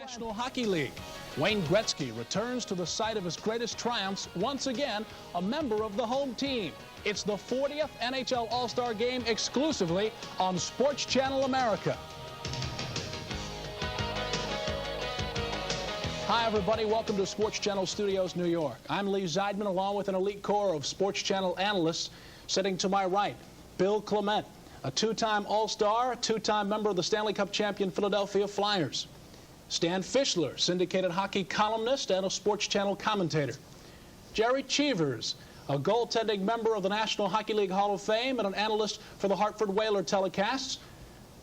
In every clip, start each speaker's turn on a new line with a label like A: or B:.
A: National Hockey League. Wayne Gretzky returns to the site of his greatest triumphs, once again a member of the home team. It's the 40th NHL All-Star Game exclusively on SroptsChannel America. Hi, everybody. Welcome to SroptsChannel Studios, New York. I'm Lee Zeidman, along with an elite corps of SroptsChannel analysts. Sitting to my right, Bill Clement, a two-time All-Star, a two-time member of the Stanley Cup champion Philadelphia Flyers. Stan Fischler, syndicated hockey columnist and a SroptsChannel commentator. Jerry Cheevers, a goaltending member of the National Hockey League Hall of Fame and an analyst for the Hartford Whaler telecasts.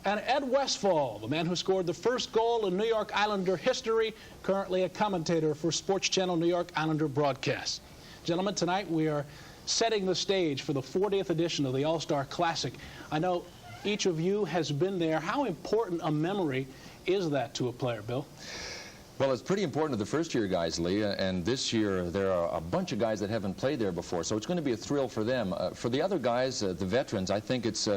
A: And Ed Westfall, the man who scored the first goal in New York Islander history, currently a commentator for SroptsChannel New York Islander broadcasts. Gentlemen, tonight we are setting the stage for the 40th edition of the All-Star Classic. I know each of you has been there. How important a memory is that to a player, Bill?
B: Well, it's pretty important to the first-year guys, Lee, and this year there are a bunch of guys that haven't played there before, so it's going to be a thrill for them. For the other guys, the veterans, I think it's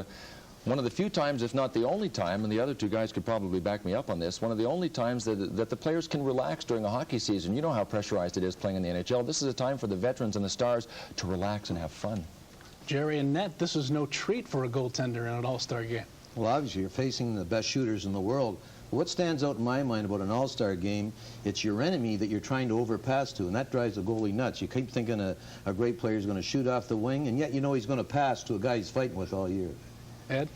B: one of the few times, if not the only time, and the other two guys could probably back me up on this, one of the only times that the players can relax during a hockey season. You know how pressurized it is playing in the NHL. This is a time for the veterans and the stars to relax and have fun.
A: Jerry and Ned, this is no treat for a goaltender in an All-Star game.
C: Well, obviously, you're facing the best shooters in the world. What stands out in my mind about an All-Star game, it's your enemy that you're trying to overpass to, and that drives the goalie nuts. You keep thinking a great player is going to shoot off the wing, and yet you know he's going to pass to a guy he's fighting with all year.
A: Ed?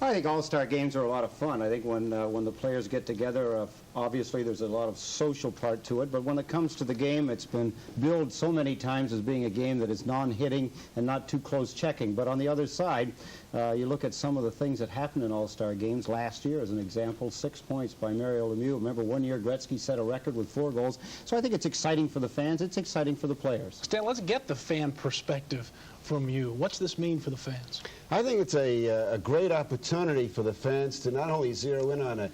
D: I think All-Star games are a lot of fun. I think when the players get together, obviously there's a lot of social part to it, but when it comes to the game, it's been billed so many times as being a game that is non-hitting and not too close checking. But on the other side, you look at some of the things that happened in All-Star games last year, as an example, 6 points by Mario Lemieux. Remember, one year Gretzky set a record with 4 goals. So I think it's exciting for the fans. It's exciting for the players.
A: Stan, let's get the fan perspective from you. What's this mean for the fans?
E: I think it's a great opportunity for the fans to not only zero in on a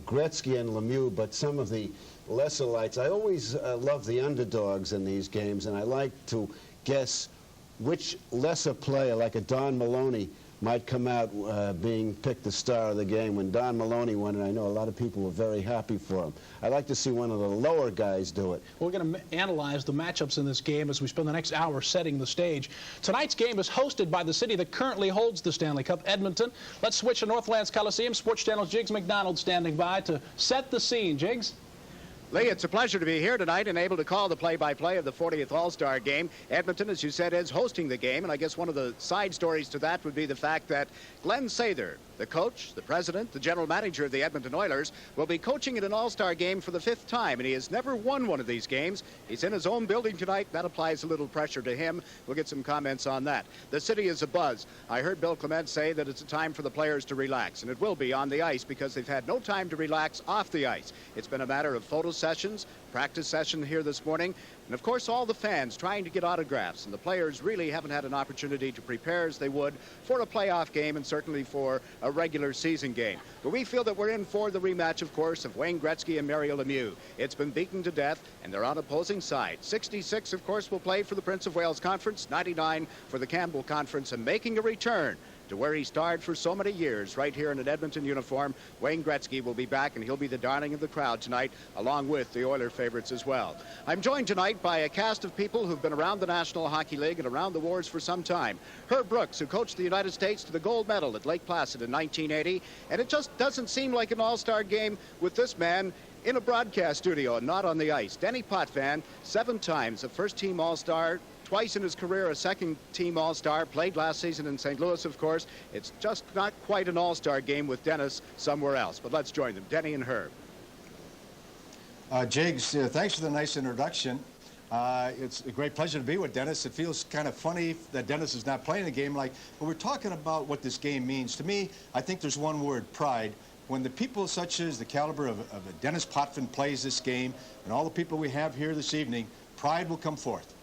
E: Gretzky and Lemieux, but some of the lesser lights. I always love the underdogs in these games, and I like to guess which lesser player, like a Don Maloney, might come out being picked the star of the game. When Don Maloney won it, I know a lot of people were very happy for him. I'd like to see one of the lower guys do it.
A: We're going to analyze the matchups in this game as we spend the next hour setting the stage. Tonight's game is hosted by the city that currently holds the Stanley Cup, Edmonton. Let's switch to Northlands Coliseum. SroptsChannel's Jiggs McDonald standing by to set the scene. Jiggs?
F: Lee, it's a pleasure to be here tonight and able to call the play-by-play of the 40th All-Star Game. Edmonton, as you said, is hosting the game, and I guess one of the side stories to that would be the fact that Glenn Sather, the coach, the president, the general manager of the Edmonton Oilers, will be coaching in an All-Star game for the 5th time, and he has never won one of these games. He's in his own building tonight. That applies a little pressure to him. We'll get some comments on that. The city is abuzz. I heard Bill Clement say that it's a time for the players to relax, and it will be on the ice because they've had no time to relax off the ice. It's been a matter of photo sessions, practice session here this morning, and of course all the fans trying to get autographs, and the players really haven't had an opportunity to prepare as they would for a playoff game and certainly for a regular season game. But we feel that we're in for the rematch, of course, of Wayne Gretzky and Mario Lemieux. It's been beaten to death, and they're on opposing sides. 66, of course, will play for the Prince of Wales Conference, 99 for the Campbell Conference, and making a return to where he starred for so many years, right here in an Edmonton uniform. Wayne Gretzky will be back, and he'll be the darling of the crowd tonight, along with the Oiler favorites as well. I'm joined tonight by a cast of people who've been around the National Hockey League and around the wars for some time. Herb Brooks, who coached the United States to the gold medal at Lake Placid in 1980, and it just doesn't seem like an All-Star game with this man in a broadcast studio and not on the ice. Denny Potvin, 7 times a first-team All-Star, twice in his career a second-team All-Star, played last season in St. Louis, of course. It's just not quite an All-Star game with Dennis somewhere else. But let's join them, Denny and Herb.
G: Jiggs, thanks for the nice introduction. It's a great pleasure to be with Dennis. It feels kind of funny that Dennis is not playing the game, but we're talking about what this game means. To me, I think there's one word: pride. When the people such as the caliber of Dennis Potvin plays this game, and all the people we have here this evening, pride will come forth.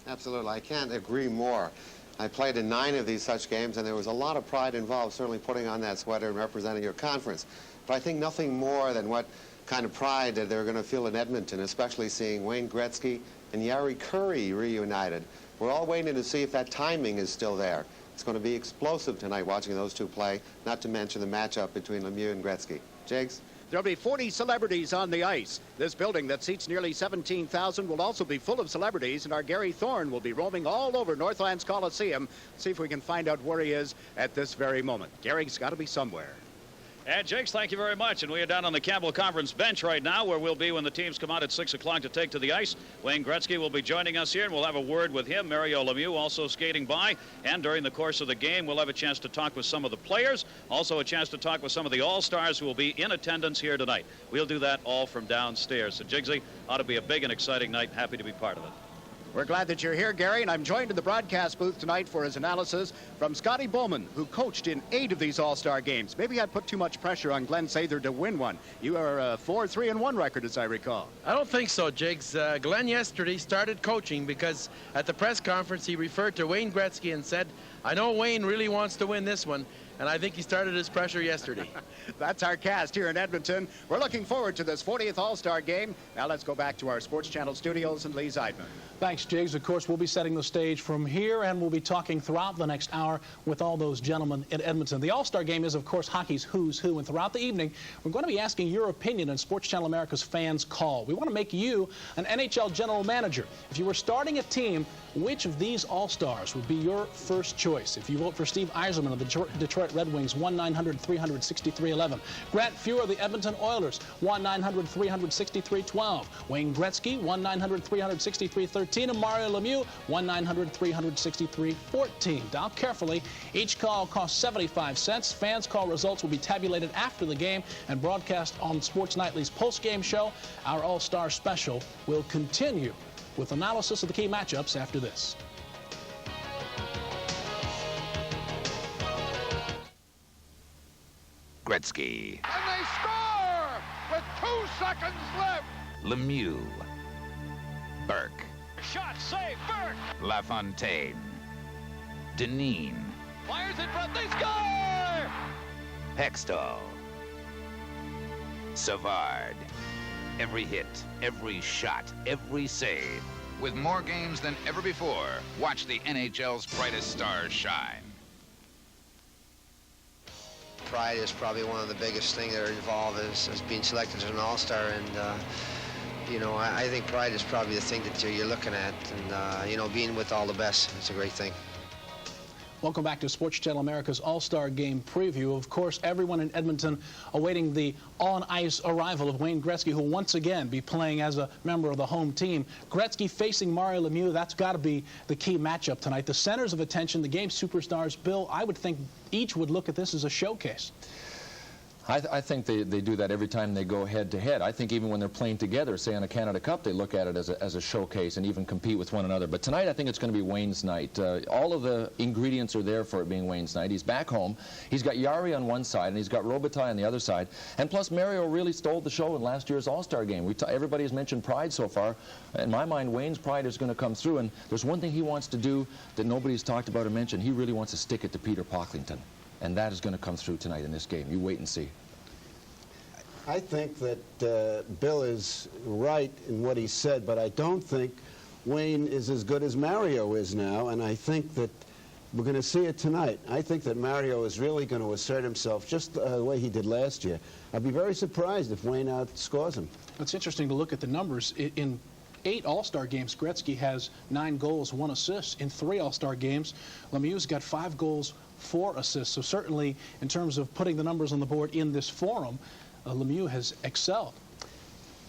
H: Absolutely. I can't agree more. I played in 9 of these such games, and there was a lot of pride involved, certainly putting on that sweater and representing your conference. But I think nothing more than what kind of pride that they're going to feel in Edmonton, especially seeing Wayne Gretzky and Yari Curry reunited. We're all waiting to see if that timing is still there. It's going to be explosive tonight watching those two play, not to mention the matchup between Lemieux and Gretzky. Jiggs?
F: There'll be 40 celebrities on the ice. This building that seats nearly 17,000 will also be full of celebrities, and our Gary Thorne will be roaming all over Northlands Coliseum. See if we can find out where he is at this very moment. Gary's got to be somewhere.
I: And Jakes, thank you very much. And we are down on the Campbell Conference bench right now, where we'll be when the teams come out at 6 o'clock to take to the ice. Wayne Gretzky will be joining us here, and we'll have a word with him. Mario Lemieux also skating by. And during the course of the game, we'll have a chance to talk with some of the players, also a chance to talk with some of the All-Stars who will be in attendance here tonight. We'll do that all from downstairs. So, Jigsy, ought to be a big and exciting night. Happy to be part of it.
F: We're glad that you're here, Gary, and I'm joined in the broadcast booth tonight for his analysis from Scotty Bowman, who coached in 8 of these All-Star games. Maybe I put too much pressure on Glenn Sather to win one. You are a 4-3-1 record, as I recall.
J: I don't think so, Jigs. Glenn yesterday started coaching because at the press conference he referred to Wayne Gretzky and said, I know Wayne really wants to win this one, and I think he started his pressure yesterday.
F: That's our cast here in Edmonton. We're looking forward to this 40th All-Star game. Now let's go back to our Sports Channel studios and Lee Zeidman.
A: Thanks, Jigs. Of course, we'll be setting the stage from here, and we'll be talking throughout the next hour with all those gentlemen in Edmonton. The All-Star Game is, of course, hockey's who's who, and throughout the evening, we're going to be asking your opinion on Sports Channel America's Fans Call. We want to make you an NHL general manager. If you were starting a team, which of these All-Stars would be your first choice? If you vote for Steve Yzerman of the Detroit Red Wings, 1-900-363-11. Grant Fuhr of the Edmonton Oilers, 1-900-363-12. Wayne Gretzky, 1-900-363-13. And Mario Lemieux, 1-900-363-14. Dial carefully. Each call costs 75 cents. Fans Call results will be tabulated after the game and broadcast on Sports Nightly's post-game show. Our All-Star Special will continue with analysis of the key matchups after this.
K: Gretzky.
L: And they score with 2 seconds left.
K: Lemieux. Burke.
I: Shot, save, Burke.
K: LaFontaine. Deneen.
I: Fires in front, they score!
K: Hextall. Savard. Every hit, every shot, every save. With more games than ever before, watch the NHL's brightest stars shine.
M: Pride is probably one of the biggest things that are involved as being selected as an All-Star, and you know, I think pride is probably the thing that you're looking at, and you know, being with all the best, it's a great thing.
A: Welcome back to Sports Channel America's All-Star Game preview. Of course, everyone in Edmonton awaiting the on-ice arrival of Wayne Gretzky, who will once again be playing as a member of the home team. Gretzky facing Mario Lemieux, that's got to be the key matchup tonight. The centers of attention, the game's superstars. Bill, I would think each would look at this as a showcase.
B: I think they do that every time they go head-to-head. I think even when they're playing together, say on a Canada Cup, they look at it as a showcase and even compete with one another. But tonight, I think it's going to be Wayne's night. All of the ingredients are there for it being Wayne's night. He's back home. He's got Yari on one side, and he's got Robitaille on the other side. And plus, Mario really stole the show in last year's All-Star game. Everybody has mentioned pride so far. In my mind, Wayne's pride is going to come through. And there's one thing he wants to do that nobody's talked about or mentioned. He really wants to stick it to Peter Pocklington. And that is going to come through tonight in this game. You wait and see.
E: I think that Bill is right in what he said, but I don't think Wayne is as good as Mario is now, and I think that we're going to see it tonight. I think that Mario is really going to assert himself just the way he did last year. I'd be very surprised if Wayne outscores him.
A: It's interesting to look at the numbers. In 8 All-Star games, Gretzky has 9 goals, 1 assist. In 3 All-Star games, Lemieux's got 5 goals, 4 assists. So certainly, in terms of putting the numbers on the board in this forum, Lemieux has excelled.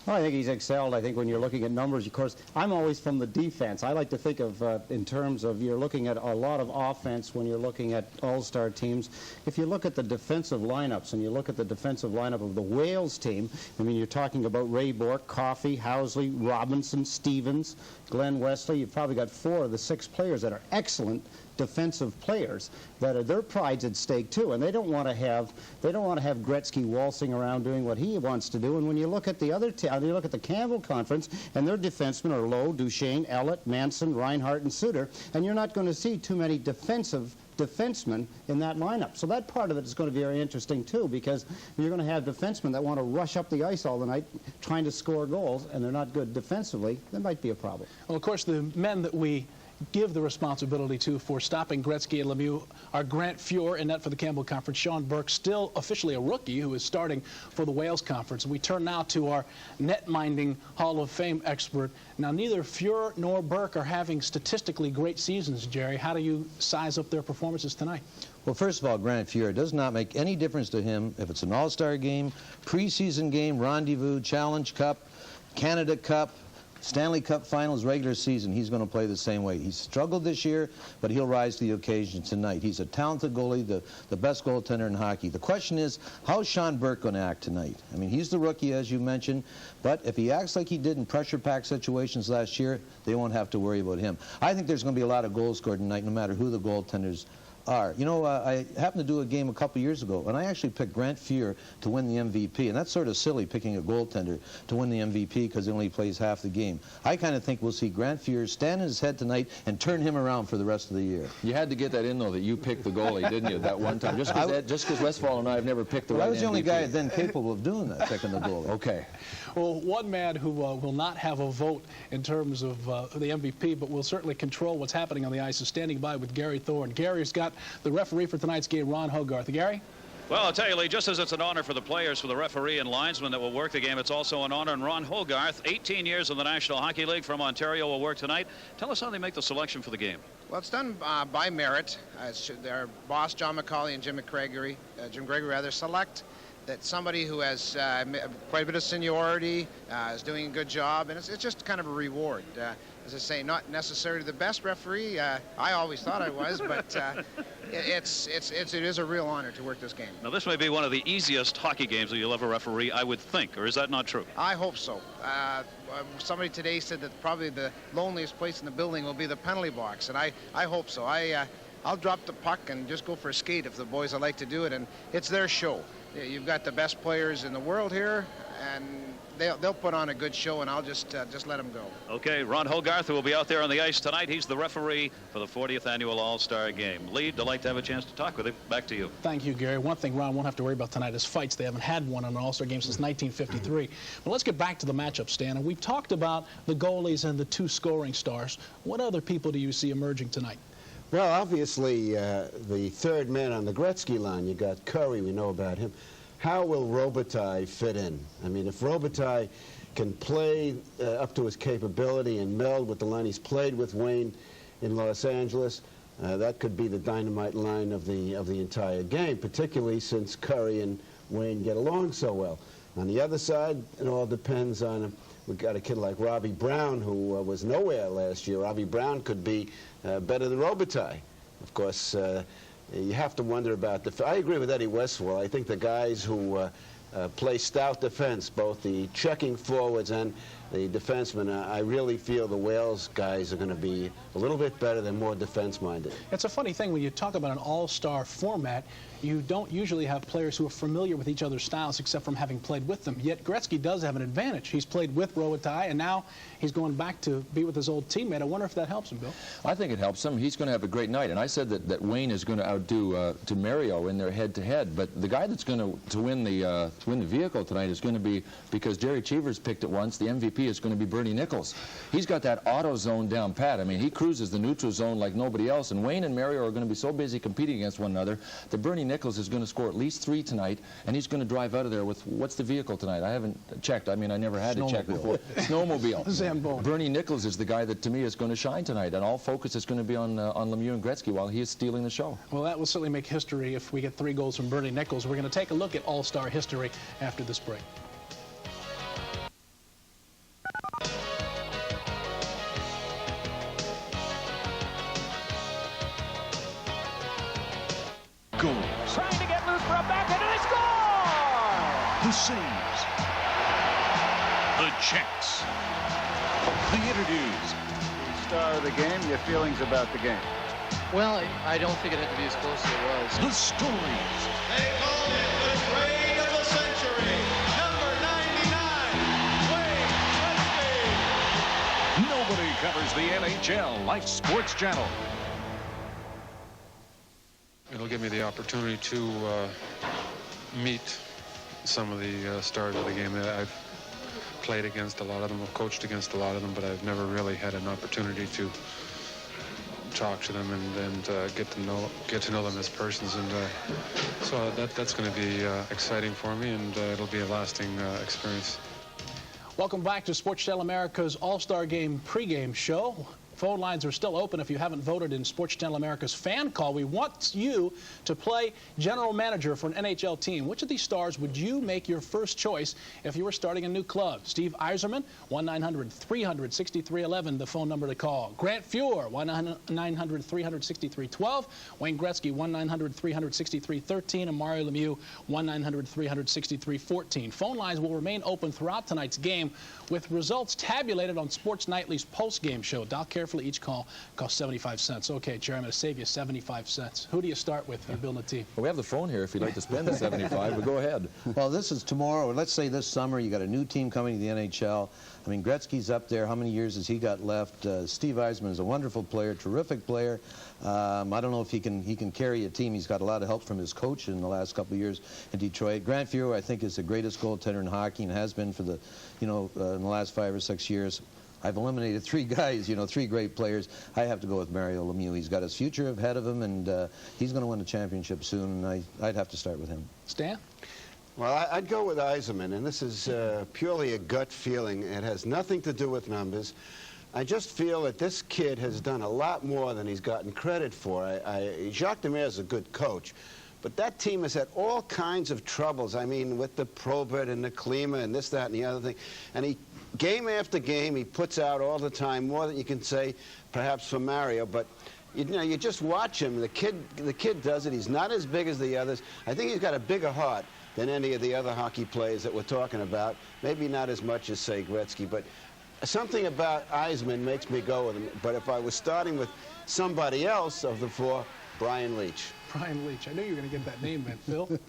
D: Well, I think he's excelled. I think when you're looking at numbers, of course, I'm always from the defense. I like to think of in terms of you're looking at a lot of offense when you're looking at all-star teams. If you look at the defensive lineups and you look at the defensive lineup of the Wales team, I mean, you're talking about Ray Bourque, Coffey, Housley, Robinson, Stevens, Glenn Wesley. You've probably got 4 of the 6 players that are excellent defensive players that are their pride's at stake too, and they don't want to have Gretzky waltzing around doing what he wants to do. And when you look at the other you look at the Campbell Conference, and their defensemen are Lowe, Duchesne, Ellett, Manson, Reinhart, and Suter, and you're not going to see too many defensemen in that lineup. So that part of it is going to be very interesting too, because you're going to have defensemen that want to rush up the ice all the night trying to score goals, and they're not good defensively. That might be a problem.
A: Well, of course, the men that we give the responsibility to for stopping Gretzky and Lemieux are Grant Fuhr in net for the Campbell Conference, Sean Burke, still officially a rookie, who is starting for the Wales Conference. We turn now to our net-minding Hall of Fame expert. Now, neither Fuhr nor Burke are having statistically great seasons, Jerry. How do you size up their performances tonight?
C: Well, first of all, Grant Fuhr, it does not make any difference to him if it's an all-star game, preseason game, rendezvous, Challenge Cup, Canada Cup, Stanley Cup Finals, regular season. He's going to play the same way. He's struggled this year, but he'll rise to the occasion tonight. He's a talented goalie, the best goaltender in hockey. The question is, how's Sean Burke going to act tonight? I mean, he's the rookie, as you mentioned, but if he acts like he did in pressure-packed situations last year, they won't have to worry about him. I think there's going to be a lot of goals scored tonight, no matter who the goaltenders are. You know, I happened to do a game a couple years ago, and I actually picked Grant Fuhr to win the MVP, and that's sort of silly, picking a goaltender to win the MVP because he only plays half the game. I kind of think we'll see Grant Fuhr stand on his head tonight and turn him around for the rest of the year.
B: You had to get that in, though, that you picked the goalie, didn't you, that one time? Just because Westfall and I have never picked the right MVP.
C: I was the only guy then capable of doing that, picking the goalie.
B: Okay.
A: Well, one man who will not have a vote in terms of the MVP, but will certainly control what's happening on the ice, is standing by with Gary Thorne. Gary's got the referee for tonight's game, Ron Hogarth. Gary?
I: Well, I'll tell you, Lee, just as it's an honor for the players, for the referee and linesmen that will work the game, it's also an honor. And Ron Hogarth, 18 years in the National Hockey League from Ontario, will work tonight. Tell us how they make the selection for the game.
N: Well, it's done by merit. Their boss, John McCauley, and Jim Gregory, select that somebody who has quite a bit of seniority is doing a good job, and it's just kind of a reward. As I say, not necessarily the best referee. I always thought I was, but it is a real honor to work this game.
I: Now, this may be one of the easiest hockey games that you'll ever referee, I would think, or is that not true?
N: I hope so. Somebody today said that probably the loneliest place in the building will be the penalty box, and I hope so. I'll drop the puck and just go for a skate if the boys would like to do it, and it's their show. You've got the best players in the world here, and they'll put on a good show, and I'll just let them go.
I: Okay, Ron Hogarth, who will be out there on the ice tonight. He's the referee for the 40th annual All-Star Game. Lee, delight to have a chance to talk with him. Back to you.
A: Thank you, Gary. One thing Ron won't have to worry about tonight is fights. They haven't had one on an All-Star Game since 1953. But let's get back to the matchup, Stan. And we've talked about the goalies and the two scoring stars. What other people do you see emerging tonight?
E: Well, obviously, the third man on the Gretzky line, you got Curry, we know about him. How will Robitaille fit in? I mean, if Robitaille can play up to his capability and meld with the line he's played with Wayne in Los Angeles, that could be the dynamite line of the entire game, particularly since Curry and Wayne get along so well. On the other side, it all depends on, we've got a kid like Robbie Brown who was nowhere last year. Robbie Brown could be better than Robitaille. Of course, you have to wonder about I agree with Eddie Westphal. I think the guys who play stout defense, both the checking forwards and the defensemen, I really feel the Wales guys are going to be a little bit better than more defense-minded.
A: It's a funny thing when you talk about an all-star format. You don't usually have players who are familiar with each other's styles except from having played with them. Yet Gretzky does have an advantage. He's played with Robitaille, and now he's going back to be with his old teammate. I wonder if that helps him, Bill.
B: I think it helps him. He's going to have a great night. And I said that Wayne is going to outdo to Mario in their head-to-head. But the guy that's going to win the vehicle tonight is going to be, because Jerry Cheevers picked it once, the MVP is going to be Bernie Nichols. He's got that auto zone down pat. I mean, he cruises the neutral zone like nobody else. And Wayne and Mario are going to be so busy competing against one another that Bernie Nichols is going to score at least 3 tonight, and he's going to drive out of there with, what's the vehicle tonight? I haven't checked. I mean, I never had to check before. Snowmobile.
A: Zamboni.
B: Bernie Nichols is the guy that, to me, is going to shine tonight, and all focus is going to be on Lemieux and Gretzky while he is stealing the show.
A: Well, that will certainly make history if we get 3 goals from Bernie Nichols. We're going to take a look at all-star history after this break.
O: Goals.
P: Trying to get loose for a backhand, and they score!
O: The saves. The checks. The interviews.
Q: Star of the game, your feelings about the game?
R: Well, I don't think it had to be as close as it was.
O: The stories.
S: They called it the trade of the century. Number 99, Wayne Gretzky.
O: Nobody covers the NHL like Sports Channel.
T: It'll give me the opportunity to meet some of the stars of the game. I've played against a lot of them, I've coached against a lot of them, but I've never really had an opportunity to talk to them and get to know them as persons, and so that's going to be exciting for me, and it'll be a lasting experience.
A: Welcome back to Sports Channel America's All-Star Game pregame show. Phone lines are still open if you haven't voted in Sports Channel America's fan call. We want you to play general manager for an NHL team. Which of these stars would you make your first choice if you were starting a new club? Steve Yzerman, 1-900-300-6311, the phone number to call. Grant Fuhr, 1-900-300-6312. Wayne Gretzky, 1-900-300-6313. And Mario Lemieux, 1-900-300-6314. Phone lines will remain open throughout tonight's game with results tabulated on Sports Nightly's post-game show. Dial carefully. Each call costs 75 cents. Okay, Jerry, I'm going to save you 75 cents. Who do you start with when you're building a team?
B: Well, we have the phone here if you'd like to spend the 75, but go ahead.
C: Well, this is tomorrow. Let's say this summer you got a new team coming to the NHL. I mean, Gretzky's up there. How many years has he got left? Steve Yzerman is a wonderful player, terrific player. I don't know if he can carry a team. He's got a lot of help from his coach in the last couple of years in Detroit. Grant Fuhr, I think, is the greatest goaltender in hockey and has been for the, in the last 5 or 6 years. I've eliminated 3 guys, 3 great players. I have to go with Mario Lemieux. He's got his future ahead of him, and he's going to win a championship soon, and I'd have to start with him.
A: Stan?
E: Well, I'd go with Yzerman, and this is purely a gut feeling. It has nothing to do with numbers. I just feel that this kid has done a lot more than he's gotten credit for. Jacques Demers is a good coach, but that team has had all kinds of troubles. I mean, with the Probert and the Klima and this, that, and the other thing. And game after game, he puts out all the time, more than you can say, perhaps, for Mario. But you just watch him. The kid does it. He's not as big as the others. I think he's got a bigger heart than any of the other hockey players that we're talking about. Maybe not as much as, say, Gretzky, but something about Yzerman makes me go with him. But if I was starting with somebody else of the 4, Brian Leetch.
A: Brian Leetch. I knew you were going to get that name, man. Phil?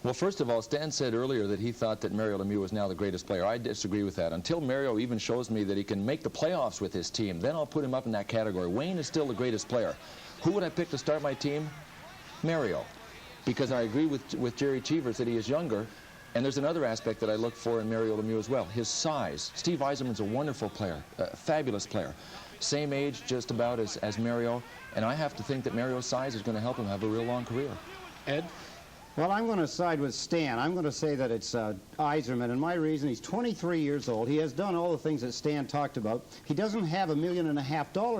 B: Well, first of all, Stan said earlier that he thought that Mario Lemieux was now the greatest player. I disagree with that. Until Mario even shows me that he can make the playoffs with his team, then I'll put him up in that category. Wayne is still the greatest player. Who would I pick to start my team? Mario. Because I agree with Jerry Cheevers that he is younger. And there's another aspect that I look for in Mario Lemieux as well, his size. Steve Yzerman's a wonderful player, a fabulous player. Same age just about as Mario. And I have to think that Mario's size is going to help him have a real long career.
A: Ed?
D: Well, I'm going to side with Stan. I'm going to say that it's Yzerman, and my reason, he's 23 years old. He has done all the things that Stan talked about. He doesn't have $1.5 million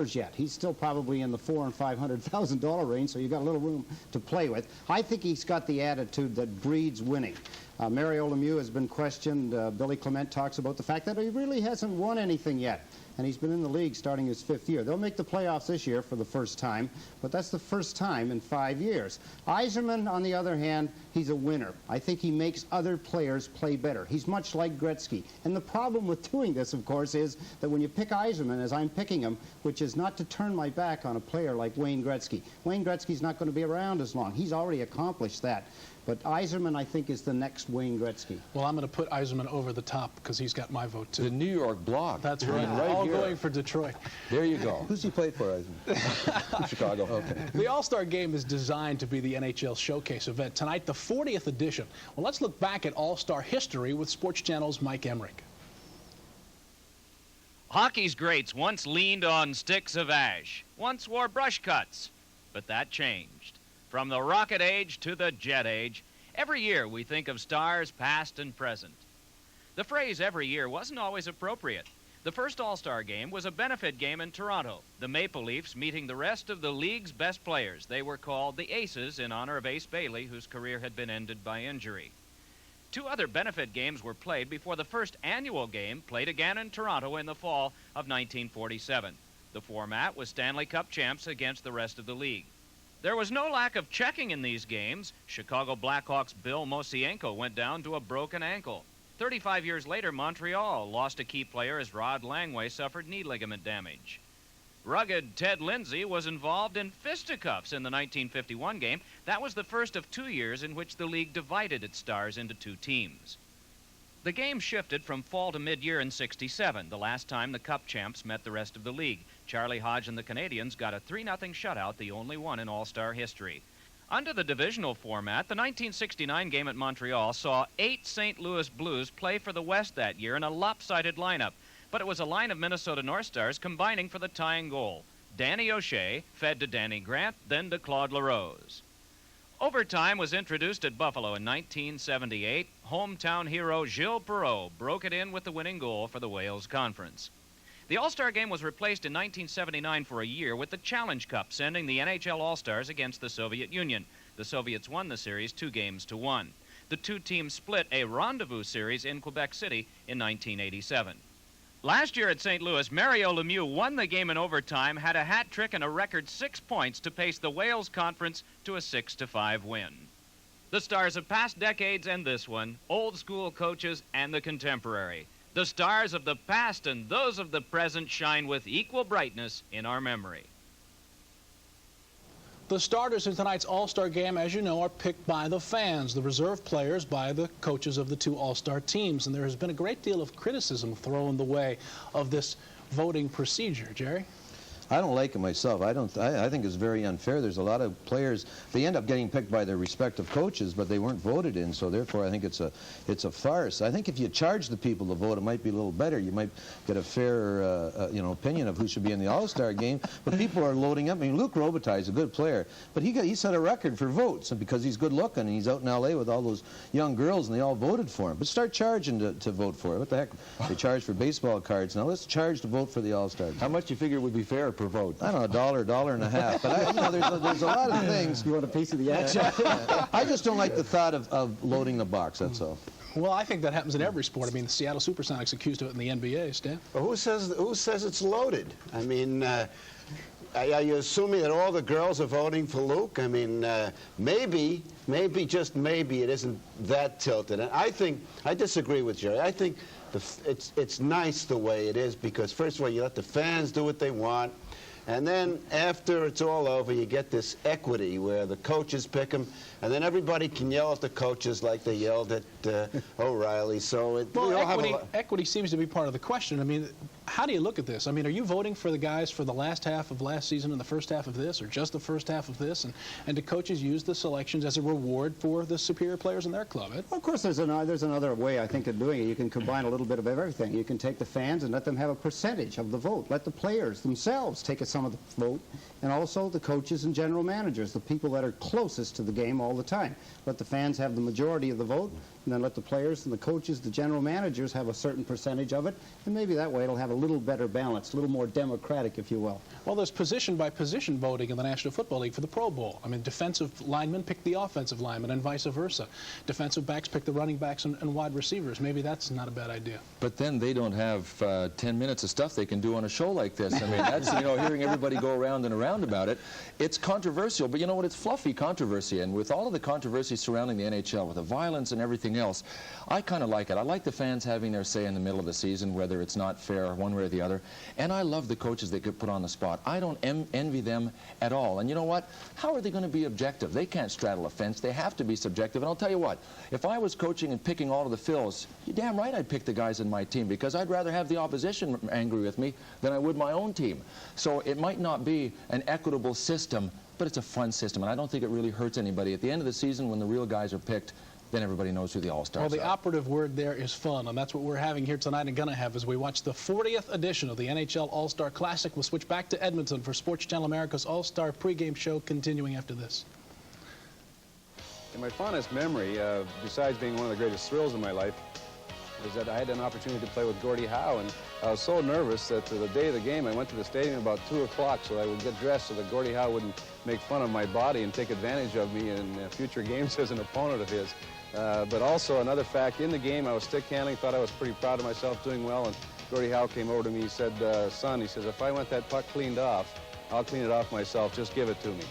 D: yet. He's still probably in the $400,000 and $500,000 range, so you've got a little room to play with. I think he's got the attitude that breeds winning. Mario Lemieux has been questioned. Billy Clement talks about the fact that he really hasn't won anything yet. And he's been in the league starting his 5th year. They'll make the playoffs this year for the first time, but that's the first time in 5 years. Yzerman, on the other hand, he's a winner. I think he makes other players play better. He's much like Gretzky. And the problem with doing this, of course, is that when you pick Yzerman, as I'm picking him, which is not to turn my back on a player like Wayne Gretzky. Wayne Gretzky's not going to be around as long. He's already accomplished that. But Yzerman, I think, is the next Wayne Gretzky.
A: Well, I'm going to put Yzerman over the top because he's got my vote, too.
B: The New York Blog.
A: That's right. All going for Detroit.
B: There you go.
C: Who's he played for, Yzerman?
B: Chicago.
C: Okay.
A: The All-Star Game is designed to be the NHL showcase event. Tonight, the 40th edition. Well, let's look back at All-Star history with Sports Channel's Mike Emmerich.
U: Hockey's greats once leaned on sticks of ash, once wore brush cuts, but that changed. From the rocket age to the jet age, every year we think of stars past and present. The phrase every year wasn't always appropriate. The first All-Star Game was a benefit game in Toronto, the Maple Leafs meeting the rest of the league's best players. They were called the Aces in honor of Ace Bailey, whose career had been ended by injury. 2 other benefit games were played before the first annual game played again in Toronto in the fall of 1947. The format was Stanley Cup champs against the rest of the league. There was no lack of checking in these games. Chicago Blackhawks' Bill Mosienko went down to a broken ankle. 35 years later, Montreal lost a key player as Rod Langway suffered knee ligament damage. Rugged Ted Lindsay was involved in fisticuffs in the 1951 game. That was the first of 2 years in which the league divided its stars into 2 teams. The game shifted from fall to mid-year in '67, the last time the Cup champs met the rest of the league. Charlie Hodge and the Canadiens got a 3-0 shutout, the only one in All-Star history. Under the divisional format, the 1969 game at Montreal saw 8 St. Louis Blues play for the West that year in a lopsided lineup. But it was a line of Minnesota North Stars combining for the tying goal. Danny O'Shea fed to Danny Grant, then to Claude LaRose. Overtime was introduced at Buffalo in 1978. Hometown hero Gilles Perreault broke it in with the winning goal for the Wales Conference. The All-Star Game was replaced in 1979 for a year with the Challenge Cup, sending the NHL All-Stars against the Soviet Union. The Soviets won the series 2-1. The two teams split a rendezvous series in Quebec City in 1987. Last year at St. Louis, Mario Lemieux won the game in overtime, had a hat trick and a record 6 points to pace the Wales Conference to a 6-5 win. The stars of past decades and this one, old school coaches and the contemporary. The stars of the past and those of the present shine with equal brightness in our memory.
A: The starters in tonight's All-Star Game, as you know, are picked by the fans, the reserve players by the coaches of the two All-Star teams. And there has been a great deal of criticism thrown the way of this voting procedure. Jerry?
C: I don't like it myself. I think it's very unfair. There's a lot of players, they end up getting picked by their respective coaches, but they weren't voted in, so therefore I think it's a farce. I think if you charge the people to vote, it might be a little better. You might get a fair opinion of who should be in the All-Star Game, but people are loading up. I mean, Luc Robitaille is a good player, but he set a record for votes, and because he's good looking and he's out in L.A. with all those young girls and they all voted for him. But start charging to vote for it. What the heck? They charge for baseball cards. Now let's charge to vote for the All-Star Game.
B: How much do you figure would be fair per vote?
C: I don't know, $1, $1.50. But there's a lot of things.
D: You want a piece of the action?
C: I just don't like the thought of loading the box, that's all.
A: Well, I think that happens in every sport. I mean, the Seattle Supersonics accused of it in the NBA, Stan.
E: Well, who says it's loaded? I mean, are you assuming that all the girls are voting for Luke? I mean, maybe, just maybe, it isn't that tilted. And I disagree with Jerry. I think it's nice the way it is because, first of all, you let the fans do what they want. And then after it's all over, you get this equity where the coaches pick them, and then everybody can yell at the coaches like they yelled at O'Reilly. So
A: equity seems to be part of the question. I mean, how do you look at this? I mean, are you voting for the guys for the last half of last season and the first half of this, or just the first half of this? And do coaches use the selections as a reward for the superior players in their club?
D: Well, of course, there's another way, I think, of doing it. You can combine a little bit of everything. You can take the fans and let them have a percentage of the vote. Let the players themselves take some of the vote, and also the coaches and general managers, the people that are closest to the game all the time. Let the fans have the majority of the vote, and then let the players and the coaches, the general managers, have a certain percentage of it, and maybe that way it'll have a little better balance, a little more democratic, if you will.
A: Well, there's position-by-position voting in the National Football League for the Pro Bowl. I mean, defensive linemen pick the offensive linemen and vice versa. Defensive backs pick the running backs and wide receivers. Maybe that's not a bad idea.
B: But then they don't have 10 minutes of stuff they can do on a show like this. I mean, that's, hearing everybody go around and around about it. It's controversial, but you know what? It's fluffy controversy. And with all of the controversy surrounding the NHL, with the violence and everything else, I kind of like it. I like the fans having their say in the middle of the season, whether it's not fair one way or the other. And I love the coaches that get put on the spot. I don't envy them at all. And you know what? How are they going to be objective? They can't straddle a fence. They have to be subjective. And I'll tell you what, if I was coaching and picking all of the fills, you're damn right I'd pick the guys in my team because I'd rather have the opposition angry with me than I would my own team. So it might not be an equitable system, but it's a fun system. And I don't think it really hurts anybody. At the end of the season, when the real guys are picked, then everybody knows who the All-Stars are.
A: Well, the operative word there is fun, and that's what we're having here tonight and going to have as we watch the 40th edition of the NHL All-Star Classic. We'll switch back to Edmonton for Sports Channel America's All-Star pregame show, continuing after this.
G: And my fondest memory, besides being one of the greatest thrills in my life, was that I had an opportunity to play with Gordie Howe, and I was so nervous that the day of the game I went to the stadium about 2 o'clock so I would get dressed so that Gordie Howe wouldn't make fun of my body and take advantage of me in future games as an opponent of his. But also another fact, in the game I was stick handling, thought I was pretty proud of myself doing well, and Gordie Howe came over to me, he said, son, he says, if I want that puck cleaned off, I'll clean it off myself, just give it to me.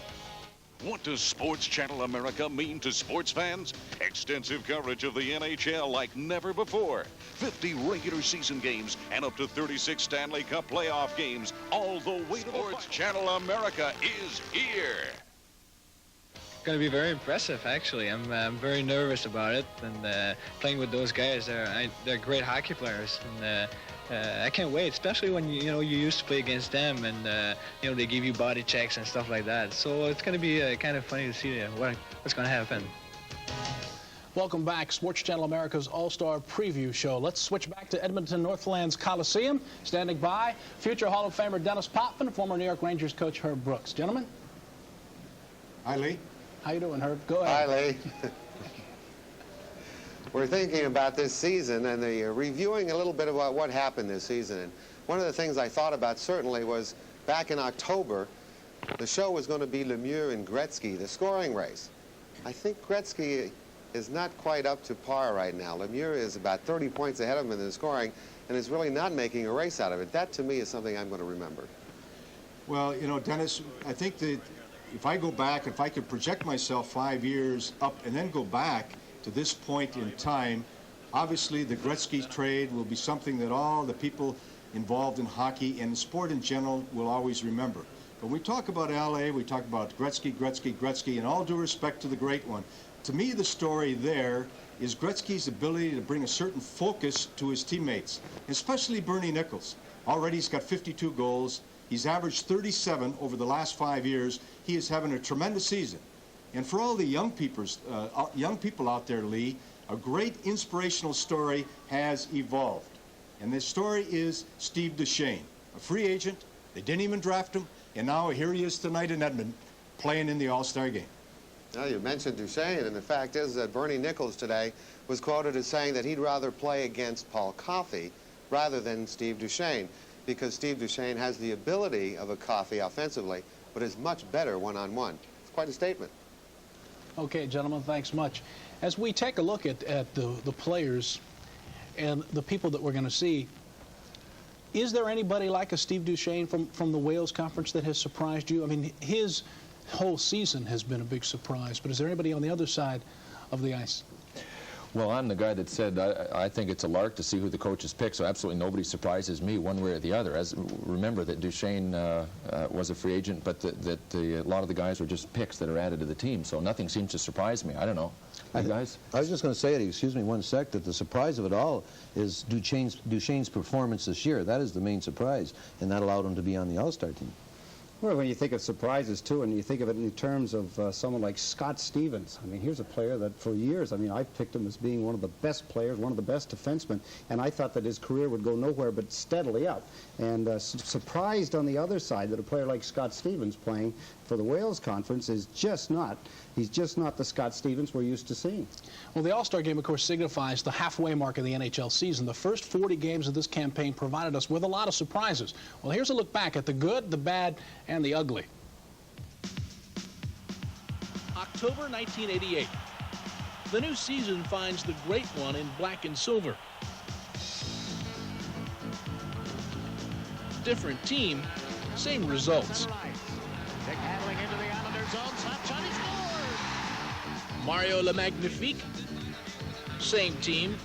O: What does Sports Channel America mean to sports fans? Extensive coverage of the NHL like never before. 50 regular season games and up to 36 Stanley Cup playoff games, all the way to Sports Channel America is here.
R: Going to be very impressive, actually. I'm very nervous about it, and playing with those guys, they're great hockey players, and I can't wait, especially when you used to play against them, and they give you body checks and stuff like that. So it's going to be kind of funny to see what's going to happen.
A: Welcome back. Sports Channel America's All-Star Preview Show. Let's switch back to Edmonton Northland's Coliseum. Standing by, future Hall of Famer Dennis Potvin, former New York Rangers coach Herb Brooks. Gentlemen.
H: Hi, Lee.
A: How you doing, Herb? Go ahead.
V: Hi, Lee. We're thinking about this season and reviewing a little bit about what happened this season. And one of the things I thought about certainly was back in October, the show was going to be Lemieux and Gretzky, the scoring race. I think Gretzky is not quite up to par right now. Lemieux is about 30 points ahead of him in the scoring and is really not making a race out of it. That, to me, is something I'm going to remember.
H: Well, you know, Dennis, I think that if I go back, if I could project myself 5 years up and then go back to this point in time, obviously the Gretzky trade will be something that all the people involved in hockey and sport in general will always remember. When we talk about LA, we talk about Gretzky, Gretzky, Gretzky, and all due respect to the great one. To me, the story there is Gretzky's ability to bring a certain focus to his teammates, especially Bernie Nichols. Already he's got 52 goals. He's averaged 37 over the last 5 years. He is having a tremendous season. And for all the young people out there, Lee, a great inspirational story has evolved. And this story is Steve Duchesne, a free agent. They didn't even draft him. And now here he is tonight in Edmonton playing in the All-Star game.
V: Now, you mentioned Duchesne, and the fact is that Bernie Nichols today was quoted as saying that he'd rather play against Paul Coffey rather than Steve Duchesne, because Steve Duchesne has the ability of a Coffey offensively, but is much better one-on-one. It's quite a statement.
A: Okay, gentlemen, thanks much. As we take a look at the players and the people that we're going to see, is there anybody like a Steve Duchesne from the Wales Conference that has surprised you? I mean, his whole season has been a big surprise, but is there anybody on the other side of the ice?
B: Well, I'm the guy that said I think it's a lark to see who the coaches pick, so absolutely nobody surprises me one way or the other. Remember that Duchesne was a free agent, but a lot of the guys were just picks that are added to the team, so nothing seems to surprise me. I don't know. You guys?
C: I was just going to say, excuse me one sec, that the surprise of it all is Duchesne's performance this year. That is the main surprise, and that allowed him to be on the All-Star team.
D: Well, when you think of surprises, too, and you think of it in terms of someone like Scott Stevens, I mean, here's a player that for years, I mean, I picked him as being one of the best players, one of the best defensemen, and I thought that his career would go nowhere but steadily up. And surprised on the other side that a player like Scott Stevens playing for the Wales Conference is just not, he's just not the Scott Stevens we're used to seeing.
A: Well, the All-Star game, of course, signifies the halfway mark of the NHL season. The first 40 games of this campaign provided us with a lot of surprises. Well, here's a look back at the good, the bad, and the ugly.
W: October 1988. The new season finds the great one in black and silver. Different team, same results.
P: Big handling into the Islanders' zone. Slap shot, he scores!
W: Mario Le Magnifique, same team,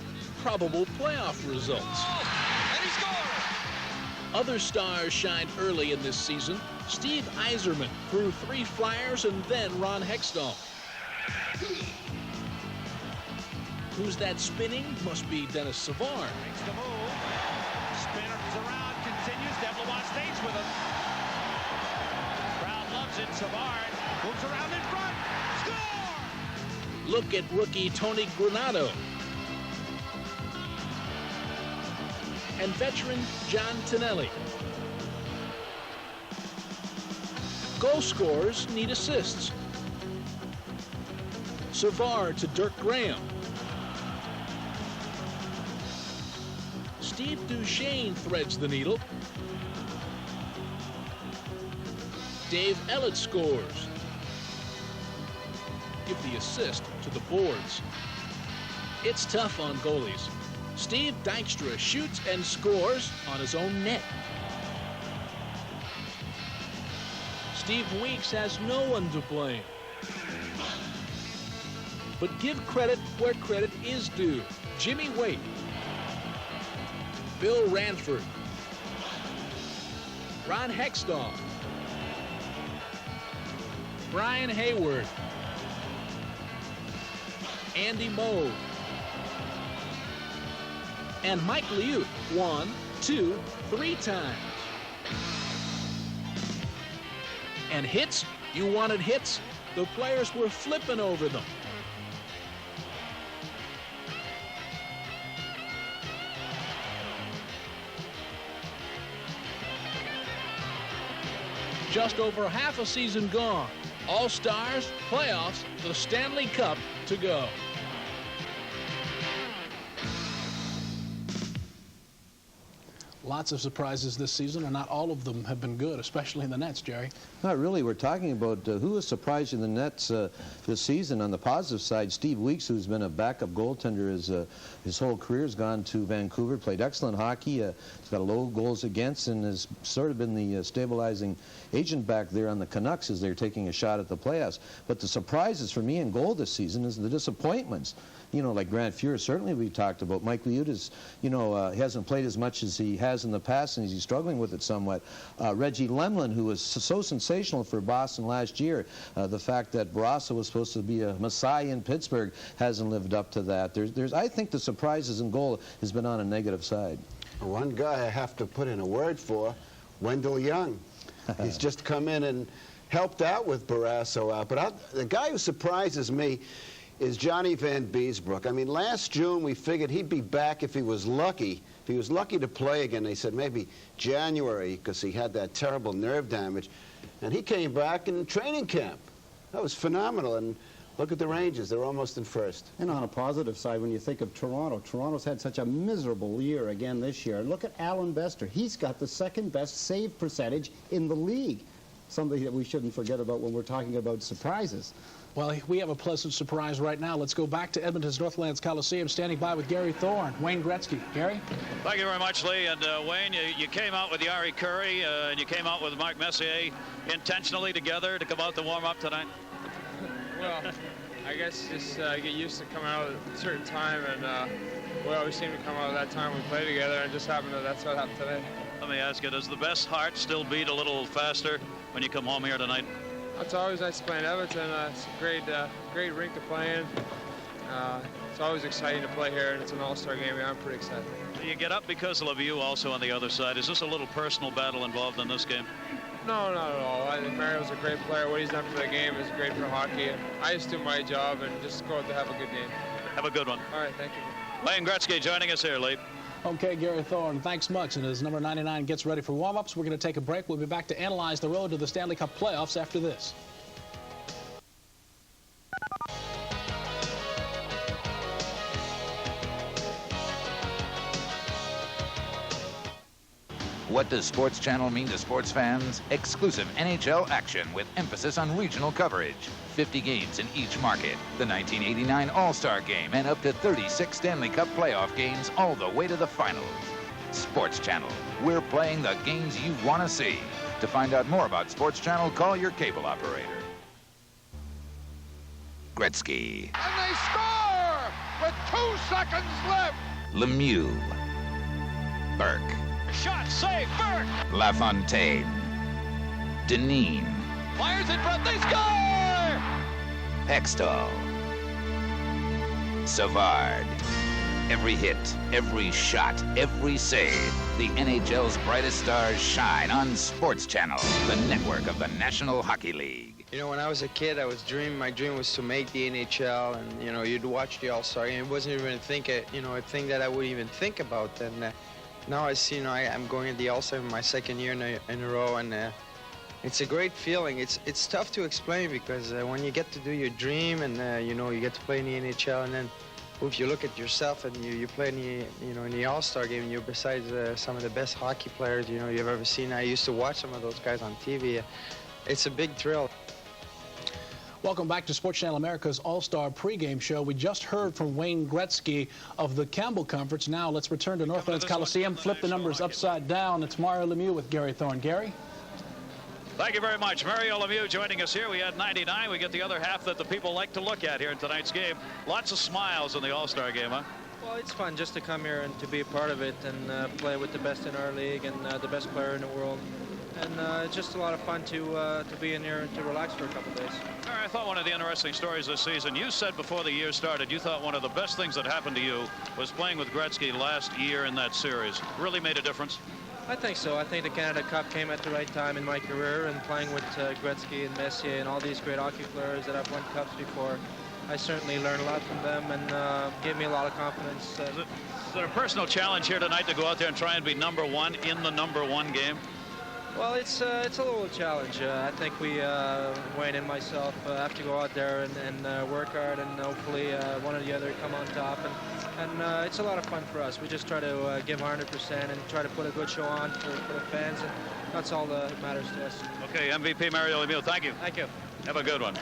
W: probable playoff results.
P: Oh, and he scored!
W: Other stars shined early in this season. Steve Yzerman threw 3 flyers and then Ron Hextall. Who's that spinning? Must be Dennis Savard.
P: Makes the move. Spins around, continues. Devlin stays with him. Crowd loves it. Savard moves around in front. Score!
W: Look at rookie Tony Granato. And veteran John Tonelli. Goal scorers need assists. Savard to Dirk Graham. Steve Duchesne threads the needle. Dave Ellett scores. Give the assist to the boards. It's tough on goalies. Steve Dykstra shoots and scores on his own net. Steve Weeks has no one to blame. But give credit where credit is due. Jimmy Waite. Bill Ranford. Ron Hextall. Brian Hayward. Andy Moe. And Mike Liut 1, 2, 3 times. And hits? You wanted hits? The players were flipping over them. just over half a season gone. All-Stars, playoffs, the Stanley Cup to go.
A: Lots of surprises this season, and not all of them have been good, especially in the Nets, Jerry.
C: Not really. We're talking about who is surprising the Nets this season. On the positive side, Steve Weeks, who's been a backup goaltender his whole career, has gone to Vancouver, played excellent hockey. He's got a low goals against and has sort of been the stabilizing agent back there on the Canucks as they're taking a shot at the playoffs. But the surprises for me in goal this season is the disappointments. You know, like Grant Fuhr, certainly we talked about. Mike Liutas, you know, hasn't played as much as he has in the past, and he's struggling with it somewhat. Reggie Lemlin, who was so sensational for Boston last year, the fact that Barassa was supposed to be a messiah in Pittsburgh hasn't lived up to that. I think the surprises in goal has been on a negative side.
E: One guy I have to put in a word for, Wendell Young. He's just come in and helped out with Barrasso out. But the guy who surprises me is Johnny Van Beesbrook. I mean, last June we figured he'd be back if he was lucky. If he was lucky to play again, they said maybe January because he had that terrible nerve damage. And he came back in training camp. That was phenomenal. And look at the Rangers. They're almost in first.
D: And on a positive side, when you think of Toronto, Toronto's had such a miserable year again this year. Look at Alan Bester. He's got the second best save percentage in the league. Something that we shouldn't forget about when we're talking about surprises.
A: Well, we have a pleasant surprise right now. Let's go back to Edmonton's Northlands Coliseum, standing by with Gary Thorne. Wayne Gretzky. Gary?
I: Thank you very much, Lee. And Wayne, you came out with Yari Curry, and you came out with Mark Messier intentionally together to come out to warm up tonight?
F: Well, I guess just get used to coming out at a certain time, and we always seem to come out at that time we play together, and just happened that's what happened today.
I: Let me ask you, does the best heart still beat a little faster when you come home here tonight?
F: It's always nice to play in Edmonton. It's a great rink to play in. It's always exciting to play here, and it's an all-star game. I'm pretty excited.
I: You get up because of Lemieux also on the other side. Is this a little personal battle involved in this game?
F: No, not at all. I think Mario's a great player. What he's done for the game is great for hockey. And I just do my job and just go out to have a good game.
I: Have a good one.
F: All right, thank you.
I: Wayne Gretzky joining us here, Lee.
A: Okay, Gary Thorne, thanks much. And as number 99 gets ready for warm-ups, we're going to take a break. We'll be back to analyze the road to the Stanley Cup playoffs after this.
K: What does Sports Channel mean to sports fans? Exclusive NHL action with emphasis on regional coverage. 50 games in each market. The 1989 All-Star Game and up to 36 Stanley Cup playoff games all the way to the finals. Sports Channel. We're playing the games you want to see. To find out more about Sports Channel, call your cable operator. Gretzky.
S: And they score with 2 seconds left.
K: Lemieux. Burke.
S: Shot, save, Burke.
K: LaFontaine. Dineen.
S: Fires in front, they score!
K: Hextall. Savard. Every hit, every shot, every save. The NHL's brightest stars shine on Sports Channel, the network of the National Hockey League.
J: You know, when I was a kid, my dream was to make the NHL, and you know, you'd watch the All-Star Game. It wasn't even a thing that I would even think about. And now I see, I'm going at the All-Star my second year in a row, and it's a great feeling. It's tough to explain because when you get to do your dream, and you get to play in the NHL, and then if you look at yourself and you play in the All-Star Game, and you're besides some of the best hockey players you've ever seen. I used to watch some of those guys on TV. It's a big thrill.
A: Welcome back to Sports Channel America's All-Star pregame show. We just heard from Wayne Gretzky of the Campbell Conference. Now let's return to Northlands Coliseum, flip the numbers upside down. It's Mario Lemieux with Gary Thorne. Gary?
I: Thank you very much. Mario Lemieux joining us here. We had 99. We get the other half that the people like to look at here in tonight's game. Lots of smiles in the All-Star game, huh?
L: Well, it's fun just to come here and to be a part of it and play with the best in our league and the best player in the world. And it's just a lot of fun to be in here and to relax for a couple days.
I: All right, I thought one of the interesting stories this season, you said before the year started, you thought one of the best things that happened to you was playing with Gretzky last year in that series. Really made a difference?
L: I think so. I think the Canada Cup came at the right time in my career, and playing with Gretzky and Messier and all these great hockey players that have won cups before, I certainly learned a lot from them and gave me a lot of confidence.
I: Is it a personal challenge here tonight to go out there and try and be #1 in the #1 game?
L: Well, it's a little challenge. I think we, Wayne and myself, have to go out there and work hard, and hopefully one or the other come on top. And it's a lot of fun for us. We just try to give 100% and try to put a good show on for the fans, and that's all that matters to us.
I: Okay, MVP Mario Lemieux, thank you.
L: Thank you.
I: Have a good one.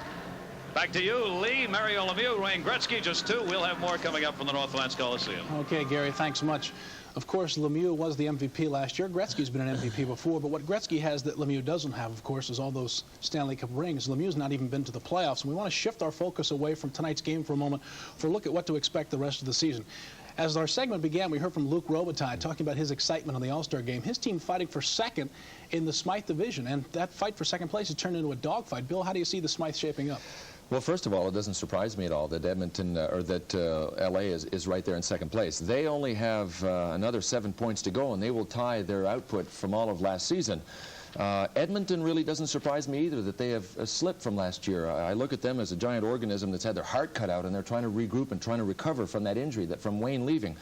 I: Back to you, Lee. Mario Lemieux, Wayne Gretzky, just two. We'll have more coming up from the Northlands Coliseum.
A: Okay, Gary, thanks much. Of course, Lemieux was the MVP last year. Gretzky's been an MVP before, but what Gretzky has that Lemieux doesn't have, of course, is all those Stanley Cup rings. Lemieux's not even been to the playoffs, and we want to shift our focus away from tonight's game for a moment for a look at what to expect the rest of the season. As our segment began, we heard from Luc Robitaille talking about his excitement on the All-Star game. His team fighting for second in the Smythe division, and that fight for second place has turned into a dogfight. Bill, how do you see the Smythe shaping up?
B: Well, first of all, it doesn't surprise me at all that Edmonton or that LA is right there in second place. They only have another 7 points to go, and they will tie their output from all of last season. Edmonton really doesn't surprise me either that they have slipped from last year. I look at them as a giant organism that's had their heart cut out, and they're trying to regroup and trying to recover from that injury from Wayne leaving.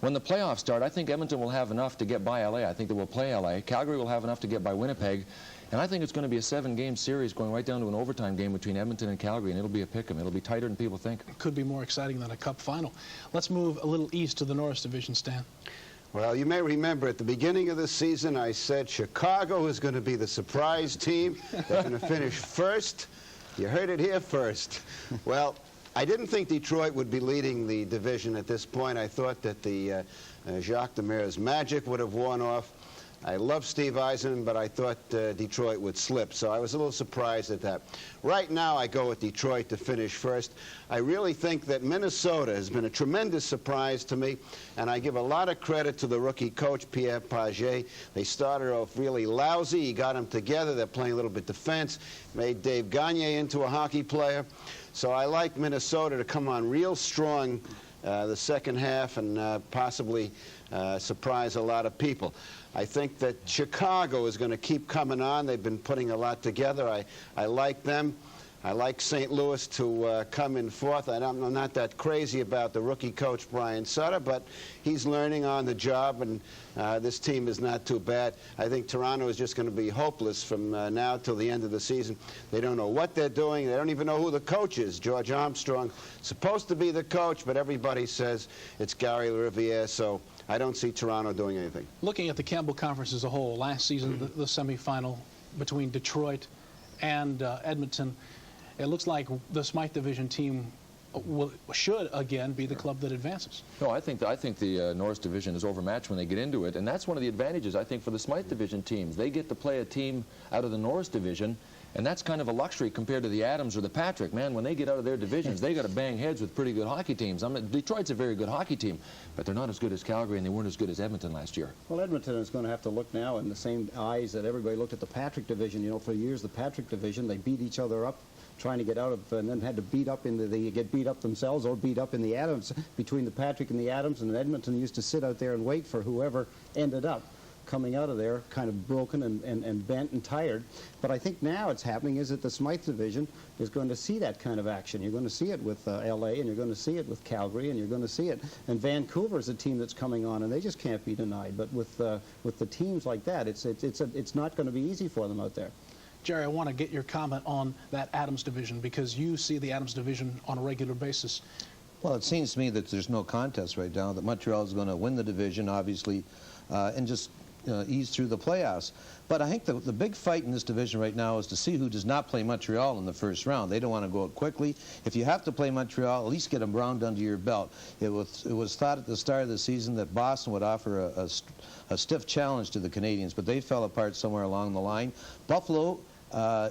B: When the playoffs start, I think Edmonton will have enough to get by LA. I think they will play LA. Calgary will have enough to get by Winnipeg. And I think it's going to be a 7-game series going right down to an overtime game between Edmonton and Calgary, and it'll be a pick 'em. It'll be tighter than people think.
A: It could be more exciting than a cup final. Let's move a little east to the Norris Division, Stan.
E: Well, you may remember at the beginning of the season I said Chicago is going to be the surprise team. They're going to finish first. You heard it here first. Well, I didn't think Detroit would be leading the division at this point. I thought that the Jacques Demere's magic would have worn off. I love Steve Eisenman, but I thought Detroit would slip, so I was a little surprised at that. Right now, I go with Detroit to finish first. I really think that Minnesota has been a tremendous surprise to me, and I give a lot of credit to the rookie coach, Pierre Pagé. They started off really lousy. He got them together. They're playing a little bit defense, made Dave Gagne into a hockey player. So I like Minnesota to come on real strong the second half and possibly surprise a lot of people. I think that Chicago is going to keep coming on. They've been putting a lot together. I like them. I like St. Louis to come in fourth. I'm not that crazy about the rookie coach, Brian Sutter, but he's learning on the job, and this team is not too bad. I think Toronto is just going to be hopeless from now till the end of the season. They don't know what they're doing. They don't even know who the coach is. George Armstrong, supposed to be the coach, but everybody says it's Gary Riviere, so I don't see Toronto doing anything.
A: Looking at the Campbell Conference as a whole, last season, the semifinal between Detroit and Edmonton, it looks like the Smythe Division team should again be the club that advances.
B: No, I think the Norris Division is overmatched when they get into it, and that's one of the advantages, I think, for the Smythe Division teams. They get to play a team out of the Norris Division, and that's kind of a luxury compared to the Adams or the Patrick. Man, when they get out of their divisions, they got to bang heads with pretty good hockey teams. Detroit's a very good hockey team, but they're not as good as Calgary, and they weren't as good as Edmonton last year.
D: Well, Edmonton is going to have to look now in the same eyes that everybody looked at the Patrick division. You know, for years, the Patrick division, they beat each other up, trying to get out of, and then had to beat up get beat up themselves or beat up in the Adams, between the Patrick and the Adams, and Edmonton used to sit out there and wait for whoever ended up coming out of there kind of broken and bent and tired. But I think now it's happening is that the Smythe division is going to see that kind of action. You're going to see it with LA, and you're going to see it with Calgary, and you're going to see it. And Vancouver's a team that's coming on, and they just can't be denied. But with the teams like that, it's not going to be easy for them out there.
A: Jerry, I want to get your comment on that Adams division, because you see the Adams division on a regular basis.
C: Well, it seems to me that there's no contest right now, that Montreal is going to win the division, obviously, and just ease through the playoffs. But I think the big fight in this division right now is to see who does not play Montreal in the first round. They don't want to go out quickly. If you have to play Montreal, at least get them round under your belt. It was thought at the start of the season that Boston would offer a stiff challenge to the Canadiens, but they fell apart somewhere along the line. Buffalo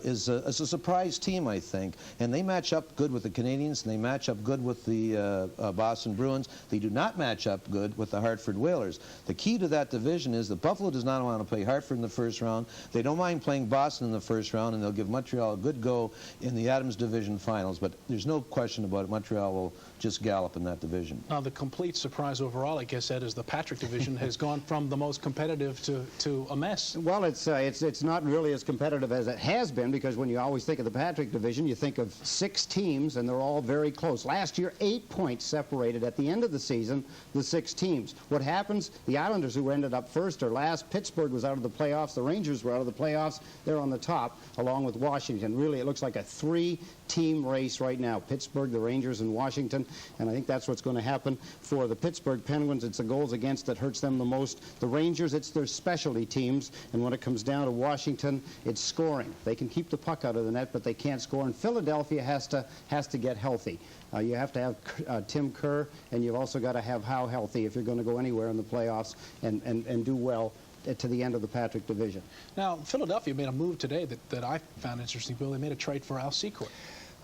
C: is a surprise team, I think, and they match up good with the Canadiens, and they match up good with the Boston Bruins. They do not match up good with the Hartford Whalers. The key to that division is that Buffalo does not want to play Hartford in the first round. They don't mind playing Boston in the first round, and they'll give Montreal a good go in the Adams Division finals. But there's no question about it. Montreal will just gallop in that division.
A: Now, the complete surprise overall, I guess, Ed, is the Patrick division has gone from the most competitive to a mess.
D: Well, it's not really as competitive as it has been, because when you always think of the Patrick division, you think of 6 teams, and they're all very close. Last year, 8 points separated at the end of the season, the 6 teams. What happens? The Islanders, who ended up first or last, Pittsburgh was out of the playoffs, the Rangers were out of the playoffs, they're on the top, along with Washington. Really, it looks like a 3-team race right now. Pittsburgh, the Rangers, and Washington. And I think that's what's going to happen for the Pittsburgh Penguins. It's the goals against that hurts them the most. The Rangers, it's their specialty teams. And when it comes down to Washington, it's scoring. They can keep the puck out of the net, but they can't score. And Philadelphia has to get healthy. You have to have Tim Kerr, and you've also got to have Howe healthy if you're going to go anywhere in the playoffs and do well to the end of the Patrick division.
A: Now, Philadelphia made a move today that I found interesting, Bill. They made a trade for Al Secord.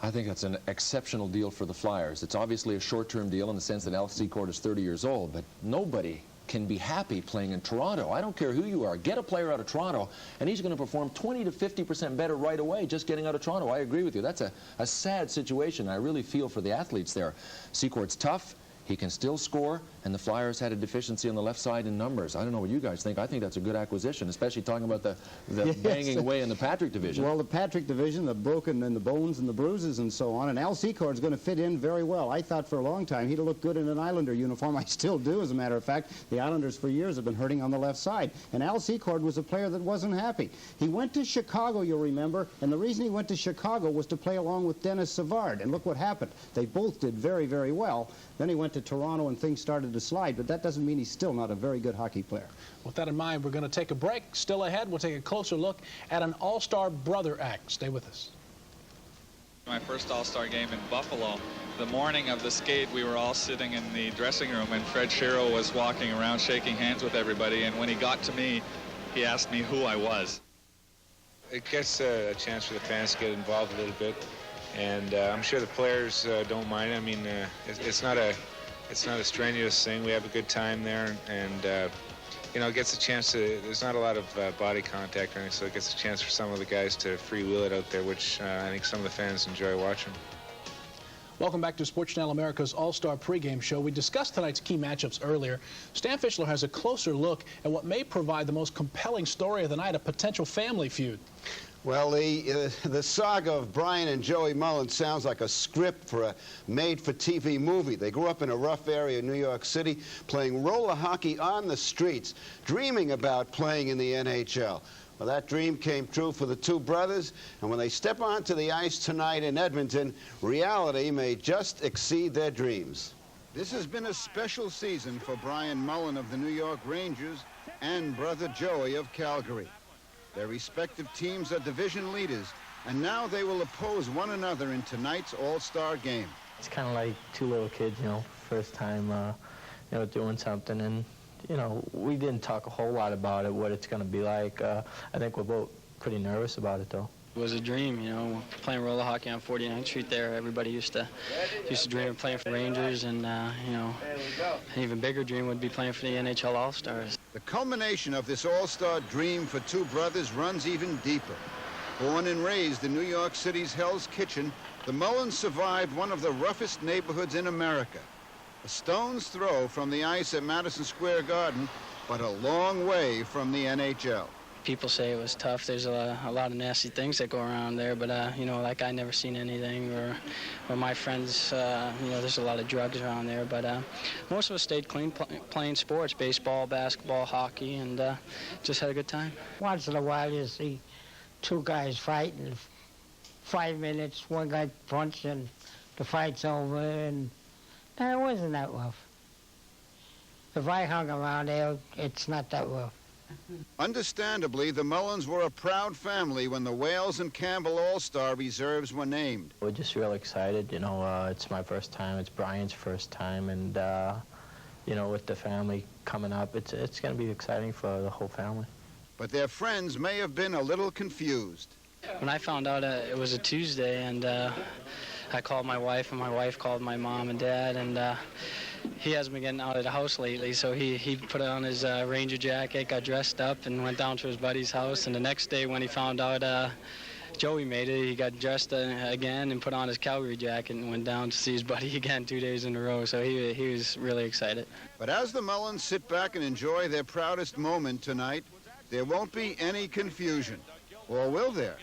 B: I think that's an exceptional deal for the Flyers. It's obviously a short-term deal in the sense that Al Secord is 30 years old, but nobody can be happy playing in Toronto. I don't care who you are. Get a player out of Toronto, and he's going to perform 20 to 50% better right away just getting out of Toronto. I agree with you. That's a sad situation. I really feel for the athletes there. Secord's tough. He can still score, and the Flyers had a deficiency on the left side in numbers. I don't know what you guys think. I think that's a good acquisition, especially talking about the
D: yes.
B: banging away in the Patrick division.
D: Well, the Patrick division, the broken and the bones and the bruises and so on, and Al Secord's going to fit in very well. I thought for a long time he'd look good in an Islander uniform. I still do, as a matter of fact. The Islanders for years have been hurting on the left side, and Al Secord was a player that wasn't happy. He went to Chicago, you'll remember, and the reason he went to Chicago was to play along with Dennis Savard, and look what happened. They both did very, very well. Then he went to Toronto and things started to slide, but that doesn't mean he's still not a very good hockey player.
A: With that in mind, we're going to take a break. Still ahead, we'll take a closer look at an all-star brother act. Stay with us.
M: My first all-star game in Buffalo. The morning of the skate, we were all sitting in the dressing room, and Fred Shero was walking around shaking hands with everybody, and when he got to me, he asked me who I was.
N: It gets a chance for the fans to get involved a little bit. And I'm sure the players don't mind. I mean, it's not a strenuous thing. We have a good time there, and you know, it gets a chance to. There's not a lot of body contact or anything, so it gets a chance for some of the guys to freewheel it out there, which I think some of the fans enjoy watching.
A: Welcome back to Sports Channel America's All-Star pregame show. We discussed tonight's key matchups earlier. Stan Fischler has a closer look at what may provide the most compelling story of the night, a potential family feud.
E: Well, the saga of Brian and Joey Mullen sounds like a script for a made-for-TV movie. They grew up in a rough area in New York City, playing roller hockey on the streets, dreaming about playing in the NHL. Well, that dream came true for the two brothers, and when they step onto the ice tonight in Edmonton, reality may just exceed their dreams.
Q: This has been a special season for Brian Mullen of the New York Rangers and brother Joey of Calgary. Their respective teams are division leaders, and now they will oppose one another in tonight's All-Star game.
X: It's kind of like two little kids, you know, first time, you know, doing something. And, you know, we didn't talk a whole lot about it, what it's going to be like. I think we're both pretty nervous about it, though.
Y: It was a dream, you know, playing roller hockey on 49th Street there. Everybody used to dream of playing for Rangers, and, you know, an even bigger dream would be playing for the NHL All-Stars.
Q: The culmination of this all-star dream for two brothers runs even deeper. Born and raised in New York City's Hell's Kitchen, the Mullins survived one of the roughest neighborhoods in America. A stone's throw from the ice at Madison Square Garden, but a long way from the NHL.
Y: People say it was tough. There's a lot of nasty things that go around there, but, you know, like I never seen anything, or my friends, you know, there's a lot of drugs around there, but most of us stayed clean playing sports, baseball, basketball, hockey, and just had a good time.
Z: Once in a while you see two guys fighting, 5 minutes, one guy punched and the fight's over, and it wasn't that rough. If I hung around there, it's not that rough.
Q: Understandably, the Mullins were a proud family when the Wales and Campbell All-Star reserves were named.
X: We're just real excited, you know, it's my first time, it's Brian's first time, and, you know, with the family coming up, it's going to be exciting for the whole family.
Q: But their friends may have been a little confused.
Y: When I found out it was a Tuesday, and I called my wife, and my wife called my mom and dad, and he hasn't been getting out of the house lately, so he put on his Ranger jacket, got dressed up, and went down to his buddy's house. And the next day when he found out Joey made it. He got dressed again and put on his Calgary jacket and went down to see his buddy again 2 days in a row. So he was really excited.
Q: But as the Mullins sit back and enjoy their proudest moment tonight, there won't be any confusion. Or will there?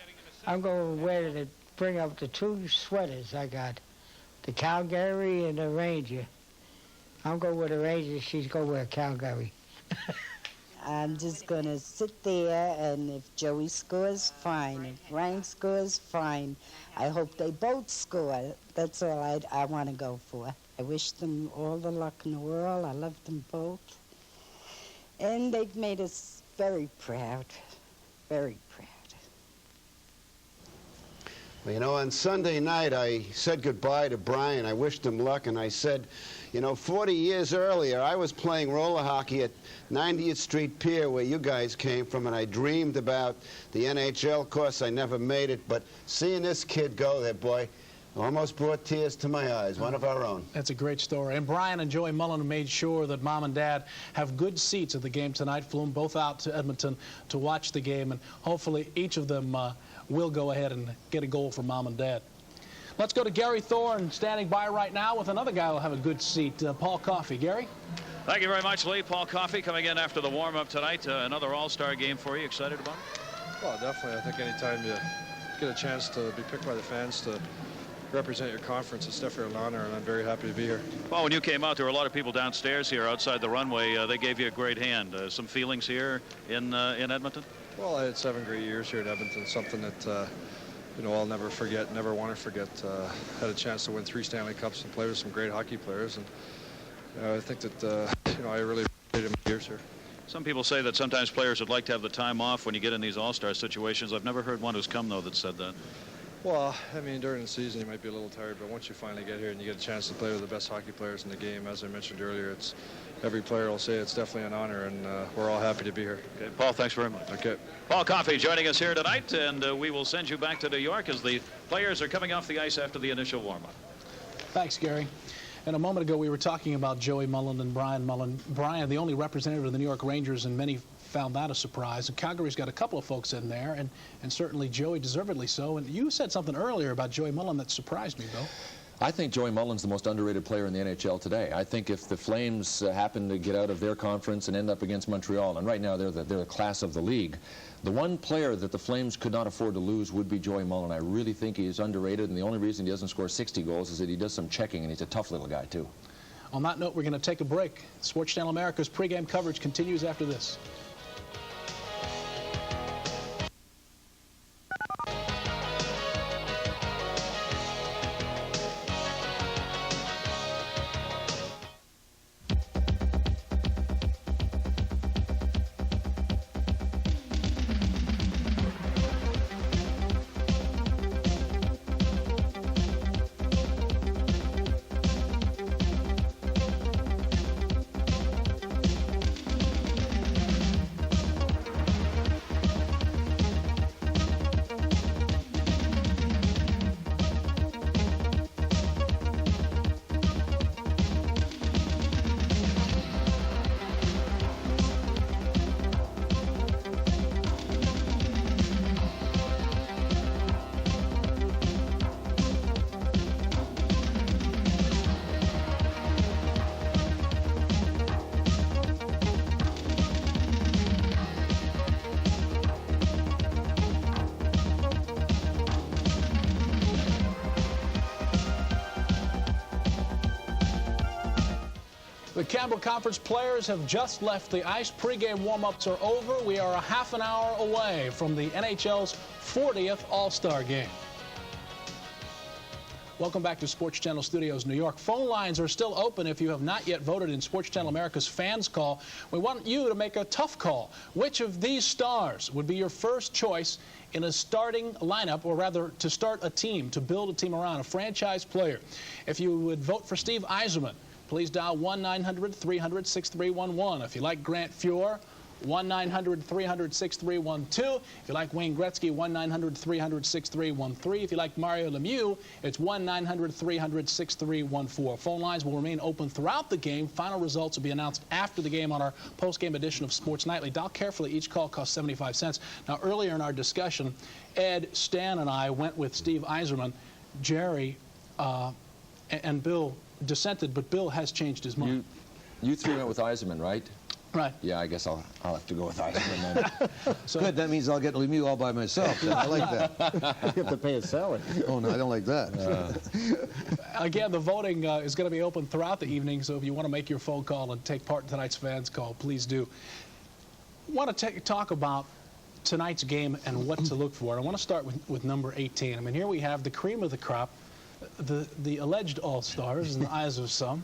Z: I'm going to bring up the 2 sweaters I got, the Calgary and the Ranger. I'm going with the Ranger. She's going to wear Calgary.
G: I'm just going to sit there, and if Joey scores, fine. If Ryan scores, fine. I hope they both score. That's all I want to go for. I wish them all the luck in the world. I love them both. And they've made us very proud, very proud.
E: Well, you know, on Sunday night, I said goodbye to Brian. I wished him luck, and I said, you know, 40 years earlier, I was playing roller hockey at 90th Street Pier, where you guys came from, and I dreamed about the NHL. Of course, I never made it, but seeing this kid go there, boy, almost brought tears to my eyes, one of our own.
A: That's a great story. And Brian and Joey Mullen made sure that Mom and Dad have good seats at the game tonight, flew them both out to Edmonton to watch the game, and hopefully each of them will go ahead and get a goal for Mom and Dad. Let's go to Gary Thorne, standing by right now with another guy who will have a good seat, Paul Coffey. Gary?
I: Thank you very much, Lee. Paul Coffey coming in after the warm-up tonight. Another All-Star game for you. Excited about it?
H: Well, definitely. I think anytime you get a chance to be picked by the fans to represent your conference, it's definitely an honor, and I'm very happy to be here.
I: Well, when you came out, there were a lot of people downstairs here outside the runway. They gave you a great hand. Some feelings here in Edmonton?
H: Well, I had 7 great years here at Edmonton, something that you know, I'll never forget, never want to forget. Had a chance to win 3 Stanley Cups and play with some great hockey players, and I think that you know, I really appreciated my years here.
I: Some people say that sometimes players would like to have the time off when you get in these all-star situations. I've never heard one who's come, though, that said that.
H: Well, I mean, during the season you might be a little tired, but once you finally get here and you get a chance to play with the best hockey players in the game, as I mentioned earlier, it's every player will say it's definitely an honor, and we're all happy to be here.
I: Okay, Paul, thanks very much.
H: Okay.
I: Paul Coffey joining us here tonight, and we will send you back to New York as the players are coming off the ice after the initial warm-up.
A: Thanks, Gary. And a moment ago, we were talking about Joey Mullen and Brian Mullen. Brian, the only representative of the New York Rangers, and many found that a surprise. And Calgary's got a couple of folks in there, and certainly Joey deservedly so. And you said something earlier about Joey Mullen that surprised me, Bill.
B: I think Joey Mullen's the most underrated player in the NHL today. I think if the Flames happen to get out of their conference and end up against Montreal, and right now they're the class of the league, the one player that the Flames could not afford to lose would be Joey Mullen. I really think he is underrated, and the only reason he doesn't score 60 goals is that he does some checking, and he's a tough little guy, too.
A: On that note, we're going to take a break. Sports Channel America's pregame coverage continues after this. The Campbell Conference players have just left the ice. Pre-game warm-ups are over. We are a half an hour away from the NHL's 40th All-Star Game. Welcome back to Sports Channel Studios, New York. Phone lines are still open if you have not yet voted in Sports Channel America's Fans Call. We want you to make a tough call. Which of these stars would be your first choice in a starting lineup, or rather to start a team, to build a team around, a franchise player? If you would vote for Steve Yzerman, please dial 1-900-300-6311. If you like Grant Fuhr, 1-900-300-6312. If you like Wayne Gretzky, 1-900-300-6313. If you like Mario Lemieux, it's 1-900-300-6314. Phone lines will remain open throughout the game. Final results will be announced after the game on our post-game edition of Sports Nightly. Dial carefully. Each call costs 75 cents. Now, earlier in our discussion, Ed, Stan, and I went with Steve Yzerman. Jerry and Bill dissented, but Bill has changed his mind.
B: You three went with Yzerman, right?
A: Right.
B: Yeah, I guess I'll have to go with Yzerman then.
C: So, good, that means I'll get Lemieux all by myself. I like that.
D: You have to pay a salary.
C: Oh, no, I don't like that.
A: Again, the voting is going to be open throughout the evening, so if you want to make your phone call and take part in tonight's fans call, please do. I want to talk about tonight's game and what to look for. I want to start with number 18. I mean, here we have the cream of the crop, the alleged all-stars in the eyes of some.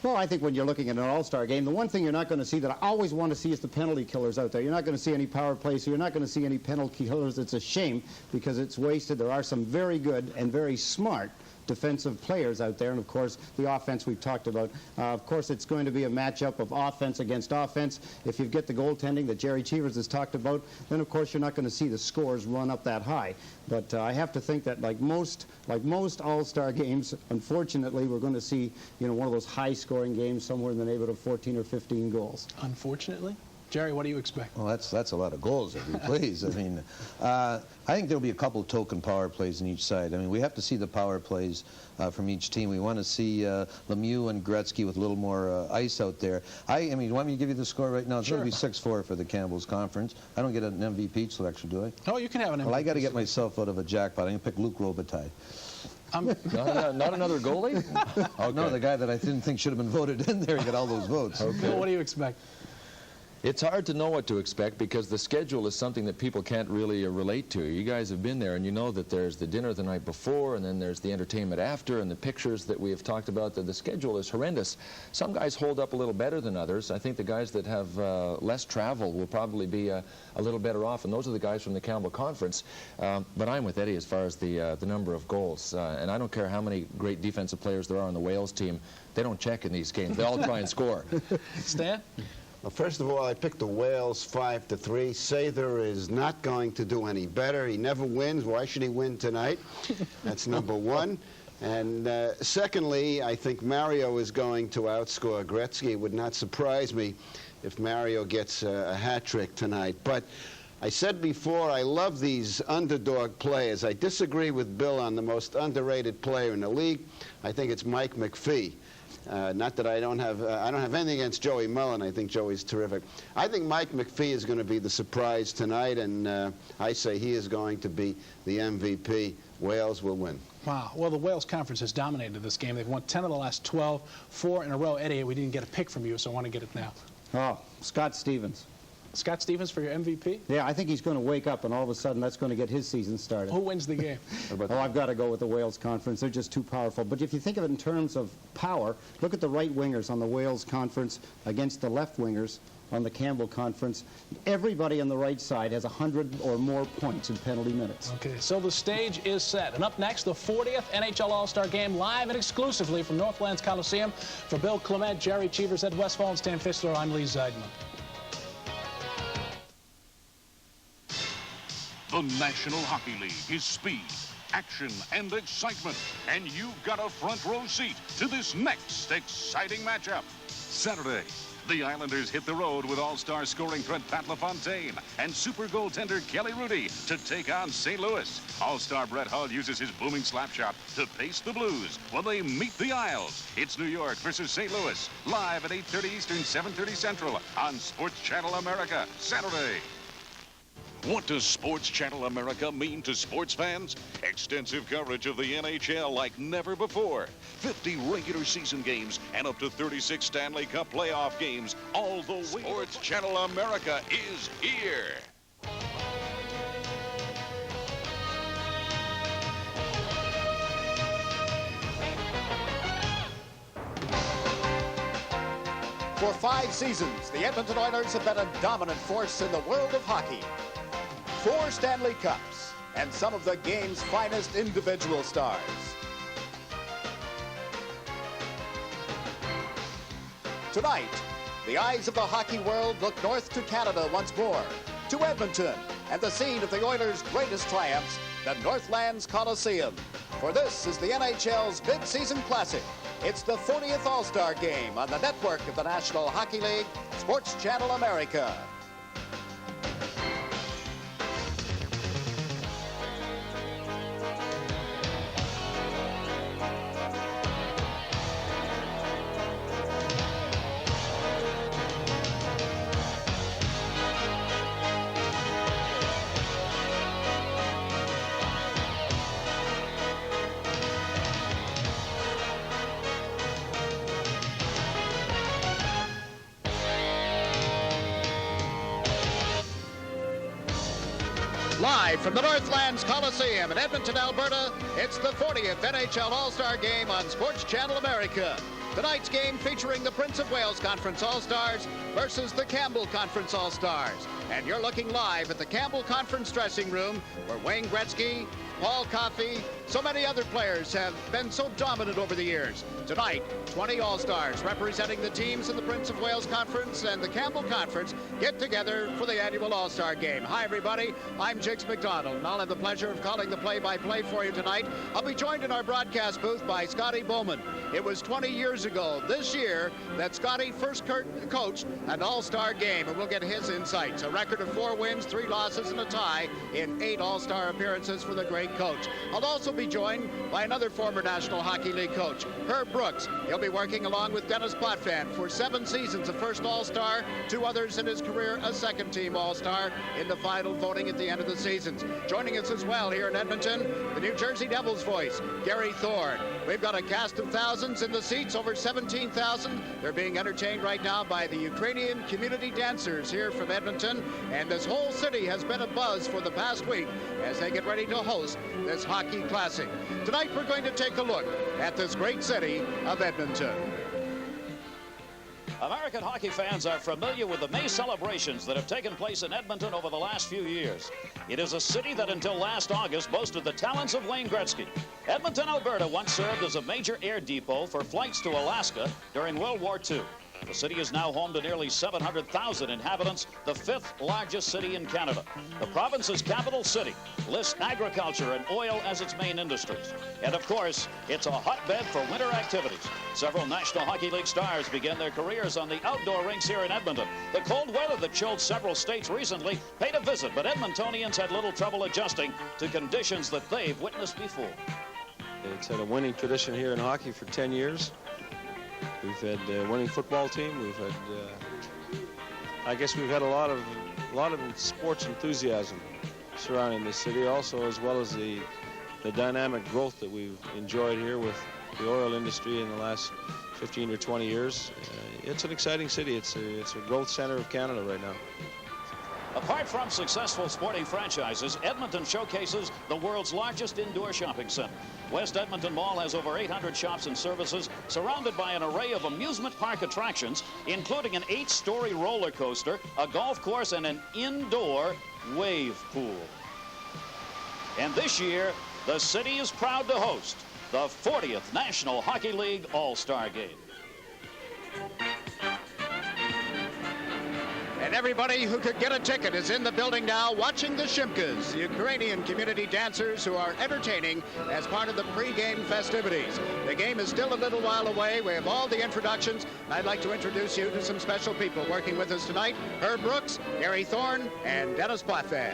D: Well, I think when you're looking at an all-star game, the one thing you're not going to see that I always want to see is the penalty killers out there. You're not going to see any power plays, so you're not going to see any penalty killers. It's a shame because it's wasted. There are some very good and very smart defensive players out there, and of course the offense we've talked about. Of course it's going to be a matchup of offense against offense. If you get the goaltending that Jerry Cheevers has talked about, then of course you're not going to see the scores run up that high. But I have to think that like most all-star games, unfortunately we're going to see, you know, one of those high-scoring games somewhere in the neighborhood of 14 or 15 goals.
A: Unfortunately? Jerry, what do you expect?
C: Well, that's a lot of goals, if you please. I mean, I think there'll be a couple token power plays on each side. I mean, we have to see the power plays from each team. We want to see Lemieux and Gretzky with a little more ice out there. I mean, you want me to give you the score right now? It's going to be 6-4 for the Campbell's Conference. I don't get an MVP selection, do I?
A: Oh, you can have an MVP.
C: Well, I got to get myself out of a jackpot. I'm going to pick Luc Robitaille.
B: Not another goalie?
C: Okay. No, the guy that I didn't think should have been voted in there. He got all those votes.
A: Okay. Well, what do you expect?
B: It's hard to know what to expect because the schedule is something that people can't really relate to. You guys have been there and you know that there's the dinner the night before and then there's the entertainment after and the pictures that we have talked about. The schedule is horrendous. Some guys hold up a little better than others. I think the guys that have less travel will probably be a little better off, and those are the guys from the Campbell Conference. But I'm with Eddie as far as the number of goals. And I don't care how many great defensive players there are on the Wales team. They don't check in these games. They all try and score.
A: Stan?
E: Well, first of all, I picked the Wales 5-3. Sather is not going to do any better. He never wins. Why should he win tonight? That's number one. And secondly, I think Mario is going to outscore Gretzky. It would not surprise me if Mario gets a hat trick tonight. But I said before, I love these underdog players. I disagree with Bill on the most underrated player in the league. I think it's Mike McPhee. Not that I don't have anything against Joey Mullen. I think Joey's terrific. I think Mike McPhee is going to be the surprise tonight, and I say he is going to be the MVP. Wales will win.
A: Wow. Well, the Wales Conference has dominated this game. They've won 10 of the last 12, 4 in a row. Eddie, we didn't get a pick from you, so I want to get it now.
D: Oh, Scott Stevens.
A: Scott Stevens for your MVP?
D: Yeah, I think he's going to wake up, and all of a sudden that's going to get his season started.
A: Who wins the game?
D: Oh, I've got to go with the Wales Conference. They're just too powerful. But if you think of it in terms of power, look at the right wingers on the Wales Conference against the left wingers on the Campbell Conference. Everybody on the right side has 100 or more points in penalty minutes.
A: Okay, so the stage is set. And up next, the 40th NHL All-Star Game, live and exclusively from Northlands Coliseum. For Bill Clement, Jerry Cheevers, Ed Westfall, and Stan Fissler, I'm Lee Zeidman.
O: The National Hockey League is speed, action, and excitement. And you've got a front row seat to this next exciting matchup. Saturday, the Islanders hit the road with all-star scoring threat Pat LaFontaine and super goaltender Kelly Rudy to take on St. Louis. All-star Brett Hull uses his booming slap shot to pace the Blues when they meet the Isles. It's New York versus St. Louis, live at 8:30 Eastern, 7:30 Central on Sports Channel America, Saturday. What does Sports Channel America mean to sports fans? Extensive coverage of the NHL like never before. 50 regular season games and up to 36 Stanley Cup playoff games all the way. Sports Channel America is here.
P: For 5 seasons, the Edmonton Oilers have been a dominant force in the world of hockey. 4 Stanley Cups, and some of the game's finest individual stars. Tonight, The eyes of the hockey world look north to Canada once more, to Edmonton, and the scene of the Oilers' greatest triumphs, the Northlands Coliseum. For this is the NHL's mid-season classic. It's the 40th All-Star Game on the network of the National Hockey League, Sports Channel America. Live from the Northlands Coliseum in Edmonton, Alberta, it's the 40th NHL All-Star Game on Sports Channel America. Tonight's game featuring the Prince of Wales Conference All-Stars versus the Campbell Conference All-Stars. And you're looking live at the Campbell Conference dressing room where Wayne Gretzky, Paul Coffey, so many other players have been so dominant over the years. Tonight, 20 All-Stars representing the teams in the Prince of Wales Conference and the Campbell Conference get together for the annual All-Star Game. Hi, everybody. I'm Jigs McDonald, and I'll have the pleasure of calling the play-by-play for you tonight. I'll be joined in our broadcast booth by Scotty Bowman. It was 20 years ago this year that Scotty first coached an All-Star Game, and we'll get his insights. A record of 4 wins, 3 losses, and a tie in 8 All-Star appearances for the great coach. I'll also be joined by another former National Hockey League coach, Herb Brooks. He'll be working along with Dennis Potvin for 7 seasons, a first All-Star, 2 others in his career, a second-team All-Star in the final voting at the end of the seasons. Joining us as well here in Edmonton, the New Jersey Devils voice, Gary Thorne. We've got a cast of thousands in the seats, over 17,000. They're being entertained right now by the Ukrainian community dancers here from Edmonton, and this whole city has been abuzz for the past week as they get ready to host this hockey classic. Tonight we're going to take a look at this great city of Edmonton.
I: American hockey fans are familiar with the May celebrations that have taken place in Edmonton over the last few years. It is a city that until last August boasted the talents of Wayne Gretzky. Edmonton, Alberta once served as a major air depot for flights to Alaska during World War II. The city is now home to nearly 700,000 inhabitants, the 5th largest city in Canada. The province's capital city lists agriculture and oil as its main industries. And of course, it's a hotbed for winter activities. Several National Hockey League stars began their careers on the outdoor rinks here in Edmonton. The cold weather that chilled several states recently paid a visit, but Edmontonians had little trouble adjusting to conditions that they've witnessed before.
F: It's had a winning tradition here in hockey for 10 years. We've had a winning football team. We've had, I guess we've had a lot of sports enthusiasm surrounding this city, also as well as the dynamic growth that we've enjoyed here with the oil industry in the last 15 or 20 years. It's an exciting city. It's a growth center of Canada right now.
I: Apart from successful sporting franchises, Edmonton showcases the world's largest indoor shopping center. West Edmonton Mall has over 800 shops and services, surrounded by an array of amusement park attractions, including an 8-story roller coaster, a golf course, and an indoor wave pool. And this year, the city is proud to host the 40th National Hockey League All-Star Game.
P: And everybody who could get a ticket is in the building now watching the Shimkas, Ukrainian community dancers who are entertaining as part of the pre-game festivities. The game is still a little while away. We have all the introductions. And I'd like to introduce you to some special people working with us tonight. Herb Brooks, Gary Thorne, and Dennis Potvin.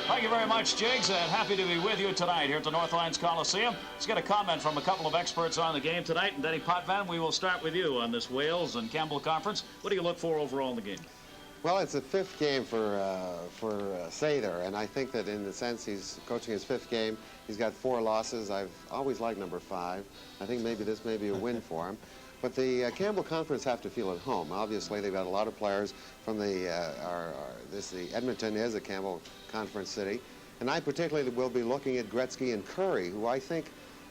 I: Thank you very much, Jigs, and happy to be with you tonight here at the Northlands Coliseum. Let's get a comment from a couple of experts on the game tonight. And Denny Potvin, we will start with you on this Wales and Campbell Conference. What do you look for overall in the game?
R: Well, it's the 5th game for Sather, and I think that in the sense he's coaching his 5th game. He's got 4 losses. I've always liked number 5. I think maybe this may be a win for him. But the Campbell Conference have to feel at home. Obviously, they've got a lot of players from the Edmonton is a Campbell Conference city, and I particularly will be looking at Gretzky and Curry, who I think,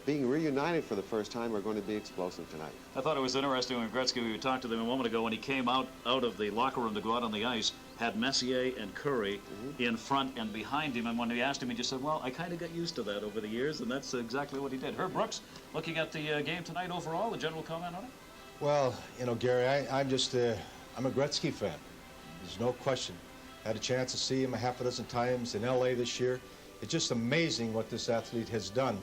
R: being reunited for the first time, are going to be explosive tonight.
I: I thought it was interesting when Gretzky, we talked to them a moment ago, when he came out of the locker room to go out on the ice, had Messier and Curry in front and behind him, and when we asked him, he just said, well, I kind of got used to that over the years, and that's exactly what he did. Herb Brooks, looking at the game tonight overall, a general comment on it?
K: Well, you know, Gary, I'm a Gretzky fan. There's no question. Had a chance to see him a half a dozen times in LA this year. It's just amazing what this athlete has done.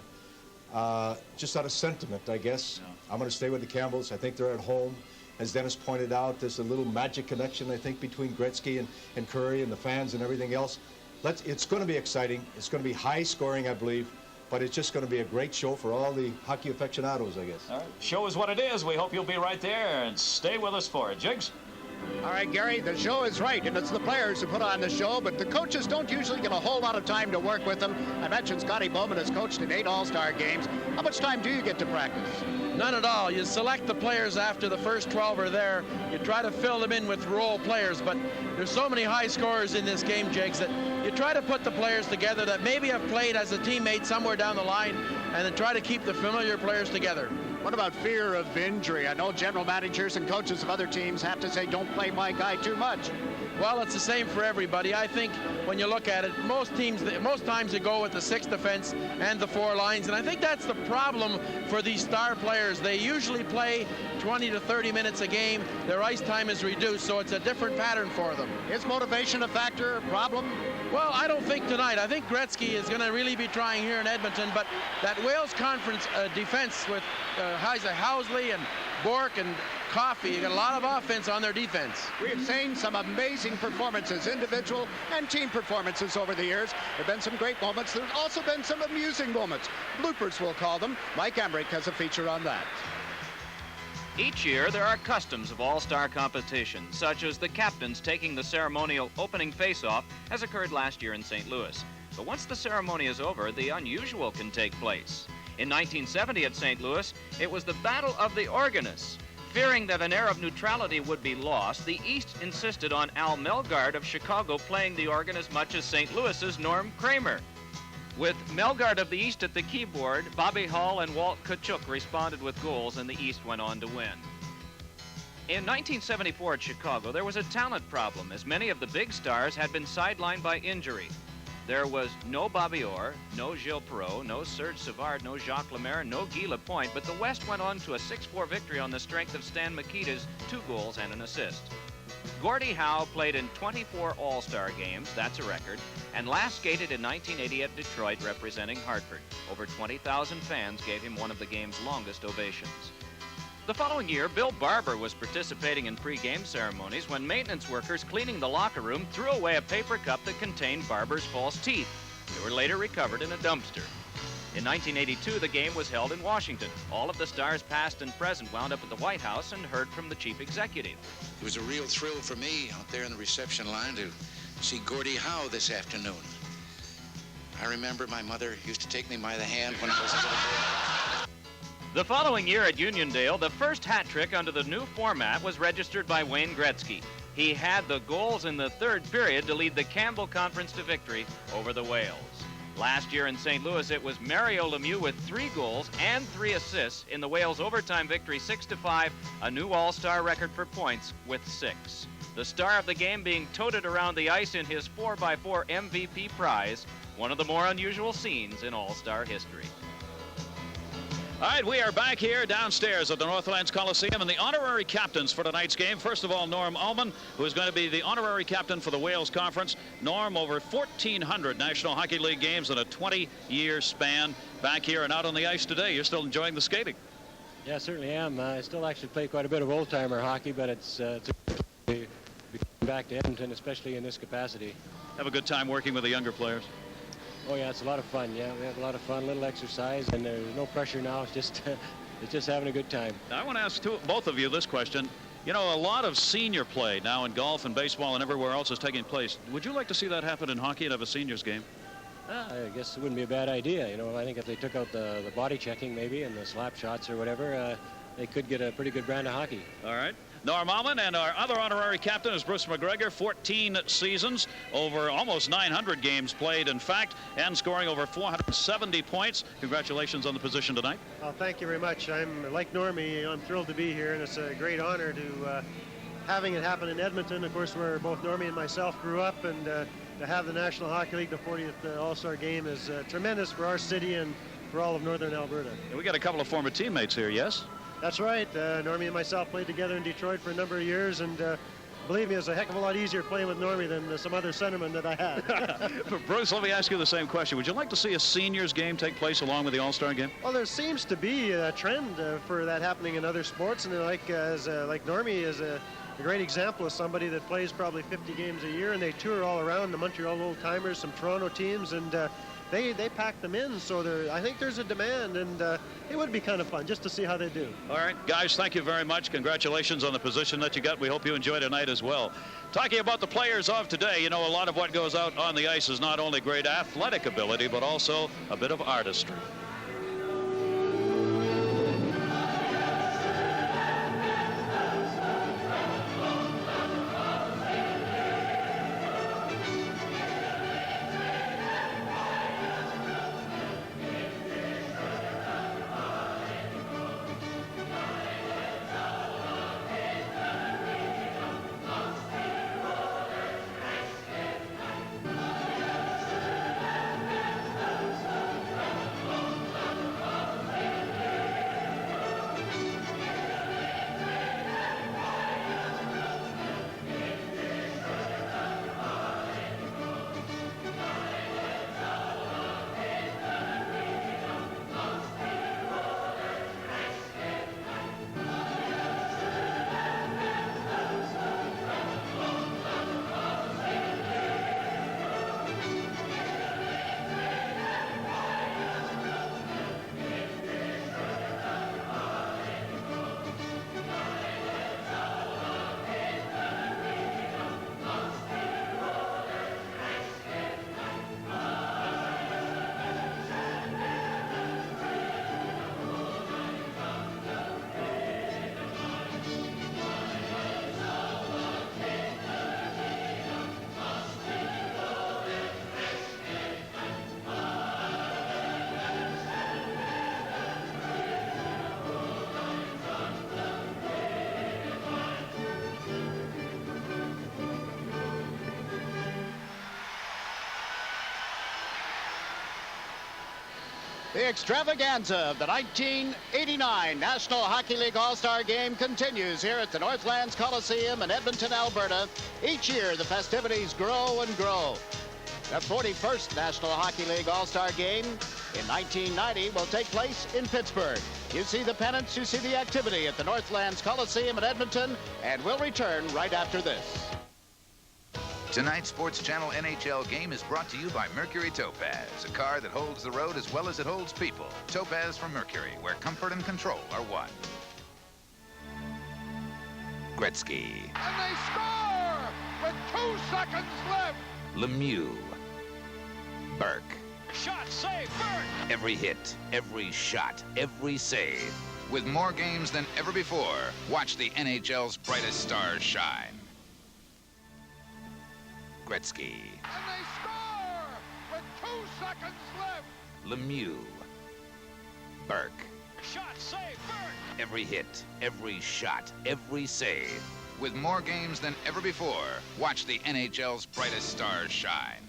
K: Just out of sentiment, I guess. I'm going to stay with the Campbells. I think they're at home. As Dennis pointed out, there's a little magic connection, I think, between Gretzky and Curry and the fans and everything else. It's going to be exciting. It's going to be high scoring, I believe. But it's just going to be a great show for all the hockey aficionados, I guess.
I: All right. Show is what it is. We hope you'll be right there and stay with us for it. Jigs?
P: All right, Gary, the show is right, and it's the players who put on the show, but the coaches don't usually get a whole lot of time to work with them. I mentioned Scotty Bowman has coached in 8 All-Star games. How much time do you get to practice?
S: None at all. You select the players after the first 12 are there. You try to fill them in with role players, but there's so many high scorers in this game, Jakes, that you try to put the players together that maybe have played as a teammate somewhere down the line, and then try to keep the familiar players together.
P: What about fear of injury? I know general managers and coaches of other teams have to say, don't play my guy too much.
S: Well, it's the same for everybody. I think when you look at it, most times they go with the 6th defense and the 4 lines, and I think that's the problem for these star players. They usually play 20 to 30 minutes a game. Their ice time is reduced, so it's a different pattern for them.
P: Is motivation a factor, a problem?
S: Well, I don't think tonight. I think Gretzky is going to really be trying here in Edmonton, but that Wales Conference defense with Housley and Bork and Coffey, you got a lot of offense on their defense.
P: We have seen some amazing performances, individual and team performances over the years. There have been some great moments. There's also been some amusing moments. Bloopers, we'll call them. Mike Emmerich has a feature on that.
T: Each year, there are customs of all-star competitions, such as the captains taking the ceremonial opening face-off, as occurred last year in St. Louis. But once the ceremony is over, the unusual can take place. In 1970 at St. Louis, it was the Battle of the Organists. Fearing that an air of neutrality would be lost, the East insisted on Al Melgard of Chicago playing the organ as much as St. Louis's Norm Kramer. With Melgard of the East at the keyboard, Bobby Hull and Walt Tkachuk responded with goals, and the East went on to win. In 1974 at Chicago, there was a talent problem, as many of the big stars had been sidelined by injury. There was no Bobby Orr, no Gilles Perreault, no Serge Savard, no Jacques Lemaire, no Guy Lapointe, but the West went on to a 6-4 victory on the strength of Stan Mikita's 2 goals and an assist. Gordie Howe played in 24 All-Star games, that's a record, and last skated in 1980 at Detroit representing Hartford. Over 20,000 fans gave him one of the game's longest ovations. The following year, Bill Barber was participating in pre-game ceremonies when maintenance workers cleaning the locker room threw away a paper cup that contained Barber's false teeth. They were later recovered in a dumpster. In 1982, the game was held in Washington. All of the stars past and present wound up at the White House and heard from the chief executive.
U: It was a real thrill for me out there in the reception line to see Gordie Howe this afternoon. I remember my mother used to take me by the hand when I was a little boy.
T: The following year at Uniondale, the first hat trick under the new format was registered by Wayne Gretzky. He had the goals in the 3rd period to lead the Campbell Conference to victory over the Whales. Last year in St. Louis, it was Mario Lemieux with 3 goals and 3 assists in the Wales' overtime victory 6-5, a new all-star record for points with 6. The star of the game being toted around the ice in his 4x4 MVP prize, one of the more unusual scenes in all-star history.
I: All right, we are back here downstairs at the Northlands Coliseum, and the honorary captains for tonight's game. First of all, Norm Ullman, who is going to be the honorary captain for the Wales Conference. Norm, over 1,400 National Hockey League games in a 20-year span. Back here and out on the ice today. You're still enjoying the skating?
V: Yeah, I certainly am. I still actually play quite a bit of old-timer hockey, but it's a be back to Edmonton, especially in this capacity.
I: Have a good time working with the younger players?
V: Oh yeah, it's a lot of fun. Yeah, we have a lot of fun, little exercise, and there's no pressure now. It's just having a good time.
I: Now, I want to ask both of you this question. You know, a lot of senior play now in golf and baseball and everywhere else is taking place. Would you like to see that happen in hockey and have a seniors game?
V: I guess it wouldn't be a bad idea. You know, I think if they took out the body checking maybe and the slap shots or whatever, they could get a pretty good brand of hockey.
I: All right. Norm Ullman, and our other honorary captain is Bruce McGregor, 14 seasons, over almost 900 games played, in fact, and scoring over 470 points. Congratulations on the position tonight.
W: Well, thank you very much. I'm like Normie, I'm thrilled to be here, and it's a great honor to having it happen in Edmonton, of course, where both Normie and myself grew up, and to have the National Hockey League, the 40th All-Star Game, is tremendous for our city and for all of northern Alberta.
I: And we got a couple of former teammates here, yes?
W: That's right. Normie and myself played together in Detroit for a number of years, and believe me, it's a heck of a lot easier playing with Normie than some other centerman that I had.
I: Bruce, let me ask you the same question. Would you like to see a seniors game take place along with the All-Star game?
W: Well, there seems to be a trend for that happening in other sports, and like Normie is a great example of somebody that plays probably 50 games a year, and they tour all around the Montreal Old-Timers, some Toronto teams, and they pack them in. So I think there's a demand, and it would be kind of fun just to see how they do.
I: All right, guys, thank you very much. Congratulations on the position that you got. We hope you enjoy tonight as well. Talking about the players of today, you know, a lot of what goes out on the ice is not only great athletic ability, but also a bit of artistry.
P: The extravaganza of the 1989 National Hockey League All-Star Game continues here at the Northlands Coliseum in Edmonton, Alberta. Each year, the festivities grow and grow. The 41st National Hockey League All-Star Game in 1990 will take place in Pittsburgh. You see the pennants, you see the activity at the Northlands Coliseum in Edmonton, and we'll return right after this.
J: Tonight's Sports Channel NHL game is brought to you by Mercury Topaz, a car that holds the road as well as it holds people. Topaz from Mercury, where comfort and control are one. Gretzky.
L: And they score with 2 seconds left.
J: Lemieux. Burke.
L: Shot, save, Burke.
J: Every hit, every shot, every save. With more games than ever before, watch the NHL's brightest stars shine. Gretzky.
L: And they score with 2 seconds left.
J: Lemieux. Burke.
L: Shot, save, Burke.
J: Every hit, every shot, every save. With more games than ever before, watch the NHL's brightest stars shine.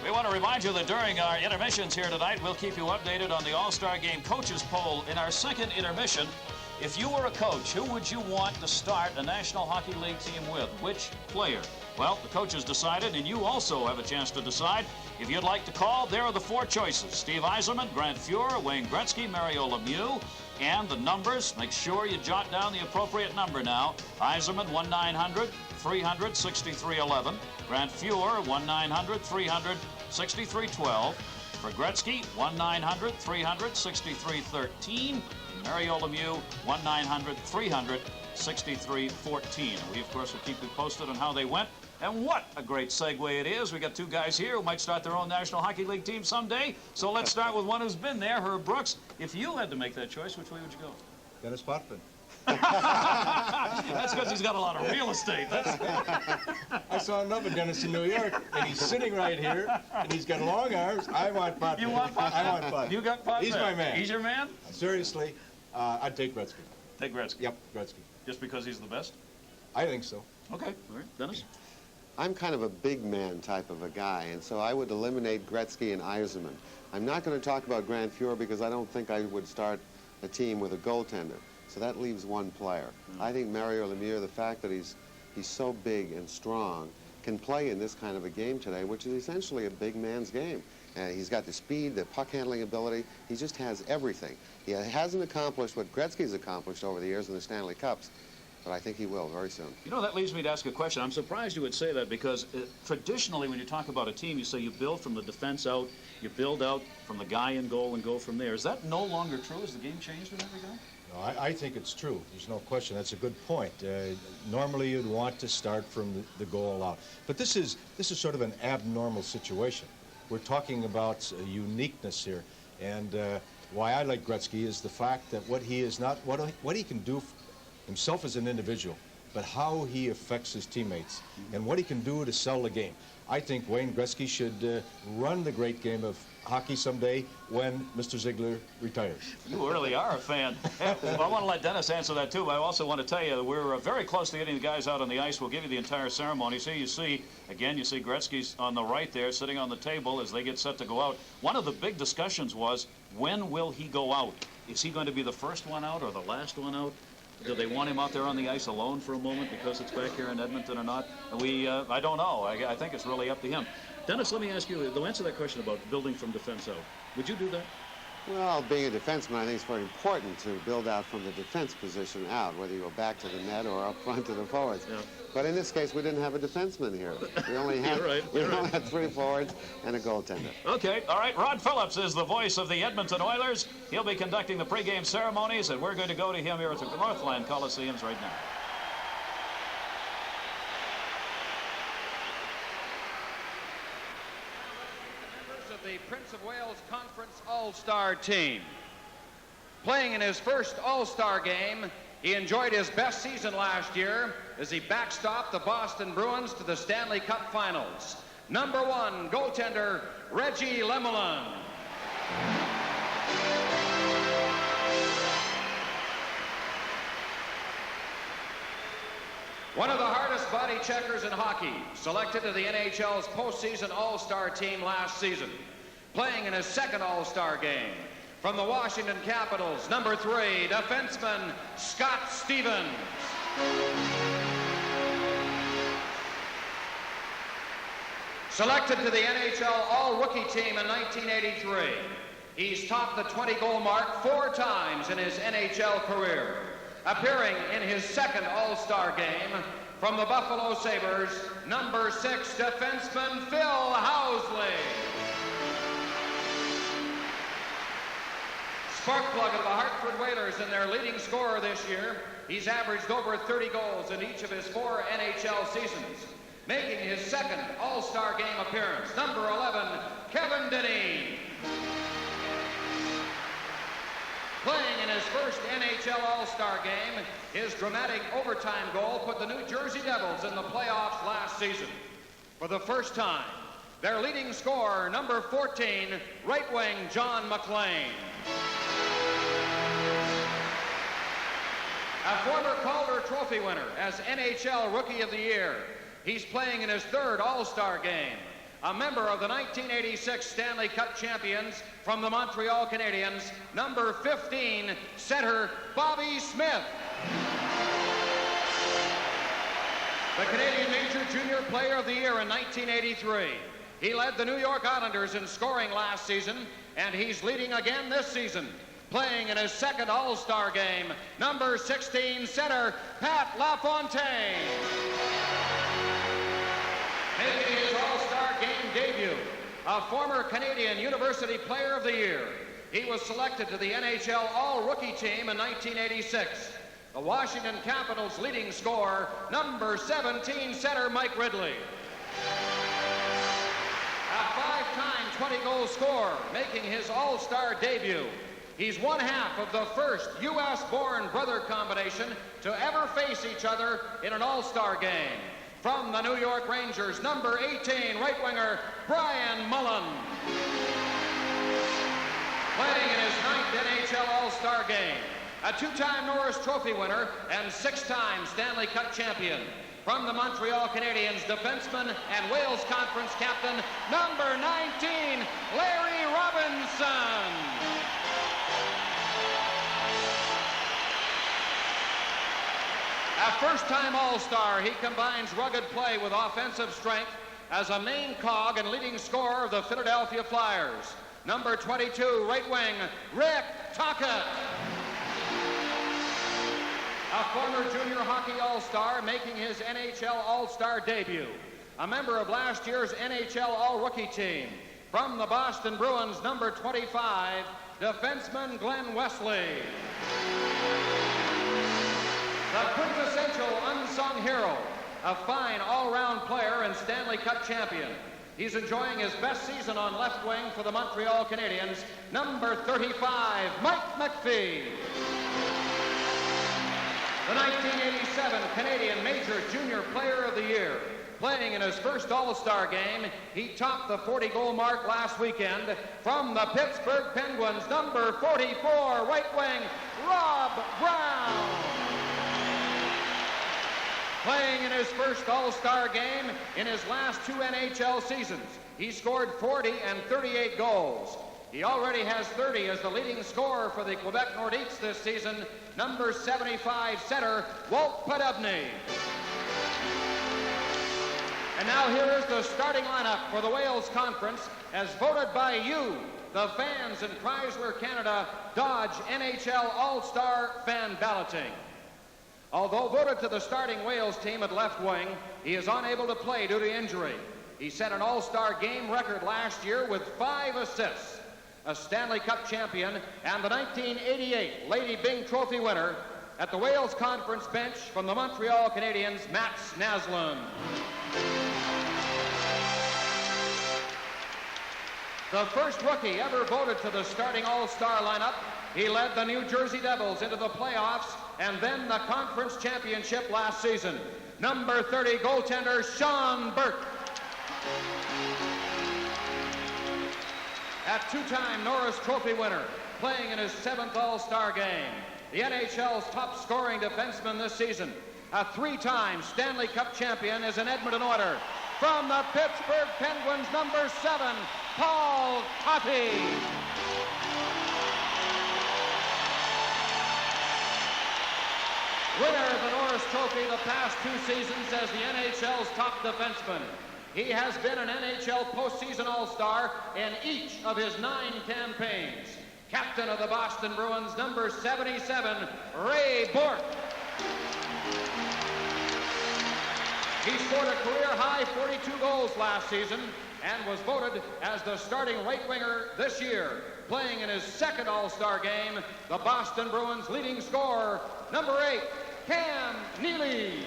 I: We want to remind you that during our intermissions here tonight, we'll keep you updated on the All-Star Game Coaches Poll. In our second intermission, if you were a coach, who would you want to start a National Hockey League team with? Which player? Well, the coaches decided, and you also have a chance to decide. If you'd like to call, there are the 4 choices. Steve Yzerman, Grant Fuhr, Wayne Gretzky, Mario Lemieux, and the numbers. Make sure you jot down the appropriate number now. Yzerman, 1-900-300-6311. Grant Fuhr, 1-900-300-6312. For Gretzky, 1-900-300-6313. Mario Lemieux, 1-900-300-6314. And we, of course, will keep you posted on how they went. And what a great segue it is. We got 2 guys here who might start their own National Hockey League team someday. So let's start with one who's been there, Herb Brooks. If you had to make that choice, which way would you go?
K: Dennis Potvin.
I: That's because he's got a lot of real estate.
K: I saw another Dennis in New York, and he's sitting right here, and he's got long arms. I want Potvin.
I: You want Potvin?
K: I want Potvin.
I: You got Potvin?
K: He's my man.
I: He's your man?
K: Seriously, I'd take Gretzky.
I: Take Gretzky?
K: Yep, Gretzky.
I: Just because he's the best?
K: I think so.
I: Okay, all right. Dennis?
R: I'm kind of a big man type of a guy, and so I would eliminate Gretzky and Yzerman. I'm not going to talk about Grand Fuhrer because I don't think I would start a team with a goaltender. So that leaves one player. I think Mario Lemieux, the fact that he's so big and strong, can play in this kind of a game today, which is essentially a big man's game. He's got the speed, the puck handling ability. He just has everything. He hasn't accomplished what Gretzky's accomplished over the years in the Stanley Cups, but I think he will very soon.
I: You know, that leads me to ask a question. I'm surprised you would say that because traditionally when you talk about a team, you say you build from the defense out, you build out from the guy in goal and go from there. Is that no longer true? Has the game changed in that regard?
K: No, I think it's true. There's no question. That's a good point. Normally you'd want to start from the goal out. But this is sort of an abnormal situation. We're talking about uniqueness here. And why I like Gretzky is the fact that what he can do himself as an individual, but how he affects his teammates and what he can do to sell the game. I think Wayne Gretzky should run the great game of hockey someday when Mr. Ziegler retires.
I: You really are a fan. Well, I want to let Dennis answer that too, but I also want to tell you that we're very close to getting the guys out on the ice. We'll give you the entire ceremony. So you see Gretzky's on the right there sitting on the table as they get set to go out. One of the big discussions was, when will he go out? Is he going to be the first one out or the last one out? Do they want him out there on the ice alone for a moment because it's back here in Edmonton or not? I don't know. I think it's really up to him. Dennis, let me ask you, to answer that question about building from defense out, would you do that?
R: Well, being a defenseman, I think it's very important to build out from the defense position out, whether you go back to the net or up front to the forwards. Yeah. But in this case, we didn't have a defenseman here. We only had, only had 3 forwards and a goaltender.
I: Okay, all right. Rod Phillips is the voice of the Edmonton Oilers. He'll be conducting the pregame ceremonies, and we're going to go to him here at the Northland Coliseums right now.
M: The Prince of Wales Conference All-Star team. Playing in his first All-Star game, he enjoyed his best season last year as he backstopped the Boston Bruins to the Stanley Cup Finals. Number 1, goaltender Reggie Lemelin. One of the hardest body checkers in hockey, selected to the NHL's postseason All-Star team last season. Playing in his second All-Star game. From the Washington Capitals, number 3, defenseman Scott Stevens. Selected to the NHL All-Rookie team in 1983. He's topped the 20-goal mark 4 times in his NHL career. Appearing in his second All-Star game, from the Buffalo Sabres, number 6, defenseman Phil Housley. Spark plug of the Hartford Whalers and their leading scorer this year. He's averaged over 30 goals in each of his 4 NHL seasons. Making his second All-Star game appearance, number 11, Kevin Dineen. Playing in his first NHL All-Star game, his dramatic overtime goal put the New Jersey Devils in the playoffs last season. For the first time, their leading scorer, number 14, right wing John McLean. A former Calder Trophy winner as NHL Rookie of the Year. He's playing in his third All-Star game. A member of the 1986 Stanley Cup champions from the Montreal Canadiens, number 15, center Bobby Smith. The Canadian Major Junior Player of the Year in 1983. He led the New York Islanders in scoring last season, and he's leading again this season. Playing in his second All-Star game, number 16, center Pat LaFontaine. Making his All-Star game debut, a former Canadian University Player of the Year. He was selected to the NHL All-Rookie team in 1986. The Washington Capitals' leading scorer, number 17, center Mike Ridley. A 5-time 20-goal scorer, making his All-Star debut. He's one half of the first U.S.-born brother combination to ever face each other in an All-Star game. From the New York Rangers, number 18, right winger, Brian Mullen. Playing in his 9th NHL All-Star game, a 2-time Norris Trophy winner and 6-time Stanley Cup champion. from the Montreal Canadiens, defenseman and Wales Conference captain, number 19, Larry Robinson. A first-time All-Star, he combines rugged play with offensive strength as a main cog and leading scorer of the Philadelphia Flyers. Number 22, right wing, Rick Tocchet. A former junior hockey All-Star making his NHL All-Star debut. A member of last year's NHL All-Rookie team. From the Boston Bruins, number 25, defenseman Glenn Wesley. The quintessential unsung hero, a fine all-round player and Stanley Cup champion. He's enjoying his best season on left wing for the Montreal Canadiens, number 35, Mike McPhee. The 1987 Canadian Major Junior Player of the Year. Playing in his first All-Star game, he topped the 40-goal mark last weekend. From the Pittsburgh Penguins, number 44, right wing, Rob Brown. Playing in his first All-Star game in his last 2 NHL seasons, he scored 40 and 38 goals. He already has 30 as the leading scorer for the Quebec Nordiques this season, number 75 center, Walt Poddubny. And now here is the starting lineup for the Wales Conference as voted by you, the fans in Chrysler Canada Dodge NHL All-Star fan balloting. Although voted to the starting Wales team at left wing, he is unable to play due to injury. He set an All-Star game record last year with 5 assists. A Stanley Cup champion and the 1988 Lady Byng Trophy winner at the Wales Conference bench from the Montreal Canadiens, Mats Naslund. The first rookie ever voted to the starting All-Star lineup, he led the New Jersey Devils into the playoffs and then the conference championship last season. Number 30 goaltender Sean Burke. A 2-time Norris Trophy winner, playing in his 7th All-Star game. The NHL's top scoring defenseman this season. A 3-time Stanley Cup champion is in Edmonton order. From the Pittsburgh Penguins, number 7, Paul Cottee. Winner of the Norris Trophy the past 2 seasons as the NHL's top defenseman. He has been an NHL postseason All-Star in each of his 9 campaigns. Captain of the Boston Bruins, number 77, Ray Bourque. He scored a career-high 42 goals last season and was voted as the starting right winger this year. Playing in his 2nd All-Star game, the Boston Bruins' leading scorer, number 8, Cam Neely.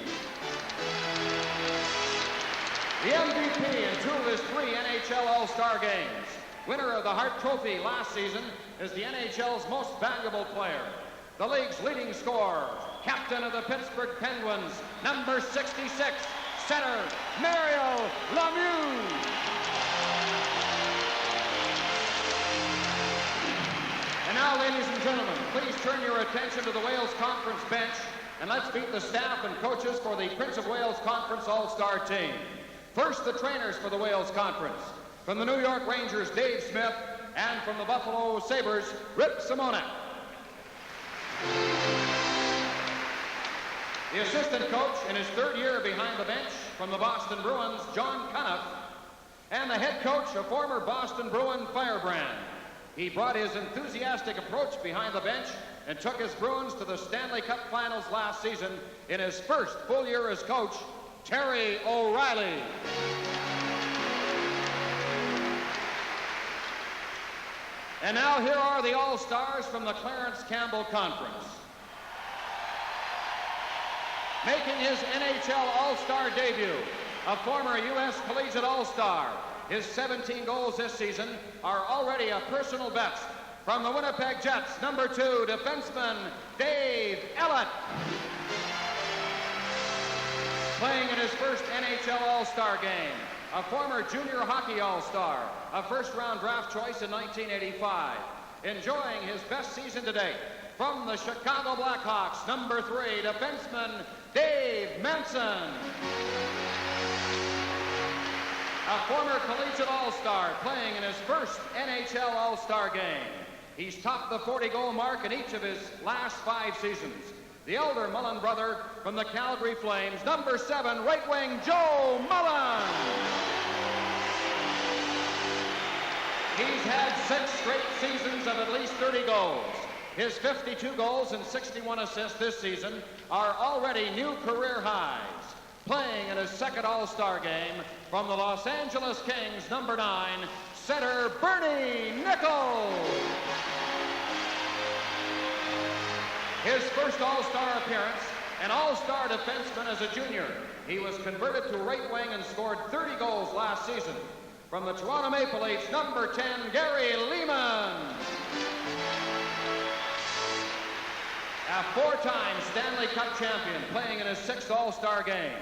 M: The MVP in 2 of his 3 NHL All-Star games. Winner of the Hart Trophy last season is the NHL's most valuable player. The league's leading scorer, captain of the Pittsburgh Penguins, number 66, center, Mario Lemieux. And now, ladies and gentlemen, please turn your attention to the Wales Conference bench and let's meet the staff and coaches for the Prince of Wales Conference All-Star team. First, the trainers for the Wales Conference. From the New York Rangers, Dave Smith, and from the Buffalo Sabres, Rip Simonek. The assistant coach in his 3rd year behind the bench from the Boston Bruins, John Cuniff, and the head coach, a former Boston Bruin firebrand. He brought his enthusiastic approach behind the bench and took his Bruins to the Stanley Cup Finals last season in his 1st full year as coach, Terry O'Reilly. And now here are the All-Stars from the Clarence Campbell Conference. Making his NHL All-Star debut, a former U.S. Collegiate All-Star. His 17 goals this season are already a personal best. From the Winnipeg Jets, number 2, defenseman Dave Ellett. Playing in his first NHL All-Star game, a former junior hockey All-Star, a first-round draft choice in 1985. Enjoying his best season to date, From the Chicago Blackhawks, number 3, defenseman Dave Manson. A former collegiate all-star playing in his first NHL all-star game. He's topped the 40-goal mark in each of his last 5 seasons. The elder Mullen brother from the Calgary Flames, number 7, right wing Joe Mullen. He's had 6 straight seasons of at least 30 goals. His 52 goals and 61 assists this season are already new career highs. Playing in his second all-star game from the Los Angeles Kings, number 9, center Bernie Nichols. His first all-star appearance, an all-star defenseman as a junior. He was converted to right wing and scored 30 goals last season. From the Toronto Maple Leafs, number 10, Gary Lehman. A 4-time Stanley Cup champion playing in his 6th all-star game.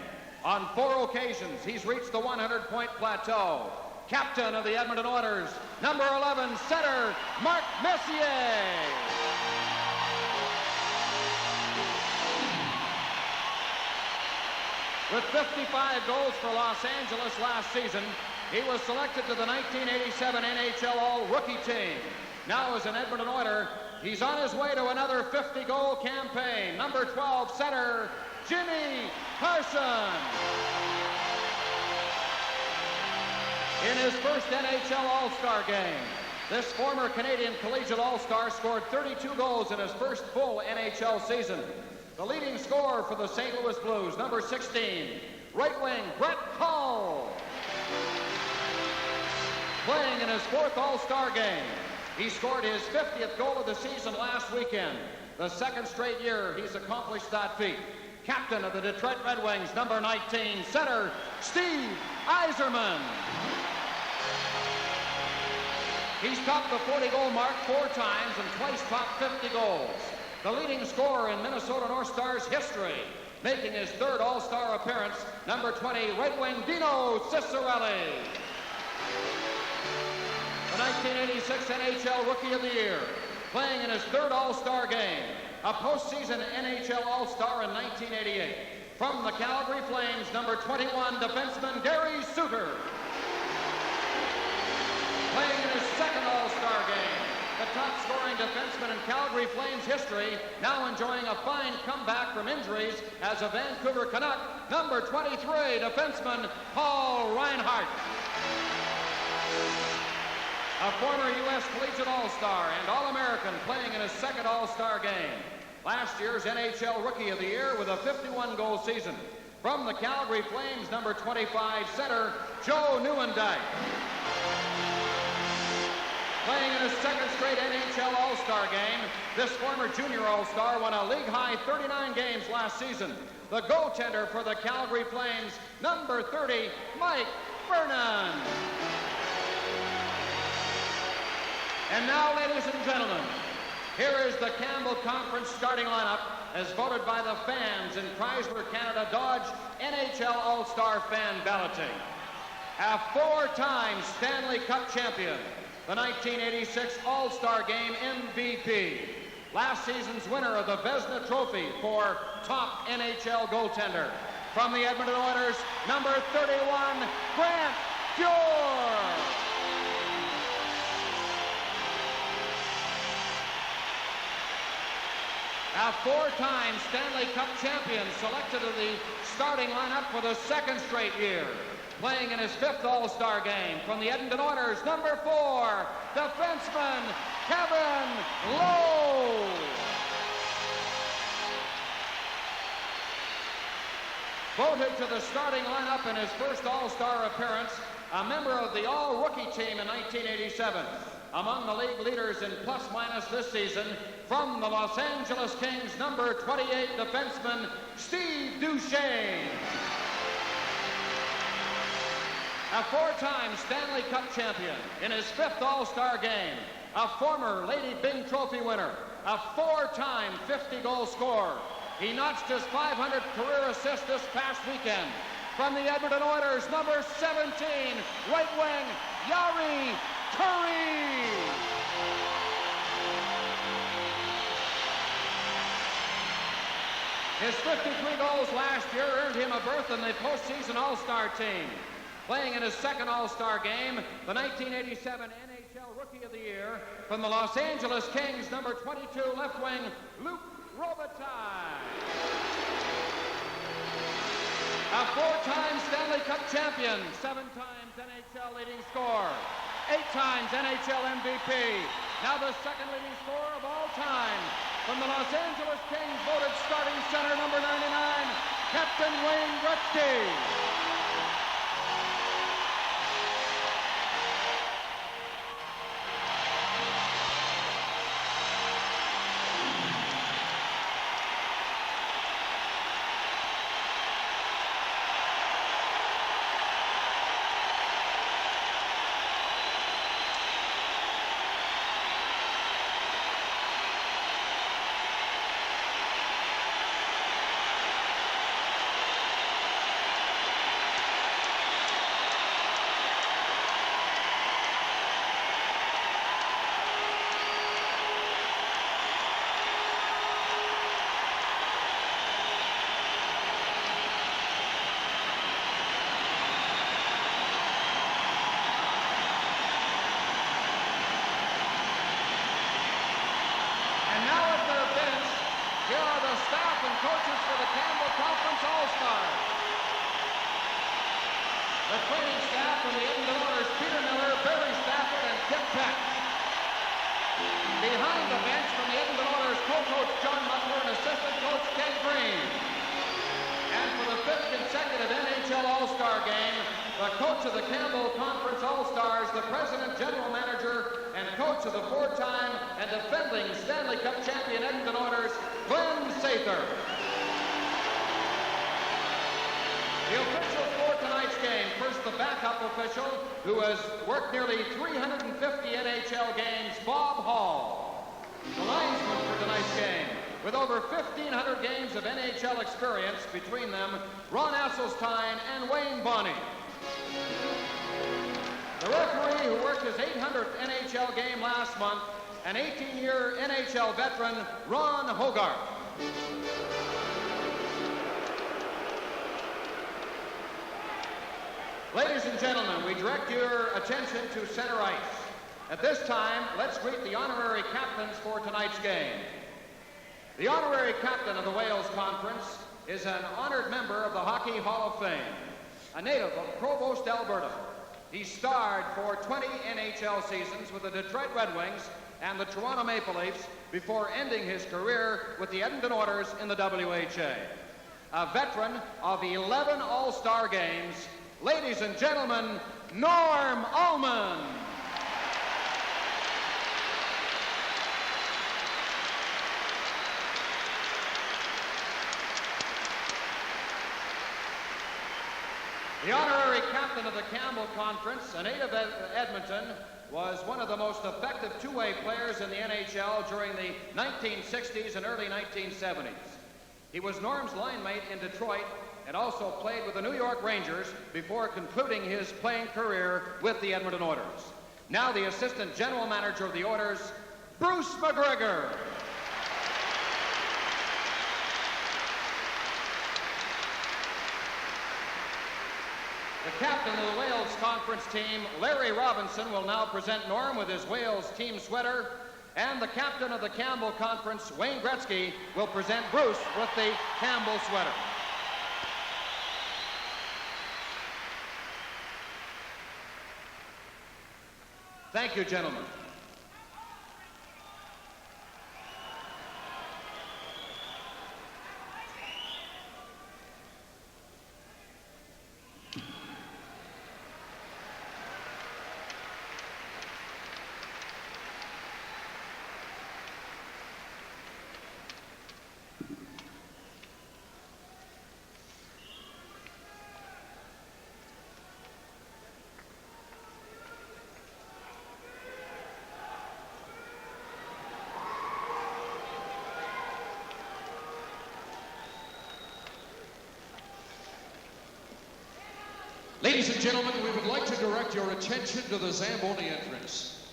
M: On 4 occasions, he's reached the 100-point plateau. Captain of the Edmonton Oilers, number 11, center Mark Messier. With 55 goals for Los Angeles last season, he was selected to the 1987 NHL All-Rookie team. Now as an Edmonton Oiler, he's on his way to another 50-goal campaign. Number 12, center Jimmy Carson. In his first NHL All-Star game, this former Canadian collegiate All-Star scored 32 goals in his first full NHL season. The leading scorer for the St. Louis Blues, number 16, right wing Brett Hull. Playing in his 4th All-Star game, he scored his 50th goal of the season last weekend. The 2nd straight year he's accomplished that feat. Captain of the Detroit Red Wings, number 19, center Steve Yzerman. He's topped the 40-goal mark 4 times and twice topped 50 goals. The leading scorer in Minnesota North Stars history, making his 3rd All-Star appearance, number 20, right wing Dino Ciccarelli. The 1986 NHL Rookie of the Year, playing in his 3rd All-Star game, a postseason NHL All-Star in 1988. From the Calgary Flames, number 21, defenseman Gary Suter. Playing in his 2nd All-Star game, the top-scoring defenseman in Calgary Flames history, now enjoying a fine comeback from injuries as a Vancouver Canuck, number 23, defenseman Paul Reinhart. A former U.S. Collegiate All-Star and All-American playing in his 2nd All-Star game. Last year's NHL Rookie of the Year with a 51-goal season. From the Calgary Flames, number 25, center Joe Nieuwendyk. Playing in his 2nd straight NHL All-Star game, this former junior All-Star won a league-high 39 games last season. The goaltender for the Calgary Flames, number 30, Mike Vernon. And now, ladies and gentlemen, here is the Campbell Conference starting lineup as voted by the fans in Chrysler Canada Dodge NHL All-Star fan balloting. A 4-time Stanley Cup champion, the 1986 All-Star Game MVP, last season's winner of the Vezina Trophy for top NHL goaltender. From the Edmonton Oilers, number 31, Grant Fuhr. A 4-time Stanley Cup champion selected to the starting lineup for the 2nd straight year. Playing in his 5th All-Star game from the Edmonton Oilers, number 4, defenseman Kevin Lowe. Voted to the starting lineup in his first All-Star appearance, a member of the All-Rookie team in 1987. Among the league leaders in plus-minus this season, from the Los Angeles Kings, number 28, defenseman Steve Duchesne. A 4-time Stanley Cup champion in his 5th All-Star game, a former Lady Byng Trophy winner, a 4-time 50-goal scorer. He notched his 500th career assist this past weekend. From the Edmonton Oilers, number 17, right wing, Jari Kurri. His 53 goals last year earned him a berth in the postseason All-Star team. Playing in his second All-Star game, the 1987 NHL Rookie of the Year from the Los Angeles Kings, number 22 left wing, Luc Robitaille. A 4-time Stanley Cup champion, 7 times NHL leading scorer, 8 times NHL MVP. Now the second leading scorer of all time from the Los Angeles Kings, voted starting center, number 99, Captain Wayne Gretzky. Coaches for the Campbell Conference All-Stars. The training staff from the Edmonton Oilers, Peter Miller, Barry Stafford, and Kip Peck. Behind the bench from the Edmonton Oilers, co-coach John Butler and assistant coach Ken Green. And for the 5th consecutive NHL All-Star game, the coach of the Campbell Conference All-Stars, the president, general manager, and coach of the 4-time and defending Stanley Cup champion Edmonton Oilers, Glenn Sather. The officials for tonight's game, first the backup official, who has worked nearly 350 NHL games, Bob Hall. The linesman for tonight's game, with over 1,500 games of NHL experience between them, Ron Asselstein and Wayne Bonney. The referee, who worked his 800th NHL game last month, an 18-year NHL veteran, Ron Hogarth. Ladies and gentlemen, we direct your attention to center ice. At this time, let's greet the honorary captains for tonight's game. The honorary captain of the Wales Conference is an honored member of the Hockey Hall of Fame, a native of Provost, Alberta. He starred for 20 NHL seasons with the Detroit Red Wings and the Toronto Maple Leafs before ending his career with the Edmonton Oilers in the WHA. A veteran of 11 All-Star games, ladies and gentlemen, Norm Allman. The honorary captain of the Campbell Conference, a native of Edmonton, was one of the most effective two-way players in the NHL during the 1960s and early 1970s. He was Norm's line mate in Detroit and also played with the New York Rangers before concluding his playing career with the Edmonton Oilers. Now the assistant general manager of the Oilers, Bruce McGregor. The captain of the Wales Conference team, Larry Robinson, will now present Norm with his Wales team sweater, and the captain of the Campbell Conference, Wayne Gretzky, will present Bruce with the Campbell sweater. Thank you, gentlemen.
G: Ladies and gentlemen, we would like to direct your attention to the Zamboni entrance.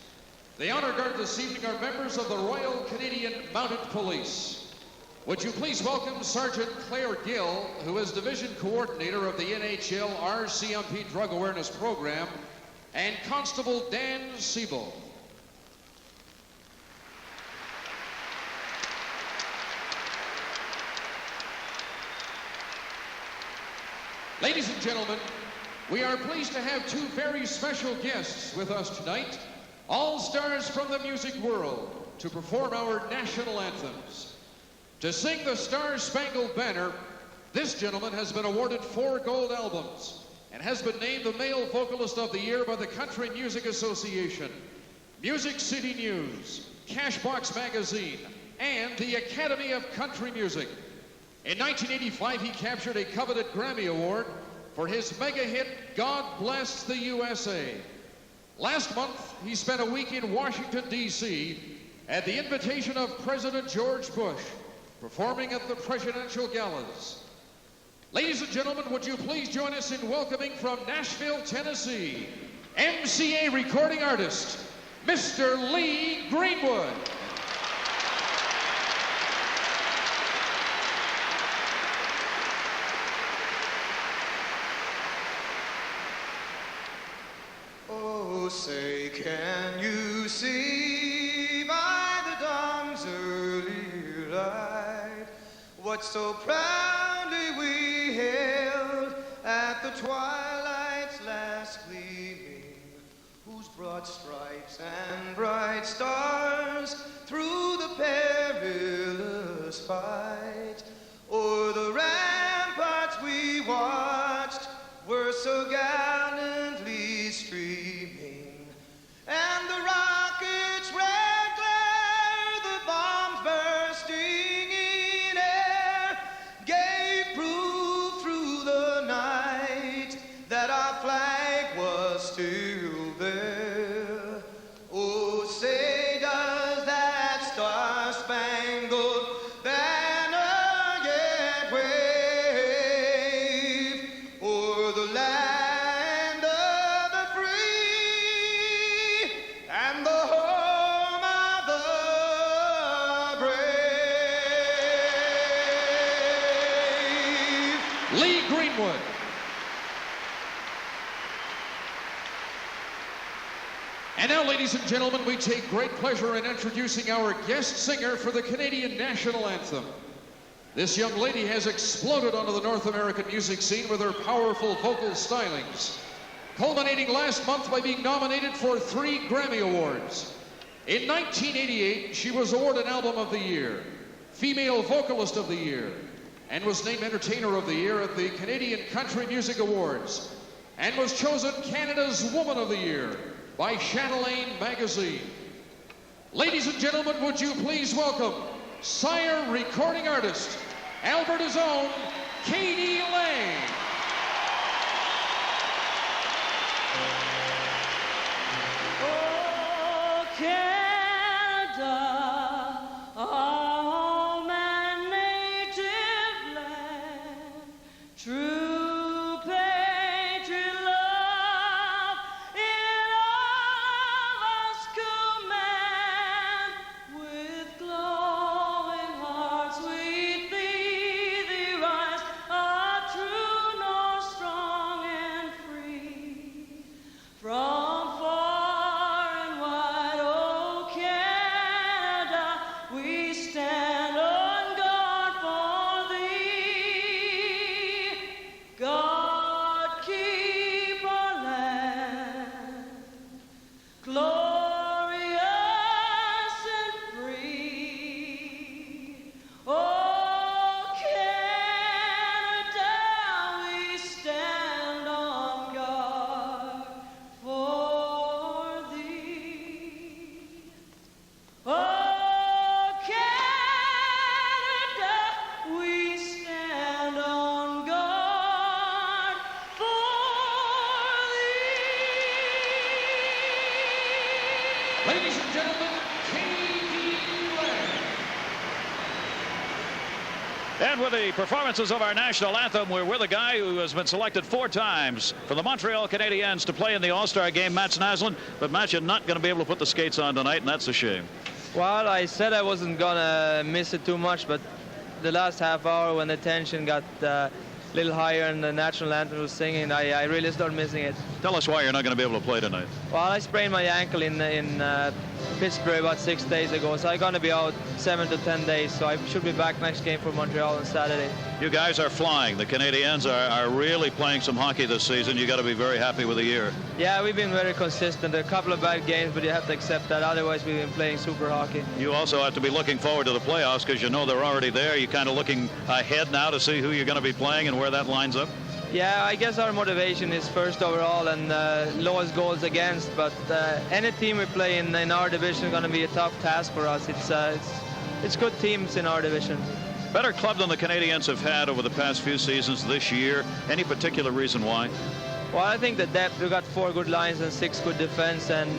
G: The honor guard this evening are members of the Royal Canadian Mounted Police. would you please welcome Sergeant Claire Gill, who is Division Coordinator of the NHL RCMP Drug Awareness Program, and Constable Dan Siebel. Ladies and gentlemen, we are pleased to have two very special guests with us tonight, all-stars from the music world, to perform our national anthems. To sing the Star-Spangled Banner, this gentleman has been awarded 4 gold albums and has been named the Male Vocalist of the Year by the Country Music Association, Music City News, Cashbox Magazine, and the Academy of Country Music. In 1985, he captured a coveted Grammy Award for his mega hit, God Bless the USA. Last month, he spent a week in Washington, D.C. at the invitation of President George Bush, performing at the presidential galas. Ladies and gentlemen, would you please join us in welcoming from Nashville, Tennessee, MCA recording artist, Mr. Lee Greenwood.
H: Oh, say, can you see by the dawn's early light what so proudly we hailed at the twilight's last gleaming, whose broad stripes and bright stars through the perilous fight o'er the ramparts we watched were so gallantly streaming, and the rockets' red glare, the bombs bursting in air, gave proof through the night that our flag was still there. Oh, say does that star-spangled banner yet wave o'er the land of the free and the home of the brave?
G: Lee Greenwood. And now, ladies and gentlemen, we take great pleasure in introducing our guest singer for the Canadian National Anthem. This young lady has exploded onto the North American music scene with her powerful vocal stylings, culminating last month by being nominated for 3 Grammy Awards. In 1988, she was awarded Album of the Year, Female Vocalist of the Year, and was named Entertainer of the Year at the Canadian Country Music Awards, and was chosen Canada's Woman of the Year by Chatelaine magazine. Ladies and gentlemen, would you please welcome Sire recording artist, Alberta's own Katie Lang.
N: Oh, Canada, our home and native land, true patriot love in all of us command. With glowing hearts we thee rise, our true north, strong and free. From far and wide, oh Canada, we stand on guard for thee. God keep our land glorious and free. Oh Canada, we stand on guard for thee. Oh Canada, we stand on guard for thee.
G: Ladies and gentlemen, Katie Lang.
I: And with the performances of our national anthem, we're with a guy who has been selected 4 times for the Montreal Canadiens to play in the All-Star game, Mats Naslund. But Mats, you're not going to be able to put the skates on tonight, and that's a shame.
Q: Well, I said I wasn't gonna miss it too much, but
B: the last half hour when the tension got a little higher and the national anthem was singing, I really started missing it.
I: Tell us why you're not going to be able to play tonight.
B: Well, I sprained my ankle in Pittsburgh about 6 days ago, so I'm going to be out 7 to 10 days, so I should be back next game for Montreal on Saturday.
I: You guys are flying. The Canadiens are really playing some hockey this season. You got to be very happy with the year.
B: Yeah, we've been very consistent. A couple of bad games, but you have to accept that. Otherwise, we've been playing super hockey.
I: You also have to be looking forward to the playoffs because you know they're already there. You're kind of looking ahead now to see who you're going to be playing and where that lines up.
B: Yeah, I guess our motivation is first overall and lowest goals against, but any team we play in our division is going to be a tough task for us. It's good teams in our division.
I: Better club than the Canadiens have had over the past few seasons this year. Any particular reason why?
B: Well, I think the depth, we've got 4 good lines and 6 good defense and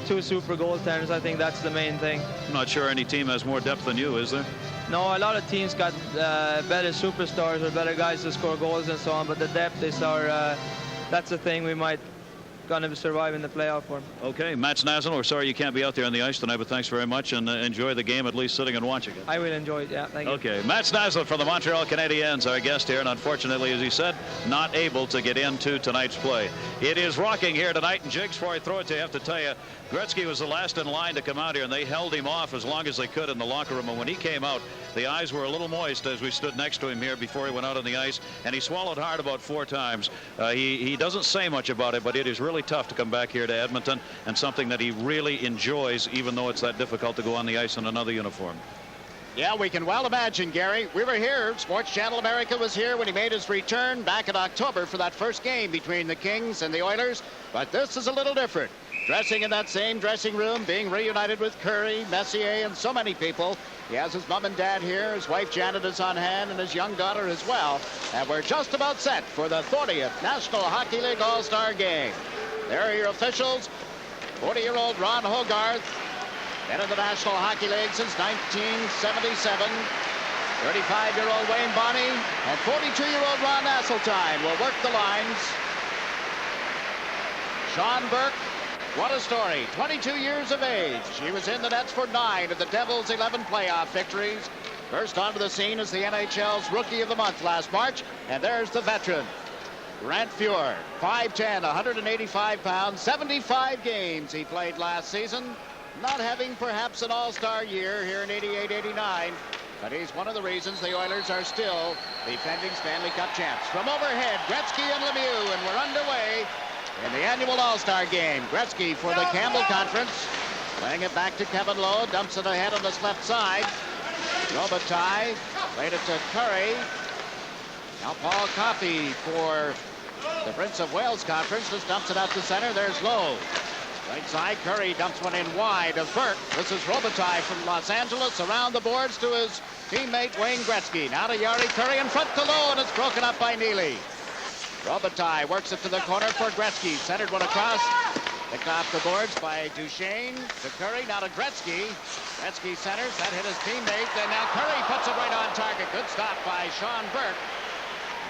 B: 2 super goaltenders. I think that's the main thing.
I: I'm not sure any team has more depth than you, is there?
B: No, a lot of teams got better superstars or better guys to score goals and so on, but the depth is that's the thing we might gonna survive in the playoff for.
I: Okay, Matt Snazel, we're sorry you can't be out there on the ice tonight, but thanks very much and enjoy the game, at least sitting and watching it.
B: I will enjoy it, yeah, thank you.
I: Okay, Matt Snazel from the Montreal Canadiens, our guest here, and unfortunately, as he said, not able to get into tonight's play. It is rocking here tonight, and Jigs, before I throw it to you, I have to tell you, Gretzky was the last in line to come out here, and they held him off as long as they could in the locker room, and when he came out, the eyes were a little moist as we stood next to him here before he went out on the ice, and he swallowed hard about 4 times. He doesn't say much about it, but it is really tough to come back here to Edmonton, and something that he really enjoys, even though it's that difficult to go on the ice in another uniform.
P: Yeah, we can well imagine, Gary. We were here. Sports Channel America was here when he made his return back in October for that first game between the Kings and the Oilers. But this is a little different. Dressing in that same dressing room, being reunited with Curry, Messier, and so many people. He has his mom and dad here. His wife Janet is on hand, and his young daughter as well. And we're just about set for the 40th National Hockey League All-Star Game. There are your officials. 40-year-old Ron Hogarth, been in the National Hockey League since 1977. 35-year-old Wayne Bonney and 42-year-old Ron Asseltine will work the lines. Sean Burke, what a story. 22 years of age. He was in the nets for 9 of the Devils' 11 playoff victories. First onto the scene as the NHL's Rookie of the Month last March. And there's the veteran, Grant Fuhr, 5'10", 185 pounds, 75 games he played last season. Not having perhaps an all-star year here in 88-89, but he's one of the reasons the Oilers are still defending Stanley Cup champs. From overhead, Gretzky and Lemieux, and we're underway in the annual all-star game. Gretzky for the Campbell Conference, playing it back to Kevin Lowe, dumps it ahead on this left side. Robitaille played it to Curry. Now Paul Coffey for the Prince of Wales Conference, just dumps it out to center. There's Lowe. Right side, Curry dumps one in wide of Burke. This is Robitaille from Los Angeles, around the boards to his teammate Wayne Gretzky. Now to Jari Curry in front to Lowe, and it's broken up by Neely. Robitaille works it to the corner for Gretzky. Centered one across. Picked off the boards by Duchesne to Curry. Now to Gretzky. Gretzky centers. That hit his teammate. And now Curry puts it right on target. Good stop by Sean Burke.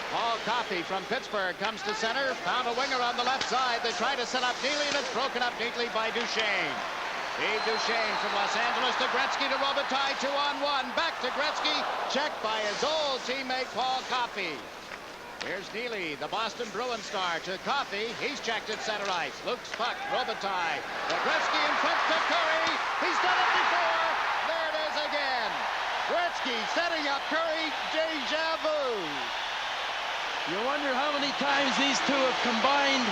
P: Paul Coffey from Pittsburgh comes to center. Found a winger on the left side. They try to set up Neely, and it's broken up neatly by Duchesne. Steve Duchesne from Los Angeles to Gretzky to Robitaille. 2-on-1. Back to Gretzky. Checked by his old teammate Paul Coffey. Here's Neely, the Boston Bruins star, to Coffey. He's checked at center ice. Luke's puck, Robitaille. To Gretzky in front to Curry. He's done it before. There it is again. Gretzky setting up Curry. Deja vu.
S: You wonder how many times these two have combined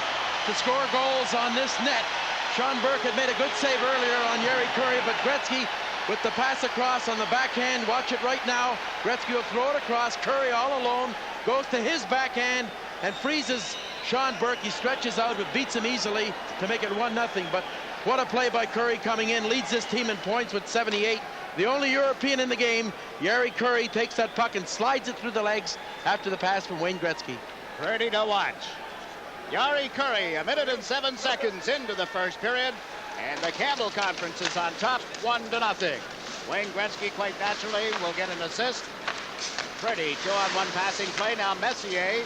S: to score goals on this net. Sean Burke had made a good save earlier on Jari Curry, but Gretzky with the pass across on the backhand. Watch it right now. Gretzky will throw it across. Curry all alone goes to his backhand and freezes Sean Burke. He stretches out but beats him easily to make it 1-0. But what a play by Curry coming in. Leads this team in points with 78. The only European in the game, Jari Curry, takes that puck and slides it through the legs after the pass from Wayne Gretzky.
P: Pretty to watch. Jari Curry, 1 minute and 7 seconds into the first period, and the Campbell Conference is on top, 1-0. Wayne Gretzky, quite naturally, will get an assist. Pretty 2-on-1 passing play. Now Messier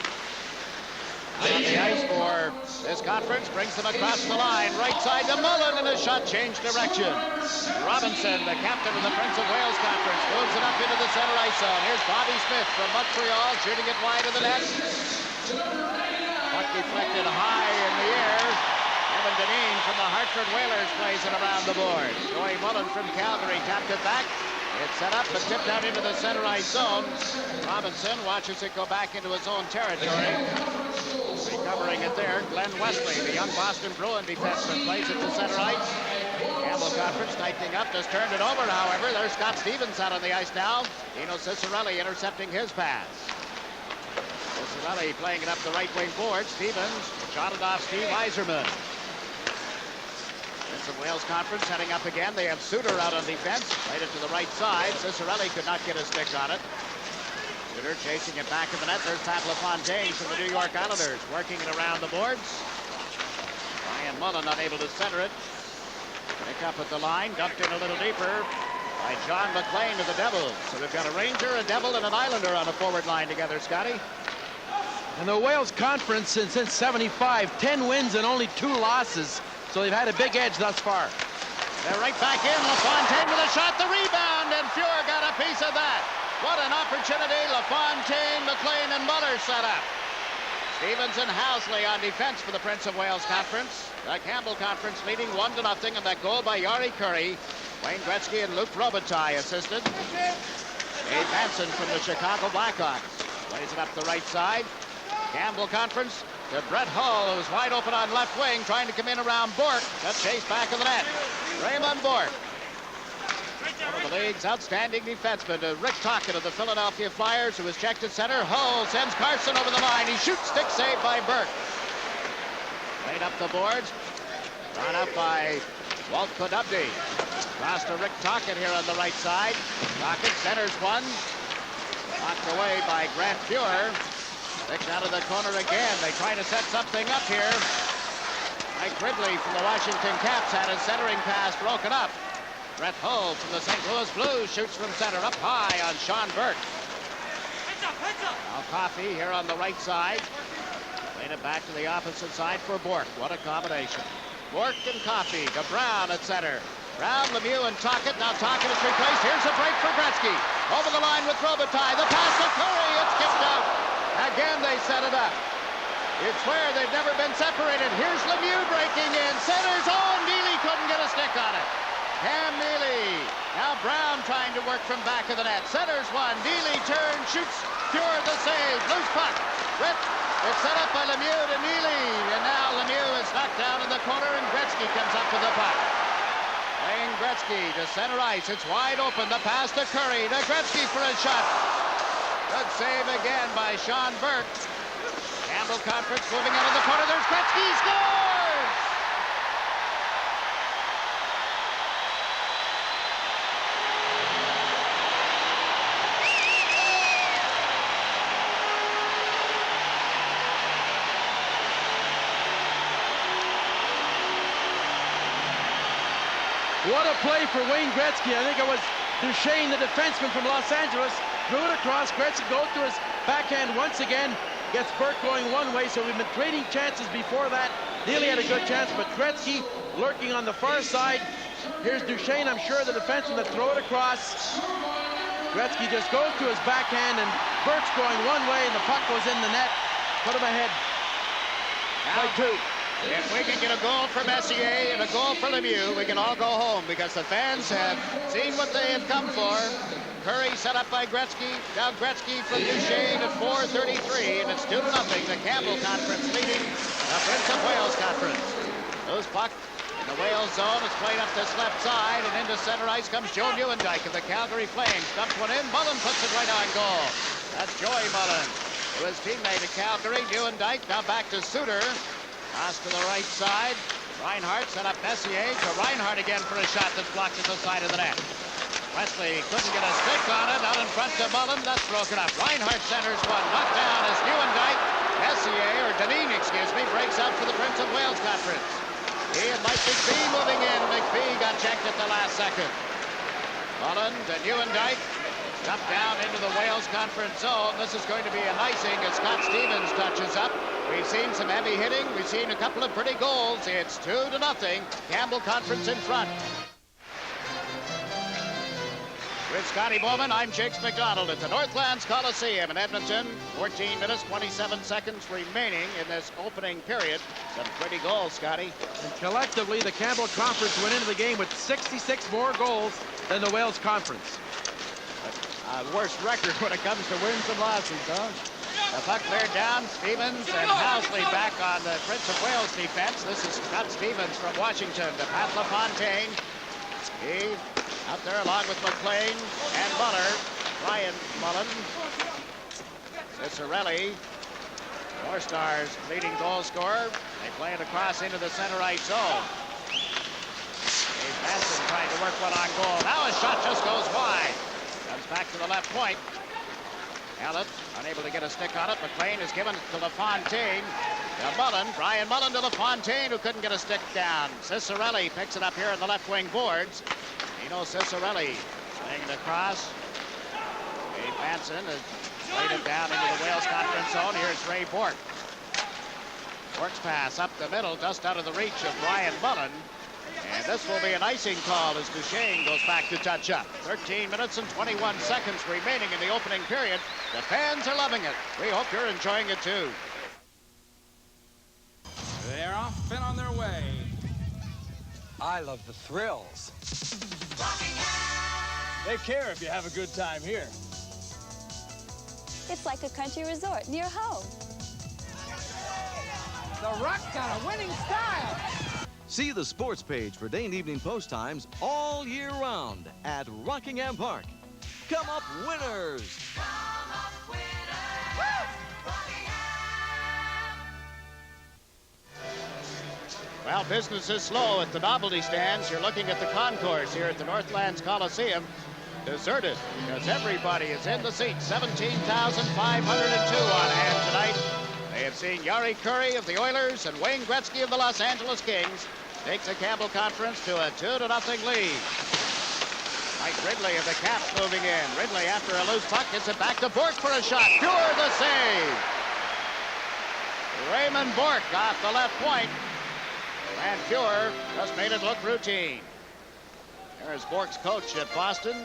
P: On the ice for this conference, brings them across the line, right side to Mullen, and a shot change direction. Robinson, the captain of the Prince of Wales Conference, moves it up into the center ice zone. Here's Bobby Smith from Montreal, shooting it wide of the net. Puck deflected high in the air. Evan Deneen from the Hartford Whalers plays it around the board. Joey Mullen from Calgary tapped it back. It's set up but tipped out into the center ice zone. Robinson watches it go back into his own territory. Recovering it there, Glenn Wesley, the young Boston Bruin defenseman, plays it to center ice. Campbell Conference tightening up, just turned it over, however. There's Scott Stevens out on the ice now. Dino Cicerelli intercepting his pass. Cicerelli playing it up the right wing board. Stevens shot it off Steve Yzerman. Prince of Wales Conference heading up again. They have Suter out on defense. Played it to the right side. Cicerelli could not get a stick on it. Suter chasing it back of the net. There's Pat LaFontaine from the New York Islanders working it around the boards. Ryan Mullen unable to center it. Pick up at the line. Dumped in a little deeper by John McLean to the Devils. So we've got a Ranger, a Devil, and an Islander on the forward line together, Scotty.
S: And the Wales Conference since 75, 10 wins and only 2 losses. So they've had a big edge thus far.
P: They're right back in. LaFontaine with a shot, the rebound, and Fuhr got a piece of that. What an opportunity. LaFontaine, McLean, and Muller set up. Stevens and Housley on defense for the Prince of Wales Conference. The Campbell Conference leading 1-0, and that goal by Yari Curry. Wayne Gretzky and Luke Robitaille assisted. Dave Hansen from the Chicago Blackhawks plays it up the right side. Campbell Conference to Brett Hull, who's wide open on left wing, trying to come in around Bourque. Got chased back of the net. Raymond Bourque, one of the league's outstanding defensemen, to Rick Tocchet of the Philadelphia Flyers, who was checked at center. Hull sends Carson over the line. He shoots, stick save by Bourque. Played up the boards. Run up by Walt Kodubny. Cross to Rick Tocchet here on the right side. Tocchet centers one. Knocked away by Grant Fuhr. Picked out of the corner again. They try to set something up here. Mike Ridley from the Washington Caps had his centering pass broken up. Brett Hull from the St. Louis Blues shoots from center up high on Sean Burke. Now Coffey here on the right side. Played it back to the opposite side for Bourque. What a combination. Bourque and Coffey to Brown at center. Brown, Lemieux, and Tocchet. Now Tocchet is replaced. Here's a break for Gretzky. Over the line with Robitaille. The pass to Curry. It's kicked out. Again, they set it up. It's where they've never been separated. Here's Lemieux breaking in. Centers. Oh, Neely couldn't get a stick on it. Cam Neely. Now Brown trying to work from back of the net. Centers one. Neely turns, shoots. Fuhr the save. Loose puck. It's set up by Lemieux to Neely. And now Lemieux is knocked down in the corner, and Gretzky comes up with the puck. Wayne Gretzky to center ice. It's wide open. The pass to Curry. To Gretzky for a shot. Good save again by Sean Burke. Campbell Conference moving out of the corner. There's Gretzky. Scores!
S: What a play for Wayne Gretzky. I think it was Duchesne, the defenseman from Los Angeles, drew it across. Gretzky goes to his backhand once again. Gets Burke going one way, so we've been trading chances before that. Neely had a good chance, but Gretzky lurking on the far side. Here's Duchesne, I'm sure, the defenseman, that throw it across. Gretzky just goes to his backhand, and Burke's going one way, and the puck goes in the net. Put him ahead. By 2.
P: If we can get a goal for Messier and a goal for Lemieux, we can all go home, because the fans have seen what they have come for. Curry set up by Gretzky. Now Gretzky from Duchesne at 4:33, and it's 2-0. The Campbell Conference leading the Prince of Wales Conference. Loose puck in the Wales zone. It's played up this left side, and into center ice comes Joe Nieuwendyk of the Calgary Flames. Dumps one in. Mullen puts it right on goal. That's Joey Mullen, who is teammate at Calgary. Nieuwendyk now back to Suter. Pass to the right side. Reinhardt set up Messier to Reinhardt again for a shot that's blocked at the side of the net. Wesley couldn't get a stick on it. Out in front to Mullen. That's broken up. Reinhardt centers one. Knocked down is Nieuwendyk. Messier, or Deneen, excuse me, breaks out for the Prince of Wales Conference. He and Mike McPhee moving in. McPhee got checked at the last second. Mullen to Nieuwendyk. Dumped down into the Wales Conference zone. This is going to be an icing as Scott Stevens touches up. We've seen some heavy hitting. We've seen a couple of pretty goals. It's 2-0. Campbell Conference in front. With Scotty Bowman, I'm Jakes McDonald at the Northlands Coliseum in Edmonton. 14 minutes, 27 seconds remaining in this opening period. Some pretty goals, Scotty.
S: And collectively, the Campbell Conference went into the game with 66 more goals than the Wales Conference.
P: Worst record when it comes to wins and losses, huh? The puck cleared down. Stevens and Housley back on the Prince of Wales defense. This is Scott Stevens from Washington to Pat LaFontaine. He out there along with McLean and Muller. Brian Mullen. Cicerelli, North Stars leading goal scorer. They play it across into the center ice zone. Dave Benson trying to work one on goal. Now his shot just goes wide. Comes back to the left point. Allen unable to get a stick on it. McLean is given to LaFontaine. To Mullen. Brian Mullen to LaFontaine, who couldn't get a stick down. Cicerelli picks it up here in the left wing boards. Nino Cicerelli playing it across. Dave Benson has laid it down into the Wales Conference zone. Here's Ray Bork. Bork's pass up the middle, just out of the reach of Brian Mullen. And this will be an icing call as Duchesne goes back to touch up. 13 minutes and 21 seconds remaining in the opening period. The fans are loving it. We hope you're enjoying it too.
C: They're off and on their way. I love the thrills. They care if you have a good time here.
E: It's like a country resort near home.
C: The Rock's got a winning style.
Q: See the sports page for day and evening post times all year round at Rockingham Park. Come up winners!
P: Well, business is slow at the novelty stands. You're looking at the concourse here at the Northlands Coliseum. Deserted because everybody is in the seats. 17,502 on hand tonight. They have seen Yari Curry of the Oilers and Wayne Gretzky of the Los Angeles Kings take the Campbell Conference to a 2-0 lead. Mike Ridley of the Caps moving in. Ridley, after a loose puck, gets it back to Bork for a shot. Pure the save. Raymond Bork off the left point. And Pure just made it look routine. There's Bork's coach at Boston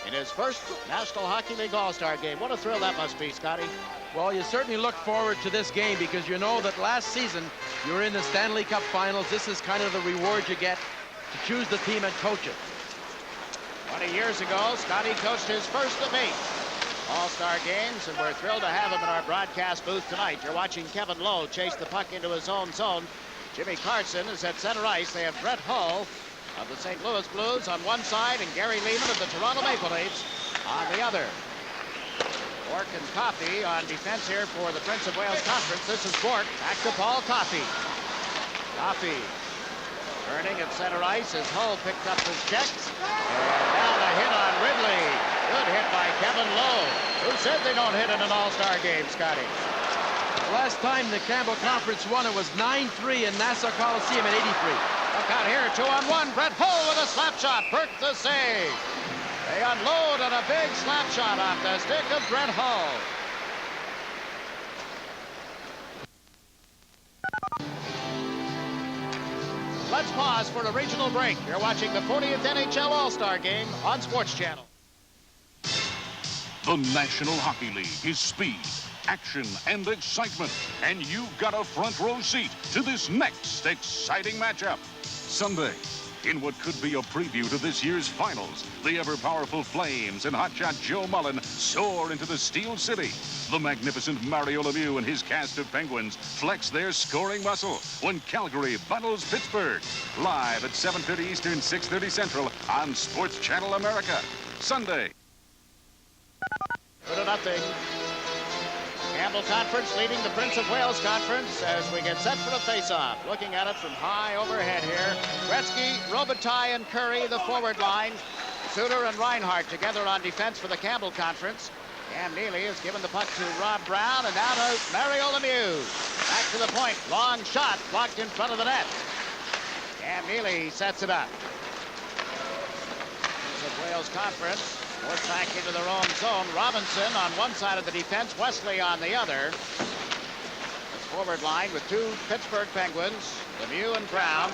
P: in his first National Hockey League All-Star game. What a thrill that must be, Scotty.
S: Well, you certainly look forward to this game because you know that last season you were in the Stanley Cup Finals. This is kind of the reward you get to choose the team and coach it.
P: 20 years ago, Scotty coached his first of 8 All-Star games, and we're thrilled to have him in our broadcast booth tonight. You're watching Kevin Lowe chase the puck into his own zone. Jimmy Carson is at center ice. They have Brett Hull of the St. Louis Blues on one side and Gary Lehman of the Toronto Maple Leafs on the other. Bork and Coffey on defense here for the Prince of Wales Conference. This is Bork, back to Paul Coffey. Coffey turning at center ice as Hull picked up his checks. And now the hit on Ridley. Good hit by Kevin Lowe. Who said they don't hit in an All-Star game, Scotty?
S: Last time the Campbell Conference won, it was 9-3 in Nassau Coliseum in 83.
P: Look out here, 2-on-1. Brett Hull with a slap shot. Burke the save. They unload on a big slap shot off the stick of Brett Hull. Let's pause for a regional break. You're watching the 40th NHL All-Star Game on SportsChannel.
O: The National Hockey League is speed, action, and excitement. And you've got a front row seat to this next exciting matchup. Sunday, in what could be a preview to this year's finals, the ever-powerful Flames and hotshot Joe Mullen soar into the Steel City. The magnificent Mario Lemieux and his cast of Penguins flex their scoring muscle when Calgary battles Pittsburgh. Live at 7:30 Eastern, 6:30 Central on SportsChannel America. Sunday.
P: 2-0. Campbell Conference leading the Prince of Wales Conference as we get set for the face-off. Looking at it from high overhead here. Gretzky, Robitaille, and Curry, the forward line. Suter and Reinhart together on defense for the Campbell Conference. Cam Neely has given the puck to Rob Brown, and now to Mario Lemieux. Back to the point. Long shot blocked in front of the net. Cam Neely sets it up. Prince of Wales Conference. Forced back into their own zone. Robinson on one side of the defense, Wesley on the other. This forward line with two Pittsburgh Penguins, Lemieux and Brown.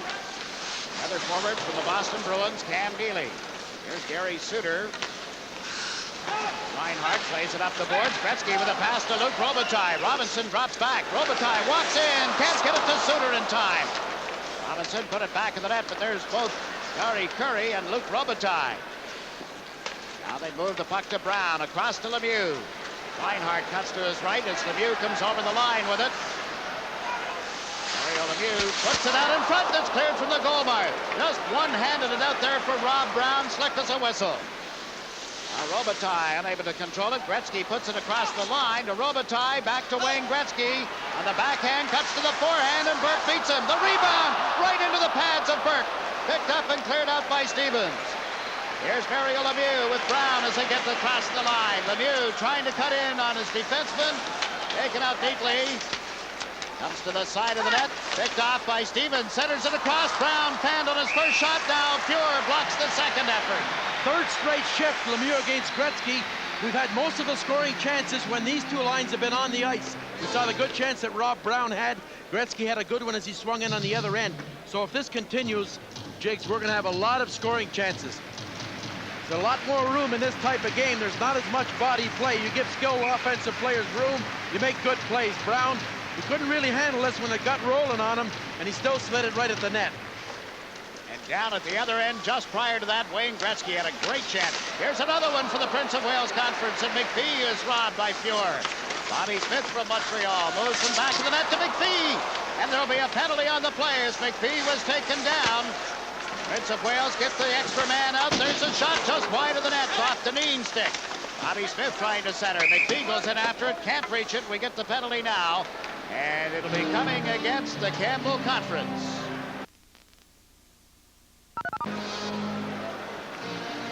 P: Other forwards from the Boston Bruins, Cam Neely. Here's Gary Suter. Reinhardt plays it up the boards. Gretzky with a pass to Luc Robitaille. Robinson drops back. Robitaille walks in. Can't get it to Suter in time. Robinson put it back in the net, but there's both Gary Curry and Luc Robitaille. Now they move the puck to Brown. Across to Lemieux. Reinhardt cuts to his right as Lemieux comes over the line with it. Mario Lemieux puts it out in front. It's cleared from the goal mark. Just one-handed it out there for Rob Brown. Slick as a whistle. Now Robitaille unable to control it. Gretzky puts it across the line to Robitaille. Back to Wayne Gretzky. On the backhand, cuts to the forehand, and Burke beats him. The rebound right into the pads of Burke. Picked up and cleared out by Stevens. Here's Mario Lemieux with Brown as they get across the line. Lemieux trying to cut in on his defenseman. Taken out neatly. Comes to the side of the net. Picked off by Stevens. Centers it across. Brown fanned on his first shot. Now Fuhr blocks the second effort.
S: Third straight shift, Lemieux against Gretzky. We've had most of the scoring chances when these two lines have been on the ice. We saw the good chance that Rob Brown had. Gretzky had a good one as he swung in on the other end. So if this continues, Jakes, we're going to have a lot of scoring chances. There's a lot more room in this type of game. There's not as much body play. You give skilled offensive players room, you make good plays. Brown, he couldn't really handle this when it got rolling on him, and he still slid it right at the net.
P: And down at the other end, just prior to that, Wayne Gretzky had a great chance. Here's another one for the Prince of Wales Conference, and McPhee is robbed by Fuhr. Bobby Smith from Montreal moves from back of the net to McPhee, and there'll be a penalty on the play as McPhee was taken down. Prince of Wales gets the extra man out. There's a shot just wide of the net off the Neen stick. Bobby Smith trying to center. McPhee goes in after it, can't reach it. We get the penalty now, and it'll be coming against the Campbell Conference.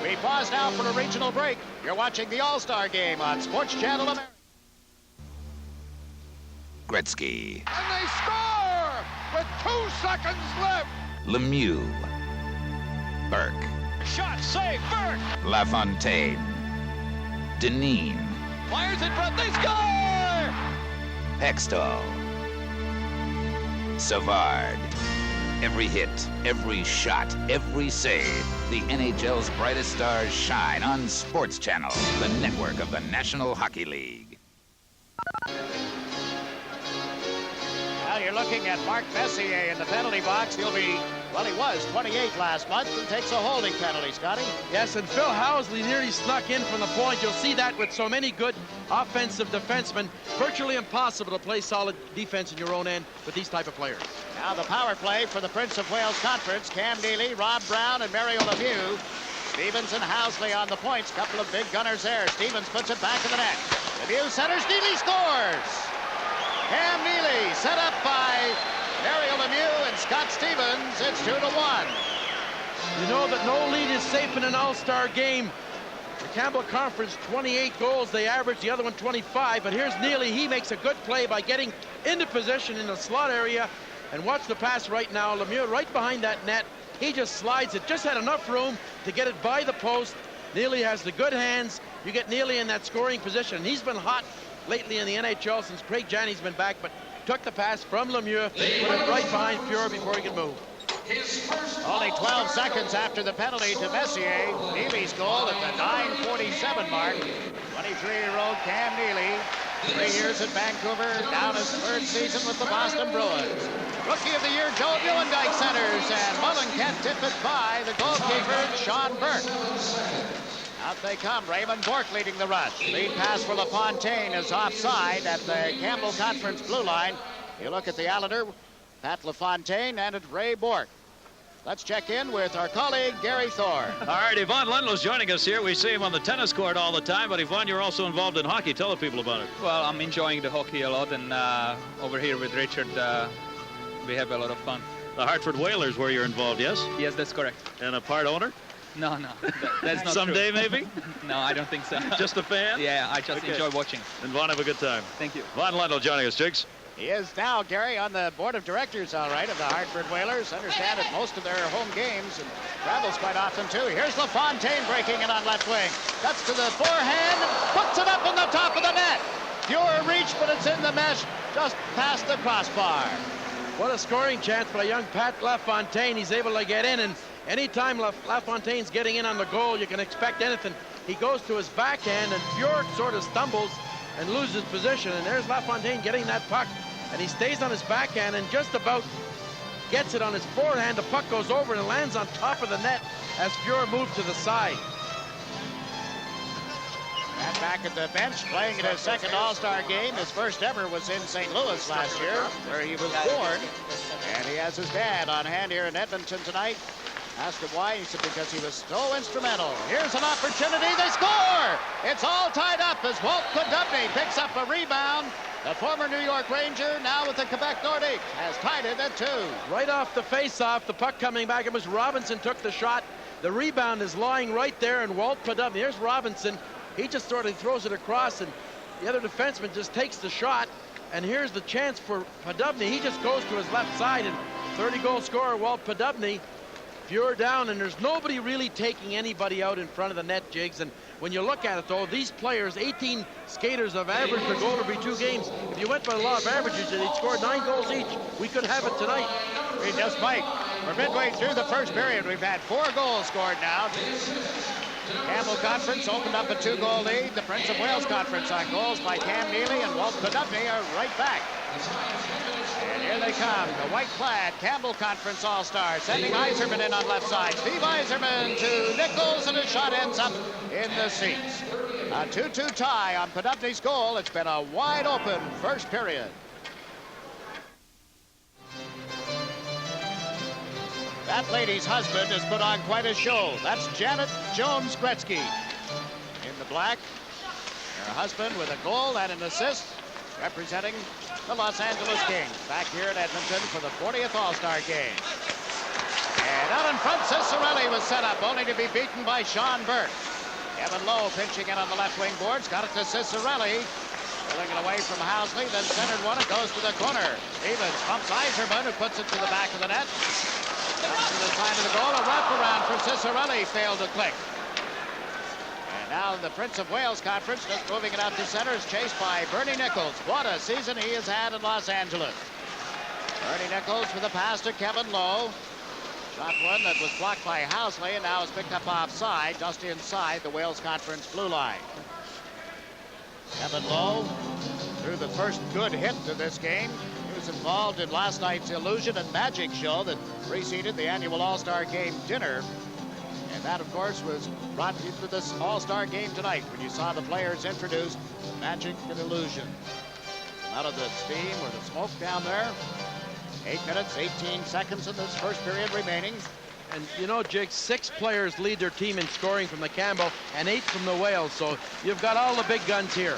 P: We pause now for a regional break. You're watching the All-Star Game on SportsChannel America.
J: Gretzky.
L: And they score with 2 seconds left.
J: Lemieux. Burke.
I: Shot, save, Burke.
J: LaFontaine. Dineen.
I: Fires in front, they score!
J: Hextall. Savard. Every hit, every shot, every save. The NHL's brightest stars shine on SportsChannel, the network of the National Hockey League.
P: Now you're looking at Mark Messier in the penalty box. He'll be, well, he was 28 last month and takes a holding penalty, Scotty.
S: Yes, and Phil Housley nearly snuck in from the point. You'll see that with so many good offensive defensemen. Virtually impossible to play solid defense in your own end with these type of players.
P: Now the power play for the Prince of Wales Conference. Cam Neely, Rob Brown, and Mario Lemieux. Stevens and Housley on the points. Couple of big gunners there. Stevens puts it back in the net. Lemieux centers. Neely scores. Cam Neely set up by Mario Lemieux and Scott Stevens. It's 2-1.
S: You know that no lead is safe in an all-star game. The Campbell Conference, 28 goals they average, the other one 25. But here's Neely. He makes a good play by getting into position in the slot area. And watch the pass right now. Lemieux right behind that net. He just slides it. Just had enough room to get it by the post. Neely has the good hands. You get Neely in that scoring position. He's been hot lately in the NHL since Craig Janney's been back, but took the pass from Lemieux, put it right behind Fuhr before he could move.
P: Only 12 seconds after the penalty to Messier. Neely's goal at the 9:47 mark. 23-year-old Cam Neely, 3 years at Vancouver, down his third season with the Boston Bruins. Rookie of the Year, Joe Muhlendyk centers, and Mullen can't tip it by the goalkeeper, Sean Burke. Out they come. Raymond Bourque leading the rush. Lead pass for LaFontaine is offside at the Campbell Conference blue line. You look at the Islander, Pat LaFontaine, and it's Ray Bourque. Let's check in with our colleague, Gary Thor.
I: All right, Yvonne Lindlow's joining us here. We see him on the tennis court all the time, but Yvonne, you're also involved in hockey. Tell the people about it.
A: Well, I'm enjoying the hockey a lot, and over here with Richard, we have a lot of fun.
I: The Hartford Whalers, where you're involved, yes?
A: Yes, that's correct.
I: And a part owner?
A: No, that's not
I: Someday,
A: true.
I: maybe?
A: No, I don't think so.
I: Just a fan?
A: Yeah, I just enjoy watching.
I: And Vaughn, have a good time.
A: Thank you.
I: Vaughn Lindlow joining us, Jigs.
P: He is now, Gary, on the board of directors, all right, of the Hartford Whalers. Understand that most of their home games and travels quite often, too. Here's LaFontaine breaking in on left wing. Cuts to the forehand, puts it up on the top of the net. Fuhr reached, but it's in the mesh, just past the crossbar.
S: What a scoring chance by young Pat LaFontaine. He's able to get in, and anytime LaFontaine's getting in on the goal, you can expect anything. He goes to his backhand, and Fuhr sort of stumbles and loses position, and there's LaFontaine getting that puck, and he stays on his backhand and just about gets it on his forehand. The puck goes over and lands on top of the net as Fuhr moved to the side.
P: And back at the bench, playing in his second All-Star game. His first ever was in St. Louis last year, where he was born. And he has his dad on hand here in Edmonton tonight. Asked him why, he said because he was so instrumental. Here's an opportunity, they score! It's all tied up as Walt Podubny picks up a rebound. The former New York Ranger, now with the Quebec Nordiques, has tied it at 2.
S: Right off the face-off, the puck coming back, it was Robinson took the shot. The rebound is lying right there, and Walt Podubny, here's Robinson. He just sort of throws it across, and the other defenseman just takes the shot. And here's the chance for Podubny. He just goes to his left side, and 30-goal scorer Walt Podubny. Fuhr down, and there's nobody really taking anybody out in front of the net, Jigs. And when you look at it, though, these players, 18 skaters have averaged a goal every 2 games. If you went by the law of averages and they'd scored 9 goals each, we could have it tonight.
P: We just might. We're midway through the first period. We've had 4 goals scored now. Campbell Conference opened up a 2-goal lead. The Prince of Wales Conference on goals by Cam Neely and Walt Podubny are right back. And here they come, the white-clad Campbell Conference All-Stars, sending Yzerman in on left side. Steve Yzerman to Nichols, and his shot ends up in the seats. A 2-2 tie on Podubny's goal. It's been a wide-open first period. That lady's husband has put on quite a show. That's Janet Jones Gretzky in the black. Her husband with a goal and an assist, representing the Los Angeles Kings back here at Edmonton for the 40th All-Star game. And out in front, Cicerelli was set up, only to be beaten by Sean Burke. Kevin Lowe pinching in on the left wing boards, got it to Cicerelli. Pulling it away from Housley, then centered one, it goes to the corner. Stevens bumps Yzerman, who puts it to the back of the net. Comes to the side of the goal, a wraparound for Cicerelli failed to click. And now the Prince of Wales Conference, just moving it out to center, is chased by Bernie Nichols. What a season he has had in Los Angeles. Bernie Nichols with a pass to Kevin Lowe. Shot one that was blocked by Housley and now is picked up offside, just inside the Wales Conference blue line. Kevin Lowe threw the first good hit to this game. He was involved in last night's Illusion and Magic show that preceded the annual All-Star Game dinner. And that, of course, was brought into this All-Star Game tonight when you saw the players introduced Magic and Illusion. Out of the steam or the smoke down there. 8 minutes, 18 seconds in this first period remaining.
S: And you know, Jake, 6 players lead their team in scoring from the Campbell and 8 from the Wales. So you've got all the big guns here.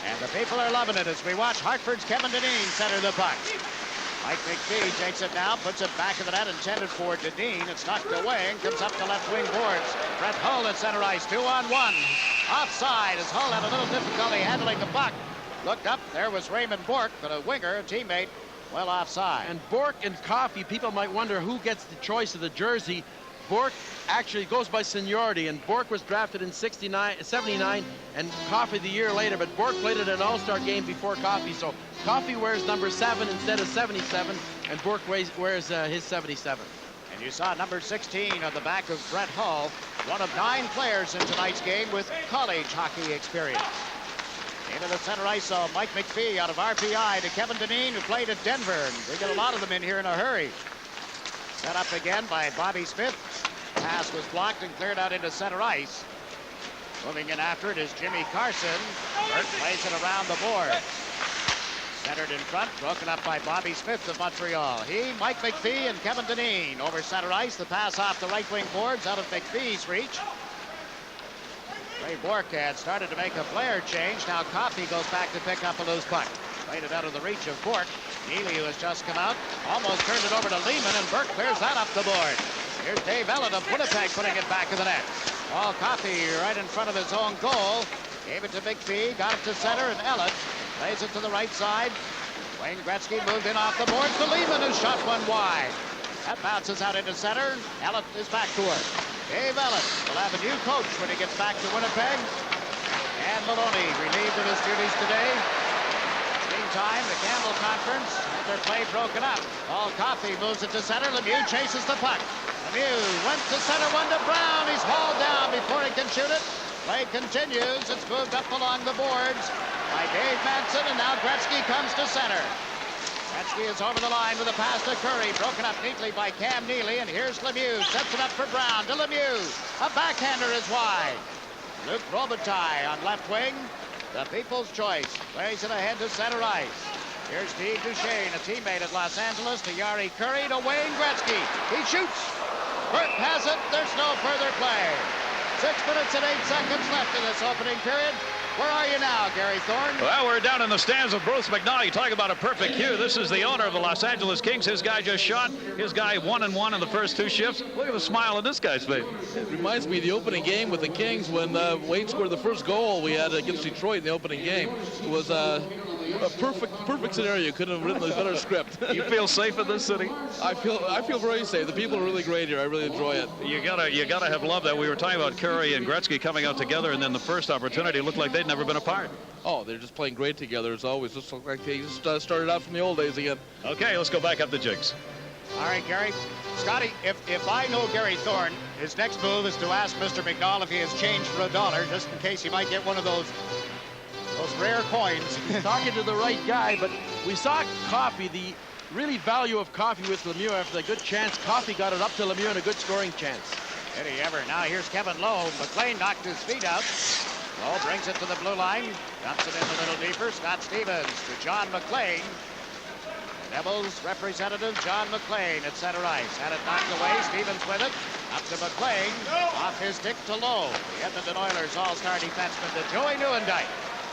P: And the people are loving it as we watch Hartford's Kevin Dineen center the puck. Mike McPhee takes it now, puts it back of the net, intended for Dineen. It's knocked away and comes up the left wing boards. Brett Hull at center ice, 2-on-1. Offside as Hull had a little difficulty handling the puck. Looked up, there was Raymond Bourque, but a winger, a teammate, well offside.
S: And Bourque and Coffey, people might wonder who gets the choice of the jersey. Bourque actually goes by seniority, and Bourque was drafted in 79 and Coffey the year later, but Bourque played in an All-Star game before Coffey, so Coffey wears number 7 instead of 77, and Bourque wears his 77.
P: And you saw number 16 on the back of Brett Hull, one of 9 players in tonight's game with college hockey experience. Into the center ice, so Mike McPhee out of RPI to Kevin Dineen, who played at Denver, and we get a lot of them in here in a hurry. Set up again by Bobby Smith. Pass was blocked and cleared out into center ice. Moving in after it is Jimmy Carson. Burke plays it around the board. Centered in front, broken up by Bobby Smith of Montreal. He, Mike McPhee, and Kevin Dineen over center ice. The pass off the right wing boards out of McPhee's reach. Ray Bourque had started to make a player change. Now Coffey goes back to pick up a loose puck. Played it out of the reach of Bourque. Neely, who has just come out, almost turned it over to Lehman, and Burke clears that up the board. Here's Dave Ellett of Winnipeg putting it back in the net. Paul Coffey right in front of his own goal. Gave it to McPhee, got it to center, and Ellett plays it to the right side. Wayne Gretzky moved in off the boards to Lehman, who shot one wide. That bounces out into center. Ellett is back to work. Dave Ellett will have a new coach when he gets back to Winnipeg. And Maloney relieved of his duties today. meantime, the Campbell Conference had their play broken up. Paul Coffey moves it to center. Lemieux chases the puck. Lemieux went to center, one to Brown. He's hauled down before he can shoot it. Play continues. It's moved up along the boards by Dave Manson, and now Gretzky comes to center. Gretzky is over the line with a pass to Curry, broken up neatly by Cam Neely, and here's Lemieux. Sets it up for Brown to Lemieux. A backhander is wide. Luc Robitaille on left wing. The people's choice. Plays it ahead to center ice. Here's Steve Duchesne, a teammate at Los Angeles, to Yari Curry, to Wayne Gretzky. He shoots. Burt has it. There's no further play. 6 minutes and 8 seconds left in this opening period. Where are you now, Gary Thorne?
I: Well, we're down in the stands of Bruce McNaugh. You talk about a perfect cue. This is the owner of the Los Angeles Kings. His guy just shot. His guy 1-1 in the first 2 shifts. Look at the smile on this guy's face.
D: It reminds me of the opening game with the Kings when Wade scored the first goal we had against Detroit in the opening game. It was a perfect scenario. Couldn't have written a better script.
I: You feel safe in this city?
D: I feel very safe. The people are really great here. I really enjoy it.
I: You gotta have love that. We were talking about Curry and Gretzky coming out together, and then the first opportunity looked like they'd never been apart.
D: Oh, they're just playing great together as always. Just look like they just started out from the old days again.
I: Okay, let's go back up the jigs.
P: All right, Gary. Scotty, if I know Gary Thorne, his next move is to ask Mr. McNaugh if he has change for $1, just in case he might get one of those rare coins.
S: He's talking to the right guy, but we saw Coffey, the really value of Coffey with Lemieux after the good chance. Coffey got it up to Lemieux and a good scoring chance.
P: Did he ever? Now here's Kevin Lowe. McLean knocked his feet out. Lowe brings it to the blue line. Dumps it in a little deeper. Scott Stevens to John McLean. Devils representative John McLean at center ice. Had it knocked away. Stevens with it. Up to McLean. Off his stick to Lowe. The Edmonton Oilers all-star defenseman to Joey Nieuwendyk.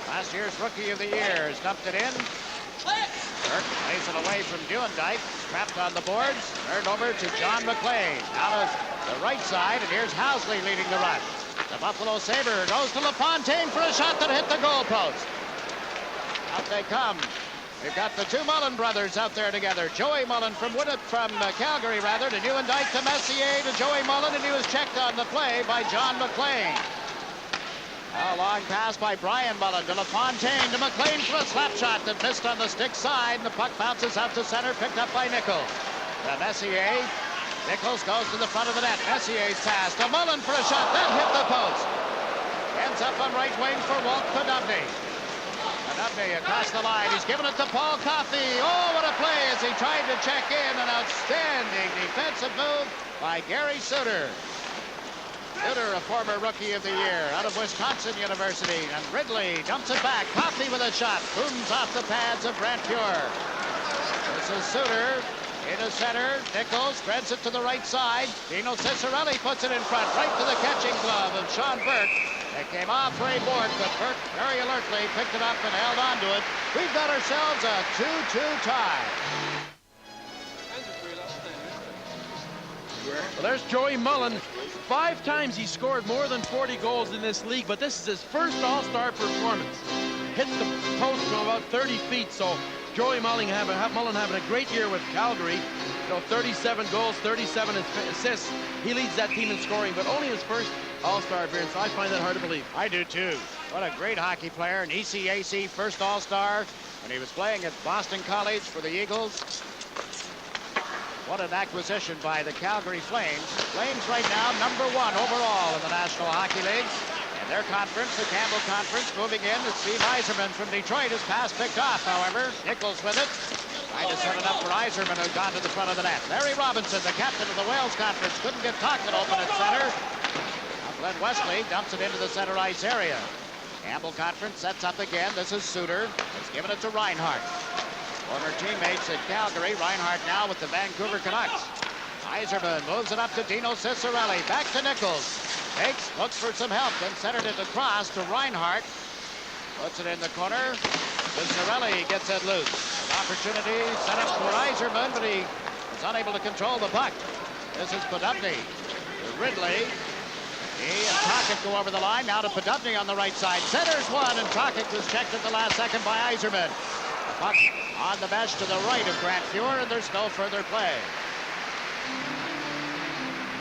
P: Last year's Rookie of the Year has dumped it in. Burke plays it away from Nieuwendyk. Trapped on the boards. Turned over to John McLean. Out of the right side, and here's Housley leading the run. The Buffalo Sabre goes to LaFontaine for a shot that hit the goalpost. Out they come. We've got the 2 Mullen brothers out there together. Joey Mullen from Calgary, to Nieuwendyk, to Messier, to Joey Mullen, and he was checked on the play by John McLean. A long pass by Brian Mullen to LaFontaine, to McLean for a slap shot that missed on the stick side, and the puck bounces out to center, picked up by Nichols. To Messier. Nichols goes to the front of the net. Messier's pass to Mullen for a shot. That hit the post. Ends up on right wing for Walt Poddubny. Poddubny across the line. He's given it to Paul Coffey. Oh, what a play as he tried to check in. An outstanding defensive move by Gary Suter. Suter, a former Rookie of the Year out of Wisconsin University. And Ridley dumps it back. Coffey with a shot. Booms off the pads of Brant Pure. This is Suter. Into center, Nichols spreads it to the right side. Dino Ciccarelli puts it in front, right to the catching glove of Sean Burke. It came off for a board, but Burke very alertly picked it up and held on to it. We've got ourselves a 2-2 tie.
S: Well, there's Joey Mullen. 5 times he scored more than 40 goals in this league, but this is his first All-Star performance. Hit the post from about 30 feet, so Joey Mullen having a great year with Calgary. 37 goals, 37 assists. He leads that team in scoring, but only his first All-Star appearance. So I find that hard to believe.
P: I do too. What a great hockey player. An ECAC first All-Star when he was playing at Boston College for the Eagles. What an acquisition by the Calgary Flames. Flames right now #1 overall in the National Hockey League. In their conference, the Campbell Conference, moving in is Steve Yzerman from Detroit. His pass picked off, however. Nichols with it. Trying to set it up for Yzerman, who's gone to the front of the net. Larry Robinson, the captain of the Wales Conference, couldn't get Coughlin open at center. Now Glenn Wesley dumps it into the center ice area. Campbell Conference sets up again. This is Suter. He's given it to Reinhart. Former teammates at Calgary. Reinhart now with the Vancouver Canucks. Yzerman moves it up to Dino Ciccarelli. Back to Nichols. Takes, looks for some help, then centered it across to Reinhart. Puts it in the corner. Ciccarelli gets it loose. An opportunity set up for Yzerman, but he was unable to control the puck. This is Poddubny. Ridley. He and Tokic go over the line. Now to Poddubny on the right side. Centers one, and Tokic was checked at the last second by Yzerman. The puck on the mesh to the right of Grant Fuhr, and there's no further play.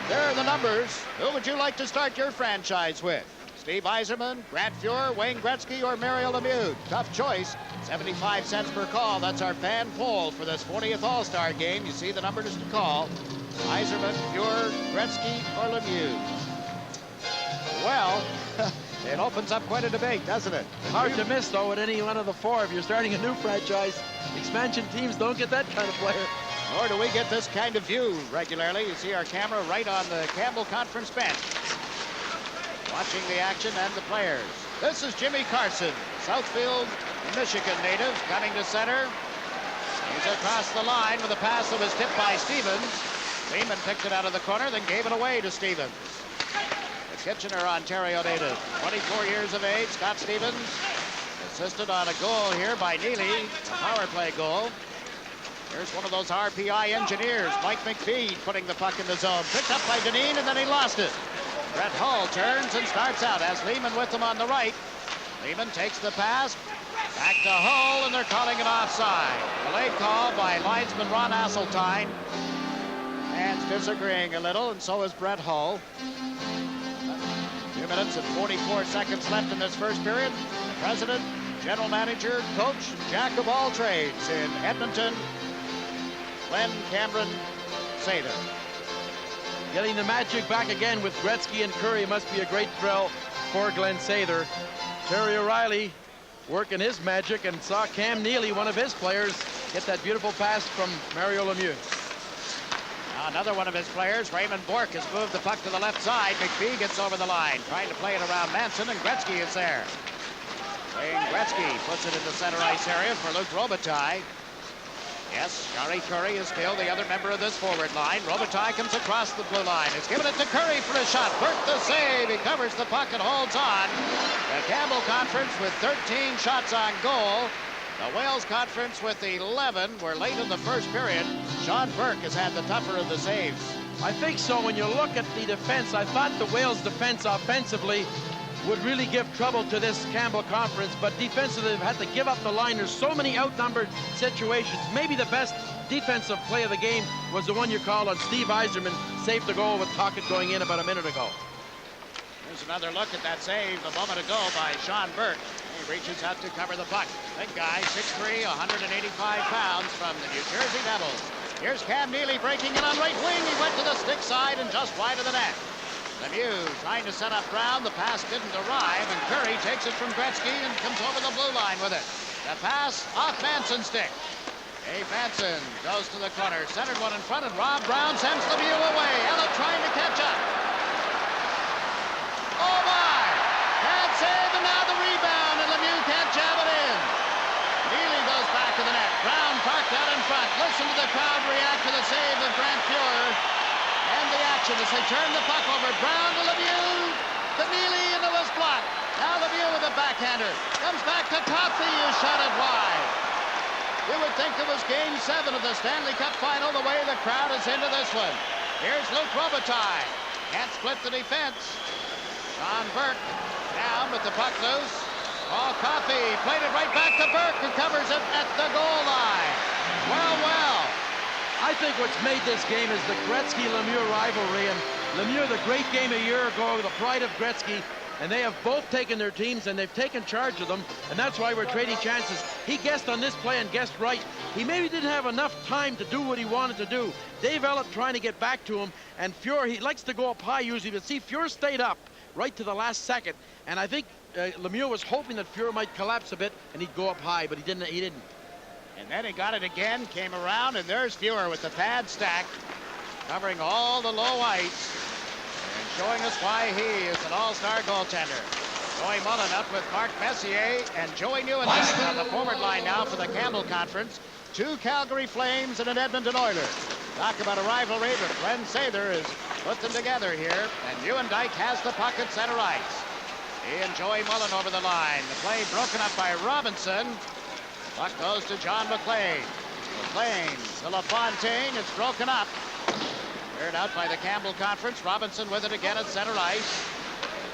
P: There are the numbers. Who would you like to start your franchise with? Steve Yzerman, Grant Fuhr, Wayne Gretzky, or Mario Lemieux? Tough choice. 75 cents per call. That's our fan poll for this 40th All-Star game. You see the numbers to call. Yzerman, Fuhr, Gretzky, or Lemieux. Well, it opens up quite a debate, doesn't it?
S: Hard to miss, though, at any one of the four. If you're starting a new franchise, expansion teams don't get that kind of player.
P: Nor do we get this kind of view regularly. You see our camera right on the Campbell Conference bench, watching the action and the players. This is Jimmy Carson, Southfield, Michigan native, coming to center. He's across the line with a pass that was tipped by Stevens. Lehman picked it out of the corner, then gave it away to Stevens. The Kitchener, Ontario native, 24 years of age, Scott Stevens, assisted on a goal here by Neely, a power play goal. Here's one of those RPI engineers, Mike McPhee, putting the puck in the zone. Picked up by Deneen, and then he lost it. Brett Hull turns and starts out, has Lehman with him on the right. Lehman takes the pass, back to Hull, and they're calling it offside. A late call by linesman Ron Asseltine. Fans disagreeing a little, and so is Brett Hull. 2 minutes and 44 seconds left in this first period. President, general manager, coach, jack of all trades in Edmonton, Glenn Cameron Sather.
S: Getting the magic back again with Gretzky and Curry must be a great thrill for Glenn Sather. Terry O'Reilly working his magic and saw Cam Neely, one of his players, get that beautiful pass from Mario Lemieux.
P: Now another one of his players, Raymond Bourque, has moved the puck to the left side. McPhee gets over the line, trying to play it around Manson, and Gretzky is there. Wayne Gretzky puts it in the center ice area for Luc Robitaille. Yes, Jari Kurri is still the other member of this forward line. Robitaille comes across the blue line. He's given it to Kurri for a shot. Burke the save. He covers the puck and holds on. The Campbell Conference with 13 shots on goal. The Wales Conference with 11. We're late in the first period. Sean Burke has had the tougher of the saves.
S: I think so. When you look at the defense, I thought the Wales defense offensively would really give trouble to this Campbell Conference, but defensively they've had to give up the line. There's so many outnumbered situations. Maybe the best defensive play of the game was the one you called on Steve Yzerman, saved the goal with Tocchet going in about a minute ago.
P: There's another look at that save a moment ago by Sean Burke. He reaches out to cover the puck. Big guy, 6'3", 185 pounds from the New Jersey Devils. Here's Cam Neely breaking in on right wing. He went to the stick side and just wide of the net. Lemieux trying to set up Brown. The pass didn't arrive, and Kurri takes it from Gretzky and comes over the blue line with it. The pass off Manson's stick. Dave Manson goes to the corner, centered one in front, and Rob Brown sends Lemieux away. Ella trying to catch up. Oh my! Bad save, and now the rebound, and Lemieux can't jab it in. Neely goes back to the net. Brown parked out in front. Listen to the crowd react to the save of Grant Fuhr. And the action as they turn the puck over. Brown to Lemieux, to Neely, and it was blocked. Now Lemieux with a backhander. Comes back to Coffey, who shot it wide. You would think it was Game 7 of the Stanley Cup Final, the way the crowd is into this one. Here's Luc Robitaille. Can't split the defense. Sean Burke down with the puck loose. Paul Coffey played it right back to Burke, who covers it at the goal line. Well.
S: I think what's made this game is the Gretzky-Lemieux rivalry, and Lemieux, the great game a year ago, the pride of Gretzky, and they have both taken their teams and they've taken charge of them, and that's why we're trading chances. He guessed on this play and guessed right. He maybe didn't have enough time to do what he wanted to do. Dave Ellett trying to get back to him, and Fuhr, he likes to go up high usually, but see, Fuhr stayed up right to the last second, and I think Lemieux was hoping that Fuhr might collapse a bit and he'd go up high, but he didn't.
P: And then he got it again, came around, and there's Fuhr with the pad stack, covering all the low ice, and showing us why he is an all-star goaltender. Joey Mullen up with Mark Messier and Joey Nieuwenhuis on the forward line now for the Campbell Conference. 2 Calgary Flames and an Edmonton Oilers. Talk about a rivalry, but Glenn Sather has put them together here, and Nieuwendyk has the puck at center ice. He and Joey Mullen over the line. The play broken up by Robinson. Puck goes to John McLean. McLean to LaFontaine. It's broken up. Cleared out by the Campbell Conference. Robinson with it again at center ice.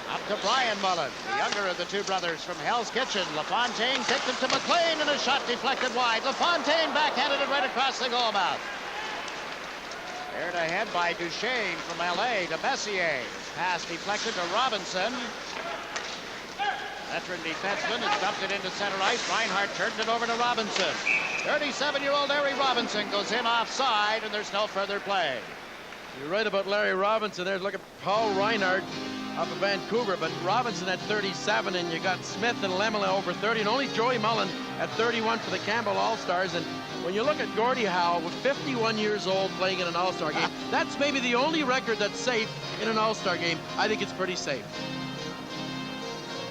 P: Up to Brian Mullen, the younger of the two brothers from Hell's Kitchen. LaFontaine kicked it to McLean, and a shot deflected wide. LaFontaine backhanded it right across the goal mouth. Cleared ahead by Duchesne from L.A. to Messier. Pass deflected to Robinson. Veteran defenseman has dumped it into center ice. Reinhardt turns it over to Robinson. 37-year-old Larry Robinson goes in offside, and there's no further play.
S: You're right about Larry Robinson there. Look at Paul Reinhardt up of Vancouver, but Robinson at 37, and you got Smith and Lemela over 30, and only Joey Mullen at 31 for the Campbell All-Stars. And when you look at Gordie Howe, with 51 years old playing in an All-Star game, that's maybe the only record that's safe in an All-Star game. I think it's pretty safe.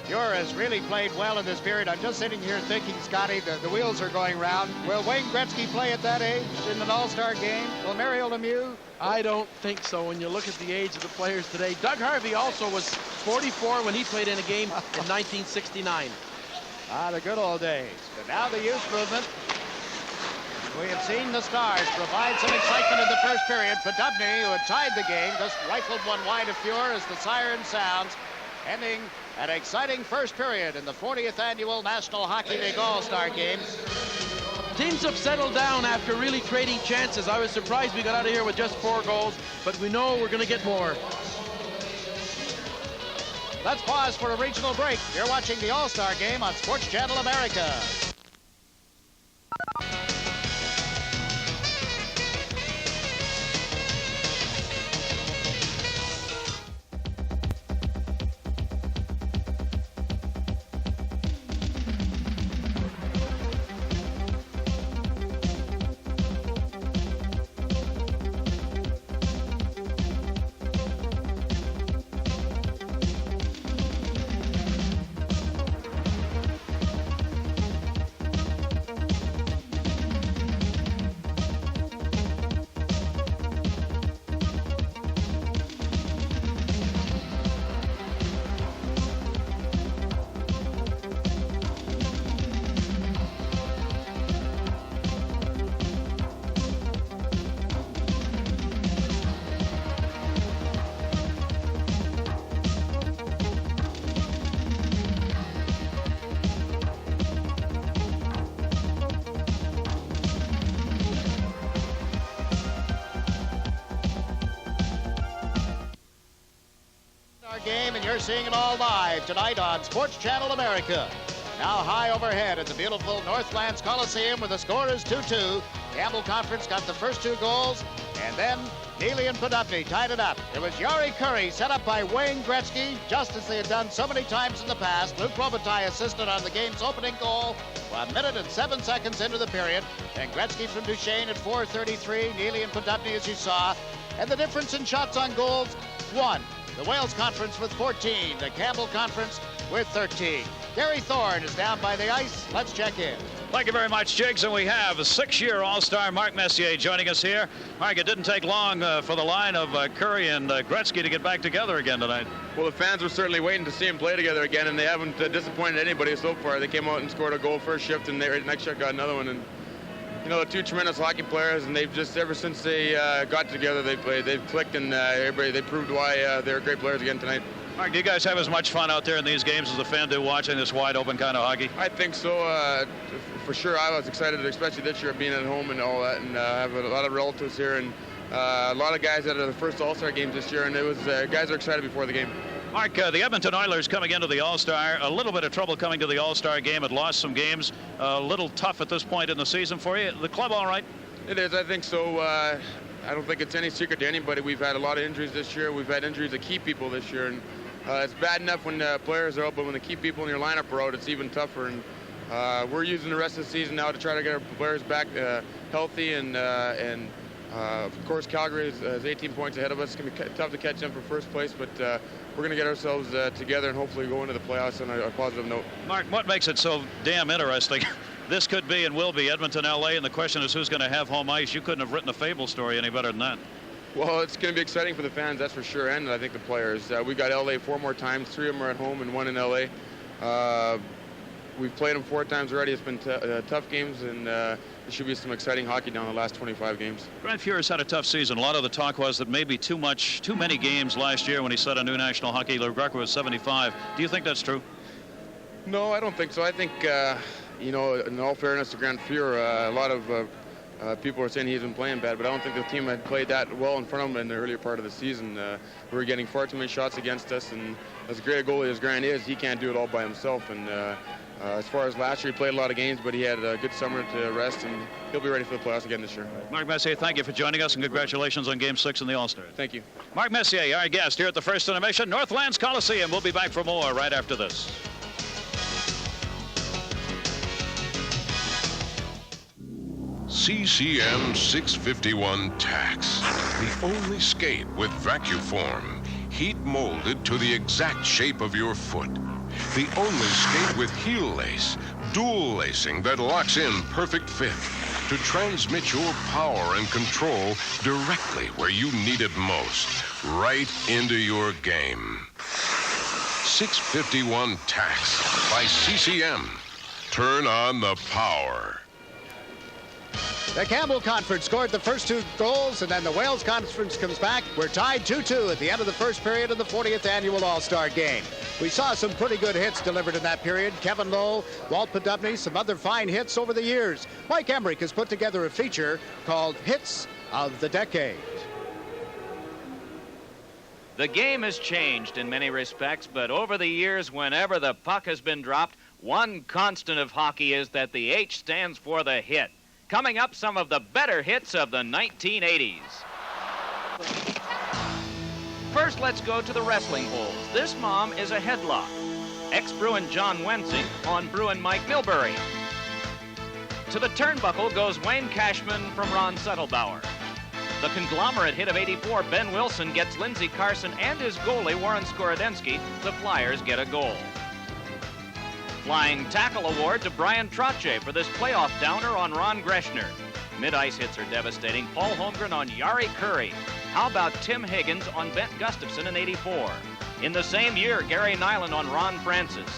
P: Muir has really played well in this period. I'm just sitting here thinking, Scotty, the wheels are going round. Will Wayne Gretzky play at that age in an All-Star game? Will Mario Lemieux?
S: I don't think so when you look at the age of the players today. Doug Harvey also was 44 when he played in a game in 1969.
P: The good old days. But now the youth movement. We have seen the Stars provide some excitement in the first period. Podubny, who had tied the game, just rifled one wide of Fuhr as the siren sounds, ending an exciting first period in the 40th annual National Hockey League All-Star Game.
S: Teams have settled down after really creating chances. I was surprised we got out of here with just 4 goals, but we know we're going to get more.
P: Let's pause for a regional break. You're watching the All-Star Game on Sports Channel America. Game, and you're seeing it all live tonight on Sports Channel America. Now high overhead at the beautiful Northlands Coliseum, where the score is 2-2. Campbell Conference got the first 2 goals, and then Neely and Podubny tied it up. It was Yari Curry set up by Wayne Gretzky, just as they had done so many times in the past. Luc Robitaille assisted on the game's opening goal 1 minute and 7 seconds into the period. And Gretzky from Duchesne at 4:33, Neely and Podubny, as you saw. And the difference in shots on goals, 1. The Wales Conference with 14, the Campbell Conference with 13. Gary Thorne is down by the ice. Let's check in.
I: Thank you very much, Jiggs. And we have a 6-year All-Star Mark Messier joining us here. Mark, it didn't take long for the line of Curry and Gretzky to get back together again tonight.
F: Well, the fans were certainly waiting to see them play together again, and they haven't disappointed anybody so far. They came out and scored a goal first shift, and the next shift got another one. And you know, 2 tremendous hockey players, and they've just, ever since they got together, they've clicked, and they proved why they're great players again tonight.
I: Mark, do you guys have as much fun out there in these games as a fan do watching this wide open kind of hockey?
F: I think so, for sure. I was excited, especially this year, being at home and all that, and I have a lot of relatives here, and a lot of guys that are the first All-Star games this year, and it was guys are excited before the game.
I: Mark, the Edmonton Oilers coming into the All-Star, a little bit of trouble coming to the All-Star game. It lost some games, a little tough at this point in the season for you. The club all right?
F: It is, I think so. I don't think it's any secret to anybody. We've had a lot of injuries this year. We've had injuries that keep people this year, and it's bad enough when players are out, but when the key people in your lineup are out, it's even tougher. And we're using the rest of the season now to try to get our players back healthy, and of course, Calgary is 18 points ahead of us. It's going to be tough to catch them for first place, but we're going to get ourselves together and hopefully go into the playoffs on a positive note.
I: Mark, what makes it so damn interesting? This could be and will be Edmonton, LA, and the question is who's going to have home ice. You couldn't have written a fable story any better than that.
F: Well, it's going to be exciting for the fans, that's for sure, and I think the players. We got LA 4 more times. 3 of them are at home and 1 in LA. We've played them 4 times already. It's been tough games, and there should be some exciting hockey down the last 25 games.
I: Grant Fuhr's had a tough season. A lot of the talk was that maybe too many games last year when he set a new National Hockey League record with 75. Do you think that's true?
F: No, I don't think so. I think, you know, in all fairness to Grant Fuhr, a lot of people are saying he hasn't been playing bad, but I don't think the team had played that well in front of him in the earlier part of the season. We were getting far too many shots against us, and as great a goalie as Grant is, he can't do it all by himself. And as far as last year, he played a lot of games, but he had a good summer to rest, and he'll be ready for the playoffs again this year.
I: Mark Messier, thank you for joining us, and congratulations on Game 6 in the All-Star.
F: Thank you.
I: Mark Messier, our guest here at the First Intermission, Northlands Coliseum. We'll be back for more right after this.
T: CCM 651 Tax, the only skate with vacuum form, heat molded to the exact shape of your foot. The only skate with heel lace, dual lacing that locks in perfect fit to transmit your power and control directly where you need it most, right into your game. 651 Tax by CCM. Turn on the power.
P: The Campbell Conference scored the first 2 goals, and then the Wales Conference comes back. We're tied 2-2 at the end of the first period of the 40th Annual All-Star Game. We saw some pretty good hits delivered in that period. Kevin Lowe, Walt Podubny, some other fine hits over the years. Mike Emmerich has put together a feature called Hits of the Decade.
U: The game has changed in many respects, but over the years, whenever the puck has been dropped, one constant of hockey is that the H stands for the hit. Coming up, some of the better hits of the 1980s. First, let's go to the wrestling holds. This mom is a headlock. Ex-Bruin John Wensing on Bruin Mike Milbury. To the turnbuckle goes Wayne Cashman from Ron Settlebauer. The conglomerate hit of '84, Ben Wilson gets Lindsey Carson and his goalie, Warren Skorodensky. The Flyers get a goal. Flying Tackle Award to Brian Trottier for this playoff downer on Ron Greshner. Mid-ice hits are devastating. Paul Holmgren on Yari Curry. How about Tim Higgins on Bent Gustafson in '84? In the same year, Gary Nyland on Ron Francis.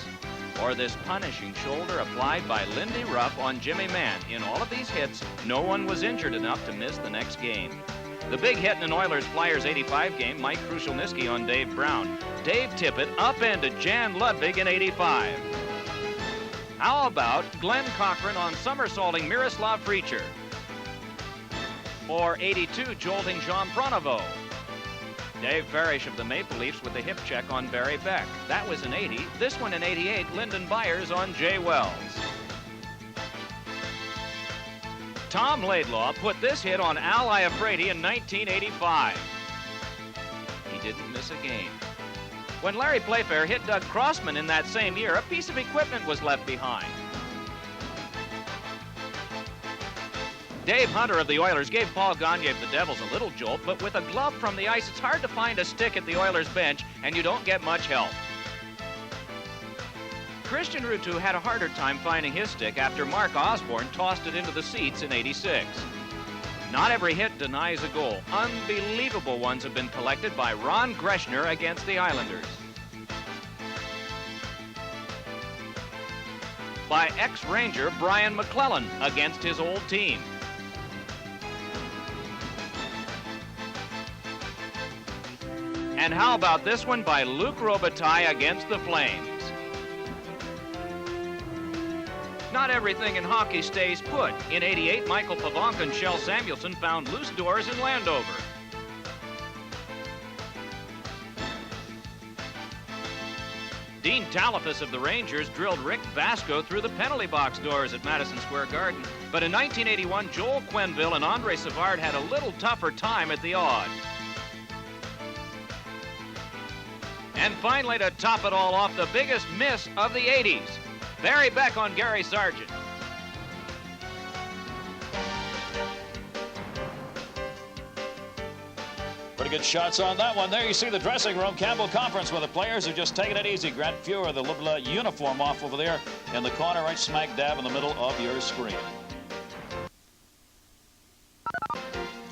U: Or this punishing shoulder applied by Lindy Ruff on Jimmy Mann. In all of these hits, no one was injured enough to miss the next game. The big hit in an Oilers-Flyers '85 game, Mike Krushelnyski on Dave Brown. Dave Tippett upended Jan Ludwig in '85. How about Glenn Cochran on somersaulting Miroslav Freacher? Or '82 jolting Jean Pronovost? Dave Parrish of the Maple Leafs with the hip check on Barry Beck. That was in '80. This one in '88, Lyndon Byers on Jay Wells. Tom Laidlaw put this hit on Al Iafrate in 1985. He didn't miss a game. When Larry Playfair hit Doug Crossman in that same year, a piece of equipment was left behind. Dave Hunter of the Oilers gave Paul Gagne of the Devils a little jolt, but with a glove from the ice, it's hard to find a stick at the Oilers bench, and you don't get much help. Christian Ruuttu had a harder time finding his stick after Mark Osborne tossed it into the seats in '86. Not every hit denies a goal. Unbelievable ones have been collected by Ron Greshner against the Islanders. By ex-Ranger Brian McClellan against his old team. And how about this one by Luc Robitaille against the Flames? Not everything in hockey stays put. In '88, Michael Pavonka and Shel Samuelson found loose doors in Landover. Dean Talafas of the Rangers drilled Rick Vasco through the penalty box doors at Madison Square Garden. But in 1981, Joel Quenneville and Andre Savard had a little tougher time at the odd. And finally, to top it all off, the biggest miss of the '80s. Barry Beck on Gary Sargent.
I: Pretty good shots on that one. There you see the dressing room, Campbell Conference, where the players are just taking it easy. Grant Fuhrer, the little uniform off over there in the corner, right smack dab in the middle of your screen.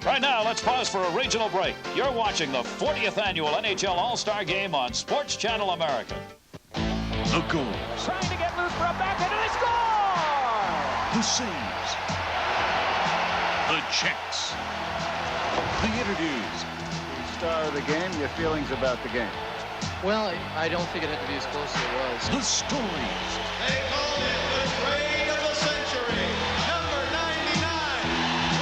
I: Right now, let's pause for a regional break. You're watching the 40th Annual NHL All-Star Game on Sports Channel America.
O: The goal.
N: Trying to get loose for a backhand, and they score!
O: The saves. The checks. The interviews.
V: The star of the game, your feelings about the game.
X: Well, I don't think it had to be as close as it was.
O: The stories.
H: They call it the trade of the century. Number 99,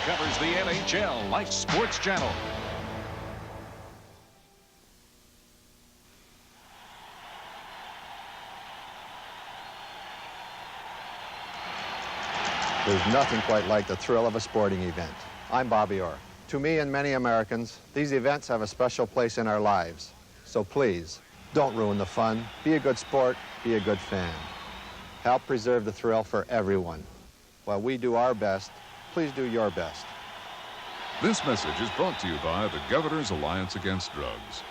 O: covers the NHL like Sports Channel.
K: There's nothing quite like the thrill of a sporting event. I'm Bobby Orr. To me and many Americans, these events have a special place in our lives. So please, don't ruin the fun. Be a good sport, be a good fan. Help preserve the thrill for everyone. While we do our best, please do your best.
M: This message is brought to you by the Governor's Alliance Against Drugs.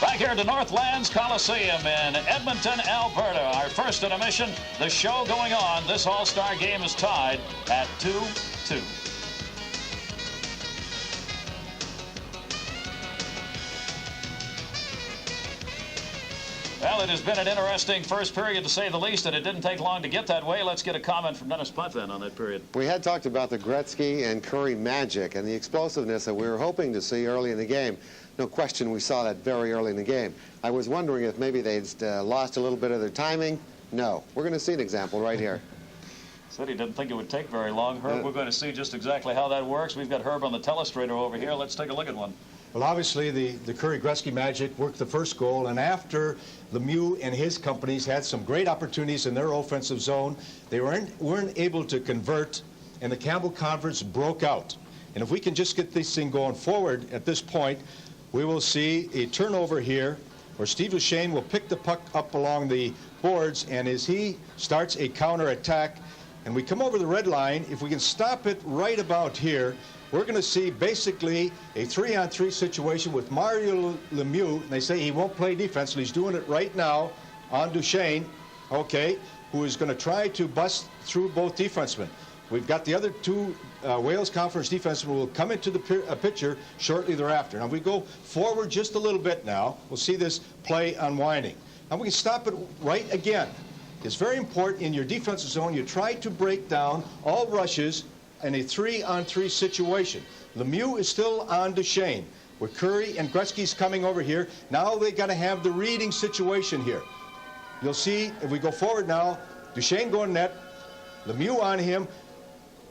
I: Back here at the Northlands Coliseum in Edmonton, Alberta. Our first intermission, the show going on. This All-Star game is tied at 2-2. Well, it has been an interesting first period, to say the least, and it didn't take long to get that way. Let's get a comment from Dennis Putt then on that period.
R: We had talked about the Gretzky and Curry magic and the explosiveness that we were hoping to see early in the game. No question we saw that very early in the game. I was wondering if maybe they'd lost a little bit of their timing. No. We're going to see an example right here.
I: Said he didn't think it would take very long. Herb, we're going to see just exactly how that works. We've got Herb on the telestrator over here. Let's take a look at one.
W: Well, obviously, the Curry-Gretzky magic worked the first goal, and after Lemieux and his companies had some great opportunities in their offensive zone, they weren't able to convert, and the Campbell Conference broke out. And if we can just get this thing going forward at this point, we will see a turnover here where Steve Duchesne will pick the puck up along the boards, and as he starts a counter-attack, and we come over the red line, if we can stop it right about here, we're going to see basically a 3-on-3 situation with Mario Lemieux. And they say he won't play defense, and he's doing it right now on Duchesne, okay, who is going to try to bust through both defensemen. We've got the other two Wales Conference defensemen who will come into the picture shortly thereafter. Now, if we go forward just a little bit now, we'll see this play unwinding. Now, we can stop it right again. It's very important in your defensive zone, you try to break down all rushes in a 3-on-3 situation. Lemieux is still on Duchesne. With Curry and Gretzky's coming over here, now they got to have the reading situation here. You'll see, if we go forward now, Duchesne going net, Lemieux on him.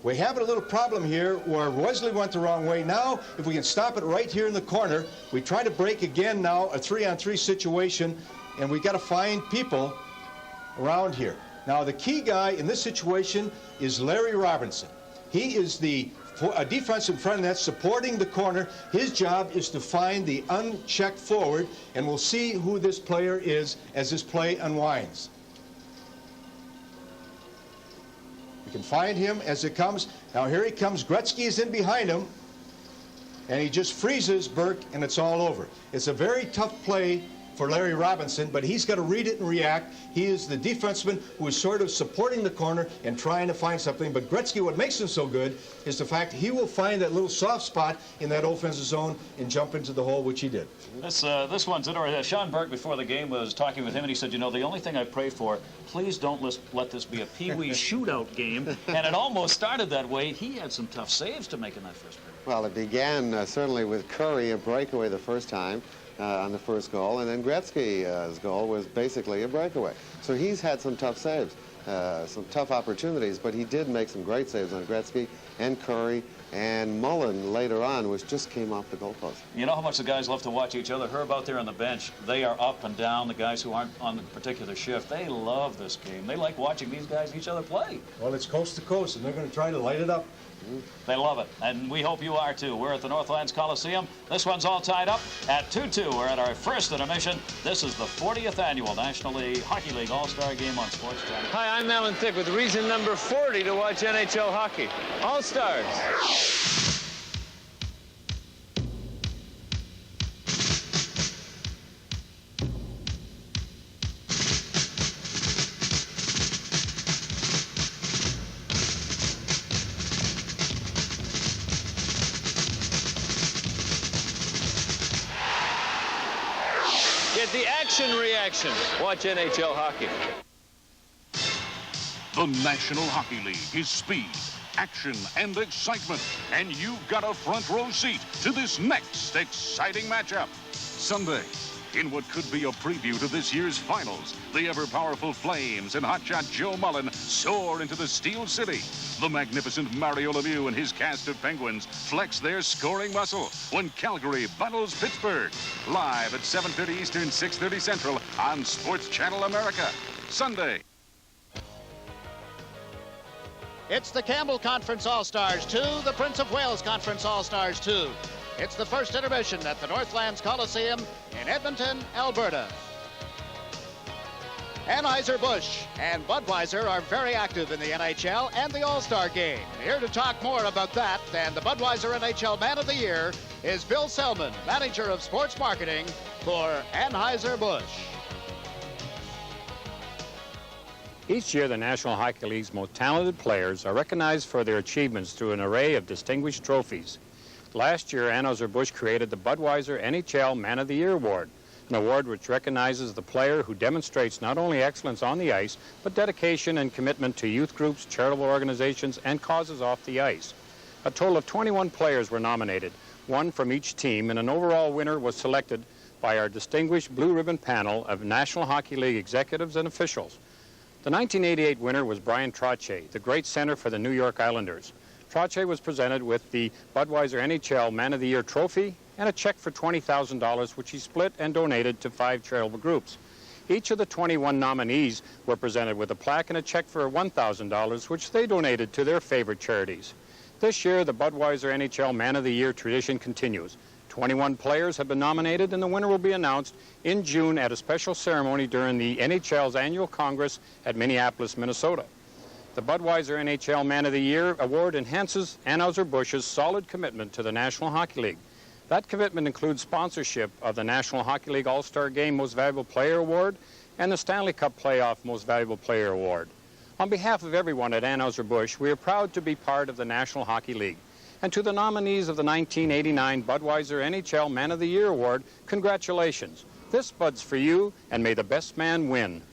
W: We have a little problem here where Wesley went the wrong way. Now, if we can stop it right here in the corner, we try to break again now a 3-on-3 situation, and we got to find people around here. Now, the key guy in this situation is Larry Robinson. He is the defense in front of net supporting the corner. His job is to find the unchecked forward, and we'll see who this player is as this play unwinds. We can find him as it comes. Now here he comes. Gretzky is in behind him, and he just freezes Burke, and it's all over. It's a very tough play for Larry Robinson, but he's got to read it and react. He is the defenseman who is sort of supporting the corner and trying to find something. But Gretzky, what makes him so good is the fact he will find that little soft spot in that offensive zone and jump into the hole, which he did.
I: This one's interesting. Sean Burke, before the game, was talking with him, and he said, you know, the only thing I pray for, please don't let this be a pee-wee shootout game. And it almost started that way. He had some tough saves to make in that first period.
R: Well, it began certainly with Curry, a breakaway the first time. On the first goal, and then Gretzky's goal was basically a breakaway. So he's had some tough saves, some tough opportunities, but he did make some great saves on Gretzky and Curry and Mullen later on, which just came off the goalpost.
I: You know how much the guys love to watch each other? Herb out there on the bench, they are up and down. The guys who aren't on the particular shift, they love this game. They like watching these guys each other play.
W: Well, it's coast to coast, and they're going to try to light it up.
I: They love it, and we hope you are too. We're at the Northlands Coliseum. This one's all tied up at 2-2. We're at our first intermission. This is the 40th annual National Hockey League All-Star Game on Sports Channel.
B: Hi, I'm Alan Thicke with reason number 40 to watch NHL hockey. All-Stars. Get the action-reaction. Watch NHL hockey.
O: The National Hockey League is speed, action, and excitement. And you've got a front row seat to this next exciting matchup. Sunday, In what could be a preview to this year's finals, the ever-powerful Flames and hotshot Joe Mullen soar into the Steel City. The magnificent Mario Lemieux and his cast of Penguins flex their scoring muscle when Calgary battles Pittsburgh. Live at 7:30 Eastern, 6:30 Central on Sports Channel America. Sunday.
P: It's the Campbell Conference All-Stars 2, the Prince of Wales Conference All-Stars 2. It's the first intermission at the Northlands Coliseum in Edmonton, Alberta. Anheuser-Busch and Budweiser are very active in the NHL and the All-Star Game. Here to talk more about that and the Budweiser NHL Man of the Year is Bill Selman, Manager of Sports Marketing for Anheuser-Busch.
C: Each year, the National Hockey League's most talented players are recognized for their achievements through an array of distinguished trophies. Last year, Anheuser-Busch created the Budweiser NHL Man of the Year Award, an award which recognizes the player who demonstrates not only excellence on the ice, but dedication and commitment to youth groups, charitable organizations, and causes off the ice. A total of 21 players were nominated, one from each team, and an overall winner was selected by our distinguished blue ribbon panel of National Hockey League executives and officials. The 1988 winner was Brian Trottier, the great center for the New York Islanders. Trottier was presented with the Budweiser NHL Man of the Year trophy and a check for $20,000, which he split and donated to 5 charitable groups. Each of the 21 nominees were presented with a plaque and a check for $1,000, which they donated to their favorite charities. This year, the Budweiser NHL Man of the Year tradition continues. 21 players have been nominated, and the winner will be announced in June at a special ceremony during the NHL's annual Congress at Minneapolis, Minnesota. The Budweiser NHL Man of the Year award enhances Anheuser-Busch's solid commitment to the National Hockey League. That commitment includes sponsorship of the National Hockey League All-Star Game Most Valuable Player Award and the Stanley Cup Playoff Most Valuable Player Award. On behalf of everyone at Anheuser-Busch, we are proud to be part of the National Hockey League. And to the nominees of the 1989 Budweiser NHL Man of the Year Award, congratulations. This Bud's for you, and may the best man win.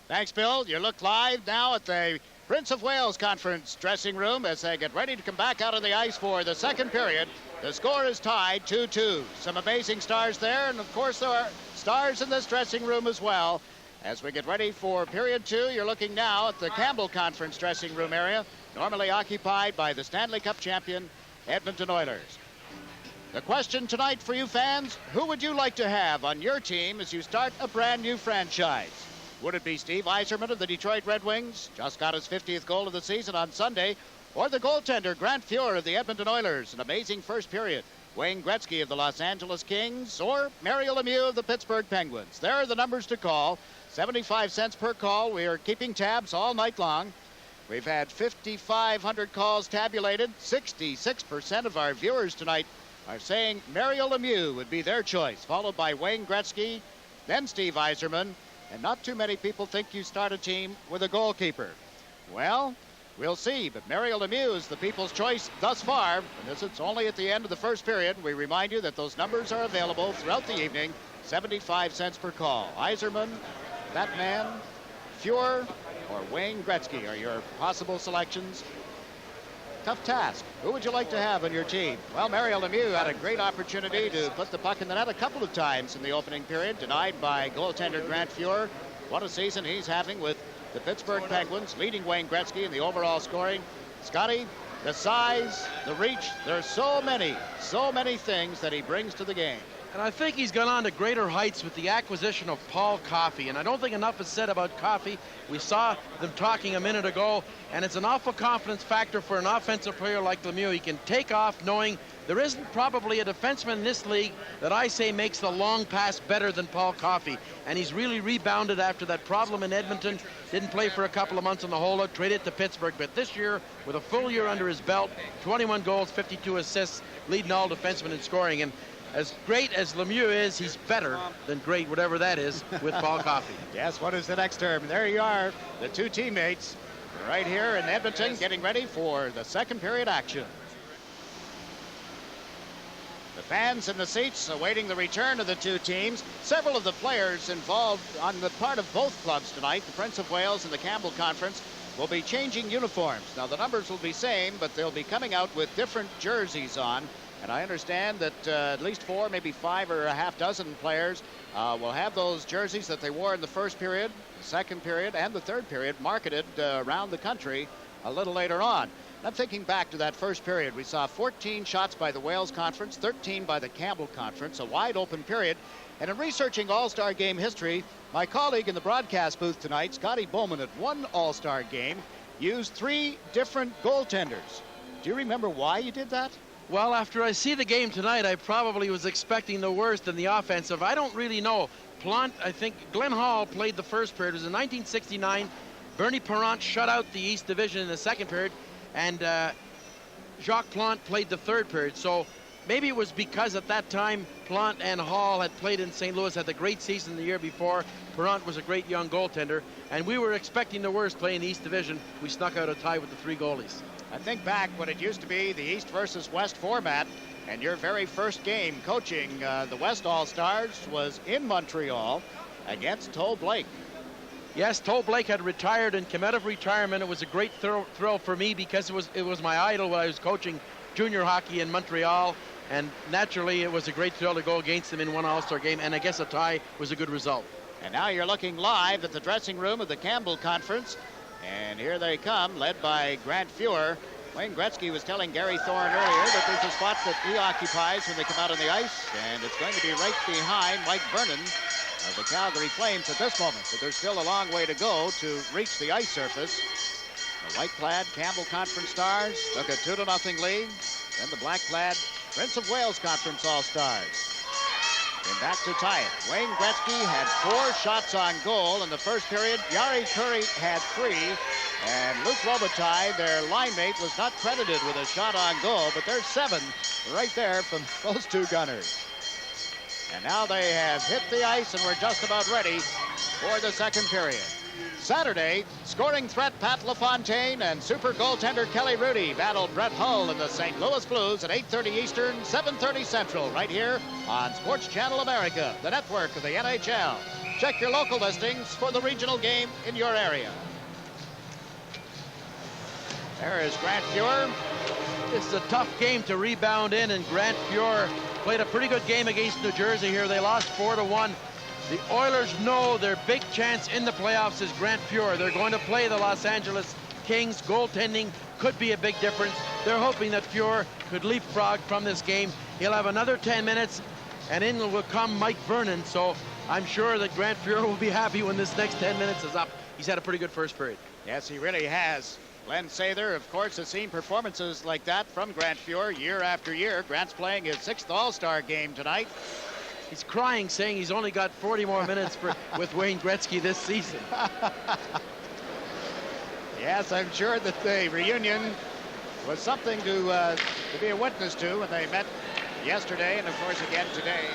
P: Thanks, Bill. You look live now at the Prince of Wales Conference dressing room as they get ready to come back out on the ice for the second period. The score is tied 2-2. Some amazing stars there, and of course there are stars in this dressing room as well. As we get ready for period 2, you're looking now at the Campbell Conference dressing room area, normally occupied by the Stanley Cup champion Edmonton Oilers. The question tonight for you fans, who would you like to have on your team as you start a brand new franchise? Would it be Steve Yzerman of the Detroit Red Wings, just got his 50th goal of the season on Sunday, or the goaltender Grant Fuhr of the Edmonton Oilers, an amazing first period, Wayne Gretzky of the Los Angeles Kings, or Mario Lemieux of the Pittsburgh Penguins? There are the numbers to call. 75 cents per call. We are keeping tabs all night long. We've had 5,500 calls tabulated. 66% of our viewers tonight are saying Mario Lemieux would be their choice, followed by Wayne Gretzky, then Steve Yzerman, and not too many people think you start a team with a goalkeeper. Well, we'll see, but Mario Lemieux is the people's choice thus far, and as it's only at the end of the first period, we remind you that those numbers are available throughout the evening, 75 cents per call. Yzerman, that man, Fuhr, or Wayne Gretzky are your possible selections. Tough task. Who would you like to have on your team? Well, Mario Lemieux had a great opportunity to put the puck in the net a couple of times in the opening period, denied by goaltender Grant Fuhr. What a season he's having with the Pittsburgh Penguins, leading Wayne Gretzky in the overall scoring. Scotty, the size, the reach, there's so many things that he brings to the game.
S: And I think he's gone on to greater heights with the acquisition of Paul Coffey. And I don't think enough is said about Coffey. We saw them talking a minute ago, and it's an awful confidence factor for an offensive player like Lemieux. He can take off knowing there isn't probably a defenseman in this league that I say makes the long pass better than Paul Coffey. And he's really rebounded after that problem in Edmonton. Didn't play for a couple of months in the hole, traded to Pittsburgh. But this year, with a full year under his belt, 21 goals, 52 assists, leading all defensemen in scoring. And as great as Lemieux is, he's better than great, whatever that is, with Paul Coffey.
P: Yes, what is the next term? There you are, the two teammates right here in Edmonton getting ready for the second period action. The fans in the seats awaiting the return of the two teams. Several of the players involved on the part of both clubs tonight, the Prince of Wales and the Campbell Conference, will be changing uniforms. Now, the numbers will be same, but they'll be coming out with different jerseys on. And I understand that at least 4, maybe 5 or a half dozen players will have those jerseys that they wore in the first period, the second period, and the third period marketed around the country a little later on. I'm thinking back to that first period. We saw 14 shots by the Wales Conference, 13 by the Campbell Conference, a wide open period. And in researching All-Star game history, my colleague in the broadcast booth tonight, Scotty Bowman, at one All-Star game, used 3 different goaltenders. Do you remember why you did that?
S: Well, after I see the game tonight, I probably was expecting the worst in the offensive. I don't really know. Plante, I think Glenn Hall played the first period. It was in 1969. Bernie Parent shut out the East Division in the second period, and Jacques Plante played the third period. So maybe it was because at that time Plante and Hall had played in St. Louis, had a great season the year before. Parent was a great young goaltender, and we were expecting the worst playing the East Division. We snuck out a tie with the 3 goalies.
P: I think back when it used to be the East versus West format, and your very first game coaching the West All-Stars was in Montreal against Toe Blake.
S: Yes, Toe Blake had retired and came out of retirement. It was a great thrill for me because it was my idol when I was coaching junior hockey in Montreal, and naturally it was a great thrill to go against him in one All-Star game, and I guess a tie was a good result.
P: And now you're looking live at the dressing room of the Campbell Conference. And here they come, led by Grant Fuhr. Wayne Gretzky was telling Gary Thorne earlier that there's a spot that he occupies when they come out on the ice, and it's going to be right behind Mike Vernon of the Calgary Flames at this moment. But there's still a long way to go to reach the ice surface. The white-clad Campbell Conference Stars took a 2-0 lead, and the black-clad Prince of Wales Conference All-Stars came back to tie it. Wayne Gretzky had 4 shots on goal in the first period. Jari Kurri had 3. And Luc Robitaille, their line mate, was not credited with a shot on goal, but there's 7 right there from those 2 gunners. And now they have hit the ice, and we're just about ready for the second period. Saturday, scoring threat Pat LaFontaine and super goaltender Kelly Rudy battled Brett Hull in the St. Louis Blues at 8:30 Eastern, 7:30 Central, right here on Sports Channel America, the network of the NHL. Check your local listings for the regional game in your area. There is Grant Fuhr.
S: It's a tough game to rebound in, and Grant Fuhr played a pretty good game against New Jersey here. They lost 4-1. The Oilers know their big chance in the playoffs is Grant Fuhr. They're going to play the Los Angeles Kings. Goaltending could be a big difference. They're hoping that Fuhr could leapfrog from this game. He'll have another 10 minutes, and in will come Mike Vernon. So I'm sure that Grant Fuhr will be happy when this next 10 minutes is up. He's had a pretty good first period.
P: Yes, he really has. Glenn Sather, of course, has seen performances like that from Grant Fuhr year after year. Grant's playing his 6th All-Star game tonight.
S: He's crying, saying he's only got 40 more minutes with Wayne Gretzky this season.
P: Yes, I'm sure that the reunion was something to be a witness to when they met yesterday and, of course, again today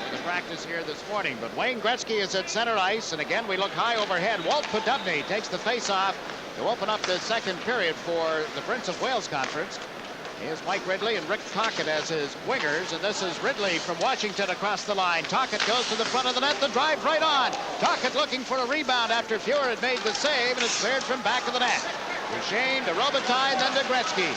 P: for the practice here this morning. But Wayne Gretzky is at center ice, and again we look high overhead. Walt Podubny takes the face-off to open up the second period for the Prince of Wales Conference. Here's Mike Ridley and Rick Tocchet as his wingers, and this is Ridley from Washington across the line. Tocchet goes to the front of the net, the drive right on. Tocchet looking for a rebound after Fuhr had made the save, and it's cleared from back of the net. Duchesne to Robitaille, then to Gretzky.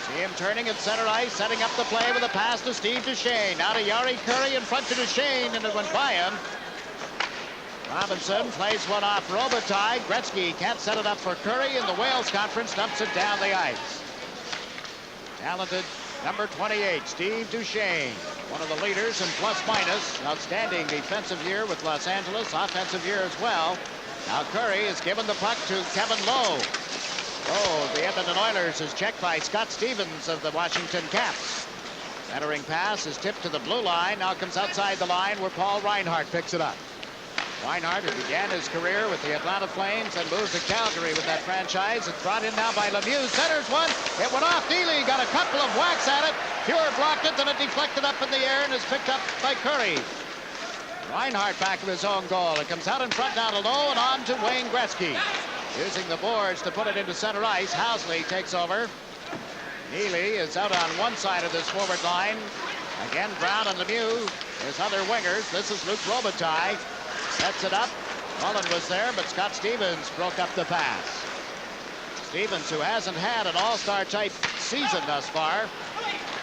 P: See him turning at center ice, setting up the play with a pass to Steve Duchesne. Now to Jari Kurri in front to Duchesne, and it went by him. Robinson plays one off Robitaille. Gretzky can't set it up for Kurri, and the Wales Conference dumps it down the ice. Talented number 28, Steve Duchesne, one of the leaders in plus-minus. Outstanding defensive year with Los Angeles, offensive year as well. Now Kurri is given the puck to Kevin Lowe. Oh, the Edmonton Oilers is checked by Scott Stevens of the Washington Caps. Centering pass is tipped to the blue line. Now comes outside the line where Paul Reinhart picks it up. Reinhart, who began his career with the Atlanta Flames and moved to Calgary with that franchise. It's brought in now by Lemieux. Centers one. It went off. Neely got a couple of whacks at it. Fuhr blocked it, then it deflected up in the air and is picked up by Kurri. Reinhart back of his own goal. It comes out in front now to Lowe and on to Wayne Gretzky. Using the boards to put it into center ice. Housley takes over. Neely is out on one side of this forward line. Again, Brown and Lemieux, his other wingers. This is Luc Robitaille. Sets it up. Mullen was there, but Scott Stevens broke up the pass. Stevens, who hasn't had an all-star type season thus far.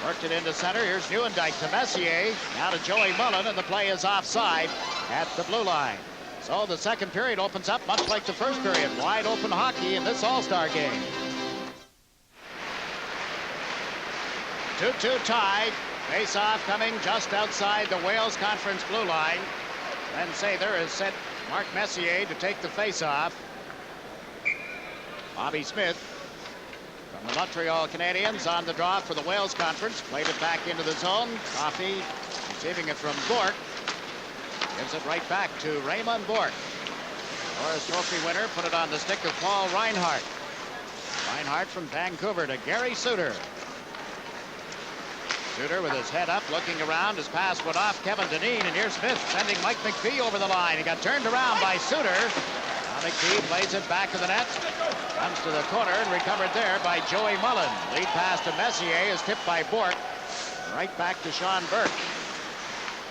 P: Worked it into center. Here's Nieuwendyk to Messier. Now to Joey Mullen, and the play is offside at the blue line. So the second period opens up much like the first period. Wide open hockey in this All-Star game. 2-2 tie. Face-off coming just outside the Wales Conference blue line. Glenn Sather has sent Mark Messier to take the face-off. Bobby Smith from the Montreal Canadiens on the draw for the Wales Conference. Played it back into the zone. Coffey receiving it from Bourque. Gives it right back to Raymond Bourque. Norris Trophy winner put it on the stick of Paul Reinhart. Reinhart from Vancouver to Gary Suter. Suter with his head up, looking around. His pass went off Kevin Dineen, and here's Smith sending Mike McPhee over the line. He got turned around by Suter. Now McPhee plays it back to the net. Comes to the corner and recovered there by Joey Mullen. Lead pass to Messier is tipped by Bourque. Right back to Sean Burke.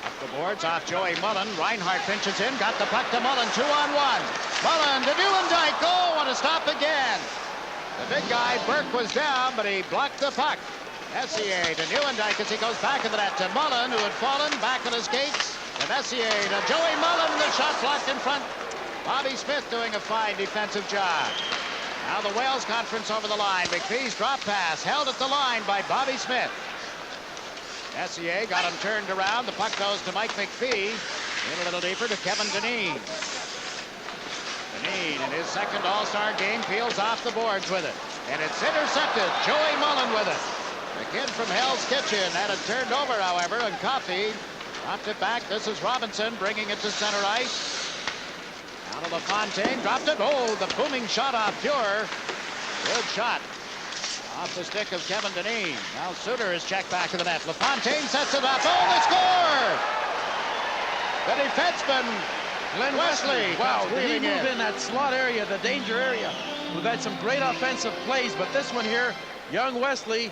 P: Up the boards off Joey Mullen. Reinhart pinches in, got the puck to Mullen. 2-on-1. Mullen to Nieuwendyk. Oh, what a stop again. The big guy, Burke, was down, but he blocked the puck. Messier to Nieuwendyk as he goes back in the net to Mullen, who had fallen back on his skates. To Messier to Joey Mullen, the shot blocked in front. Bobby Smith doing a fine defensive job. Now the Wales Conference over the line. McPhee's drop pass held at the line by Bobby Smith. Messier got him turned around. The puck goes to Mike McPhee. In a little deeper to Kevin Dineen. Dineen in his second All-Star game peels off the boards with it. And it's intercepted. Joey Mullen with it. The kid from Hell's Kitchen had it turned over, however, and Coffey dropped it back. This is Robinson bringing it to center ice. Down to LaFontaine, dropped it. Oh, the booming shot off Pure. Good shot. Off the stick of Kevin Dineen. Now Suter is checked back to the net. LaFontaine sets it up. Oh, they score! The defenseman,
S: Glenn Wesley. Wow, did he move in that slot area, the danger area. We've had some great offensive plays, but this one here, young Wesley,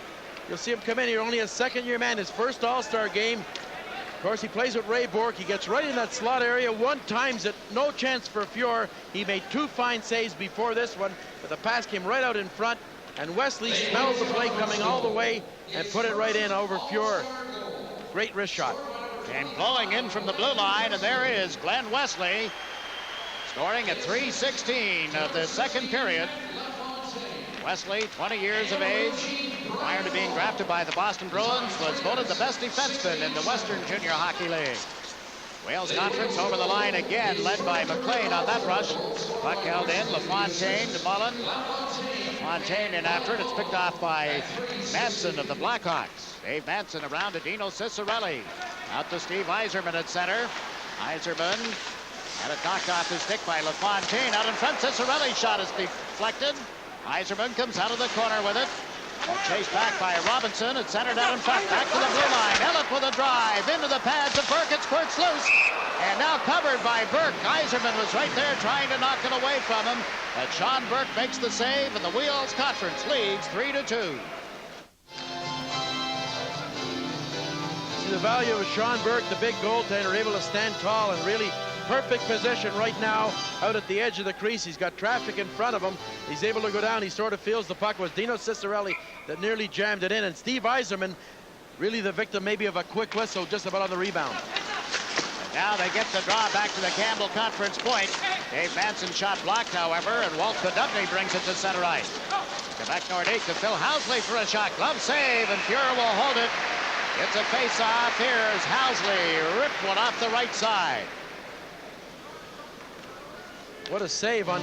S: you'll see him come in here, only a second-year man, his first All-Star game. Of course, he plays with Ray Bourque. He gets right in that slot area, one times it, no chance for Fuhr. He made two fine saves before this one, but the pass came right out in front, and Wesley smells the play coming all the way and put it right in over Fuhr. Great wrist shot.
P: And blowing in from the blue line, and there is Glenn Wesley scoring at 3:16 of the second period. Wesley, 20 years of age, prior to being drafted by the Boston Bruins, was voted the best defenseman in the Western Junior Hockey League. Wales Conference over the line again, led by McLean on that rush. Puck held in, LaFontaine to Mullen. LaFontaine in after it. It's picked off by Manson of the Blackhawks. Dave Manson around to Dino Cicerelli. Out to Steve Yzerman at center. Yzerman had it knocked off his stick by LaFontaine. Out in front, Cicerelli's shot is deflected. Yzerman comes out of the corner with it. Chased back by Robinson. It's centered out in front. Back to the blue line. Elliott with a drive. Into the pads of Burke. It squirts loose. And now covered by Burke. Yzerman was right there trying to knock it away from him. But Sean Burke makes the save, and the Wales Conference leads 3-2.
S: See the value of Sean Burke, the big goaltender, able to stand tall and really perfect position right now out at the edge of the crease. He's got traffic in front of him. He's able to go down. He sort of feels the puck. It was Dino Cicerelli that nearly jammed it in. And Steve Yzerman, really the victim maybe of a quick whistle, just about on the rebound.
P: And now they get the draw back to the Campbell Conference point. Dave Manson shot blocked, however, and Walt Podubny brings it to center ice. Quebec Nordique to Phil Housley for a shot. Glove save, and Pure will hold it. It's a face-off. Here's Housley. Ripped one off the right side.
S: What a save on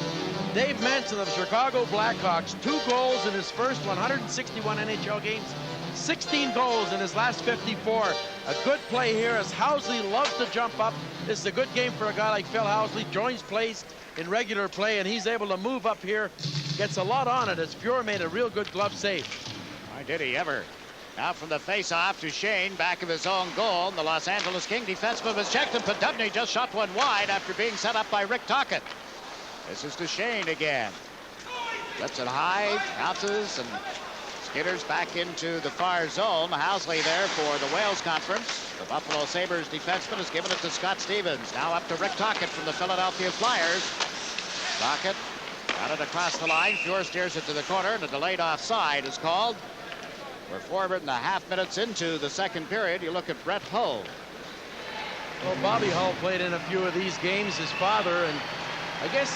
S: Dave Manson of the Chicago Blackhawks. 2 goals in his first 161 NHL games. 16 goals in his last 54. A good play here as Housley loves to jump up. This is a good game for a guy like Phil Housley. Joins plays in regular play, and he's able to move up here. Gets a lot on it as Fuhr made a real good glove save.
P: Why did he ever? Now from the face-off to Shane, back of his own goal. The Los Angeles King defenseman was checked, and Podubny just shot one wide after being set up by Rick Tocchet. This is to Shane again. Lets it high, bounces, and skitters back into the far zone. Housley there for the Wales Conference. The Buffalo Sabres defenseman has given it to Scott Stevens. Now up to Rick Tocchet from the Philadelphia Flyers. Tocchet got it across the line. Fuhr steers it to the corner, and a delayed offside is called. We're 4.5 minutes into the second period. You look at Brett Hull.
S: Well, Bobby Hull played in a few of these games, his father, and I guess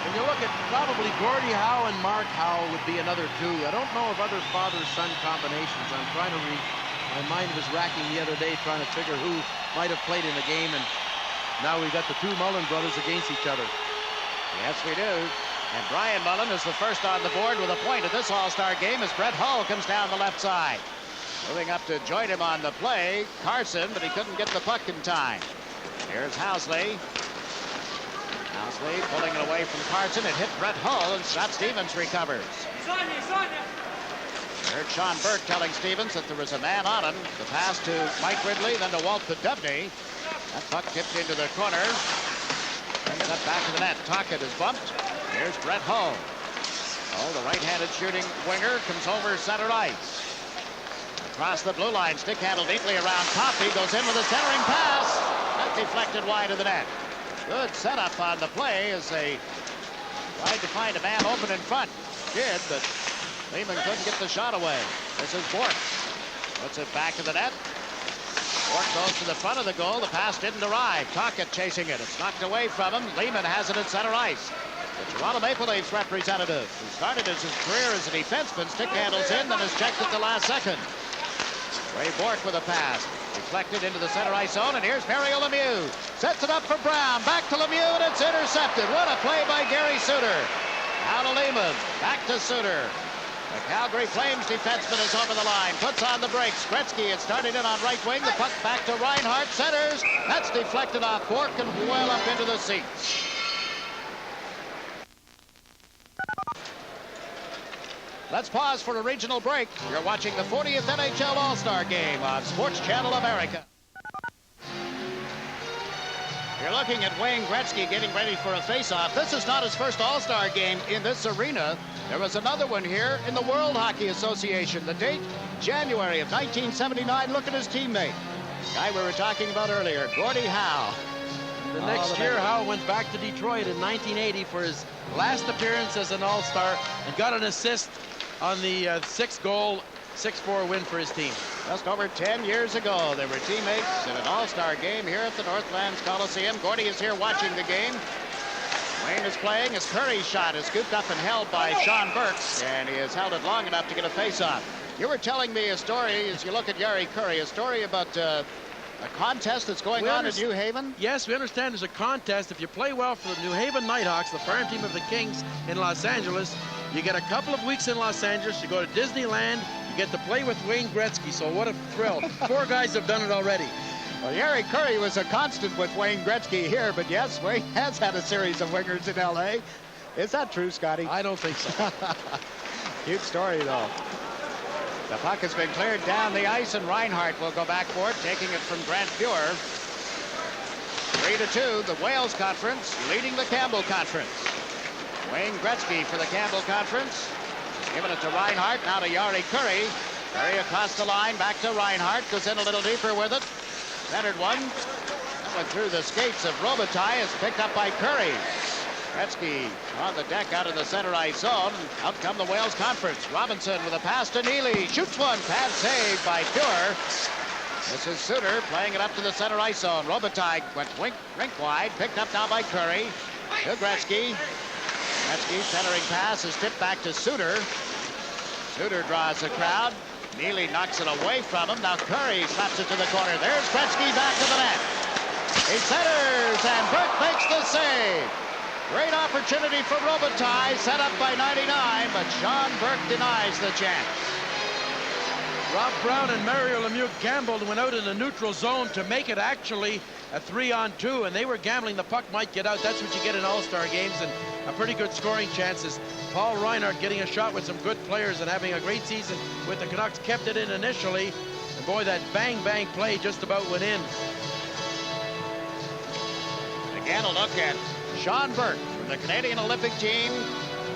S: when you look at probably Gordie Howe and Mark Howe would be another two. I don't know of other father-son combinations. I'm trying to read. My mind was racking the other day trying to figure who might have played in the game, and now we've got the two Mullen brothers against each other.
P: Yes, we do. And Brian Mullen is the first on the board with a point at this All-Star game as Brett Hull comes down the left side. Moving up to join him on the play, Carson, but he couldn't get the puck in time. Here's Housley. Housley pulling it away from Carson. It hit Brett Hull, and Scott Stevens recovers. Heard Sean Burke telling Stevens that there was a man on him. The pass to Mike Ridley, then to Walt Podubny. That puck tipped into the corner. Brings that back to the net. Tocchet is bumped. Here's Brett Hull. Oh, the right-handed shooting winger comes over center ice. Across the blue line, stick handled neatly around Coffey. Goes in with a centering pass. That deflected wide of the net. Good setup on the play as they tried to find a man open in front. Did, but Lehman couldn't get the shot away. This is Bork. Puts it back to the net. Bork goes to the front of the goal. The pass didn't arrive. Tocchet chasing it. It's knocked away from him. Lehman has it at center ice. The Toronto Maple Leafs representative, who started his career as a defenseman, stick handles in, then is checked at the last second. Ray Bork with a pass. Deflected into the center ice zone, and here's Mario Lemieux. Sets it up for Brown. Back to Lemieux, and it's intercepted. What a play by Gary Suter. Now to Lehman. Back to Suter. The Calgary Flames defenseman is over the line. Puts on the brakes. Gretzky had started in on right wing. The puck back to Reinhart. Centers. That's deflected off Bork and well up into the seats. Let's pause for a regional break. You're watching the 40th NHL All-Star Game on Sports Channel America. You're looking at Wayne Gretzky getting ready for a face-off. This is not his first All-Star Game in this arena. There was another one here in the World Hockey Association. The date, January of 1979. Look at his teammate. Guy we were talking about earlier, Gordie Howe.
S: The next year, Howe went back to Detroit in 1980 for his last appearance as an All-Star and got an assist on the 6-goal, 6-4 win for his team.
P: Just over 10 years ago, they were teammates in an All-Star game here at the Northlands Coliseum. Gordie is here watching the game. Wayne is playing as Curry's shot is scooped up and held by Sean Burke, and he has held it long enough to get a face-off. You were telling me a story, as you look at Jari Kurri, a story about a contest that's going on in New Haven?
S: Yes, we understand there's a contest. If you play well for the New Haven Nighthawks, the farm team of the Kings in Los Angeles, you get a couple of weeks in Los Angeles, you go to Disneyland, you get to play with Wayne Gretzky, so what a thrill. 4 guys have done it already.
P: Well, Jari Kurri was a constant with Wayne Gretzky here, but yes, Wayne has had a series of wingers in L.A. Is that true, Scotty?
S: I don't think so.
P: Cute story, though. The puck has been cleared down the ice, and Reinhart will go back for it, taking it from Grant Fuhr. 3-2, the Wales Conference leading the Campbell Conference. Wayne Gretzky for the Campbell Conference. Giving it to Reinhart, now to Jari Kurri. Kurri across the line, back to Reinhart, goes in a little deeper with it. Centered one. That went through the skates of Robitaille, is picked up by Kurri. Gretzky on the deck out in the center ice zone. Out come the Wales Conference. Robinson with a pass to Neely. Shoots one. Pad saved by Fuhr. This is Suter playing it up to the center ice zone. Robitaille went rink wide. Picked up now by Kurri. To Gretzky. Gretzky centering pass is tipped back to Suter. Suter draws the crowd. Neely knocks it away from him. Now Kurri slaps it to the corner. There's Gretzky back to the net. He centers, and Burke makes the save. Great opportunity for Robitaille, set up by 99, but Sean Burke denies the chance.
S: Rob Brown and Mario Lemieux gambled and went out in the neutral zone to make it actually a 3-on-2, and they were gambling the puck might get out. That's what you get in All-Star games, and a pretty good scoring chances. Paul Reinhart getting a shot with some good players and having a great season with the Canucks. Kept it in initially, and boy, that bang-bang play just about went in.
P: Again, a look at Sean Burke from the Canadian Olympic team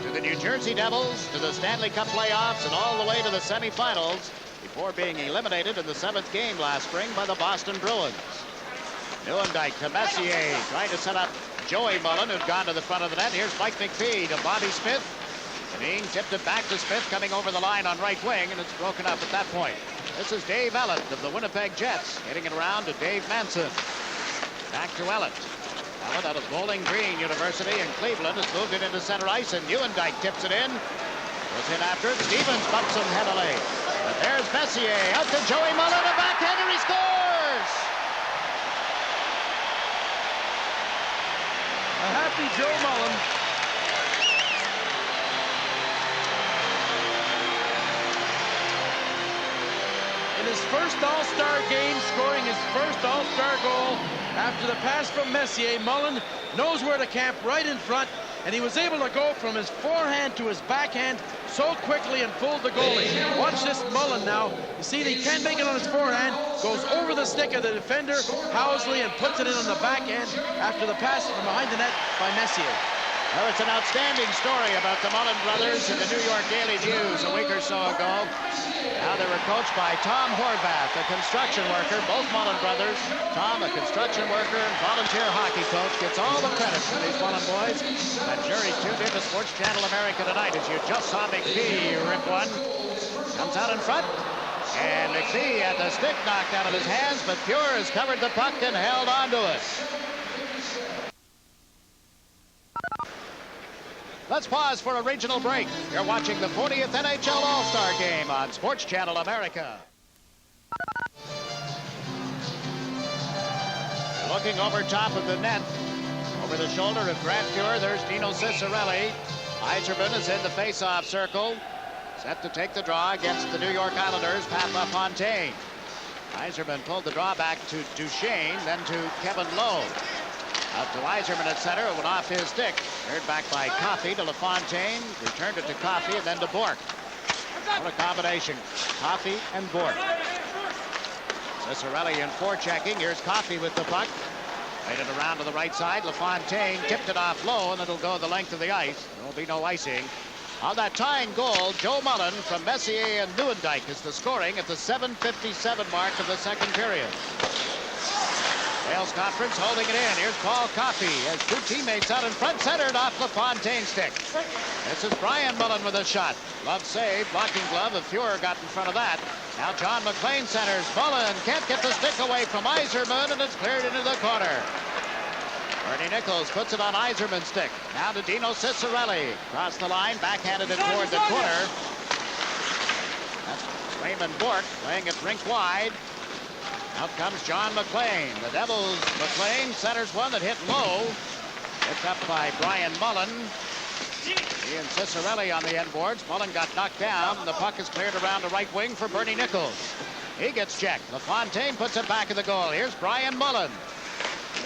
P: to the New Jersey Devils to the Stanley Cup playoffs and all the way to the semifinals before being eliminated in the 7th game last spring by the Boston Bruins. Neuendijk to Messier, trying to set up Joey Mullen, who'd gone to the front of the net. Here's Mike McPhee to Bobby Smith. Dineen tipped it back to Smith, coming over the line on right wing, and it's broken up at that point. This is Dave Ellett of the Winnipeg Jets, hitting it around to Dave Manson. Back to Ellett. Ellett out of Bowling Green University in Cleveland has moved it into center ice, and Neuendijk tips it in. Goes in after it. Stevens bumps him heavily. But there's Messier out to Joey Mullen, a backhander, he scores!
S: A happy Joe Mullen. In his first All-Star game, scoring his first All-Star goal after the pass from Messier, Mullen knows where to camp, right in front, and he was able to go from his forehand to his backhand so quickly and fooled the goalie. Watch this Mullen now. You see, he can't make it on his forehand, goes over the stick of the defender, Housley, and puts it in on the backhand after the pass from behind the net by Messier.
P: Well, it's an outstanding story about the Mullen brothers in the New York Daily News a week or so ago. Now they were coached by Tom Horvath, a construction worker, both Mullen brothers. Tom, a construction worker and volunteer hockey coach, gets all the credit for these Mullen boys. I'm sure he's tuned into Sports Channel America tonight as you just saw McPhee rip one. Comes out in front, and McPhee had the stick knocked out of his hands, but Fuhr has covered the puck and held onto it. Let's pause for a regional break. You're watching the 40th NHL All-Star Game on Sports Channel America. Looking over top of the net, over the shoulder of Grant Fuhr, there's Dino Ciccarelli. Yzerman is in the face-off circle, set to take the draw against the New York Islanders, Pat LaFontaine. Yzerman pulled the draw back to Duchesne, then to Kevin Lowe. Out to Yzerman at center, it went off his stick. Cleared back by Coffey to LaFontaine, returned it to Coffey, and then to Bourque. What a combination, Coffey and Bourque. Ciccarelli in forechecking. Here's Coffey with the puck. Made it around to the right side. LaFontaine tipped it off low, and it'll go the length of the ice. There will be no icing. On that tying goal, Joe Mullen from Messier and Neuendijk is the scoring at the 7:57 mark of the second period. Wales Conference holding it in. Here's Paul Coffey as two teammates out in front, centered off LaFontaine's stick. This is Brian Mullen with a shot. Glove save, blocking glove of Fuhr got in front of that. Now John McLean centers. Mullen can't get the stick away from Yzerman, and it's cleared into the corner. Bernie Nichols puts it on Yzerman's stick. Now to Dino Ciccarelli. Across the line, backhanded it toward the corner. That's Raymond Bourque playing it rink wide. Out comes John McLean. The Devils, McLean centers one that hit low. Picked up by Brian Mullen. He and Ciccarelli on the end boards. Mullen got knocked down. The puck is cleared around the right wing for Bernie Nichols. He gets checked. LaFontaine puts it back in the goal. Here's Brian Mullen.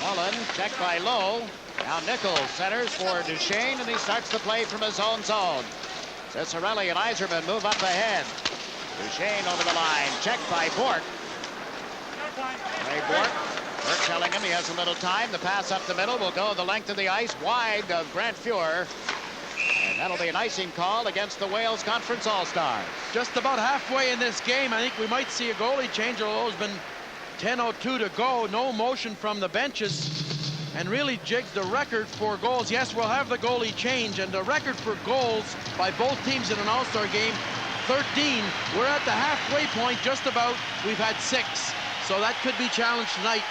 P: Mullen checked by Lowe. Now Nichols centers for Duchesne, and he starts the play from his own zone. Ciccarelli and Yzerman move up ahead. Duchesne over the line. Checked by Bourque. Ray Bourque telling him he has a little time. The pass up the middle will go the length of the ice, wide of Grant Fuhr. And that'll be an icing call against the Wales Conference All-Stars.
S: Just about halfway in this game, I think we might see a goalie change, although it's been 10:02 to go. No motion from the benches, and really jigs the record for goals. Yes, we'll have the goalie change, and the record for goals by both teams in an All-Star game, 13. We're at the halfway point, just about. We've had 6. So that could be challenged tonight.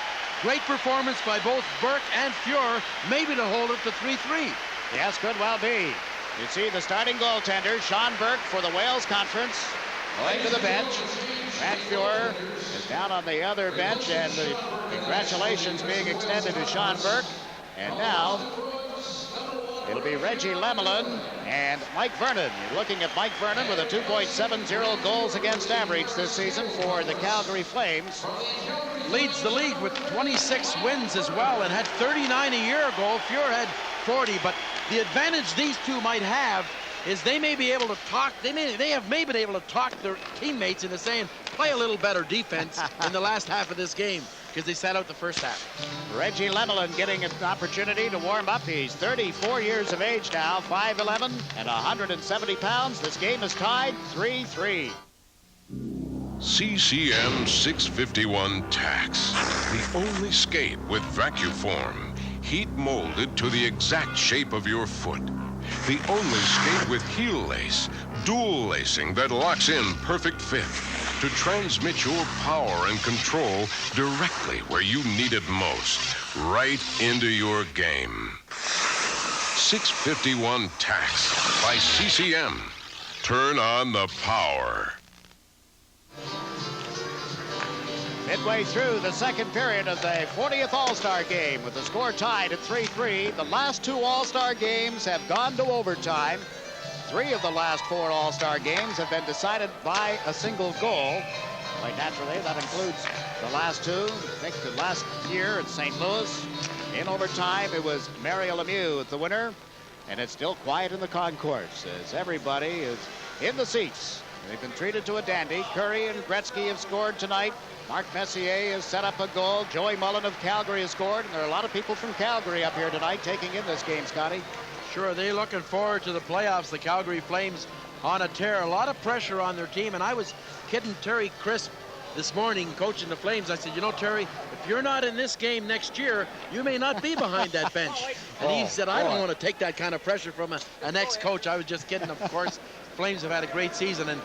S: Great performance by both Bourque and Fuhr, maybe to hold it to 3-3.
P: Yes, could well be. You see the starting goaltender, Sean Bourque for the Wales Conference, going to the bench. Grant Fuhr is down on the other bench, and the congratulations being extended to Sean Bourque. And now it'll be Reggie Lemelin and Mike Vernon. You're looking at Mike Vernon with a 2.70 goals against average this season for the Calgary Flames.
S: Leads the league with 26 wins as well, and had 39 a year ago. Fuhr had 40, but the advantage these two might have is they may be able to talk. They have maybe been able to talk their teammates into saying, play a little better defense in the last half of this game, because they sat out the first half.
P: Reggie Lemelin getting an opportunity to warm up. He's 34 years of age now, 5'11" and 170 pounds. This game is tied 3-3.
T: CCM 651 Tax, the only skate with vacuum form, heat molded to the exact shape of your foot. The only skate with heel lace, dual lacing that locks in perfect fit to transmit your power and control directly where you need it most, right into your game. 651 Tax by CCM. Turn on the power.
P: Midway through the second period of the 40th All-Star game with the score tied at 3-3. The last two All-Star games have gone to overtime. 3 of the last 4 All-Star games have been decided by a single goal. Quite naturally, that includes the last 2. I think last year at St. Louis. In overtime, it was Mario Lemieux the winner. And it's still quiet in the concourse as everybody is in the seats. They've been treated to a dandy. Curry and Gretzky have scored tonight. Mark Messier has set up a goal. Joey Mullen of Calgary has scored. And there are a lot of people from Calgary up here tonight taking in this game, Scotty.
S: Sure, they're looking forward to the playoffs. The Calgary Flames on a tear. A lot of pressure on their team. And I was kidding Terry Crisp this morning, coaching the Flames. I said, you know, Terry, if you're not in this game next year, you may not be behind that bench. And he said, I don't want to take that kind of pressure from an ex-coach. I was just kidding, of course. Flames have had a great season. And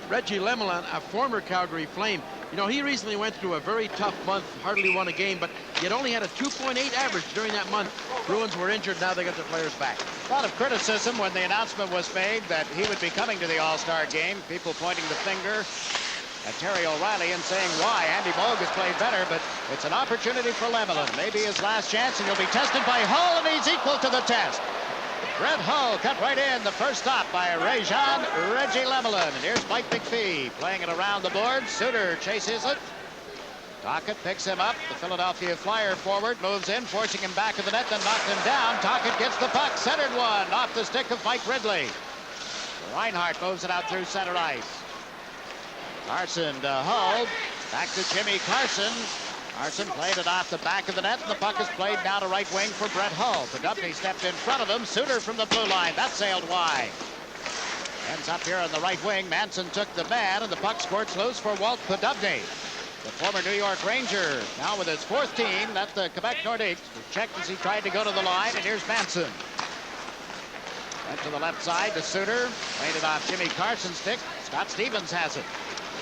S: Reggie Lemelin, a former Calgary Flame, you know, he recently went through a very tough month, hardly won a game, but he had only had a 2.8 average during that month. Bruins were injured, now they got their players back.
P: A lot of criticism when the announcement was made that he would be coming to the All-Star game. People pointing the finger at Terry O'Reilly and saying why. Andy Moog has played better, but it's an opportunity for Lemelin. Maybe his last chance, and he'll be tested by Hull, and he's equal to the test. Brett Hull cut right in. The first stop by Reggie Lemelin. And here's Mike McPhee playing it around the board. Suter chases it. Tocchet picks him up. The Philadelphia Flyer forward moves in, forcing him back of the net, then knocked him down. Tocchet gets the puck. Centered one off the stick of Mike Ridley. Reinhart moves it out through center ice. Carson to Hull. Back to Jimmy Carson. Carson played it off the back of the net, and the puck is played now to right wing for Brett Hull. Podubny stepped in front of him. Suter from the blue line. That sailed wide. Ends up here on the right wing. Manson took the man, and the puck squirts loose for Walt Podubny. The former New York Ranger, now with his 4th team, at the Quebec Nordiques. Checked as he tried to go to the line, and here's Manson. Went to the left side to Suter. Played it off Jimmy Carson's stick. Scott Stevens has it.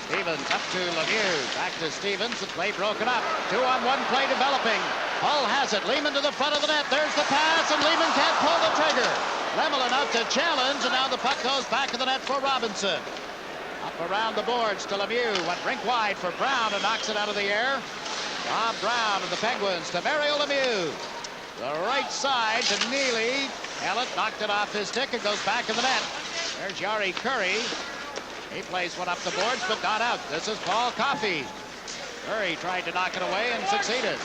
P: Stevens up to Lemieux. Back to Stevens. The play broken up. 2-on-1 play developing. Hull has it. Lehman to the front of the net. There's the pass, and Lehman can't pull the trigger. Lemelin out to challenge, and now the puck goes back of the net for Robinson. Up around the boards to Lemieux. Went rink wide for Brown and knocks it out of the air. Rob Brown of the Penguins to Mario Lemieux. The right side to Neely. Ellett knocked it off his stick and goes back of the net. There's Yari Curry. He plays one up the boards, but not out. This is Paul Coffey. Curry tried to knock it away and succeeded.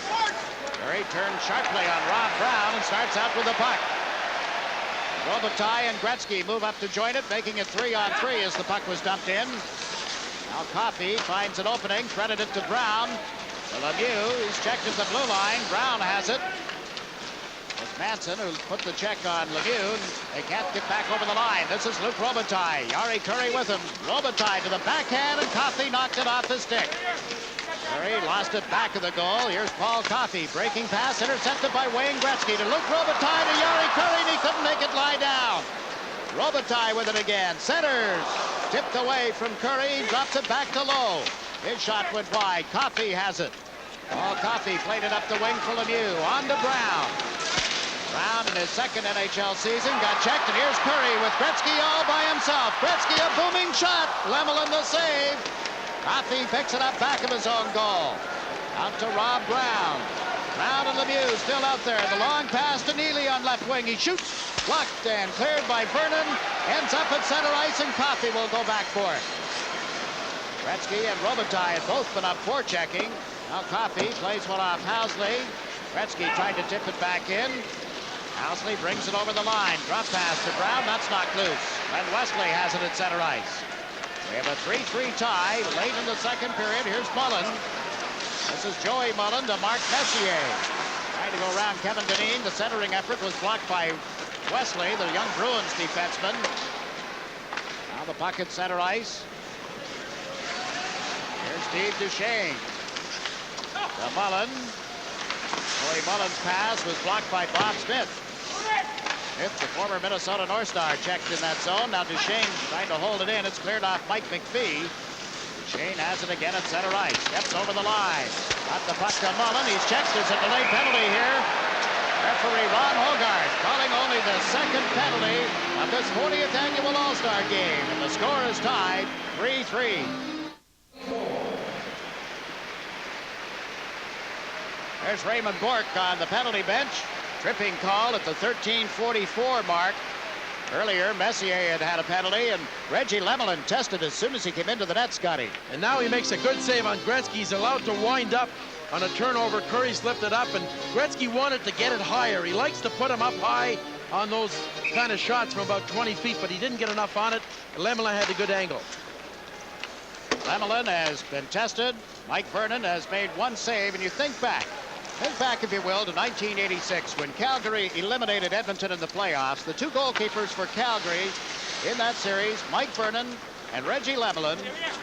P: Curry turned sharply on Rob Brown and starts out with the puck. Robitaille and Gretzky move up to join it, making it 3-on-3 as the puck was dumped in. Now Coffey finds an opening, threaded it to Brown. To Lemieux, he's checked at the blue line. Brown has it. It's Manson who put the check on Lemieux. They can't get back over the line. This is Luc Robitaille. Yari Curry with him. Robitaille to the backhand, and Coffey knocked it off his stick. Curry lost it back of the goal. Here's Paul Coffey. Breaking pass intercepted by Wayne Gretzky to Luc Robitaille to Yari Curry, and he couldn't make it lie down. Robitaille with it again. Centers. Tipped away from Curry. Drops it back to Lowe. His shot went wide. Coffey has it. Paul Coffey played it up the wing for Lemieux. On to Brown. Brown in his 2nd NHL season got checked, and here's Curry with Gretzky all by himself. Gretzky a booming shot. Lemelin the save. Coffey picks it up back of his own goal. Out to Rob Brown. Brown and Lemieux still out there. The long pass to Neely on left wing. He shoots. Blocked and cleared by Vernon. Ends up at center ice, and Coffey will go back for it. Gretzky and Robitaille had both been up forechecking. Now Coffey plays one off Housley. Gretzky tried to tip it back in. Housley brings it over the line. Drop pass to Brown. That's knocked loose. And Wesley has it at center ice. We have a 3-3 tie late in the second period. Here's Mullen. This is Joey Mullen to Mark Messier. Trying to go around Kevin Dineen. The centering effort was blocked by Wesley, the young Bruins defenseman. Now the puck at center ice. Here's Steve Duchesne. To Mullen. Joey Mullen's pass was blocked by Bob Smith. Smith, the former Minnesota North Star, checked in that zone. Now Duchesne trying to hold it in. It's cleared off Mike McPhee. Duchesne has it again at center ice. Steps over the line. Got the puck to Mullen. He's checked. There's a delayed penalty here. Referee Ron Hogarth calling only the second penalty of this 40th annual All-Star game. And the score is tied 3-3. There's Raymond Bourque on the penalty bench. Tripping call at the 13:44 mark. Earlier, Messier had a penalty, and Reggie Lemelin tested as soon as he came into the net, Scotty.
S: And now he makes a good save on Gretzky. He's allowed to wind up on a turnover. Curry slipped it up, and Gretzky wanted to get it higher. He likes to put him up high on those kind of shots from about 20 feet, but he didn't get enough on it. Lemelin had a good angle.
P: Lemelin has been tested. Mike Vernon has made one save, and you think back, if you will, to 1986 when Calgary eliminated Edmonton in the playoffs. The two goalkeepers for Calgary in that series, Mike Vernon and Reggie Lemelin.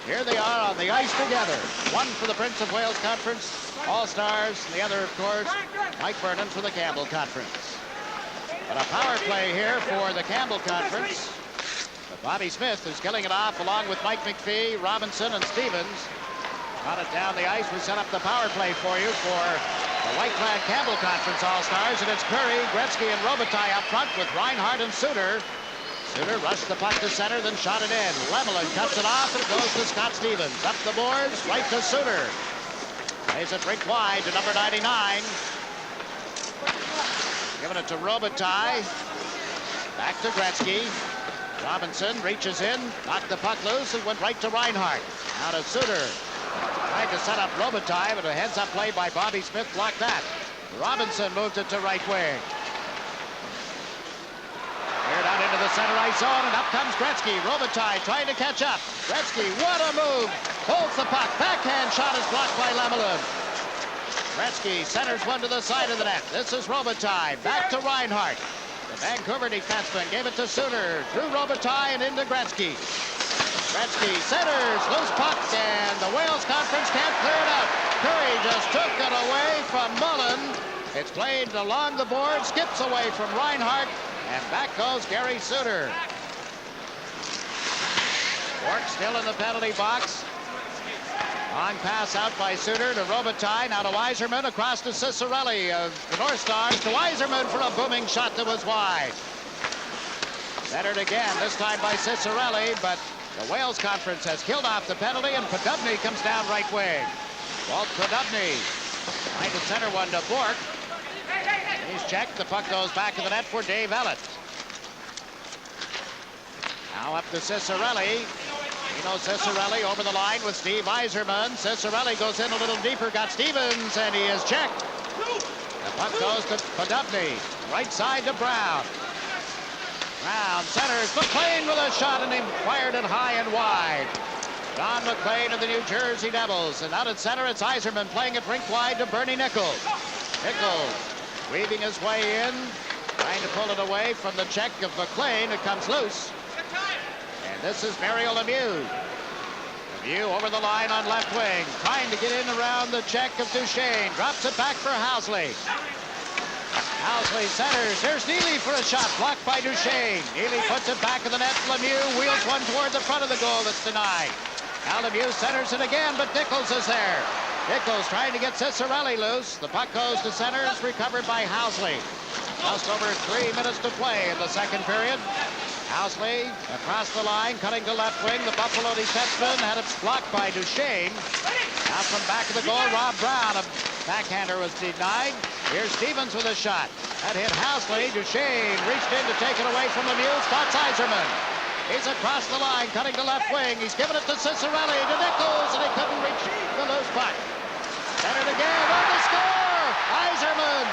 P: Here they are on the ice together. One for the Prince of Wales Conference All-Stars, and the other, of course, Mike Vernon for the Campbell Conference. But a power play here for the Campbell Conference. But Bobby Smith is killing it off along with Mike McPhee, Robinson, and Stevens. Got it down the ice. We set up the power play for you for the white-clad Campbell Conference All-Stars, and it's Curry, Gretzky, and Robitaille up front with Reinhart and Suter. Suter rushed the puck to center, then shot it in. Lemelin cuts it off, and it goes to Scott Stevens. Up the boards, right to Suter. Plays it rink wide to number 99. Giving it to Robitaille. Back to Gretzky. Robinson reaches in, knocked the puck loose, and went right to Reinhart. Now to Suter. Trying to set up Robitaille, but a heads-up play by Bobby Smith blocked that. Robinson moved it to right wing. Cleared out into the center ice zone, and up comes Gretzky. Robitaille trying to catch up. Gretzky, what a move! Holds the puck. Backhand shot is blocked by Lemelin. Gretzky centers one to the side of the net. This is Robitaille. Back to Reinhart. The Vancouver defenseman gave it to Suter. Through Robitaille and into Gretzky. Gretzky centers, loose puck, and the Wales Conference can't clear it out. Curry just took it away from Mullen. It's played along the board, skips away from Reinhart, and back goes Gary Suter. Bourque still in the penalty box. Long pass out by Suter to Robitaille, now to Yzerman, across to Ciccarelli of the North Stars, to Yzerman for a booming shot that was wide. Centered again, this time by Ciccarelli, but the Wales Conference has killed off the penalty, and Podubny comes down right wing. Walt Podubny trying to center one to Bourque. He's checked. The puck goes back to the net for Dave Ellett. Now up to Ciccarelli. Ciccarelli over the line with Steve Yzerman. Ciccarelli goes in a little deeper, got Stevens, and he is checked. The puck goes to Podubny. Right side to Brown. Brown centers. McLean with a shot, and he fired it high and wide. Don McLean of the New Jersey Devils. And out at center, it's Yzerman playing it rink wide to Bernie Nichols. Nichols weaving his way in, trying to pull it away from the check of McLean. It comes loose. And this is Mario Lemieux. Lemieux over the line on left wing, trying to get in around the check of Duchesne. Drops it back for Housley. Housley centers. Here's Neely for a shot, blocked by Duchesne. Neely puts it back in the net. Lemieux wheels one toward the front of the goal that's denied. Now Lemieux centers it again, but Nichols is there. Nichols trying to get Ciccarelli loose. The puck goes to center. It's recovered by Housley. Just over 3 minutes to play in the second period. Housley across the line, cutting to left wing. The Buffalo defenseman had it blocked by Duchesne. Now from back of the goal, Rob Brown, a backhander was denied. Here's Stevens with a shot. That hit Housley. Duchesne reached in to take it away from Lemieux. Spots Yzerman. He's across the line, cutting to left wing. He's given it to Ciccarelli, to Nichols, and he couldn't reach the loose puck. Centered again, on the score! Yzerman!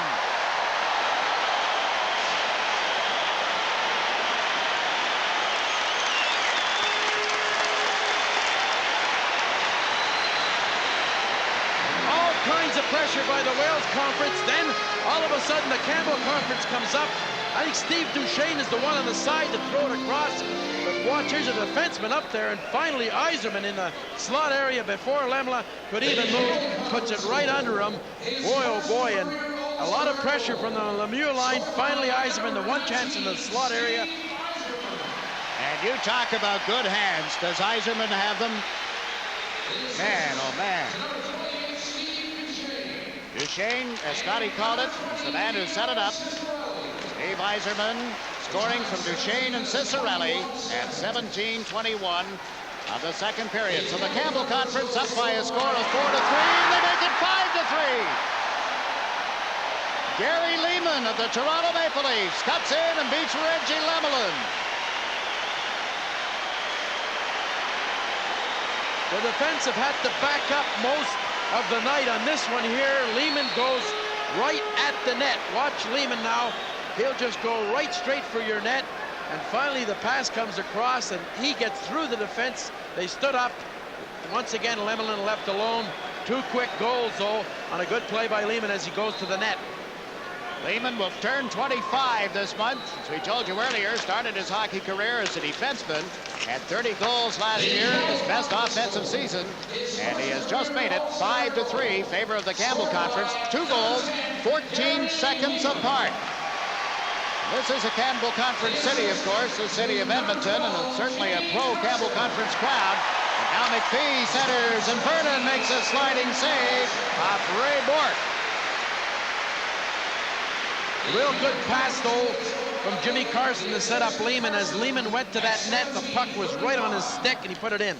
S: Kinds of pressure by the Wales Conference. Then all of a sudden the Campbell Conference comes up. I think Steve Duchesne is the one on the side to throw it across. But watch, here's a defenseman up there, and finally Yzerman in the slot area before Lemla could even move, puts it right under him. Boy, oh boy, and A lot of pressure from the Lemieux line. Finally, Yzerman, the one chance in the slot area.
P: And you talk about good hands. Does Yzerman have them? Man, oh man. Duchesne, as Scotty called it, is the man who set it up. Steve Yzerman scoring from Duchesne and Cicerelli at 17:21 of the second period. So the Campbell Conference up by a score of 4-3. They make it 5-3. Gary Lehman of the Toronto Maple Leafs cuts in and beats Reggie Lemelin.
S: The defense have had to back up most of the night on this one here. Lehman goes right at the net. Watch Lehman now. He'll just go right straight for your net. And finally the pass comes across and he gets through the defense. They stood up. Once again, Lemelin left alone. 2 quick goals, though, on a good play by Lehman as he goes to the net.
P: Lehman will turn 25 this month. As we told you earlier, started his hockey career as a defenseman. Had 30 goals last year, his best offensive season. And he has just made it 5-3, favor of the Campbell Conference. 2 goals, 14 seconds apart. This is a Campbell Conference city, of course, the city of Edmonton, and certainly a pro-Campbell Conference crowd. And now McPhee centers, and Vernon makes a sliding save off Ray Bourque.
S: Real good pass, though, from Jimmy Carson to set up Lehman. As Lehman went to that net, the puck was right on his stick, and he put it in.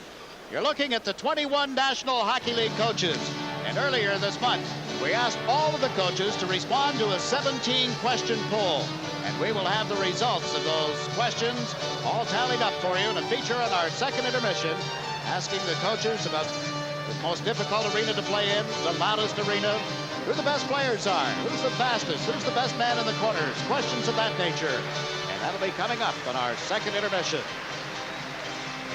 P: You're looking at the 21 National Hockey League coaches. And earlier this month, we asked all of the coaches to respond to a 17-question poll. And we will have the results of those questions all tallied up for you in a feature on our second intermission, asking the coaches about the most difficult arena to play in, the loudest arena, who the best players are, who's the fastest, who's the best man in the corners, questions of that nature. And that'll be coming up on our second intermission.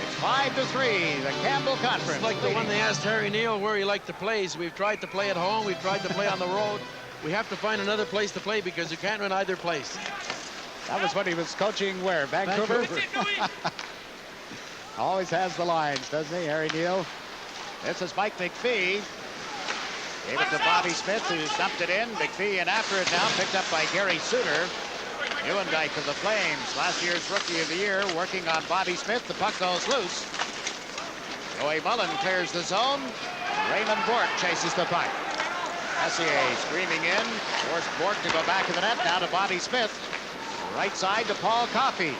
P: It's 5-3, the Campbell Conference.
S: It's like the one they asked Harry Neal where he liked to play. So we've tried to play at home, we've tried to play on the road. We have to find another place to play because you can't win either place.
P: That was when he was coaching where? Vancouver? Always has the lines, doesn't he, Harry Neal? This is Mike McPhee. Gave it to Bobby Smith, who dumped it in. McPhee in after it now, picked up by Gary Suter. Neuendijk of the Flames, last year's Rookie of the Year, working on Bobby Smith. The puck goes loose. Joey Mullen clears the zone. Raymond Bourque chases the puck. Messier screaming in, forced Bourque to go back to the net. Now to Bobby Smith. Right side to Paul Coffey.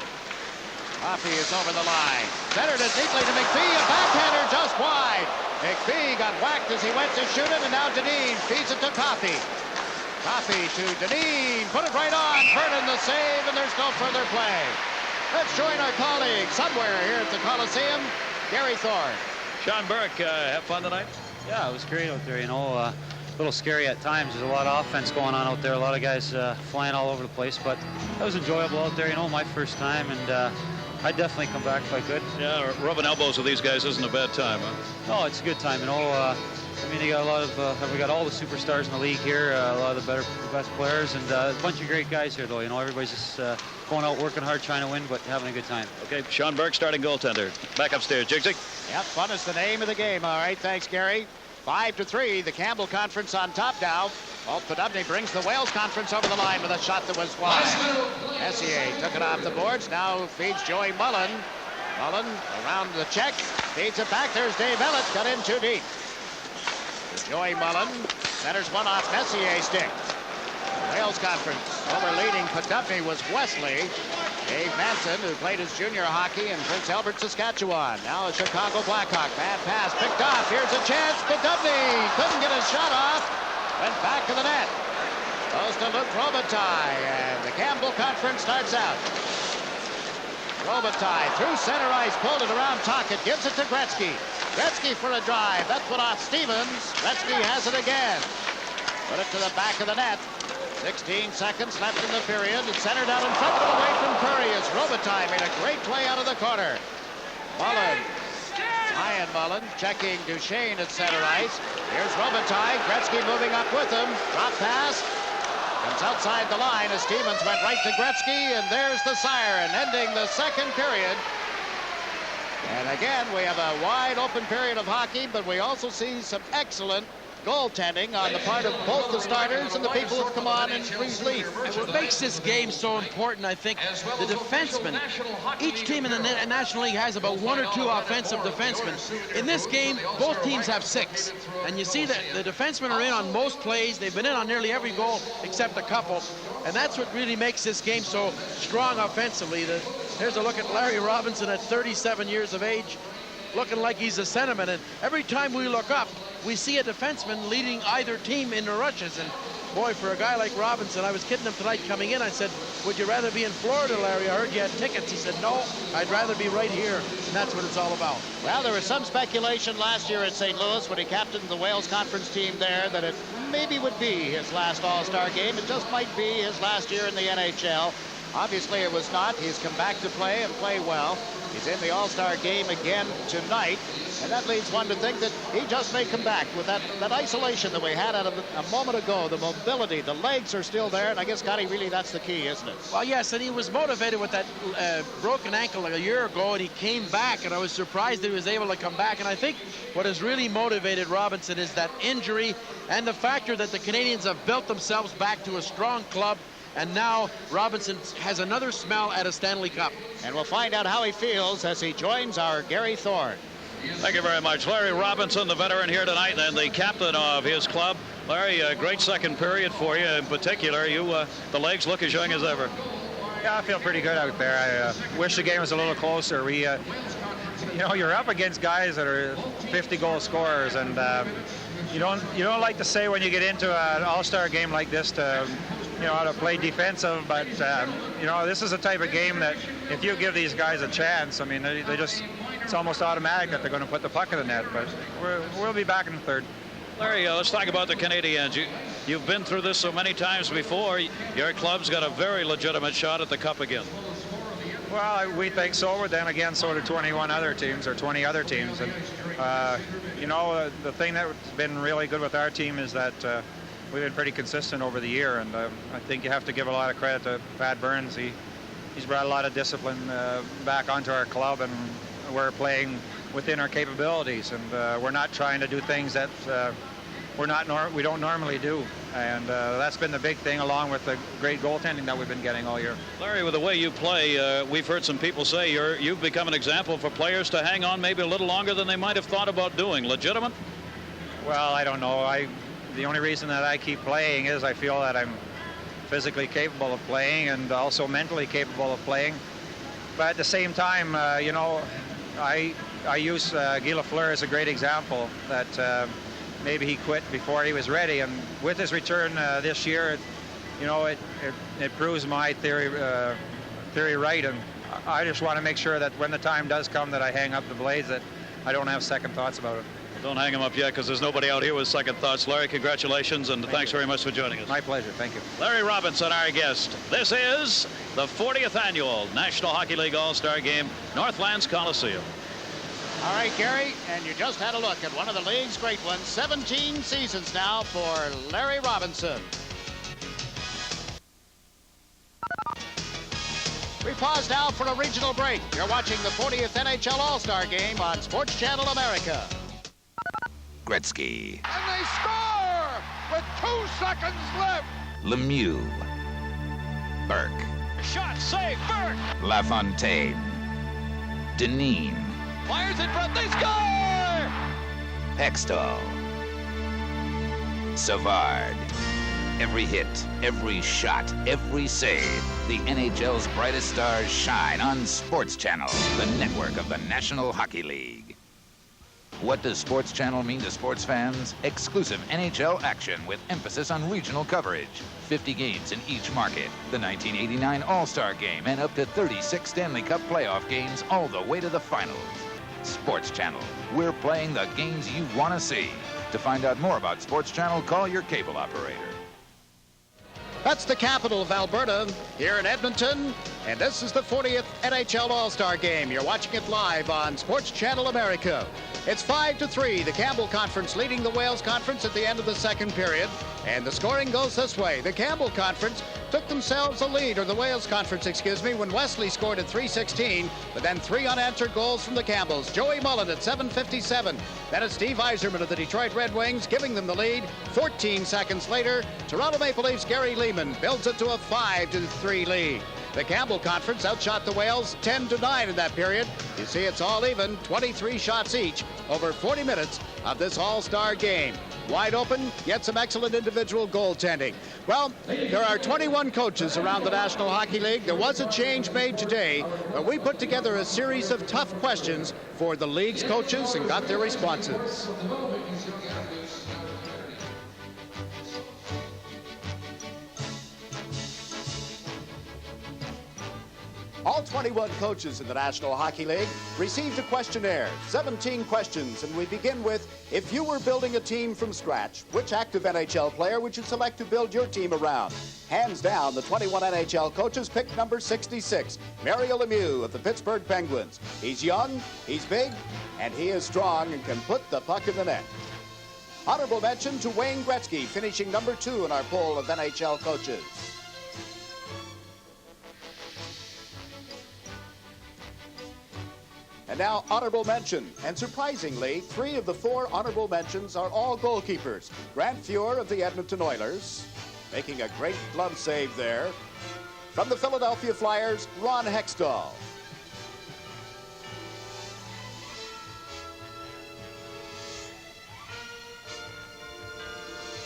P: Coffey is over the line. Centered it deeply to McPhee. A backhander just wide. McPhee got whacked as he went to shoot it, and now Deneen feeds it to Coffey. Coffey to Deneen. Put it right on. Vernon the save, and there's no further play. Let's join our colleague somewhere here at the Coliseum, Gary Thorne.
I: Sean Burke, have fun tonight?
E: Yeah, it was great out there, you know. A little scary at times. There's a lot of offense going on out there. A lot of guys flying all over the place, but that was enjoyable out there, you know, my first time, and I'd definitely come back if I could.
I: Yeah, rubbing elbows with these guys isn't a bad time, huh?
E: No, it's a good time, you know. I mean, you got a lot of, we got all the superstars in the league here, a lot of the best players, and a bunch of great guys here, though. You know, everybody's just going out working hard, trying to win, but having a good time.
I: Okay, Sean Burke, starting goaltender. Back upstairs, Jigsy.
P: Yep, fun is the name of the game. All right, thanks, Gary. 5-3, the Campbell Conference on top now. Walt Podubny brings the Wales Conference over the line with a shot that was wide. Messier took it off the boards, now feeds Joey Mullen. Mullen around the check, feeds it back. There's Dave Ellett, got in too deep. Joey Mullen centers one off Messier's stick. Wales Conference over leading Podubny was Wesley. Dave Manson, who played his junior hockey in Prince Albert, Saskatchewan. Now a Chicago Blackhawk. Bad pass picked off. Here's a chance. Podubny couldn't get a shot off. Went back to the net. Goes to Luke Robitaille, and the Campbell Conference starts out. Robitaille through center ice, pulled it around Tocchet, gives it to Gretzky. Gretzky for a drive. That put off Stevens. Gretzky has it again. Put it to the back of the net. 16 seconds left in the period. It's centered out in front, but away from Curry as Robitaille made a great play out of the corner. Mullen. Ryan Mullen checking Duchesne at center ice. Here's Robitaille. Gretzky moving up with him. Drop pass. Comes outside the line as Stevens went right to Gretzky, and there's the siren ending the second period. And again, we have a wide open period of hockey, but we also see some excellent goaltending on the part of both the starters and the people who've come on in relief.
S: And what makes this game so important, I think, the defensemen. Each team in the National League has about 1 or 2 offensive defensemen. In this game, both teams have 6. And you see that the defensemen are in on most plays. They've been in on nearly every goal except a couple. And that's what really makes this game so strong offensively. Here's a look at Larry Robinson at 37 years of age, looking like he's a centerman. And every time we look up, we see a defenseman leading either team in the rushes. And boy, for a guy like Robinson, I was kidding him tonight coming in. I said, would you rather be in Florida, Larry? I heard you had tickets. He said, no, I'd rather be right here. And that's what it's all about.
P: Well, there was some speculation last year at St. Louis when he captained the Wales Conference team there that it maybe would be his last All-Star game. It just might be his last year in the NHL. Obviously, it was not. He's come back to play and play well. He's in the All-Star game again tonight, and that leads one to think that he just may come back with that isolation that we had out of a moment ago. The mobility, the legs are still there, and I guess, Scotty, really that's the key, isn't it?
S: Well, yes, and he was motivated with that broken ankle a year ago, and he came back, and I was surprised that he was able to come back. And I think what has really motivated Robinson is that injury and the factor that the Canadians have built themselves back to a strong club. And now Robinson has another smell at a Stanley Cup.
P: And we'll find out how he feels as he joins our Gary Thorne.
I: Thank you very much. Larry Robinson, the veteran here tonight and the captain of his club. Larry, a great second period for you in particular. The legs look as young as ever.
G: Yeah, I feel pretty good out there. I wish the game was a little closer. You know, you're up against guys that are 50-goal scorers, and you don't like to say when you get into an all-star game like this to play defensive, but this is a type of game that if you give these guys a chance, I mean, they just, it's almost automatic that they're going to put the puck in the net, but we'll be back in the third.
I: Larry, let's talk about the Canadiens. You've been through this so many times before. Your club's got a very legitimate shot at the Cup again.
G: Well, we think so, but then again, so do 21 other teams or 20 other teams. And, the thing that's been really good with our team is that we've been pretty consistent over the year, and I think you have to give a lot of credit to Pat Burns. He's brought a lot of discipline back onto our club, and we're playing within our capabilities, and we're not trying to do things that we don't normally do, and that's been the big thing, along with the great goaltending that we've been getting all year.
I: Larry, with the way you play, we've heard some people say you've become an example for players to hang on maybe a little longer than they might have thought about doing. Legitimate?
G: Well, I don't know. The only reason that I keep playing is I feel that I'm physically capable of playing and also mentally capable of playing. But at the same time, I use Guy Lafleur as a great example that maybe he quit before he was ready. And with his return this year, it proves my theory right. And I just want to make sure that when the time does come that I hang up the blades, that I don't have second thoughts about it.
I: Don't hang them up yet, because there's nobody out here with second thoughts. Larry, congratulations, and thanks very much for joining us.
G: My pleasure. Thank you.
I: Larry Robinson, our guest. This is the 40th annual National Hockey League All-Star Game, Northlands Coliseum.
P: All right, Gary, and you just had a look at one of the league's great ones. 17 seasons now for Larry Robinson. We pause now for a regional break. You're watching the 40th NHL All-Star Game on SportsChannel America.
J: Gretzky.
N: And they score with 2 seconds left.
J: Lemieux. Burke.
N: Shot, save, Burke.
J: LaFontaine. Dineen.
N: Fires in front, they score!
J: Hextall. Savard. Every hit, every shot, every save. The NHL's brightest stars shine on SportsChannel, the network of the National Hockey League. What does SportsChannel mean to sports fans? Exclusive NHL action with emphasis on regional coverage. 50 games in each market. The 1989 All-Star Game and up to 36 Stanley Cup playoff games all the way to the finals. SportsChannel. We're playing the games you want to see. To find out more about SportsChannel, call your cable operator.
P: That's the capital of Alberta, here in Edmonton, and this is the 40th NHL All-Star Game. You're watching it live on SportsChannel America. It's 5-3, the Campbell Conference leading the Wales Conference at the end of the second period, and the scoring goes this way. The Campbell Conference took themselves a lead, or the Wales Conference, excuse me, when Wesley scored at 3:16, but then 3 unanswered goals from the Campbells. Joey Mullen at 7:57. Then it's Steve Yzerman of the Detroit Red Wings giving them the lead. 14 seconds later, Toronto Maple Leafs' Gary Lehman builds it to a 5-3 lead. The Campbell Conference outshot the Wales 10-9 in that period. You see, it's all even, 23 shots each over 40 minutes of this all-star game. Wide open, yet some excellent individual goaltending. Well, there are 21 coaches around the National Hockey League. There was a change made today, but we put together a series of tough questions for the league's coaches and got their responses. All 21 coaches in the National Hockey League received a questionnaire, 17 questions, and we begin with, if you were building a team from scratch, which active NHL player would you select to build your team around? Hands down, the 21 NHL coaches picked number 66, Mario Lemieux of the Pittsburgh Penguins. He's young, he's big, and he is strong and can put the puck in the net. Honorable mention to Wayne Gretzky, finishing number 2 in our poll of NHL coaches. And now, honorable mention. And surprisingly, 3 of the 4 honorable mentions are all goalkeepers. Grant Fuhr of the Edmonton Oilers, making a great glove save there. From the Philadelphia Flyers, Ron Hextall.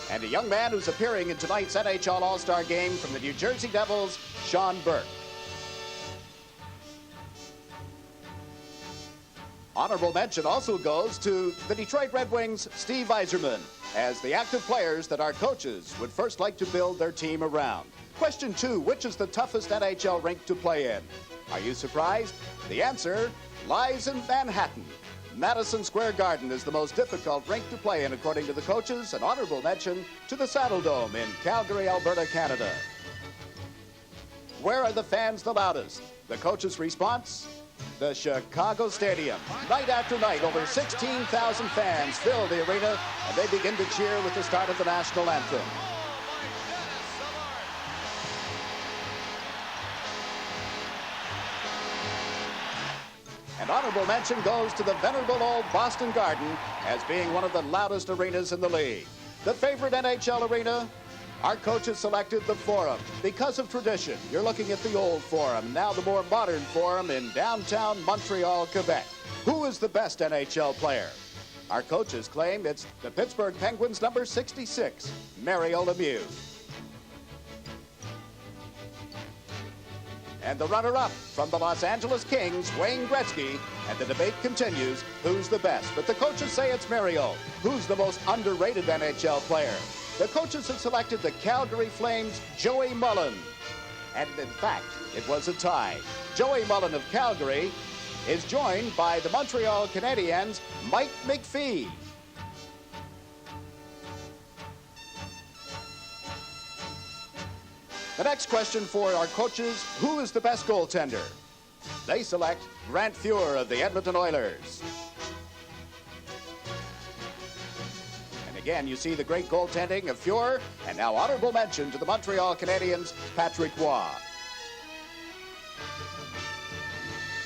P: And a young man who's appearing in tonight's NHL All-Star game from the New Jersey Devils, Sean Burke. Honorable mention also goes to the Detroit Red Wings' Steve Yzerman, as the active players that our coaches would first like to build their team around. Question 2, which is the toughest NHL rink to play in? Are you surprised? The answer lies in Manhattan. Madison Square Garden is the most difficult rink to play in, according to the coaches. An honorable mention to the Saddle Dome in Calgary, Alberta, Canada. Where are the fans the loudest? The coach's response? The Chicago Stadium. Night after night, over 16,000 fans fill the arena, and they begin to cheer with the start of the national anthem. And honorable mention goes to the venerable old Boston Garden as being one of the loudest arenas in the league. The favorite NHL arena? Our coaches selected the Forum. Because of tradition, you're looking at the old Forum, now the more modern Forum in downtown Montreal, Quebec. Who is the best NHL player? Our coaches claim it's the Pittsburgh Penguins' number 66, Mario Lemieux. And the runner-up from the Los Angeles Kings, Wayne Gretzky, and the debate continues, who's the best? But the coaches say it's Mario. Who's the most underrated NHL player? The coaches have selected the Calgary Flames' Joey Mullen. And in fact, it was a tie. Joey Mullen of Calgary is joined by the Montreal Canadiens' Mike McPhee. The next question for our coaches, who is the best goaltender? They select Grant Fuhr of the Edmonton Oilers. Again, you see the great goaltending of Fuhr, and now honorable mention to the Montreal Canadiens' Patrick Roy.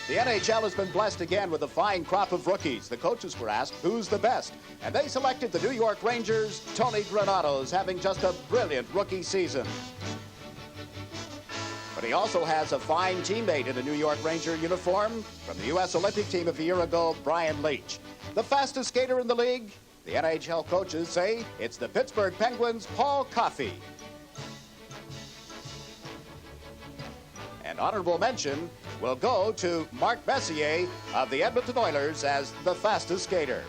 P: The NHL has been blessed again with a fine crop of rookies. The coaches were asked who's the best, and they selected the New York Rangers' Tony Granatos, having just a brilliant rookie season. But he also has a fine teammate in a New York Ranger uniform from the U.S. Olympic team of a year ago, Brian Leetch. The fastest skater in the league? The NHL coaches say it's the Pittsburgh Penguins' Paul Coffey. And honorable mention will go to Mark Messier of the Edmonton Oilers as the fastest skater.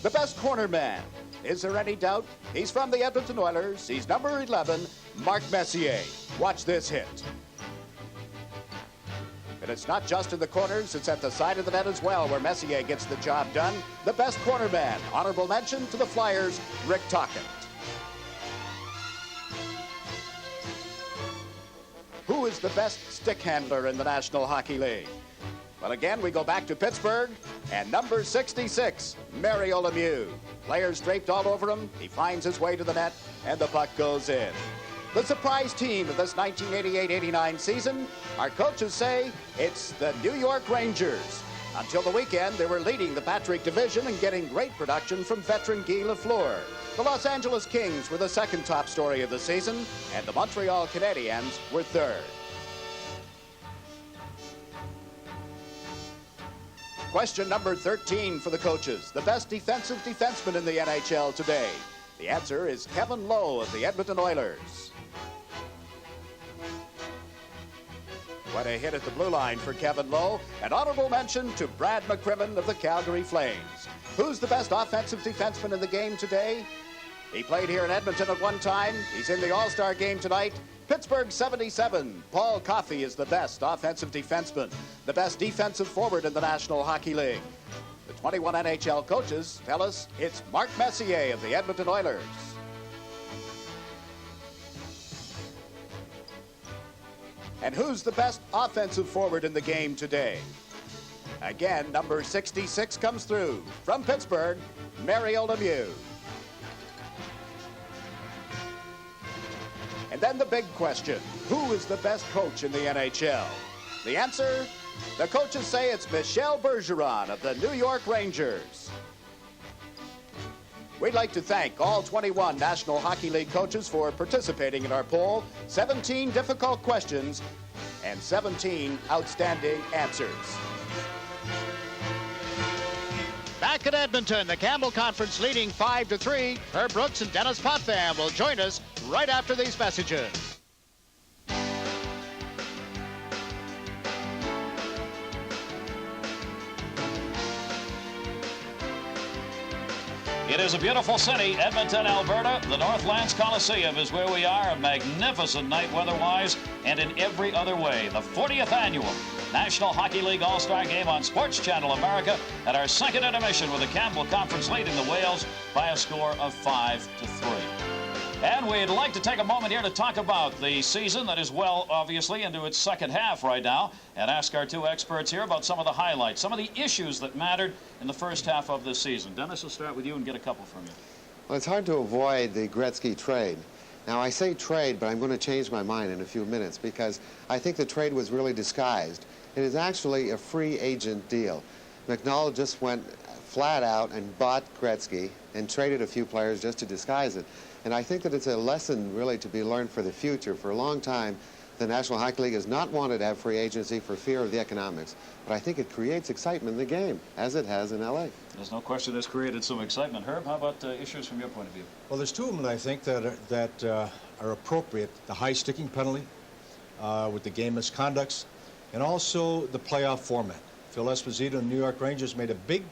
P: The best corner man. Is there any doubt? He's from the Edmonton Oilers. He's number 11, Mark Messier. Watch this hit. And it's not just in the corners, it's at the side of the net as well, where Messier gets the job done. The best corner man. Honorable mention to the Flyers' Rick Tocchet. Who is the best stick handler in the National Hockey League? Well, again, we go back to Pittsburgh, and number 66, Mario Lemieux. Players draped all over him, he finds his way to the net, and the puck goes in. The surprise team of this 1988-89 season, our coaches say it's the New York Rangers. Until the weekend, they were leading the Patrick Division and getting great production from veteran Guy Lafleur. The Los Angeles Kings were the second top story of the season, and the Montreal Canadiens were third. Question number 13 for the coaches. The best defensive defenseman in the NHL today. The answer is Kevin Lowe of the Edmonton Oilers. What a hit at the blue line for Kevin Lowe. An honorable mention to Brad McCrimmon of the Calgary Flames. Who's the best offensive defenseman in the game today? He played here in Edmonton at one time. He's in the All-Star game tonight. Pittsburgh 77. Paul Coffey is the best offensive defenseman, the best defensive forward in the National Hockey League. The 21 NHL coaches tell us it's Mark Messier of the Edmonton Oilers. And who's the best offensive forward in the game today? Again, number 66 comes through. From Pittsburgh, Mario Lemieux. And then the big question, who is the best coach in the NHL? The answer, the coaches say it's Michel Bergeron of the New York Rangers. We'd like to thank all 21 National Hockey League coaches for participating in our poll. 17 difficult questions and 17 outstanding answers. Back at Edmonton, the Campbell Conference leading 5-3. Herb Brooks and Dennis Potvin will join us right after these messages.
I: It is a beautiful city, Edmonton, Alberta. The Northlands Coliseum is where we are, a magnificent night weather-wise and in every other way. The 40th annual National Hockey League All-Star Game on SroptsChannel America at our second intermission with the Campbell Conference leading the Whales by a score of 5-3. And we'd like to take a moment here to talk about the season that is well, obviously, into its second half right now, and ask our two experts here about some of the highlights, some of the issues that mattered in the first half of this season. Dennis, we'll start with you and get a couple from you.
R: Well, it's hard to avoid the Gretzky trade. Now, I say trade, but I'm going to change my mind in a few minutes because I think the trade was really disguised. It is actually a free agent deal. McNall just went flat out and bought Gretzky and traded a few players just to disguise it. And I think that it's a lesson really to be learned for the future. For a long time, the National Hockey League has not wanted to have free agency for fear of the economics. But I think it creates excitement in the game, as it has in L.A.
I: There's no question it's created some excitement. Herb, how about issues from your point of view?
W: Well, there's two of them that I think that are appropriate. The high sticking penalty with the game misconducts, and also the playoff format. Phil Esposito and the New York Rangers made a big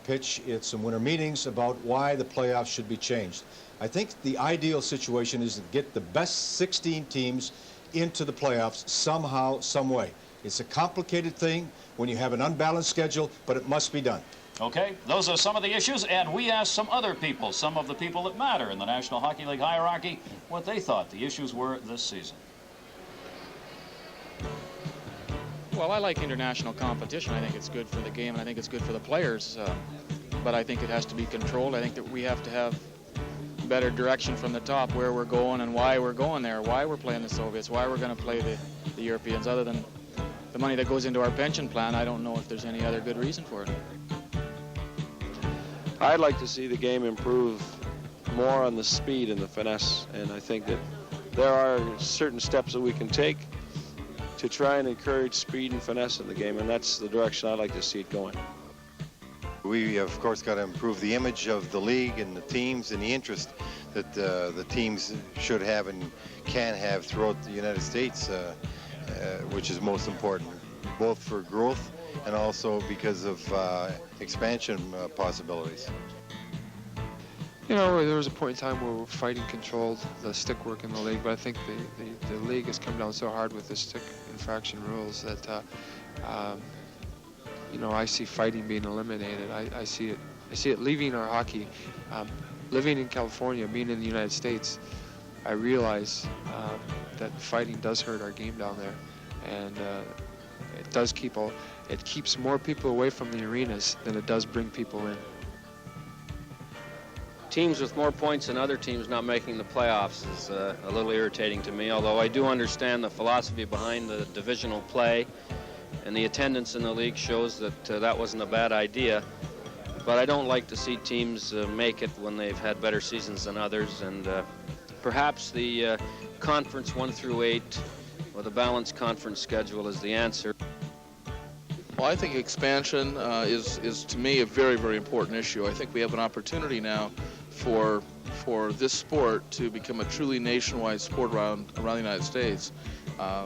W: pitch at some winter meetings about why the playoffs should be changed. I think the ideal situation is to get the best 16 teams into the playoffs somehow, some way. It's a complicated thing when you have an unbalanced schedule, but it must be done.
I: Okay, those are some of the issues, and we asked some other people, some of the people that matter in the National Hockey League hierarchy, what they thought the issues were this season.
A: Well, I like international competition. I think it's good for the game, and I think it's good for the players. But I think it has to be controlled. I think that we have to have better direction from the top where we're going and why we're going there, why we're playing the Soviets, why we're going to play the Europeans. Other than the money that goes into our pension plan, I don't know if there's any other good reason for it.
D: I'd like to see the game improve more on the speed and the finesse, and I think that there are certain steps that we can take to try and encourage speed and finesse in the game, and that's the direction I'd like to see it going.
L: We, of course, got to improve the image of the league and the teams and the interest that the teams should have and can have throughout the United States, which is most important, both for growth and also because of expansion possibilities.
Q: You know, there was a point in time where fighting controlled the stick work in the league, but I think the league has come down so hard with the stick infraction rules that you know, I see fighting being eliminated. I see it leaving our hockey. Living in California, being in the United States, I realize that fighting does hurt our game down there, and it keeps more people away from the arenas than it does bring people in.
F: teams with more points than other teams not making the playoffs is a little irritating to me, although I do understand the philosophy behind the divisional play, and the attendance in the league shows that that wasn't a bad idea. But I don't like to see teams make it when they've had better seasons than others, and perhaps the conference 1 through 8 with a balanced conference schedule is the answer.
U: Well, I think expansion is to me a very, very important issue. I think we have an opportunity now for this sport to become a truly nationwide sport around the United States.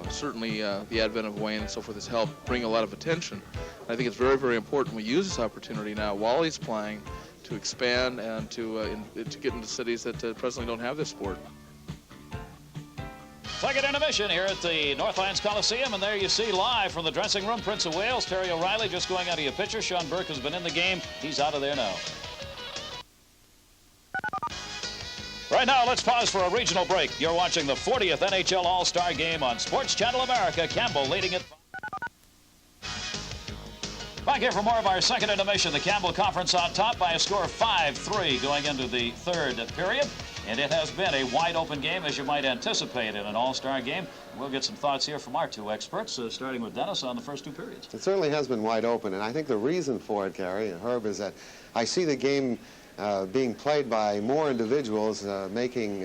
U: Certainly the advent of Wayne and so forth has helped bring a lot of attention. I think it's very, very important we use this opportunity now while he's playing to expand and to get into cities that presently don't have this sport.
I: Second intermission here at the Northlands Coliseum, and there you see live from the dressing room, Prince of Wales, Terry O'Reilly just going out of your pitcher. Sean Burke has been in the game. He's out of there now. Right now, let's pause for a regional break. You're watching the 40th NHL All-Star Game on Sports Channel America. Campbell leading it. Back here for more of our second intermission. The Campbell Conference on top by a score of 5-3 going into the third period. And it has been a wide-open game, as you might anticipate in an all-star game. We'll get some thoughts here from our two experts, starting with Dennis on the first two periods.
R: It certainly has been wide open, and I think the reason for it, Gary and Herb, is that I see the game being played by more individuals making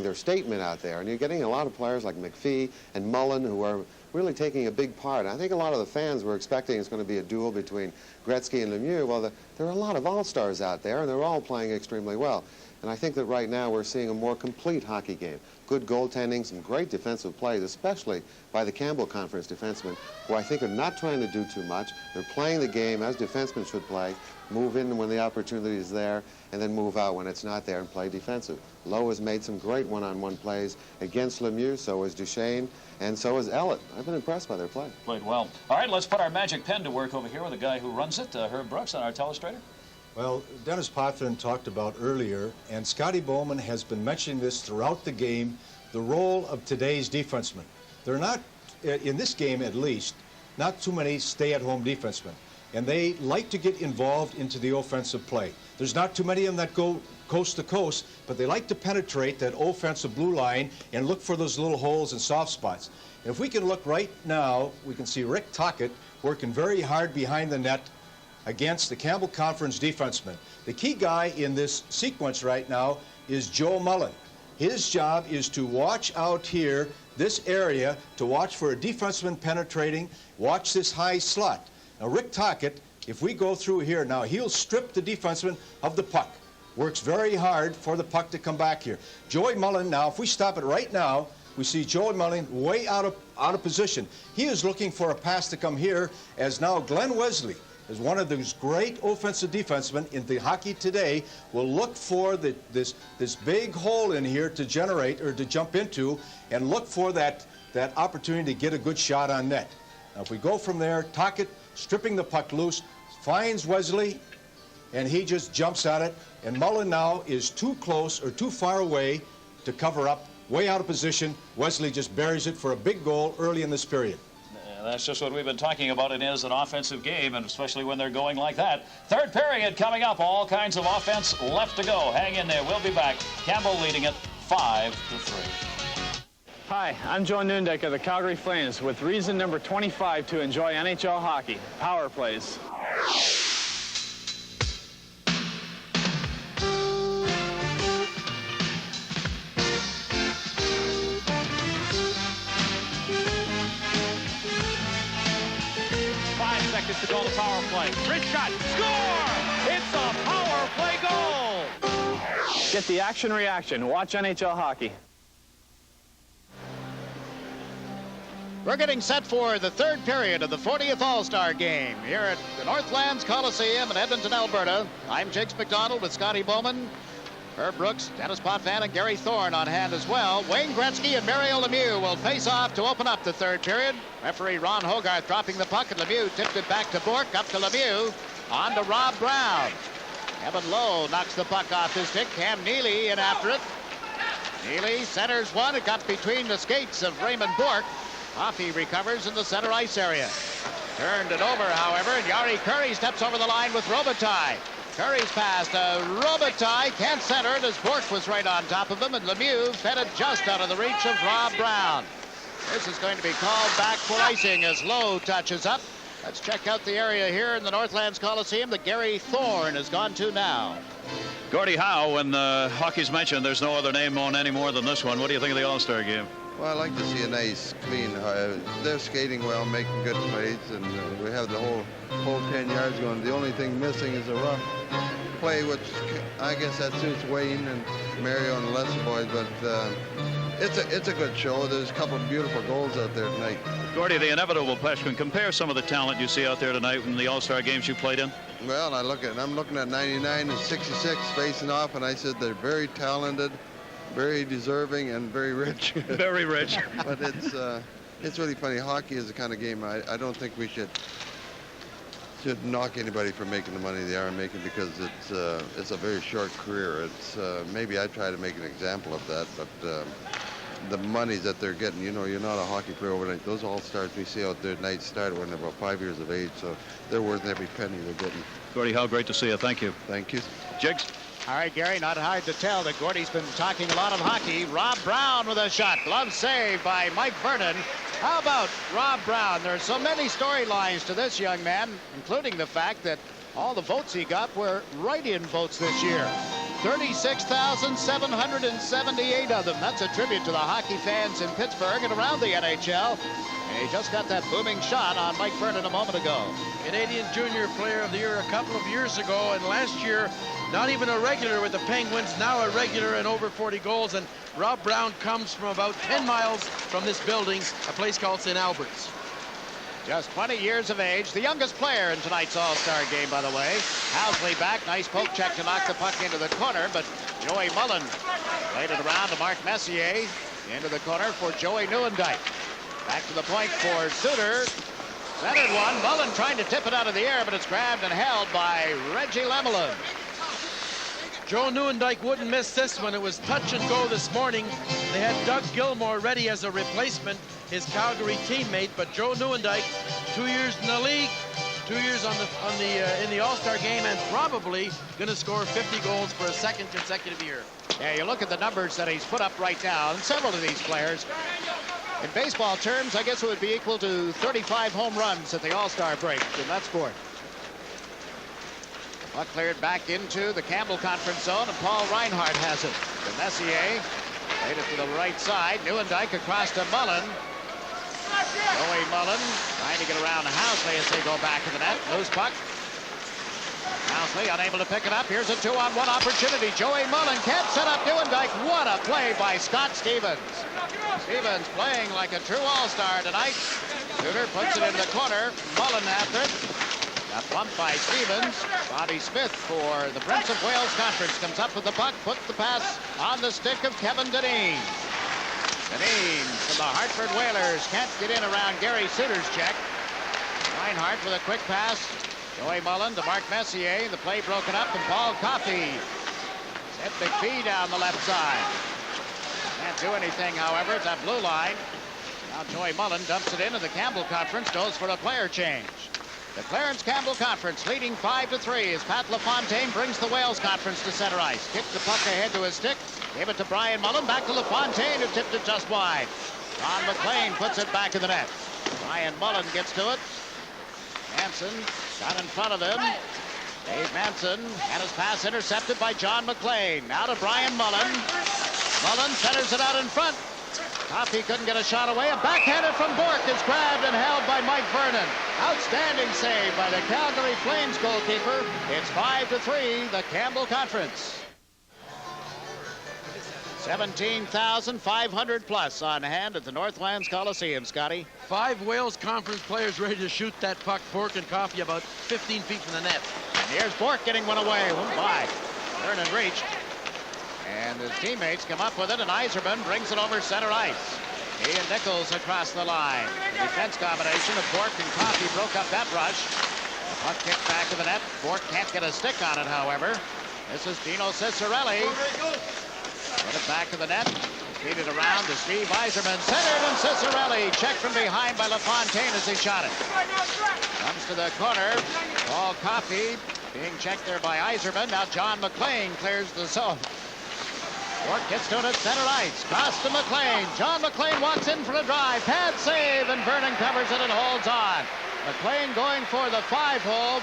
R: their statement out there. And you're getting a lot of players like McPhee and Mullen who are really taking a big part. I think a lot of the fans were expecting it's going to be a duel between Gretzky and Lemieux. Well, there are a lot of all-stars out there, and they're all playing extremely well. And I think that right now we're seeing a more complete hockey game. Good goaltending, some great defensive plays, especially by the Campbell Conference defensemen, who I think are not trying to do too much. They're playing the game as defensemen should play, move in when the opportunity is there, and then move out when it's not there and play defensive. Lowe has made some great one-on-one plays against Lemieux, so has Duchesne, and so has Ellett. I've been impressed by their play.
I: Played well. All right, let's put our magic pen to work over here with the guy who runs it, Herb Brooks, on our telestrator.
W: Well, Dennis Potvin talked about earlier, and Scotty Bowman has been mentioning this throughout the game, the role of today's defensemen. They're not, in this game at least, not too many stay-at-home defensemen, and they like to get involved into the offensive play. There's not too many of them that go coast to coast, but they like to penetrate that offensive blue line and look for those little holes and soft spots. And if we can look right now, we can see Rick Tocchet working very hard behind the net against the Campbell Conference defenseman. The key guy in this sequence right now is Joe Mullen. His job is to watch out here, this area, to watch for a defenseman penetrating, watch this high slot. Now, Rick Tocchet, if we go through here now, he'll strip the defenseman of the puck. Works very hard for the puck to come back here. Joey Mullen, now, if we stop it right now, we see Joey Mullen way out of position. He is looking for a pass to come here, as now Glenn Wesley is one of those great offensive defensemen in the hockey today, will look for this big hole in here to generate or to jump into and look for that opportunity to get a good shot on net. Now, if we go from there, Tocchet stripping the puck loose, finds Wesley, and he just jumps at it. And Mullen now is too close or too far away to cover up, way out of position. Wesley just buries it for a big goal early in this period.
I: That's just what we've been talking about. It is an offensive game, and especially when they're going like that. Third period coming up. All kinds of offense left to go. Hang in there. We'll be back. Campbell leading it 5-3.
V: Hi, I'm Joe Nundeck of the Calgary Flames with reason number 25 to enjoy NHL hockey, power plays.
N: To go to power play. Rich shot. Score! It's a power play goal!
V: Get the action reaction. Watch NHL hockey.
P: We're getting set for the third period of the 40th All-Star Game here at the Northlands Coliseum in Edmonton, Alberta. I'm Jakes McDonald with Scotty Bowman, Herb Brooks, Dennis Potvin, and Gary Thorne on hand as well. Wayne Gretzky and Mario Lemieux will face off to open up the third period. Referee Ron Hogarth dropping the puck, and Lemieux tipped it back to Bourque, up to Lemieux, on to Rob Brown. Evan Lowe knocks the puck off his stick. Cam Neely in after it. Neely centers one. It got between the skates of Raymond Bourque. Hoffey recovers in the center ice area. Turned it over, however, and Yari Curry steps over the line with Robitaille. Curry's pass to Robitaille. Can't center it as Bork was right on top of him, and Lemieux fed it just out of the reach of Rob Brown. This is going to be called back for icing as Lowe touches up. Let's check out the area here in the Northlands Coliseum that Gary Thorne has gone to now.
I: Gordie Howe, when hockey's mentioned, there's no other name on any more than this one. What do you think of the All-Star game?
H: Well, I like to see a nice, clean. They're skating well, making good plays, and we have the whole 10 yards going. The only thing missing is a rough play, which I guess that suits Wayne and Mario and the lesser boys, but it's a good show. There's a couple of beautiful goals out there tonight.
I: Gordie, the inevitable question, compare some of the talent you see out there tonight in the All-Star games you played in.
H: Well, I'm looking at 99 and 66 facing off, and I said they're very talented, very deserving, and very rich.
I: Very rich.
H: But it's really funny. Hockey is the kind of game I don't think we should knock anybody for making the money they are making, because it's a very short career. It's maybe I try to make an example of that, but the monies that they're getting, you know, you're not a hockey player overnight. Those all-stars we see out there tonight started when they're about 5 years of age, so they're worth every penny they're getting.
I: Gordie Howe, great to see you. Thank you.
H: Thank you.
I: Jigs.
P: All right, Gary, not hard to tell that Gordie's been talking a lot of hockey. Rob Brown with a shot. Glove save by Mike Vernon. How about Rob Brown? There are so many storylines to this young man, including the fact that all the votes he got were write-in votes this year. 36,778 of them. That's a tribute to the hockey fans in Pittsburgh and around the NHL. And he just got that booming shot on Mike Vernon a moment ago.
S: Canadian Junior Player of the Year a couple of years ago, and last year not even a regular with the Penguins, now a regular and over 40 goals. And Rob Brown comes from about 10 miles from this building, a place called St. Albert's.
P: Just 20 years of age, the youngest player in tonight's All-Star game, by the way. Housley back, nice poke check to knock the puck into the corner, but Joey Mullen played it around to Mark Messier. Into the corner for Joey Nieuwendyk. Back to the point for Suter. Centered one, Mullen trying to tip it out of the air, but it's grabbed and held by Reggie Lemelin.
S: Joe Nieuwendyk wouldn't miss this one. It was touch and go this morning. They had Doug Gilmore ready as a replacement, his Calgary teammate, but Joe Nieuwendyk, 2 years in the league, 2 years in the All-Star game, and probably going to score 50 goals for a second consecutive year.
P: Yeah, you look at the numbers that he's put up right now, and several of these players, in baseball terms, I guess it would be equal to 35 home runs at the All-Star break in that sport. Puck cleared back into the Campbell Conference zone, and Paul Reinhardt has it. To Messier, laid it to the right side. Nieuwendyk across to Mullen. Joey Mullen trying to get around Housley as they go back to the net. Loose puck. Housley unable to pick it up. Here's a 2-on-1 opportunity. Joey Mullen can't set up Nieuwendyk. What a play by Scott Stevens. Stevens playing like a true all-star tonight. Suter puts it in the corner. Mullen after it. Got bumped by Stevens. Bobby Smith for the Prince of Wales Conference comes up with the puck, puts the pass on the stick of Kevin Dineen. Dineen from the Hartford Whalers can't get in around Gary Suter's check. Reinhardt with a quick pass. Joey Mullen to Mark Messier. The play broken up, and Paul Coffey set McPhee down the left side. Can't do anything, however, at that blue line. Now Joey Mullen dumps it into the Campbell Conference, goes for a player change. The Clarence Campbell Conference leading 5-3 as Pat LaFontaine brings the Wales Conference to center ice. Kicked the puck ahead to his stick. Gave it to Brian Mullen. Back to LaFontaine, who tipped it just wide. Ron McLean puts it back in the net. Brian Mullen gets to it. Manson got in front of him. Dave Manson had his pass intercepted by John McLean. Now to Brian Mullen. Mullen centers it out in front. Coffey couldn't get a shot away. A backhander from Bork is grabbed and held by Mike Vernon. Outstanding save by the Calgary Flames goalkeeper. It's 5-3, the Campbell Conference. 17,500 plus on hand at the Northlands Coliseum, Scotty.
S: 5 Wales Conference players ready to shoot that puck. Bork and Coffey about 15 feet from the net.
P: And here's Bork getting one away. 1-5. Vernon reached. And his teammates come up with it, and Yzerman brings it over center ice. He and Nichols across the line. The defense combination of Bork and Coffey broke up that rush. The puck kicked back to the net. Bork can't get a stick on it, however. This is Dino Ciccarelli. Put it back to the net. Feed it around to Steve Yzerman. Centered, and Ciccarelli checked from behind by LaFontaine as he shot it. Comes to the corner. Paul Coffey Being checked there by Yzerman. Now John McLean clears the zone. York gets to it at center ice. Cross to McLean. John McLean walks in for a drive. Pad save, and Vernon covers it and holds on. McLean going for the 5-hole.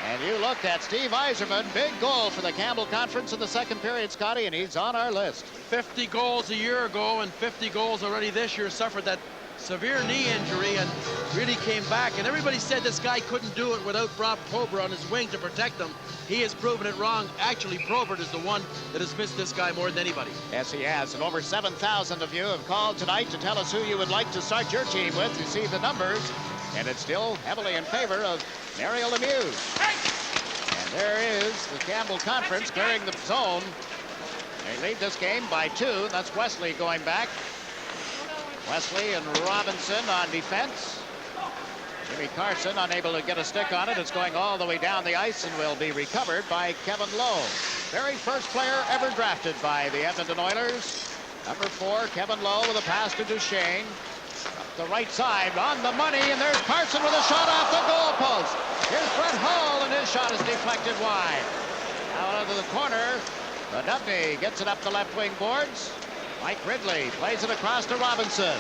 P: And you looked at Steve Yzerman. Big goal for the Campbell Conference in the second period, Scotty, and he's on our list.
S: 50 goals a year ago and 50 goals already this year. Suffered that severe knee injury and really came back. And everybody said this guy couldn't do it without Rob Probert on his wing to protect him. He has proven it wrong. Actually, Probert is the one that has missed this guy more than anybody.
P: Yes, he has. And over 7,000 of you have called tonight to tell us who you would like to start your team with. You see the numbers, and it's still heavily in favor of Mario Lemieux. And there is the Campbell Conference clearing the zone. They lead this game by 2. That's Wesley going back. Wesley and Robinson on defense. Jimmy Carson unable to get a stick on it. It's going all the way down the ice and will be recovered by Kevin Lowe. Very first player ever drafted by the Edmonton Oilers. Number 4, Kevin Lowe with a pass to Duchesne. Up the right side, on the money, and there's Carson with a shot off the goal post. Here's Brett Hull, and his shot is deflected wide. Out of the corner, Dubney gets it up the left wing boards. Mike Ridley plays it across to Robinson.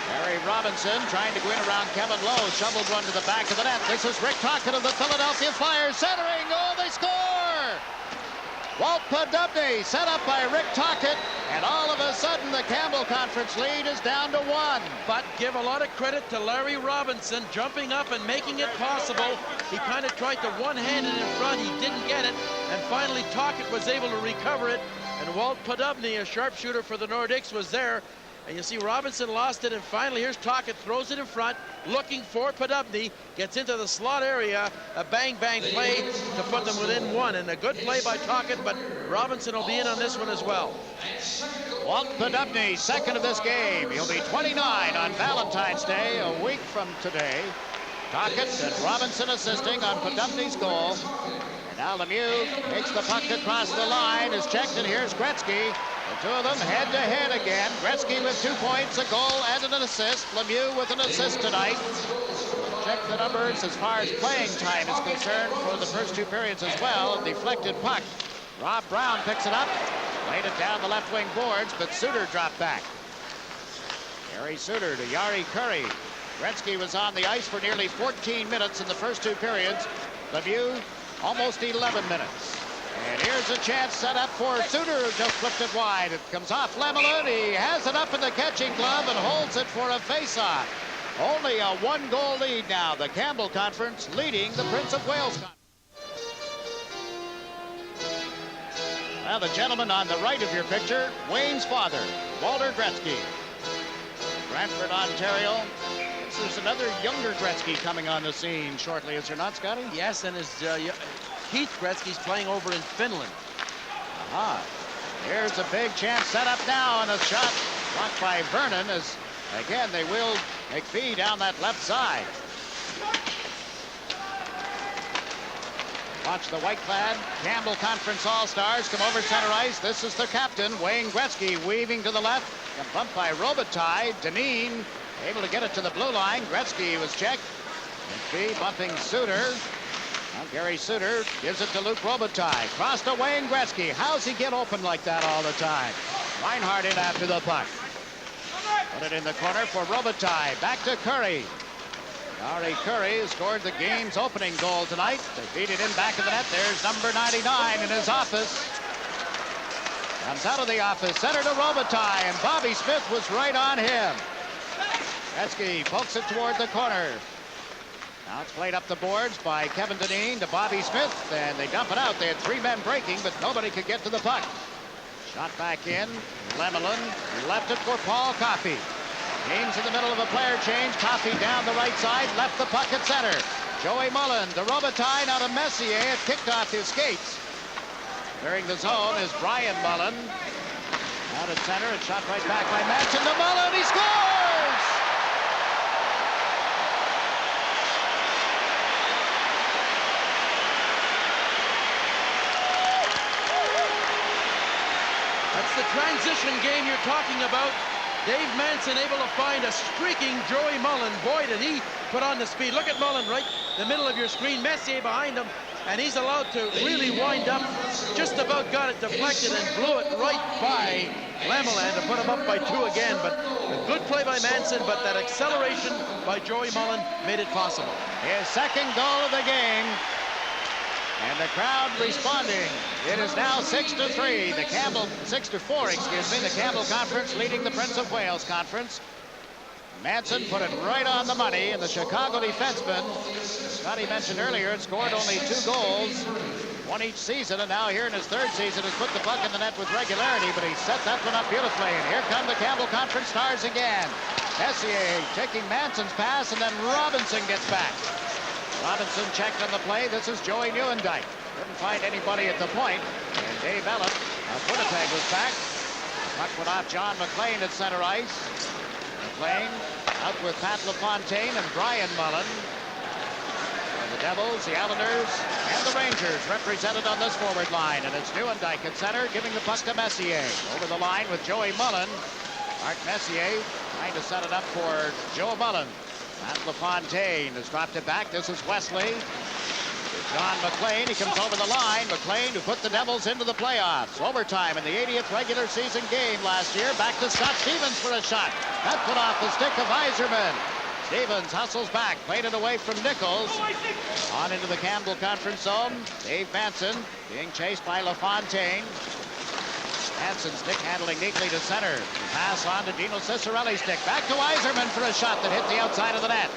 P: Barry Robinson trying to go in around Kevin Lowe. Shoveled one to the back of the net. This is Rick Tocchet of the Philadelphia Flyers centering. Oh, they score! Walt Dubney set up by Rick Tocchet, and all of a sudden the Campbell Conference lead is down to 1.
S: But give a lot of credit to Larry Robinson jumping up and making it possible. He kind of tried to one-hand it in front. He didn't get it, and finally Tocchet was able to recover it. And Walt Dubney, a sharpshooter for the Nordics, was there. And you see Robinson lost it, and finally here's Tocchet, throws it in front, looking for Dubney, gets into the slot area, a bang-bang play to put them within 1. And a good play by Tocchet, but Robinson will be in on this one as well.
P: Walt Dubney, second of this game. He'll be 29 on Valentine's Day, a week from today. Tocchet and Robinson assisting on Dubney's goal. Now Lemieux takes the puck across the line, is checked, and here's Gretzky. The two of them head-to-head again. Gretzky with 2 points, a goal, and an assist. Lemieux with an assist tonight. Check the numbers as far as playing time is concerned for the first 2 periods as well. A deflected puck. Rob Brown picks it up, laid it down the left wing boards, but Suter dropped back. Gary Suter to Yari Curry. Gretzky was on the ice for nearly 14 minutes in the first 2 periods. Lemieux almost 11 minutes. And here's a chance set up for Suter, who just flipped it wide. It comes off Lemelin. He has it up in the catching glove and holds it for a face-off. Only a 1-goal lead now. The Campbell Conference leading the Prince of Wales Conference. Now the gentleman on the right of your picture, Wayne's father, Walter Gretzky. Brantford, Ontario. There's another younger Gretzky coming on the scene shortly, is there not, Scotty?
S: Yes, and his Keith Gretzky's playing over in Finland.
P: Aha. Here's a big chance set up now, and a shot blocked by Vernon as, again, they will McPhee down that left side. Watch the white-clad Campbell Conference All-Stars come over center ice. This is the captain, Wayne Gretzky, weaving to the left. And bumped by Robitaille. Dineen able to get it to the blue line. Gretzky was checked. McPhee bumping Suter. Now Gary Suter gives it to Luc Robitaille. Cross to Wayne Gretzky. How's he get open like that all the time? Reinhardt in after the puck. Put it in the corner for Robitaille. Back to Curry. Yari Curry scored the game's opening goal tonight. They feed it in back of the net. There's number 99 in his office. Comes out of the office. Center to Robitaille, and Bobby Smith was right on him. Gretzky pokes it toward the corner. Now it's played up the boards by Kevin Dineen to Bobby Smith, and they dump it out. They had 3 men breaking, but nobody could get to the puck. Shot back in. Lemelin left it for Paul Coffey. Game's in the middle of a player change. Coffey down the right side, left the puck at center. Joey Mullen to Robitaille, now to Messier. It kicked off his skates. Clearing the zone is Brian Mullen. Out at center, it's shot right back by Matson to Mullen. He scores!
S: That's the transition game you're talking about. Dave Manson able to find a streaking Joey Mullen. Boy, did he put on the speed. Look at Mullen right in the middle of your screen. Messier behind him. and he's allowed to really wind up. Just about got it deflected and blew it right by Lemelin to put him up by 2 again. But a good play by Manson, but that acceleration by Joey Mullen made it possible.
P: His second goal of the game. And the crowd responding. It is now 6-3. The Campbell 6-4, excuse me. The Campbell Conference leading the Prince of Wales Conference. Manson put it right on the money, and the Chicago defenseman, Scotty mentioned earlier, had scored only 2 goals, 1 each season, and now here in his 3rd season has put the puck in the net with regularity, but he set that one up beautifully. And here come the Campbell Conference Stars again. Messier taking Manson's pass, and then Robinson gets back. Robinson checked on the play. This is Joey Nieuwendyk. Couldn't find anybody at the point. And Dave Ellett of Winnipeg was back. Puck went off John McLean at center ice. McLean out with Pat LaFontaine and Brian Mullen. And the Devils, the Islanders, and the Rangers represented on this forward line. And it's Nieuwendyk at center, giving the puck to Messier. Over the line with Joey Mullen. Mark Messier trying to set it up for Joe Mullen. Matt LaFontaine has dropped it back. This is Wesley. John McLean. He comes over the line. McLean, who put the Devils into the playoffs. Overtime in the 80th regular season game last year. Back to Scott Stevens for a shot. That put off the stick of Yzerman. Stevens hustles back. Played it away from Nichols. On into the Campbell Conference zone. Dave Manson being chased by LaFontaine. Manson stick handling neatly to center. Pass on to Dino Ciccarelli's stick. Back to Yzerman for a shot that hit the outside of the net.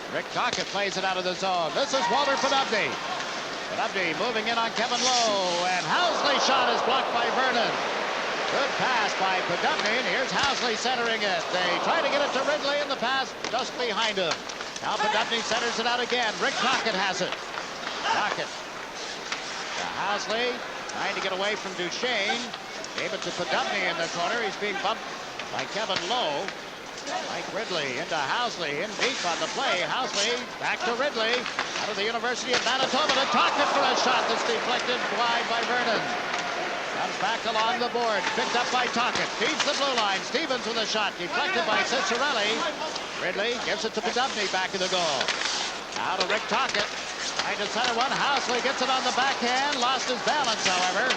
P: Rick Tocchet plays it out of the zone. This is Walter Podubny. Podubny moving in on Kevin Lowe. And Housley's shot is blocked by Vernon. Good pass by Podubny. And here's Housley centering it. They try to get it to Ridley, and the pass just behind him. Now Podubny centers it out again. Rick Tocchet has it. Tocchet to Housley. Trying to get away from Duchesne. Gave it to Podubny in the corner. He's being bumped by Kevin Lowe. Mike Ridley into Housley. In deep on the play. Housley back to Ridley. Out of the University of Manitoba to Tocchet for a shot that's deflected wide by Vernon. Comes back along the board. Picked up by Tocchet. Feeds the blue line. Stevens with a shot. Deflected by Ciccarelli. Ridley gives it to Podubny back of the goal. Now to Rick Tocchet. Trying to center one. Housley gets it on the backhand. Lost his balance, however.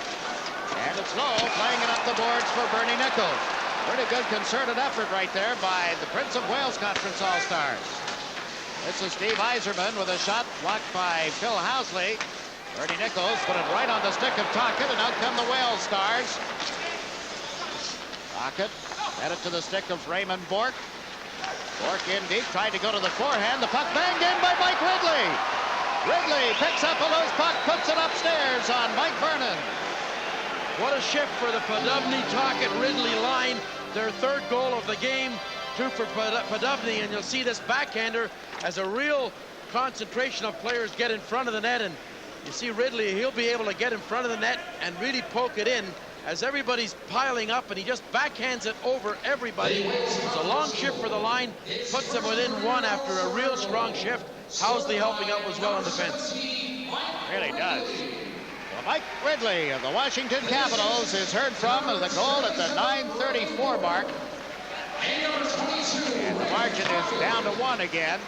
P: And it's Lowe playing it up the boards for Bernie Nichols. Pretty good concerted effort right there by the Prince of Wales Conference All-Stars. This is Steve Yzerman with a shot blocked by Phil Housley. Bernie Nichols put it right on the stick of Tocchet, and out come the Wales Stars. Tocchet headed to the stick of Raymond Bourque. Bourque in deep, tried to go to the forehand. The puck banged in by Mike Ridley. Ridley picks up a loose puck, puts it upstairs on Mike Vernon.
S: What a shift for the Podubny-Tocchet-Ridley line. Their 3rd goal of the game, 2 for Podubny, and you'll see this backhander as a real concentration of players get in front of the net, and you see Ridley, he'll be able to get in front of the net and really poke it in as everybody's piling up, and he just backhands it over everybody. It's a long shift for the line, puts them within 1 after a real strong shift. Housley helping out as well on defense.
P: Really does. Mike Ridley of the Washington Capitals is heard from the goal at the 9:34 mark. And the margin is down to 1 again.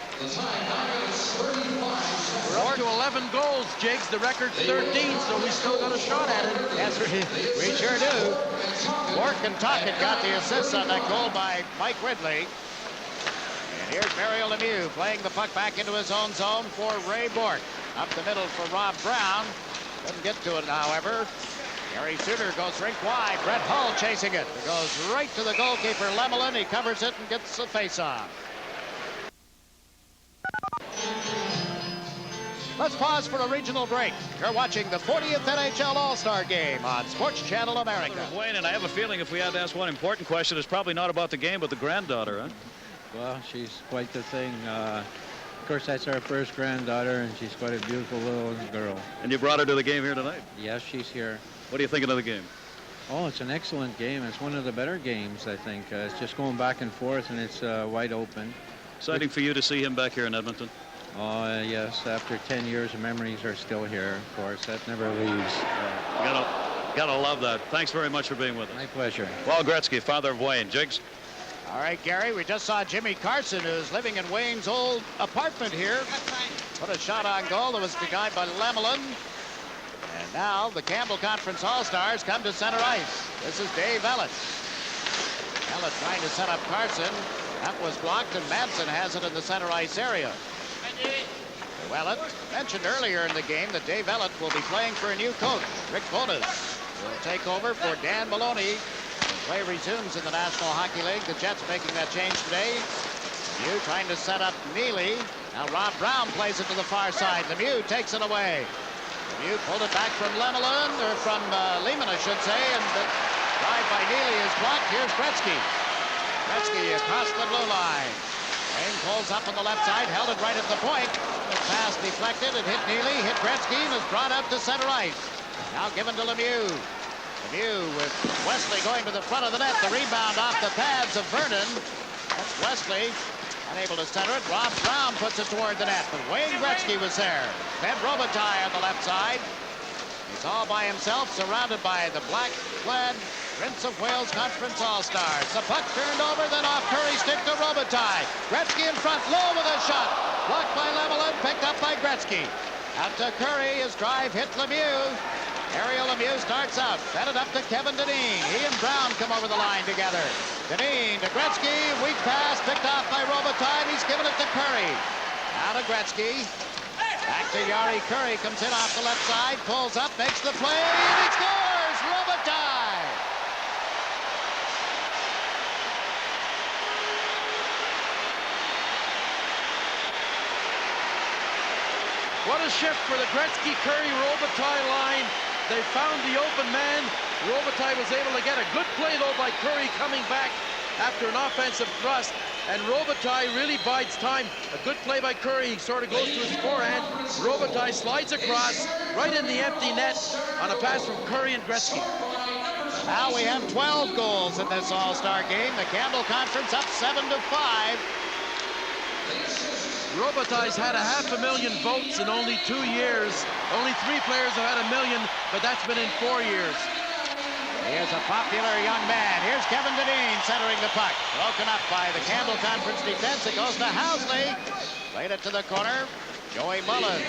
S: We're up to 11 goals, Jigs. The record's 13, so we still got a shot at it.
P: Yes, we sure do. Bourque and Tocchet got the assists on that goal by Mike Ridley. And here's Mario Lemieux playing the puck back into his own zone for Ray Bourque. Up the middle for Rob Brown. Doesn't get to it, however. Gary Suter goes rink wide. Brett Hull chasing it. It goes right to the goalkeeper, Lemelin. He covers it and gets the face-off. Let's pause for a regional break. You're watching the 40th NHL All-Star Game on Sports Channel America.
I: Wayne, and I have a feeling if we had to ask one important question, it's probably not about the game, but the granddaughter, huh?
B: Well, she's quite the thing. Of course, that's our first granddaughter, and she's quite a beautiful little girl.
I: And you brought her to the game here tonight?
B: Yes, she's here.
I: What are you thinking of the game?
B: Oh, it's an excellent game. It's one of the better games, I think. It's just going back and forth, and it's wide open.
I: Exciting for you to see him back here in Edmonton?
B: Oh, yes. After 10 years, the memories are still here, of course. That never leaves.
I: Gotta love that. Thanks very much for being with us.
B: My pleasure.
I: Paul Gretzky, father of Wayne. Jigs?
P: All right, Gary, we just saw Jimmy Carson, who's living in Wayne's old apartment here. put a shot on goal that was denied by Lemelin. And now the Campbell Conference All-Stars come to center ice. This is Dave Ellett. Ellett trying to set up Carson. That was blocked, and Madsen has it in the center ice area. Ellett mentioned earlier in the game that Dave Ellett will be playing for a new coach. Rick Bonas will take over for Dan Maloney. Play resumes in the National Hockey League. The Jets making that change today. Lemieux trying to set up Neely. Now Rob Brown plays it to the far side. Lemieux takes it away. Lemieux pulled it back from Lemelin, or from Lehman, I should say, and the drive by Neely is blocked. Here's Gretzky. Gretzky across the blue line. Wayne pulls up on the left side, held it right at the point. The pass deflected, it hit Neely, hit Gretzky, and is brought up to center ice. Now given to Lemieux. Lemieux with Wesley going to the front of the net. The rebound off the pads of Vernon. That's Wesley. Unable to center it. Rob Brown puts it toward the net, but Wayne Gretzky was there. Ben Robitaille on the left side. He's all by himself, surrounded by the black-clad Prince of Wales Conference All-Stars. The puck turned over, then off Curry's stick to Robitaille. Gretzky in front, low with a shot. Blocked by Lemelin, picked up by Gretzky. Out to Curry, his drive hit Lemieux. Ariel Lemieux starts out, fed it up to Kevin Dineen. He and Brown come over the line together. Dineen to Gretzky, weak pass, picked off by Robitaille. He's given it to Curry. Now to Gretzky. Back to Yari. Curry comes in off the left side, pulls up, makes the play, and he scores! Robitaille!
S: What a shift for the Gretzky-Curry-Robitaille line. They found the open man. Robitaille was able to get a good play, though, by Curry coming back after an offensive thrust. And Robitaille really bides time. A good play by Curry. He sort of goes to his forehand. Robitaille slides across right in the empty net on a pass from Curry and Gretzky.
P: Now we have 12 goals in this All-Star game. The Campbell Conference up 7-5.
S: Robitaille's had 500,000 votes in only 2 years. Only 3 players have had 1 million, but that's been in 4 years.
P: Here's a popular young man. Here's Kevin Dineen centering the puck. Broken up by the Campbell Conference defense. It goes to Housley. Played it to the corner. Joey Mullen.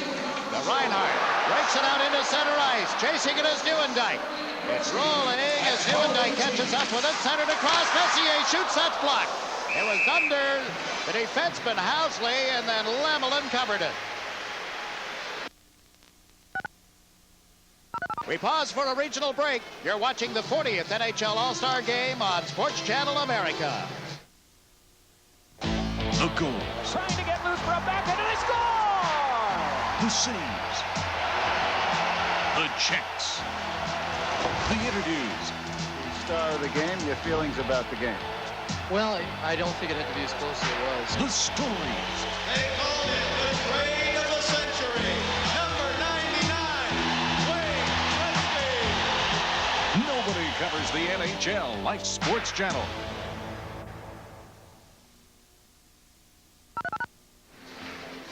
P: The Reinhardt breaks it out into center ice. Chasing it is Nieuwendyk. It's rolling as Nieuwendyk catches up with it. Centered across. Messier shoots. That's blocked. It was under the defenseman Housley, and then Lemelin covered it. We pause for a regional break. You're watching the 40th NHL All-Star Game on Sports Channel America.
N: The goals. Trying to get loose for a backhand, and they score! The saves. The checks. The interviews.
K: Star of the game, your feelings about the game.
M: Well, I don't think it had to be as close as it was.
N: The stories.
O: They call it the trade of the century. Number 99, Wayne Gretzky.
N: Nobody covers the NHL like Sports Channel.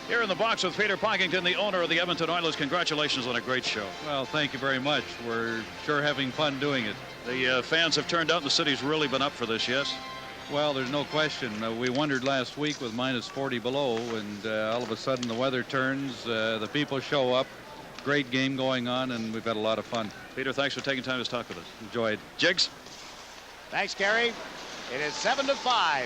N: Here in the box with Peter Pocklington, the owner of the Edmonton Oilers. Congratulations on a great show.
V: Well, thank you very much. We're sure having fun doing it.
N: The fans have turned out, and the city's really been up for this, yes?
V: Well, there's no question. We wondered last week with minus 40 below, and all of a sudden the weather turns, the people show up, great game going on, and we've had a lot of fun.
N: Peter, thanks for taking time to talk with us.
V: Enjoyed.
N: Jigs?
P: Thanks, Gary. It is 7-5.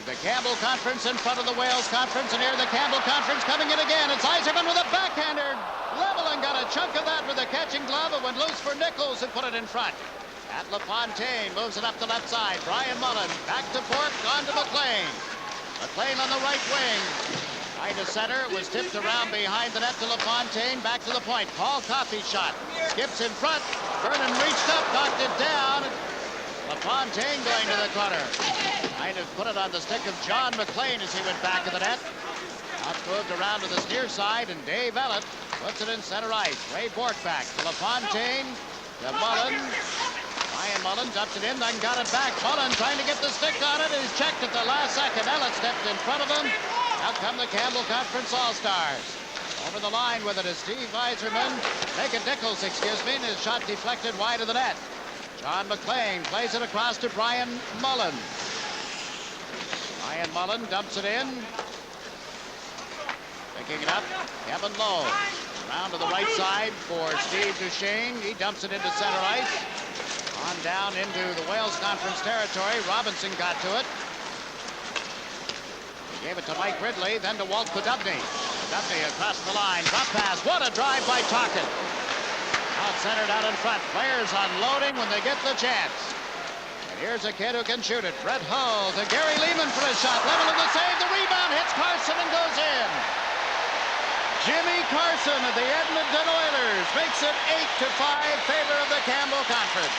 P: The Campbell Conference in front of the Wales Conference, and here the Campbell Conference coming in again. It's Yzerman with a backhander. Lemelin got a chunk of that with a catching glove. It went loose for Nichols, who put it in front. At LaFontaine moves it up the left side. Brian Mullen back to Bork, on to McLean. McLean on the right wing. Trying to center. It was tipped around behind the net to LaFontaine. Back to the point. Paul Coffey shot. Skips in front. Vernon reached up, knocked it down. LaFontaine going to the corner. Trying to put it on the stick of John McLean as he went back to the net. Now it's moved around to the near side, and Dave Ellett puts it in center ice. Ray Bork back to LaFontaine. To Mullen. Ryan Mullen dumps it in, then got it back. Mullen trying to get the stick on it. He's checked at the last second. Ellett stepped in front of him. Now come the Campbell Conference All-Stars. Over the line with it is Steve Yzerman. Nichols, and his shot deflected wide of the net. John McLean plays it across to Brian Mullen. Brian Mullen dumps it in. Picking it up, Kevin Lowe. Around to the right side for Steve Duchesne. He dumps it into center ice. On down into the Wales Conference territory. Robinson got to it. He gave it to Mike Ridley, then to Walt Podubny. Podubny across the line. Drop pass. What a drive by Tocchet. Out-centered out in front. Players unloading when they get the chance. And here's a kid who can shoot it. Brett Hull to Gary Lehman for a shot. Level of the save. The rebound hits Carson and goes in. Jimmy Carson of the Edmonton Oilers makes it 8-5 favor of the Campbell Conference.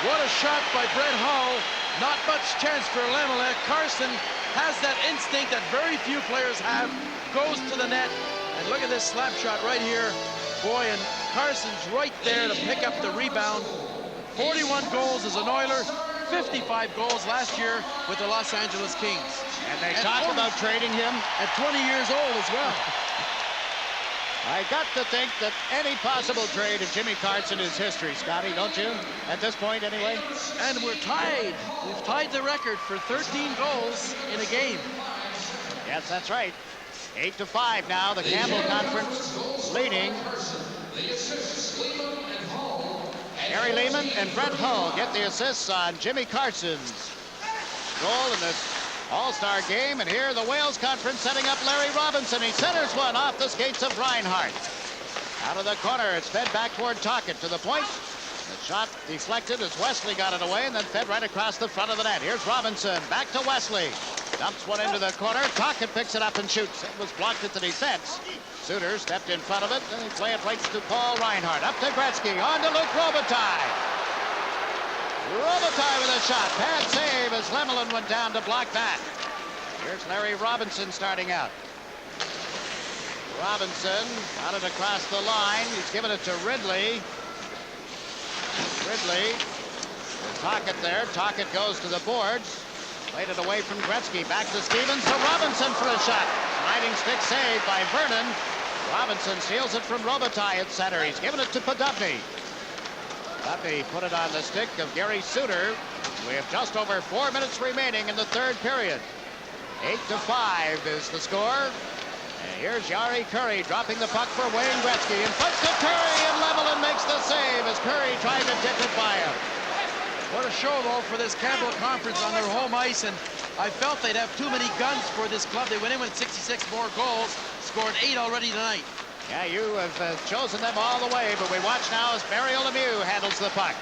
S: What a shot by Brett Hull. Not much chance for Lemelec. Carson has that instinct that very few players have. Goes to the net. And look at this slap shot right here. Boy, and Carson's right there to pick up the rebound. 41 goals as an Oiler. 55 goals last year with the Los Angeles Kings.
P: And they talked about trading him.
S: At 20 years old as well.
P: I got to think that any possible trade of Jimmy Carson is history, Scotty, don't you? At this point, anyway.
S: And we're tied. We've tied the record for 13 goals in a game.
P: Yes, that's right. 8-5 now. The Campbell Conference leading. Gary Lehman and Brett Hull get the assists on Jimmy Carson's goal in this All-Star game. And here the Wales Conference setting up Larry Robinson. He centers one off the skates of Reinhardt. Out of the corner, it's fed back toward Tocchet to the point. The shot deflected as Wesley got it away and then fed right across the front of the net. Here's Robinson, back to Wesley. Dumps one into the corner. Tocchet picks it up and shoots. It was blocked at the defense. Suter stepped in front of it, and he play it right to Paul Reinhardt. Up to Gretzky, on to Luc Robitaille. Robitaille with a shot. Bad save as Lemelin went down to block that. Here's Larry Robinson starting out. Robinson got it across the line. He's given it to Ridley. Ridley. Tocchet there. Tocchet goes to the boards. Played it away from Gretzky. Back to Stevens. To Robinson for a shot. Sliding stick save by Vernon. Robinson steals it from Robitaille at center. He's given it to Podubny. Podubny put it on the stick of Gary Suter. We have just over 4 minutes remaining in the third period. 8-5 is the score. And here's Yari Curry dropping the puck for Wayne Gretzky. And puts to Curry, and Lemelin makes the save as Curry tried to dip it by him.
S: What a show, though, for this Campbell Conference on their home ice, and I felt they'd have too many guns for this club. They went in with 66 more goals, scored 8 already tonight.
P: Yeah, you have chosen them all the way, but we watch now as Mario Lemieux handles the puck.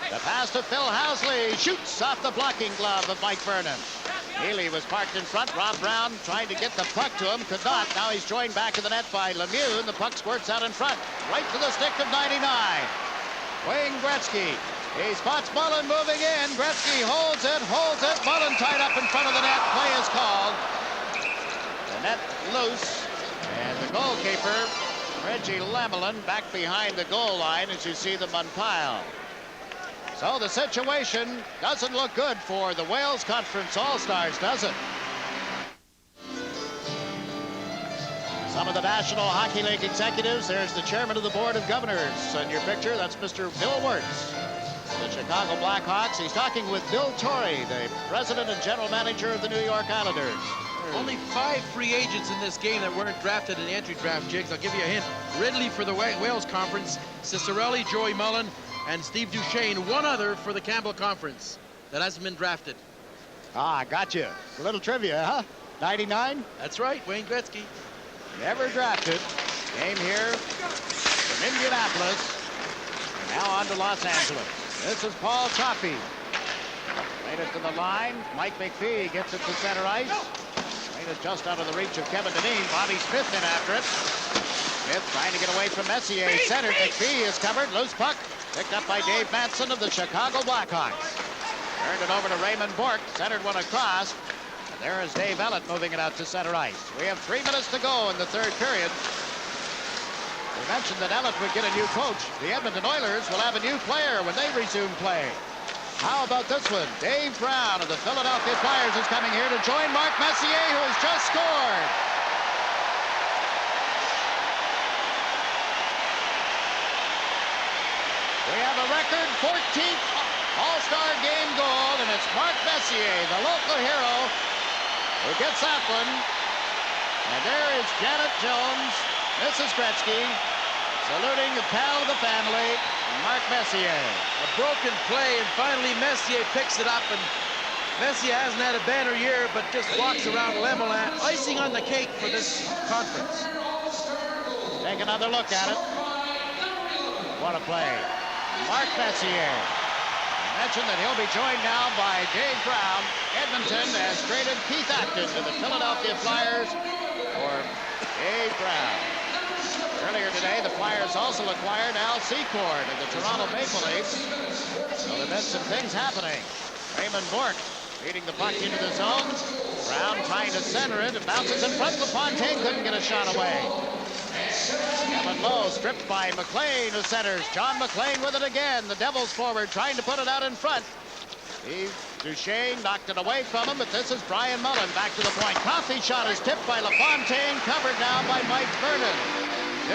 P: The pass to Phil Housley, shoots off the blocking glove of Mike Vernon. Healy was parked in front. Rob Brown tried to get the puck to him, could not. Now he's joined back in the net by Lemieux, and the puck squirts out in front, right to the stick of 99. Wayne Gretzky. He spots Mullen moving in. Gretzky holds it. Mullen tied up in front of the net. Play is called. The net loose. And the goalkeeper, Reggie Lemelin, back behind the goal line as you see them unpile. So the situation doesn't look good for the Wales Conference All-Stars, does it? Some of the National Hockey League executives. There's the chairman of the Board of Governors in your picture. That's Mr. Bill Wirtz. The Chicago Blackhawks. He's talking with Bill Torrey, the president and general manager of the New York Islanders.
S: Only 5 free agents in this game that weren't drafted in the entry draft, Jigs. I'll give you a hint. Ridley for the Wales Conference, Cicerelli, Joey Mullen, and Steve Duchesne. One other for the Campbell Conference that hasn't been drafted.
P: Ah, gotcha. A little trivia, huh? 99?
S: That's right, Wayne Gretzky.
P: Never drafted. Came here from Indianapolis. And now on to Los Angeles. This is Paul Coffey. Played it to the line. Mike McPhee gets it to center ice. Played it just out of the reach of Kevin Dineen. Bobby Smith in after it. Smith trying to get away from Messier. Centered. McPhee is covered. Loose puck. Picked up by Dave Manson of the Chicago Blackhawks. Turned it over to Raymond Bourque. Centered one across. And there is Dave Ellett moving it out to center ice. We have 3 minutes to go in the third period. We mentioned that Ellett would get a new coach. The Edmonton Oilers will have a new player when they resume play. How about this one? Dave Brown of the Philadelphia Flyers is coming here to join Mark Messier, who has just scored. We have a record 14th All-Star game goal, and it's Mark Messier, the local hero, who gets that one. And there is Janet Jones, Mrs. Gretzky, saluting the pal of the family, Mark Messier.
S: A broken play, and finally Messier picks it up, and Messier hasn't had a banner year, but just walks around Lemelin, icing on the cake for this conference.
P: Take another look at it. What a play. Mark Messier. I mentioned that he'll be joined now by Dave Brown. Edmonton has traded Keith Acton to the Philadelphia Flyers for Dave Brown. Earlier today, the Flyers also acquired Al Secord of the Toronto Maple Leafs. So there have been some things happening. Raymond Bourque feeding the puck into the zone. Brown trying to center it. It bounces in front. LaFontaine couldn't get a shot away. Kevin Lowe stripped by McLean, who centers. John McLean with it again. The Devils forward trying to put it out in front. Duchesne knocked it away from him, but this is Brian Mullen back to the point. Coffey shot is tipped by LaFontaine, covered now by Mike Vernon.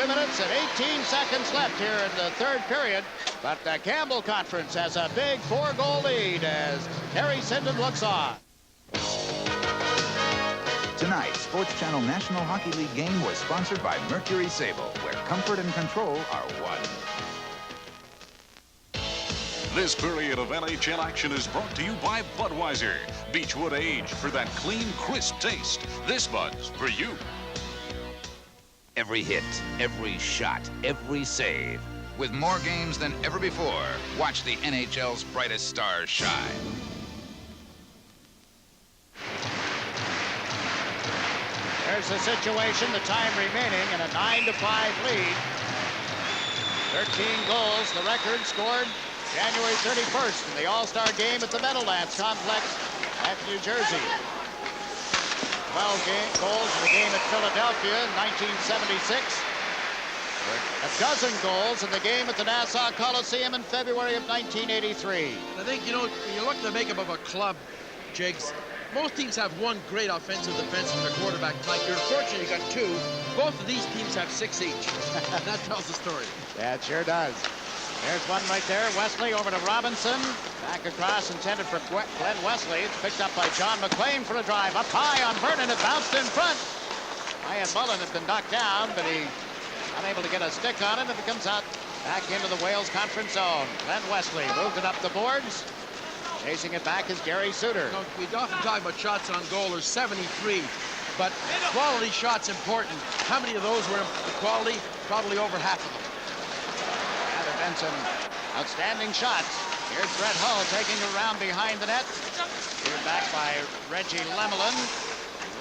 P: 2 minutes and 18 seconds left here in the third period, but the Campbell Conference has a big 4-goal lead as Harry Sinden looks on.
J: Tonight's Sports Channel National Hockey League game was sponsored by Mercury Sable, where comfort and control are one.
N: This period of NHL action is brought to you by Budweiser. Beechwood aged for that clean, crisp taste. This Bud's for you.
J: Every hit, every shot, every save. With more games than ever before, watch the NHL's brightest stars shine.
P: There's the situation, the time remaining, and a 9-5 lead. 13 goals, the record scored January 31st in the All-Star game at the Meadowlands Complex at New Jersey. 12 goals in the game at Philadelphia in 1976. A dozen goals in the game at the Nassau Coliseum in February of 1983.
S: I think, you know, when you look at the makeup of a club, Jigs, most teams have one great offensive defenseman, their quarterback type. You're fortunate you got two. Both of these teams have 6 each. That tells the story.
P: Yeah, it sure does. There's one right there. Wesley over to Robinson. Back across, intended for Glenn Wesley. It's picked up by John McLean for a drive. Up high on Vernon. It bounced in front. Ryan Mullen had been knocked down, but he unable to get a stick on it. And it comes out back into the Wales Conference zone. Glenn Wesley moved it up the boards. Chasing it back is Gary Suter.
S: You know, we often talk about shots on goal. There's 73, but quality shots important. How many of those were quality? Probably over half of them.
P: Yeah, there have been some outstanding shots. Here's Brett Hull taking it around behind the net. Here back by Reggie Lemelin.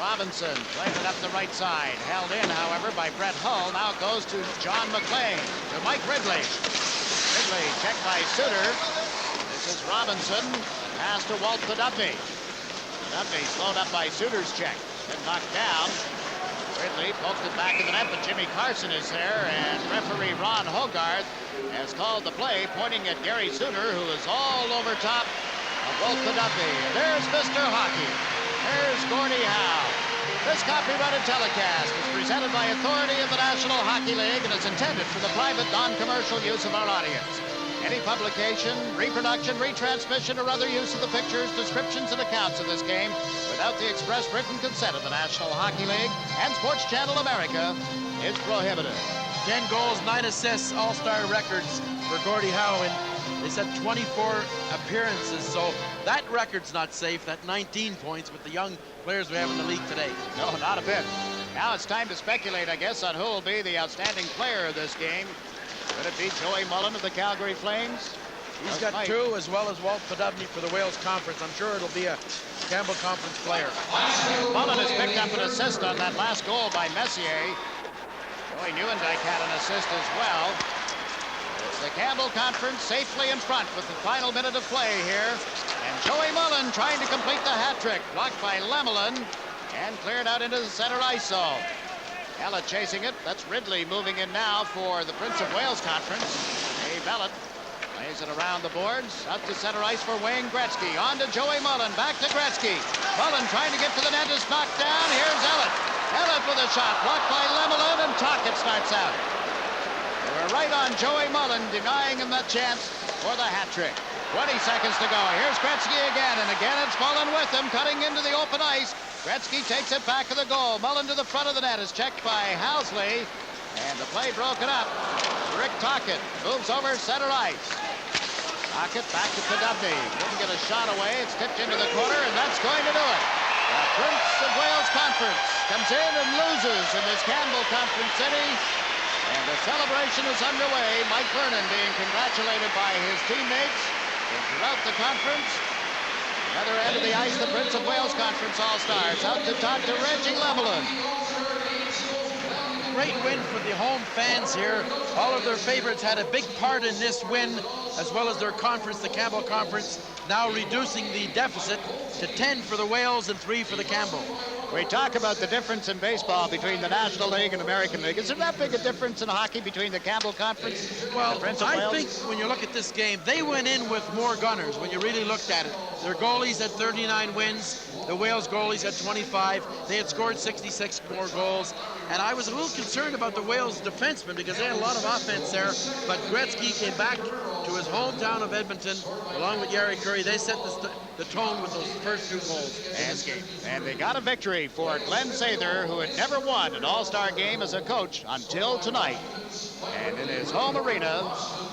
P: Robinson plays it up the right side. Held in, however, by Brett Hull. Now it goes to John McLean. To Mike Ridley. Ridley checked by Suter. This is Robinson. Pass to Walt Duffy. Duffy slowed up by Suter's check. Then knocked down. Ridley poked it back in the net, but Jimmy Carson is there, and referee Ron Hogarth has called the play, pointing at Gary Suter, who is all over top of Walt Duffy. There's Mr. Hockey. There's Gordie Howe. This copyrighted telecast is presented by authority of the National Hockey League and is intended for the private, non-commercial use of our audience. Any publication, reproduction, retransmission, or other use of the pictures, descriptions, and accounts of this game without the express written consent of the National Hockey League and Sports Channel America is prohibited.
S: 10 goals, 9 assists, all-star records for Gordie Howe, and they said 24 appearances, so that record's not safe, that 19 points with the young players we have in the league today.
P: No, not a bit. Now it's time to speculate, I guess, on who will be the outstanding player of this game. Could it be Joey Mullen of the Calgary Flames?
S: He's got 2, as well as Walt Podubny for the Wales Conference. I'm sure it'll be a Campbell Conference player.
P: Mullen has picked up an assist on that last goal by Messier. Joey Nieuwendyk had an assist as well. The Campbell Conference safely in front with the final minute of play here. And Joey Mullen trying to complete the hat trick. Blocked by Lemelin and cleared out into the center ice zone. Ella chasing it. That's Ridley moving in now for the Prince of Wales Conference. Dave Bellett plays it around the boards. Out to center ice for Wayne Gretzky. On to Joey Mullen. Back to Gretzky. Mullen trying to get to the net is knocked down. Here's Ellett. Ellett with a shot. Blocked by Lemelin, and Tocchet starts out. They were right on Joey Mullen, denying him that chance. for the hat trick. 20 seconds to go. Here's Gretzky again, and again it's Mullen with him, cutting into the open ice. Gretzky takes it back to the goal. Mullen to the front of the net is checked by Housley, and the play broken up. Rick Tocchet moves over center ice. Tocchet back to Podubny. Couldn't get a shot away. It's tipped into the corner, and that's going to do it. The Prince of Wales Conference comes in and loses in this Campbell Conference City. And the celebration is underway. Mike Vernon being congratulated by his teammates. And throughout the conference, the other end of the ice, the Prince of Wales Conference All-Stars out to talk to Reggie Lemelin.
S: Great win for the home fans here. All of their favorites had a big part in this win, as well as their conference, the Campbell Conference, now reducing the deficit to 10 for the Wales and 3 for the Campbell.
P: We talk about the difference in baseball between the National League and American League. Is there that big a difference in hockey between the Campbell Conference
S: well,
P: and the Prince of
S: I
P: Wales?
S: think when you look at this game, they went in with more gunners when you really looked at it. Their goalies had 39 wins. The Wales goalies had 25. They had scored 66 more goals. And I was a little concerned about the Wales defensemen because they had a lot of offense there. But Gretzky came back to his hometown of Edmonton, along with Yari Curry. They set the tone with those first 2 goals in this game.
P: And they got a victory for Glenn Sather, who had never won an All-Star game as a coach until tonight. And in his home arena,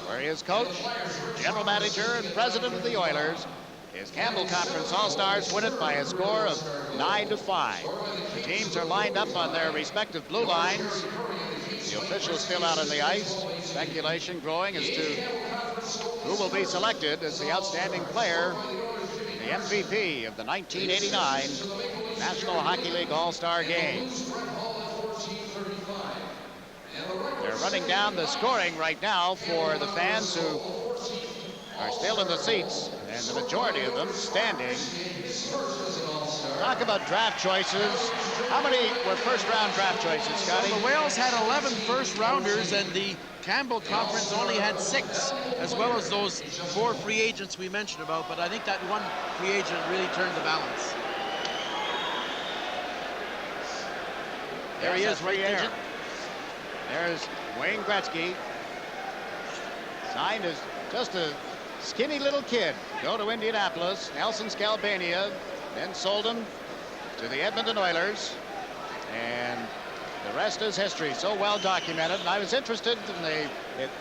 P: where he is coach, general manager, and president of the Oilers, his Campbell Conference All-Stars win it by a score of 9-5. The teams are lined up on their respective blue lines. The officials still out on the ice. Speculation growing as to who will be selected as the outstanding player, the MVP of the 1989 National Hockey League All-Star Game. They're running down the scoring right now for the fans who are still in the seats, and the majority of them standing. Talk about draft choices. How many were first-round draft choices, Scotty?
S: Well, the Wales had 11 first-rounders, and the Campbell Conference only had 6, as well as those 4 free agents we mentioned about, but I think that one free agent really turned the balance. There he is right there.
P: There's Wayne Gretzky. Signed as just a skinny little kid. Go to Indianapolis, Nelson Scalbania, then sold him to the Edmonton Oilers. And the rest is history, so well documented. And I was interested in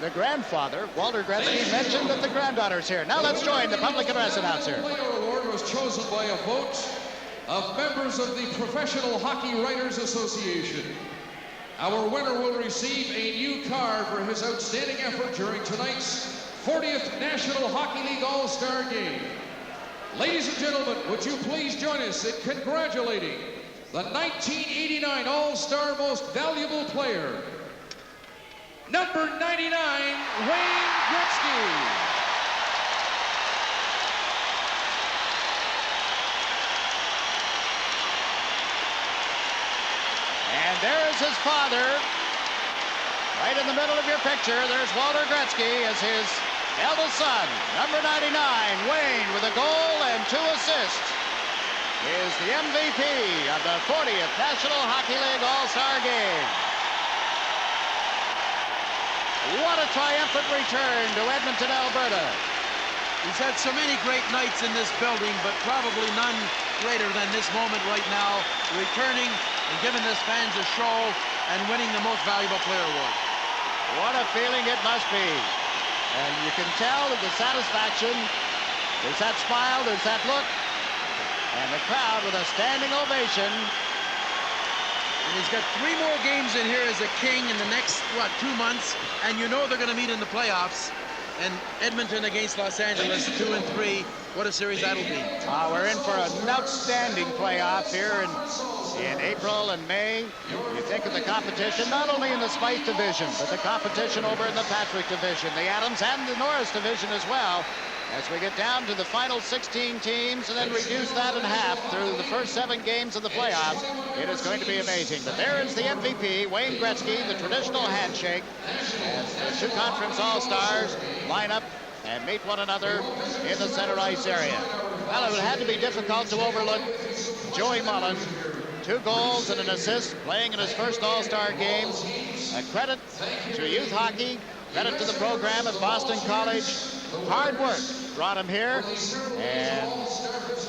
P: the grandfather, Walter Gretzky, mentioned that the granddaughter's here. Now let's join the public address announcer.
C: The player award was chosen by a vote of members of the Professional Hockey Writers Association. Our winner will receive a new card for his outstanding effort during tonight's 40th National Hockey League All-Star Game. Ladies and gentlemen, would you please join us in congratulating the 1989 All-Star Most Valuable Player, number 99, Wayne Gretzky.
P: And there's his father, right in the middle of your picture. There's Walter Gretzky as his eldest son, number 99, Wayne, with a goal and 2 assists, is the MVP of the 40th National Hockey League All-Star Game. What a triumphant return to Edmonton, Alberta.
S: He's had so many great nights in this building, but probably none greater than this moment right now, returning and giving his fans a show and winning the Most Valuable Player Award.
P: What a feeling it must be. And you can tell the satisfaction. There's that smile, there's that look, and the crowd with a standing ovation.
S: And he's got 3 more games in here as a King in the next, 2 months, and you know they're going to meet in the playoffs. And Edmonton against Los Angeles, 2 and 3. What a series that'll be.
P: We're in for an outstanding playoff here in April and May. You think of the competition, not only in the Spice division, but the competition over in the Patrick division, the Adams and the Norris division as well. As we get down to the final 16 teams and then reduce that in half through the first 7 games of the playoffs, it is going to be amazing. But there is the MVP, Wayne Gretzky, the traditional handshake, as the 2 conference all-stars line up and meet one another in the center ice area. Well, it had to be difficult to overlook Joey Mullen. 2 goals and an assist, playing in his first all-star game. A credit to youth hockey, credit to the program at Boston College, Hard work brought him here, and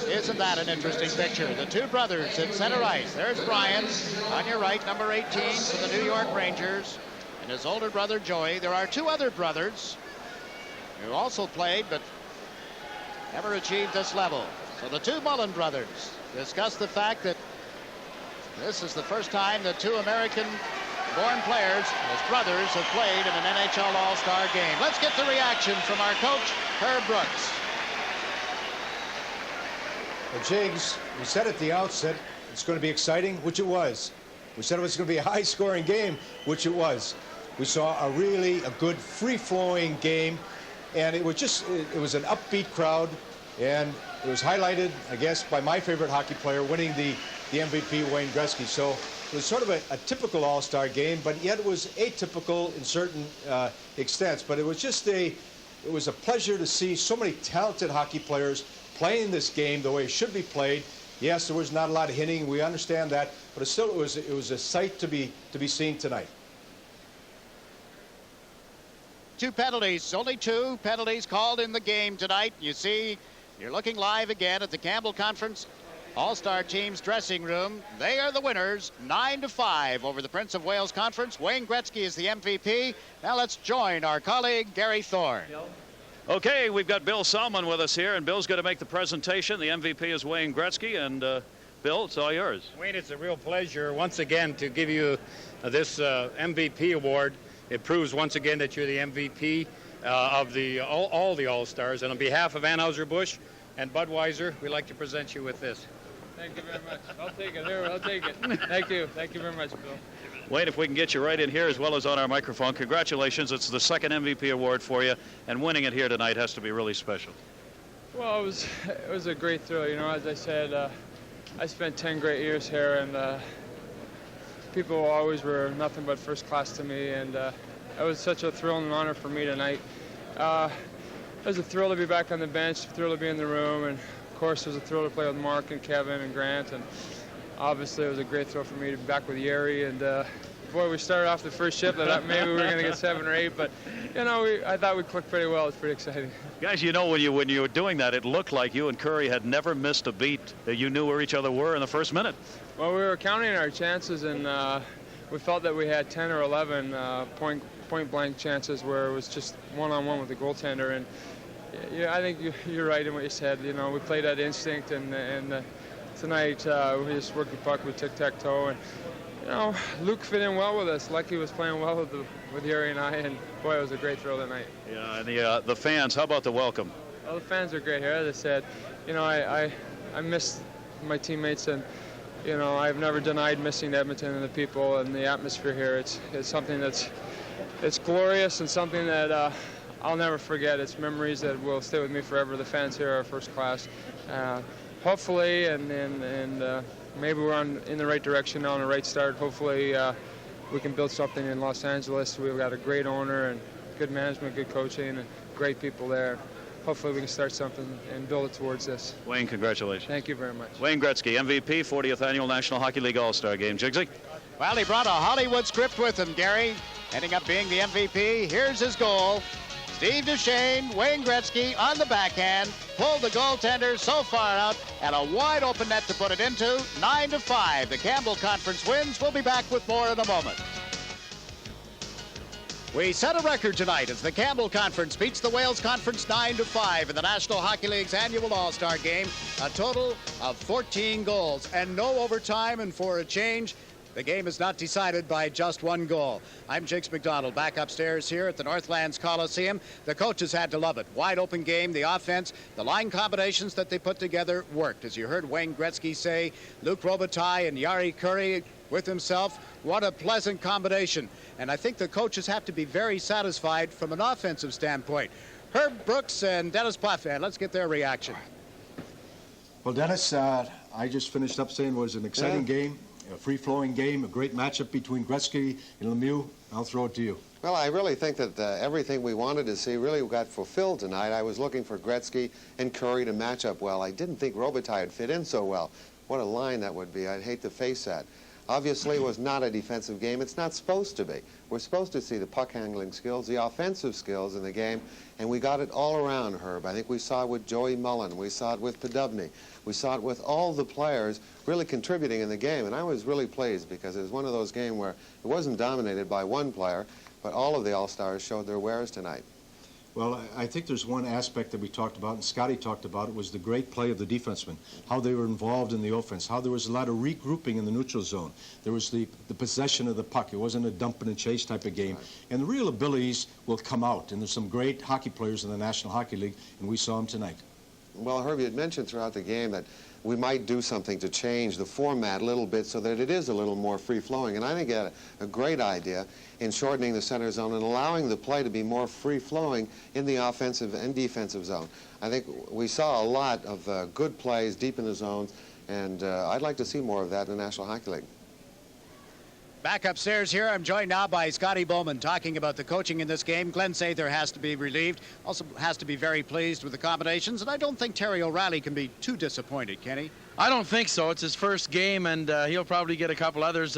P: isn't that an interesting picture? The two brothers in center ice. There's Brian on your right, number 18 for the New York Rangers, and his older brother Joey. There are two other brothers who also played but never achieved this level. So the two Mullen brothers discuss the fact that this is the first time that two American-born players as brothers have played in an NHL All-Star game. Let's get the reaction from our coach, Herb Brooks.
W: Well, Jigs, we said at the outset it's going to be exciting, which it was. We said it was going to be a high-scoring game, which it was. We saw a good, free-flowing game, and it was an upbeat crowd, and it was highlighted, I guess, by my favorite hockey player winning the MVP, Wayne Gretzky. So it was sort of a typical All-Star game, but yet it was atypical in certain extents. But it was a pleasure to see so many talented hockey players playing this game the way it should be played. Yes, there was not a lot of hitting. We understand that, but it was a sight to be seen tonight.
P: Two penalties, only two penalties called in the game tonight. You see, you're looking live again at the Campbell Conference All-Star team's dressing room. They are the winners, 9-5 over the Prince of Wales Conference. Wayne Gretzky is the MVP. Now let's join our colleague, Gary Thorne.
I: Okay, we've got Bill Salmon with us here, and Bill's going to make the presentation. The MVP is Wayne Gretzky, and Bill, it's all yours.
E: Wayne, it's a real pleasure once again to give you this MVP award. It proves once again that you're the MVP of all the All-Stars. And on behalf of Anheuser-Busch and Budweiser, we'd like to present you with this.
Q: Thank you very much. I'll take it. Here, I'll take it. Thank you. Thank you very much, Bill.
I: Wayne, if we can get you right in here as well as on our microphone, congratulations. It's the second MVP award for you, and winning it here tonight has to be really special.
Q: Well, it was a great thrill. You know, as I said, I spent 10 great years here, and people always were nothing but first class to me, and it was such a thrill and an honor for me tonight. It was a thrill to be back on the bench, a thrill to be in the room, and of course it was a thrill to play with Mark and Kevin and Grant, and obviously it was a great thrill for me to be back with Yeri, and boy, we started off the first shift. I thought maybe we were going to get 7 or 8, but you know, I thought we clicked pretty well. It's pretty exciting.
I: Guys, you know, when you were doing that, it looked like you and Curry had never missed a beat. That you knew where each other were in the first minute.
Q: Well, we were counting our chances, and we felt that we had 10 or 11 point-blank chances where it was just one-on-one with the goaltender. And yeah, I think you're right in what you said. You know, we played that instinct, and tonight we just worked the puck with tic-tac-toe. And you know, Luke fit in well with us. Lucky was playing well with Yeri and I, and boy, it was a great thrill tonight.
I: Yeah, and the fans. How about the welcome?
Q: Well, the fans are great here. As I said, you know, I miss my teammates, and you know, I've never denied missing Edmonton and the people and the atmosphere here. It's something it's glorious and something that I'll never forget. It's memories that will stay with me forever. The fans here are first class. Hopefully, and maybe we're in the right direction now, on the right start. Hopefully, we can build something in Los Angeles. We've got a great owner and good management, good coaching, and great people there. Hopefully we can start something and build it towards this.
I: Wayne, congratulations.
Q: Thank you very much.
I: Wayne Gretzky, MVP, 40th Annual National Hockey League All-Star Game. Jigsy?
P: Well, he brought a Hollywood script with him, Gary, ending up being the MVP. Here's his goal. Steve Duchesne, Wayne Gretzky on the backhand, pulled the goaltender so far out, and a wide open net to put it into. 9-5. The Campbell Conference wins. We'll be back with more in a moment. We set a record tonight as the Campbell Conference beats the Wales Conference 9-5 in the National Hockey League's annual All-Star Game. A total of 14 goals and no overtime, and for a change, the game is not decided by just one goal. I'm Jakes McDonald, back upstairs here at the Northlands Coliseum. The coaches had to love it. Wide open game, the offense, the line combinations that they put together worked. As you heard Wayne Gretzky say, Luc Robitaille and Jari Kurri with himself. What a pleasant combination. And I think the coaches have to be very satisfied from an offensive standpoint. Herb Brooks and Dennis Potvin, let's get their reaction.
W: Well, Dennis, I just finished up saying it was an exciting game, a free-flowing game, a great matchup between Gretzky and Lemieux. I'll throw it to you.
R: Well, I really think that everything we wanted to see really got fulfilled tonight. I was looking for Gretzky and Kurri to match up well. I didn't think Robitaille would fit in so well. What a line that would be. I'd hate to face that. Obviously, it was not a defensive game. It's not supposed to be. We're supposed to see the puck handling skills, the offensive skills in the game, and we got it all around, Herb. I think we saw it with Joey Mullen. We saw it with Podubny. We saw it with all the players really contributing in the game, and I was really pleased because it was one of those games where it wasn't dominated by one player, but all of the All-Stars showed their wares tonight.
W: Well, I think there's one aspect that we talked about, and Scotty talked about it, was the great play of the defensemen, how they were involved in the offense, how there was a lot of regrouping in the neutral zone. There was the possession of the puck. It wasn't a dump and chase type of game. And the real abilities will come out, and there's some great hockey players in the National Hockey League, and we saw them tonight.
R: Well, Herb, you had mentioned throughout the game that we might do something to change the format a little bit so that it is a little more free-flowing. And I think you had a great idea in shortening the center zone and allowing the play to be more free-flowing in the offensive and defensive zone. I think we saw a lot of good plays deep in the zones, and I'd like to see more of that in the National Hockey League.
P: Back upstairs here, I'm joined now by Scotty Bowman talking about the coaching in this game. Glenn Sather has to be relieved, also has to be very pleased with the combinations, and I don't think Terry O'Reilly can be too disappointed, can he?
S: I don't think so. It's his first game, and he'll probably get a couple others.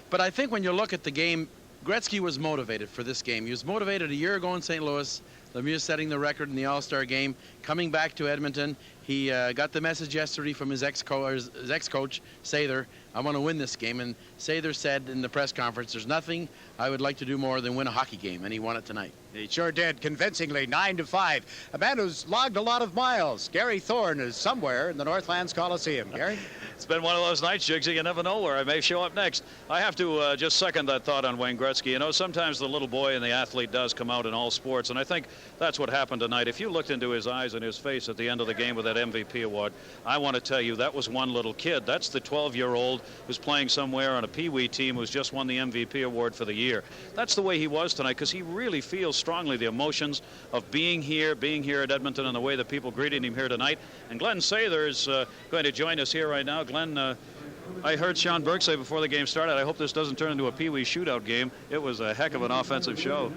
S: But I think when you look at the game, Gretzky was motivated for this game. He was motivated a year ago in St. Louis. Lemieux setting the record in the All-Star game, coming back to Edmonton. He got the message yesterday from his ex-coach, Sather, I want to win this game. And Sather said in the press conference, there's nothing I would like to do more than win a hockey game, and he won it tonight.
P: He sure did, convincingly, 9-5. A man who's logged a lot of miles. Gary Thorne is somewhere in the Northlands Coliseum. Gary?
I: It's been one of those nights, Jigsy, you never know where I may show up next. I have to just second that thought on Wayne Gretzky. You know, sometimes the little boy and the athlete does come out in all sports, and I think that's what happened tonight. If you looked into his eyes and his face at the end of the game with that MVP award, I want to tell you that was one little kid. That's the 12-year-old who's playing somewhere on a Pee-wee team who's just won the MVP award for the year. That's the way he was tonight, because he really feels strongly the emotions of being here at Edmonton, and the way that people greeted him here tonight. And Glenn Sather is going to join us here right now. Glenn, I heard Sean Burke say before the game started, I hope this doesn't turn into a Pee-wee shootout game. It was a heck of an offensive show.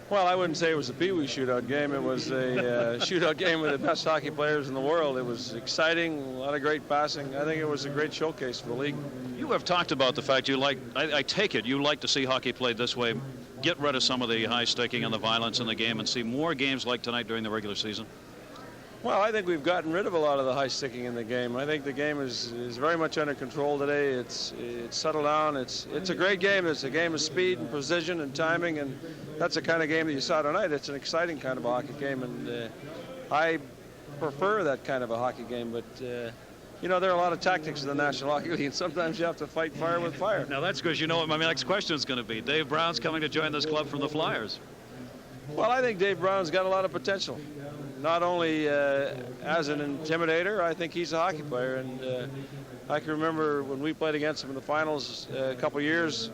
D: Well, I wouldn't say it was a Pee-wee shootout game. It was a shootout game with the best hockey players in the world. It was exciting, a lot of great passing. I think it was a great showcase for the league.
I: You have talked about the fact you like, I take it, you like to see hockey played this way. Get rid of some of the high sticking and the violence in the game and see more games like tonight during the regular season.
D: Well, I think we've gotten rid of a lot of the high sticking in the game. I think the game is very much under control today. It's settled down. It's a great game. It's a game of speed and precision and timing, and that's the kind of game that you saw tonight. It's an exciting kind of a hockey game, and I prefer that kind of a hockey game. But you know, there are a lot of tactics in the National Hockey League, and sometimes you have to fight fire with fire.
I: Now that's because you know what my next question is going to be. Dave Brown's coming to join this club from the Flyers.
D: Well, I think Dave Brown's got a lot of potential. Not only as an intimidator, I think he's a hockey player. And I can remember when we played against him in the finals a couple years,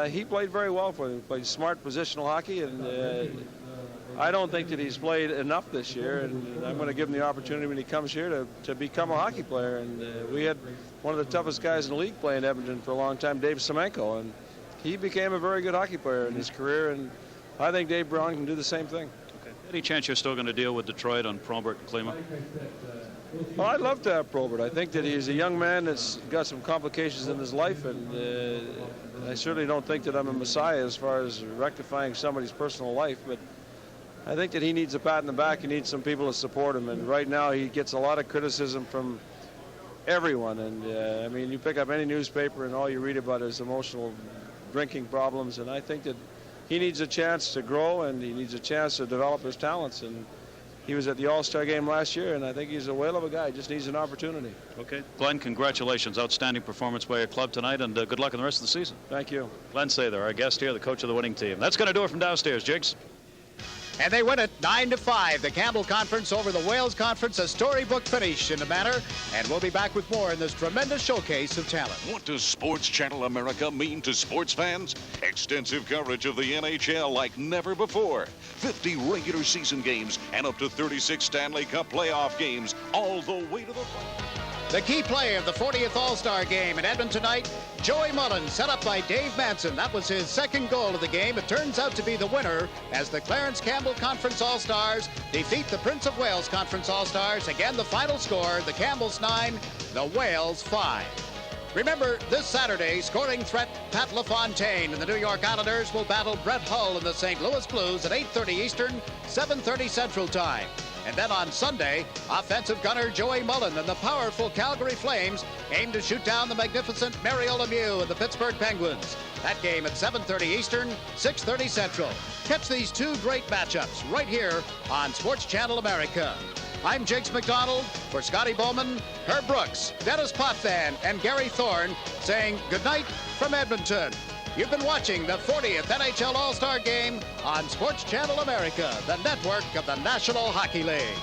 D: he played very well for them. He played smart positional hockey, and I don't think that he's played enough this year. And I'm going to give him the opportunity when he comes here to become a hockey player. And we had one of the toughest guys in the league playing Edmonton for a long time, Dave Semenko, and he became a very good hockey player in his career. And I think Dave Brown can do the same thing.
I: Any chance you're still going to deal with Detroit on Probert and Klima?
D: Well, I'd love to have Probert. I think that he's a young man that's got some complications in his life, and I certainly don't think that I'm a messiah as far as rectifying somebody's personal life, but I think that he needs a pat in the back. He needs some people to support him, and right now he gets a lot of criticism from everyone. And I mean, you pick up any newspaper and all you read about is emotional drinking problems, and I think that he needs a chance to grow, and he needs a chance to develop his talents. And he was at the All-Star game last year, and I think he's a whale of a guy. He just needs an opportunity.
I: Okay. Glenn, congratulations. Outstanding performance by your club tonight, and good luck in the rest of the season.
D: Thank you.
I: Glenn Sather, our guest here, the coach of the winning team. That's going to do it from downstairs. Jigs.
P: And they win it 9-5. The Campbell Conference over the Wales Conference, a storybook finish in a manner. And we'll be back with more in this tremendous showcase of talent.
N: What does Sports Channel America mean to sports fans? Extensive coverage of the NHL like never before. 50 regular season games and up to 36 Stanley Cup playoff games, all the way to the final.
P: The key play of the 40th All-Star game in Edmonton tonight, Joey Mullen, set up by Dave Manson. That was his second goal of the game. It turns out to be the winner as the Clarence Campbell Conference All-Stars defeat the Prince of Wales Conference All-Stars. Again, the final score, the Campbells 9, the Wales 5. Remember, this Saturday, scoring threat Pat LaFontaine and the New York Islanders will battle Brett Hull and the St. Louis Blues at 8:30 Eastern, 7:30 Central Time. And then on Sunday, offensive gunner Joey Mullen and the powerful Calgary Flames aim to shoot down the magnificent Mario Lemieux and the Pittsburgh Penguins. That game at 7:30 Eastern, 6:30 Central. Catch these two great matchups right here on Sports Channel America. I'm Jakes McDonald for Scotty Bowman, Herb Brooks, Dennis Potvin, and Gary Thorne saying goodnight from Edmonton. You've been watching the 40th NHL All-Star Game on Sports Channel America, the network of the National Hockey League.